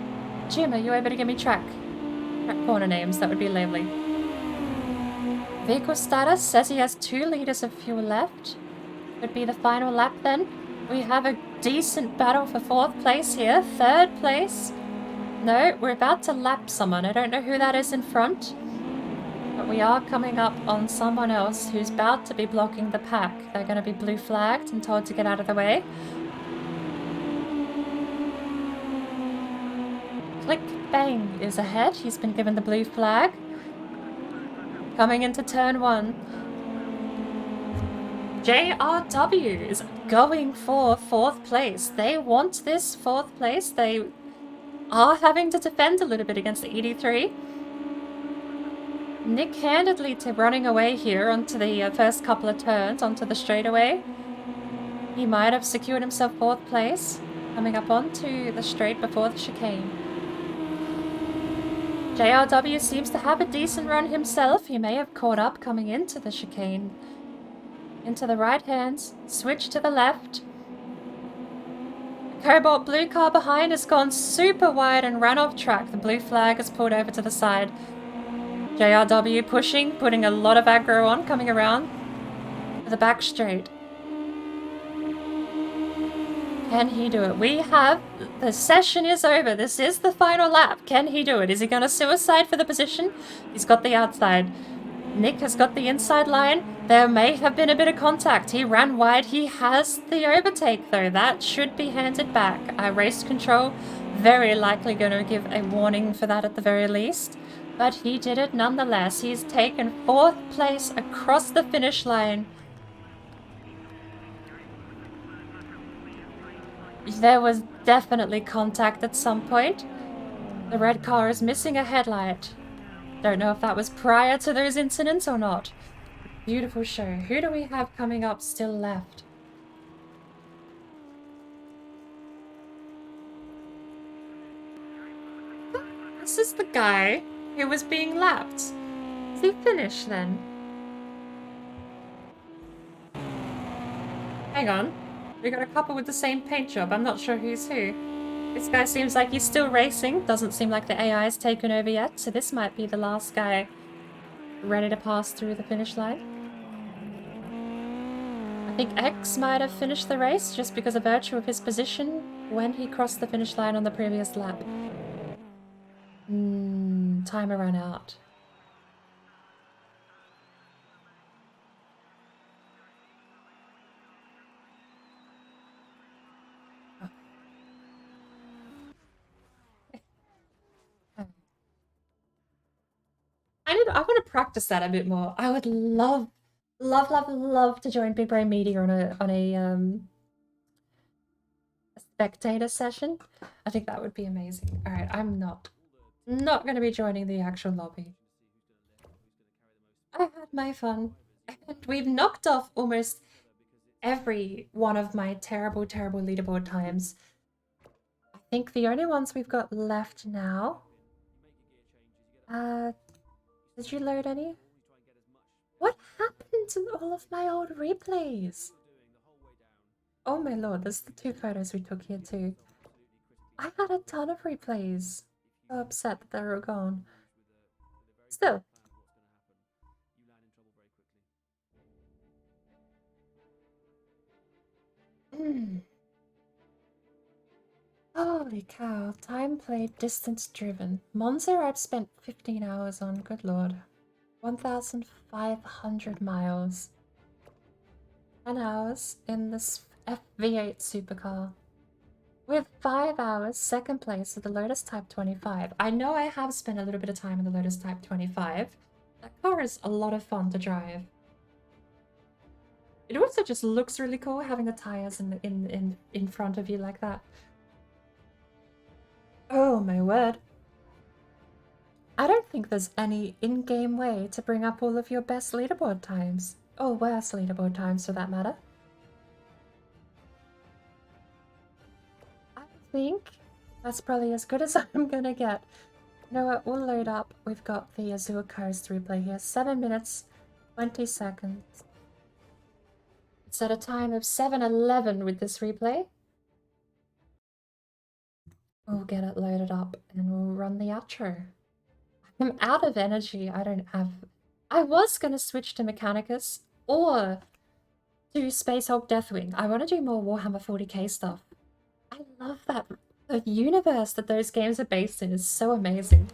Jim, are you able to give me track corner names? That would be lovely. Vehicle status says he has 2 liters of fuel left. Could be the final lap then. We have a decent battle for 4th place here. 3rd place. No, we're about to lap someone. I don't know who that is in front. But we are coming up on someone else who's about to be blocking the pack. They're going to be blue flagged and told to get out of the way. Click Bang is ahead. He's been given the blue flag. Coming into turn 1. JRW is going for 4th place. They want this 4th place. They are having to defend a little bit against the ED3. Nick handedly to running away here onto the first couple of turns, onto the straightaway. He might have secured himself 4th place. Coming up onto the straight before the chicane. JRW seems to have a decent run himself. He may have caught up coming into the chicane. Into the right hands, switch to the left. The Cobalt Blue car behind has gone super wide and ran off track. The blue flag has pulled over to the side. JRW pushing, putting a lot of aggro on, coming around to the back straight. Can he do it? We have... The session is over. This is the final lap. Can he do it? Is he going to suicide for the position? He's got the outside. Nick has got the inside line. There may have been a bit of contact. He ran wide. He has the overtake, though. That should be handed back. Race control very likely going to give a warning for that at the very least. But he did it nonetheless. He's taken 4th place across the finish line. There was definitely contact at some point. The red car is missing a headlight. Don't know if that was prior to those incidents or not. Beautiful show. Who do we have coming up still left? This is the guy who was being lapped. Is he finished then? Hang on. We got a couple with the same paint job. I'm not sure who's who. This guy seems like he's still racing. Doesn't seem like the AI has taken over yet. So this might be the last guy ready to pass through the finish line. I think X might have finished the race just because of virtue of his position. when he crossed the finish line on the previous lap. Timer ran out. I want to practice that a bit more. I would love to join Big Brain Media on a spectator session. I think that would be amazing. All right, I'm not going to be joining the actual lobby. I had my fun, and we've knocked off almost every one of my terrible leaderboard times. I think the only ones we've got left now. Did you load any? What happened to all of my old replays? Oh my lord, there's the 2 photos we took here too. I had a ton of replays. So upset that they were gone. Still. Holy cow, time played, distance driven. Monza I've spent 15 hours on, good lord. 1,500 miles. 10 hours in this FV8 supercar. With 5 hours, second place with the Lotus Type 25. I know I have spent a little bit of time in the Lotus Type 25. That car is a lot of fun to drive. It also just looks really cool having the tires in front of you like that. Oh my word. I don't think there's any in-game way to bring up all of your best leaderboard times. Or worst leaderboard times for that matter. I think that's probably as good as I'm gonna get. You know what, we'll load up. We've got the Azure Coast replay here. 7 minutes, 20 seconds. It's at a time of 7:11 with this replay. We'll get it loaded up and we'll run the outro. I'm out of energy. I was gonna switch to Mechanicus or to Space Hulk Deathwing. I want to do more Warhammer 40k stuff. I love that. The universe that those games are based in is so amazing.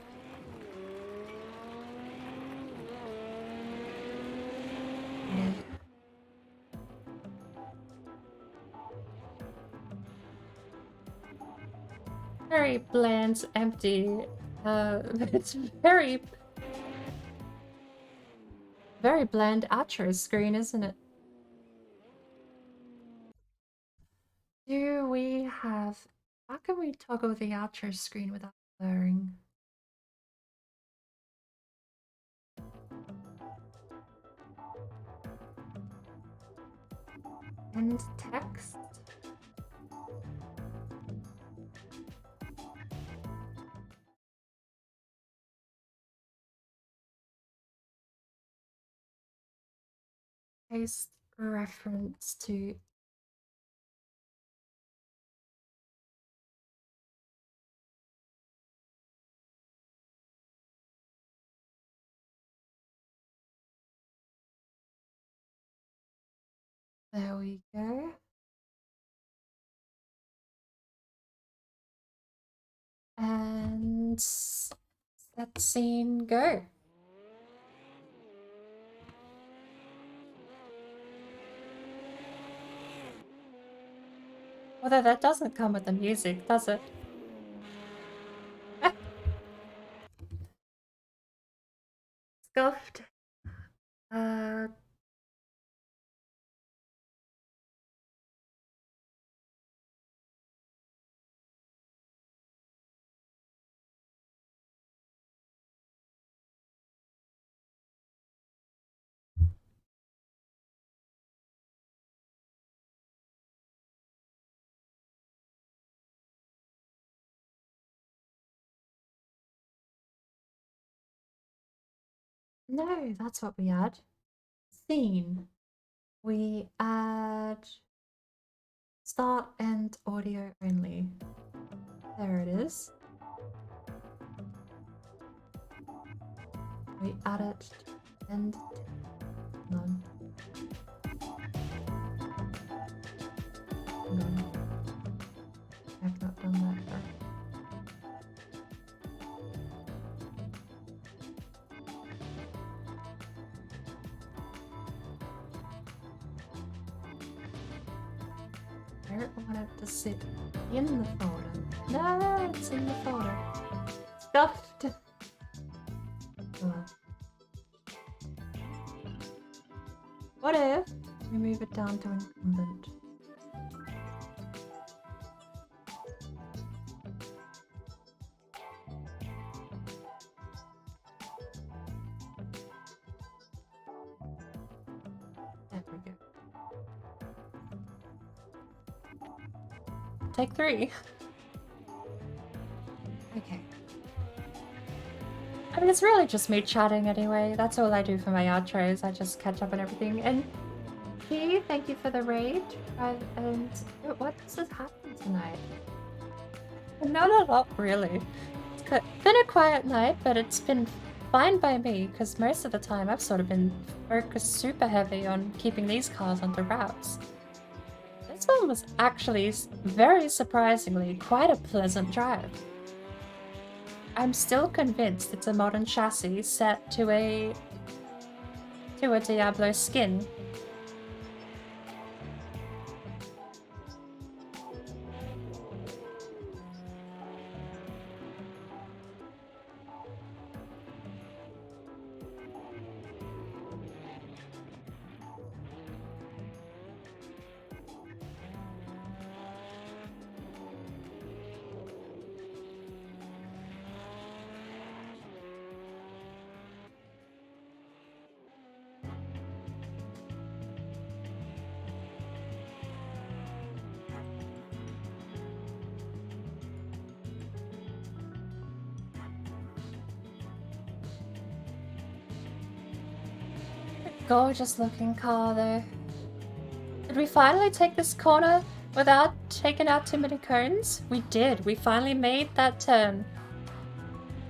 Very bland, empty. It's very bland outro screen, isn't it? Do we have... How can we toggle the outro screen without blurring? And text? Paste reference to... There we go. And set scene go. Although that doesn't come with the music, does it? Scuffed. No, that's what we add. Scene. We add start and audio only. There it is. We add it and none. None. don't want it to sit in the folder. No, it's in the folder. Stuffed. What if we move it down to incumbent? There we go. Take 3. Okay. I mean, it's really just me chatting anyway. That's all I do for my outros. I just catch up on everything. And P, thank you for the raid. And what does happen tonight? No, not really. It's been a quiet night, but it's been fine by me because most of the time I've sort of been focused super heavy on keeping these cars on the routes. This one was actually very surprisingly quite a pleasant drive. I'm still convinced it's a modern chassis set to a Diablo skin. Gorgeous looking car though. Did we finally take this corner without taking out too many cones? We did. We finally made that turn.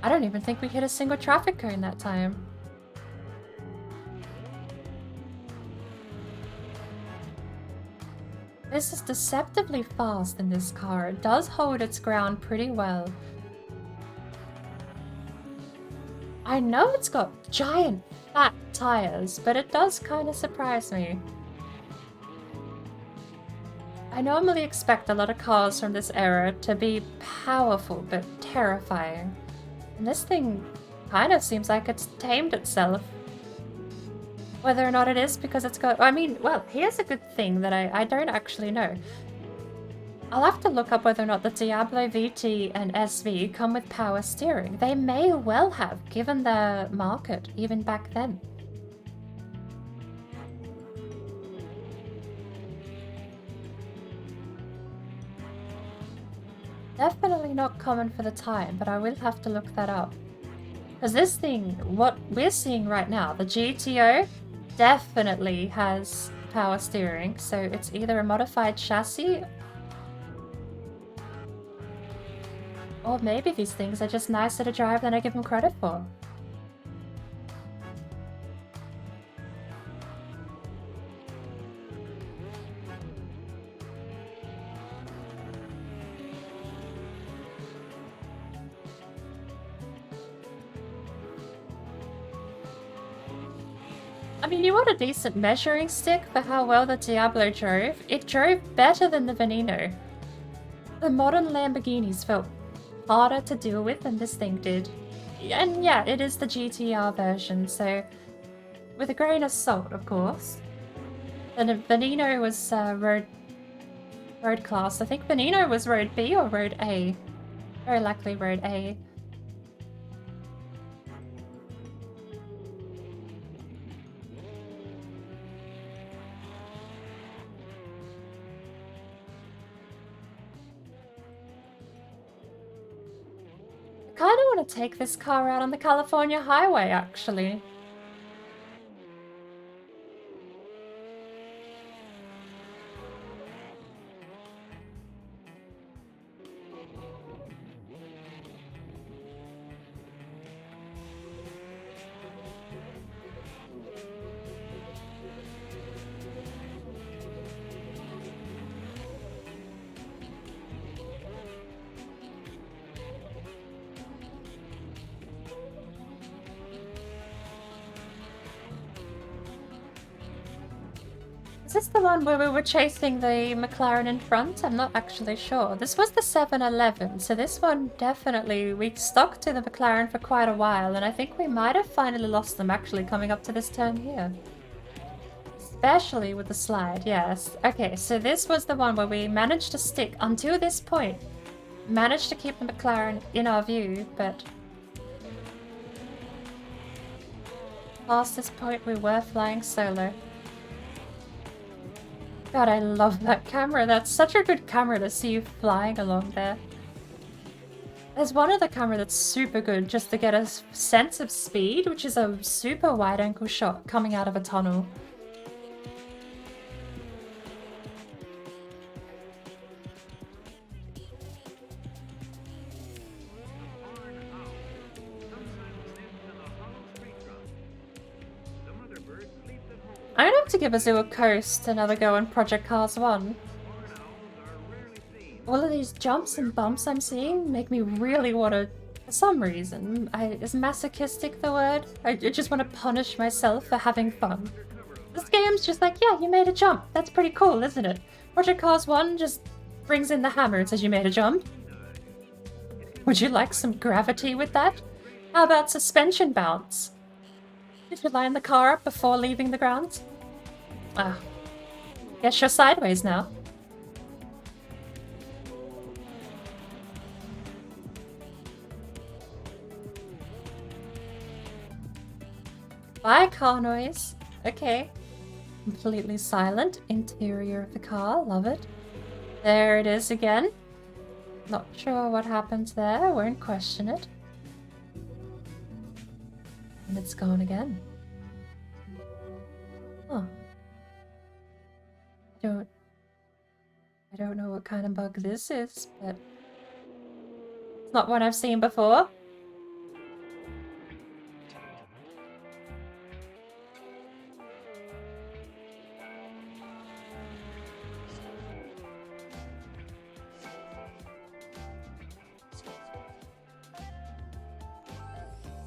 I don't even think we hit a single traffic cone that time. This is deceptively fast in this car. It does hold its ground pretty well. I know it's got giant fat tires, but it does kind of surprise me. I normally expect a lot of cars from this era to be powerful but terrifying. And this thing kind of seems like it's tamed itself. Whether or not it is because it's got... I mean, well, here's a good thing that I don't actually know. I'll have to look up whether or not the Diablo VT and SV come with power steering. They may well have, given the market, even back then. Definitely not common for the time, but I will have to look that up. Because this thing, what we're seeing right now, the GTO, definitely has power steering. So it's either a modified chassis, or maybe these things are just nicer to drive than I give them credit for. I mean, you want a decent measuring stick for how well the Diablo drove. It drove better than the Veneno. The modern Lamborghinis felt harder to deal with than this thing did. And yeah, it is the GTR version, so with a grain of salt, of course. And the Veneno was road class. I think Veneno was road B or road A. Very likely road A. I kind of want to take this car out on the California highway, actually. Is this the one where we were chasing the McLaren in front? I'm not actually sure. This was the 7-Eleven, so this one definitely, we stuck to the McLaren for quite a while, and I think we might have finally lost them actually coming up to this turn here. Especially with the slide, yes. Okay, so this was the one where we managed to stick until this point. Managed to keep the McLaren in our view, but past this point we were flying solo. God, I love that camera. That's such a good camera to see you flying along there. There's one other camera that's super good just to get a sense of speed, which is a super wide-angle shot coming out of a tunnel. I'm gonna have to give Azure Coast another go on Project Cars 1. All of these jumps and bumps I'm seeing make me really want to, for some reason, is masochistic the word? I just want to punish myself for having fun. This game's just like, yeah, you made a jump. That's pretty cool, isn't it? Project Cars 1 just brings in the hammer and says you made a jump. Would you like some gravity with that? How about suspension bounce? Did you line the car up before leaving the ground? Ah. Guess you're sideways now. Bye, car noise. Okay. Completely silent. Interior of the car. Love it. There it is again. Not sure what happened there. Won't question it. And it's gone again. Huh. I don't know what kind of bug this is, but it's not one I've seen before.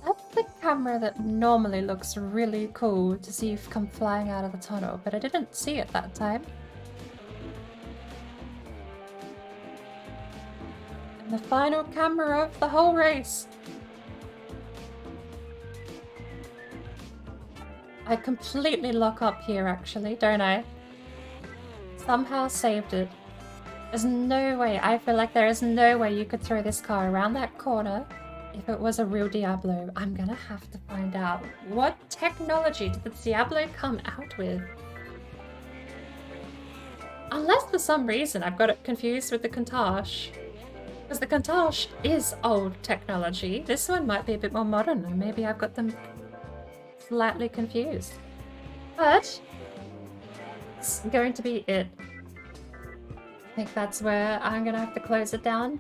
That's the camera that normally looks really cool to see you come flying out of the tunnel, but I didn't see it that time. And the final camera of the whole race. I completely lock up here actually, don't I? Somehow saved it. There's no way, I feel like there is no way you could throw this car around that corner if it was a real Diablo. I'm gonna have to find out. What technology did the Diablo come out with? Unless for some reason I've got it confused with the Countach. Because the Countach is old technology. This one might be a bit more modern, and maybe I've got them slightly confused. But it's going to be it. I think that's where I'm gonna have to close it down.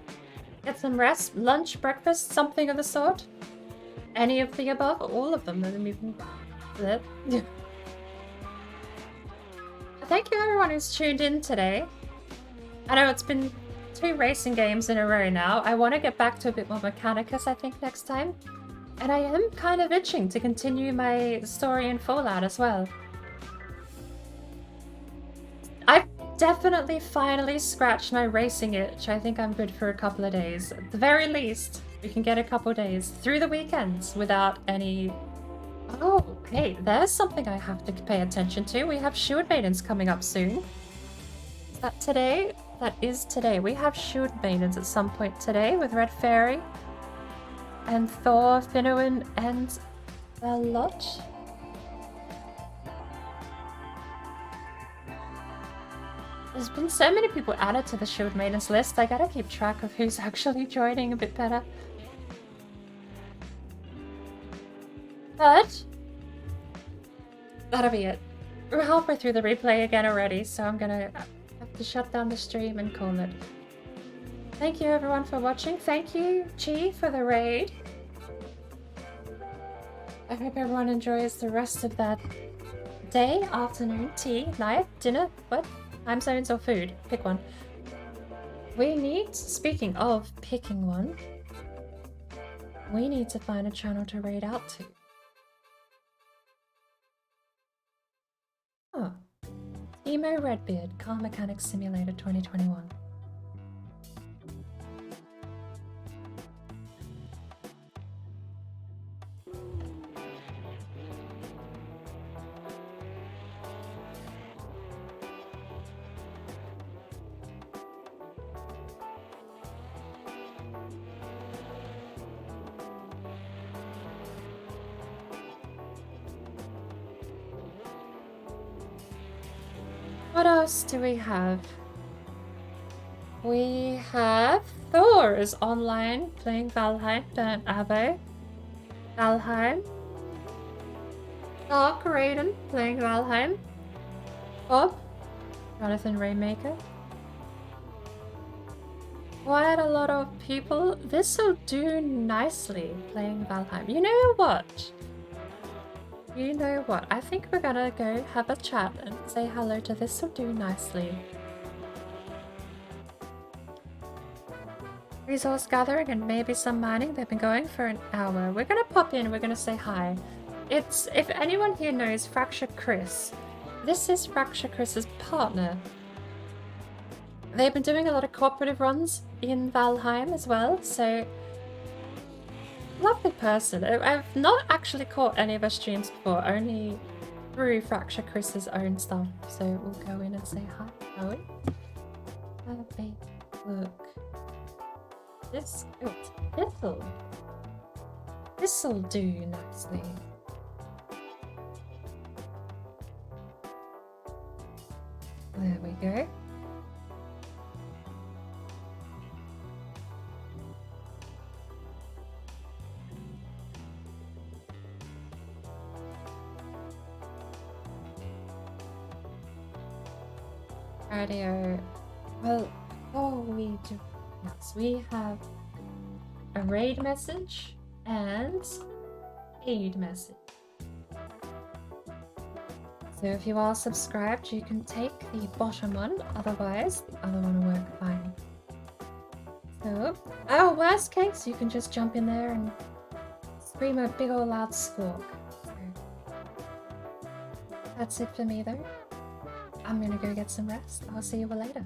Get some rest, lunch, breakfast, something of the sort. Any of the above, all of them. Thank you everyone who's tuned in today. I know it's been 2 racing games in a row now. I want to get back to a bit more Mechanicus, I think, next time. And I am kind of itching to continue my story in Fallout as well. I've definitely finally scratched my racing itch. I think I'm good for a couple of days. At the very least, we can get a couple of days through the weekends without any... Oh, hey, there's something I have to pay attention to. We have Shield Maidens coming up soon. Is that today? That is today. We have Shield Maidens at some point today with Red Fairy and Thor, Finnegan, and a lot. There's been so many people added to the Shield Maidens list. I gotta keep track of who's actually joining a bit better. But that'll be it. We're halfway through the replay again already, so I'm gonna have to shut down the stream and call it. Thank you everyone for watching. Thank you, Chi, for the raid. I hope everyone enjoys the rest of that day, afternoon, tea, night, dinner, what? Time zones or food? Pick one. We need, speaking of picking one, we need to find a channel to raid out to. Emo Redbeard, Car Mechanics Simulator 2021. What else do we have? We have Thor is online playing Valheim, Bernd Abo. Valheim. Dark Raiden playing Valheim. Bob. Jonathan Rainmaker. Quite a lot of people. This'll do nicely playing Valheim. You know what? You know what? I think we're gonna go have a chat and say hello to This'll do nicely. Resource gathering and maybe some mining. They've been going for an hour. We're gonna pop in, we're gonna say hi. It's, if anyone here knows Fracture Chris, this is Fracture Chris's partner. They've been doing a lot of cooperative runs in Valheim as well, so lovely person. I've not actually caught any of her streams before, only through Fracture Chris's own stuff, so we'll go in and say hi, shall we? Have a look. This, oh, this'll do nicely. There we go. Radio. Well, before we do, yes, we have a raid message and aid message. So if you are subscribed, you can take the bottom one, otherwise the other one will work fine. So, oh, worst case, you can just jump in there and scream a big old loud squawk. So, that's it for me though. I'm gonna go get some rest. I'll see you all later.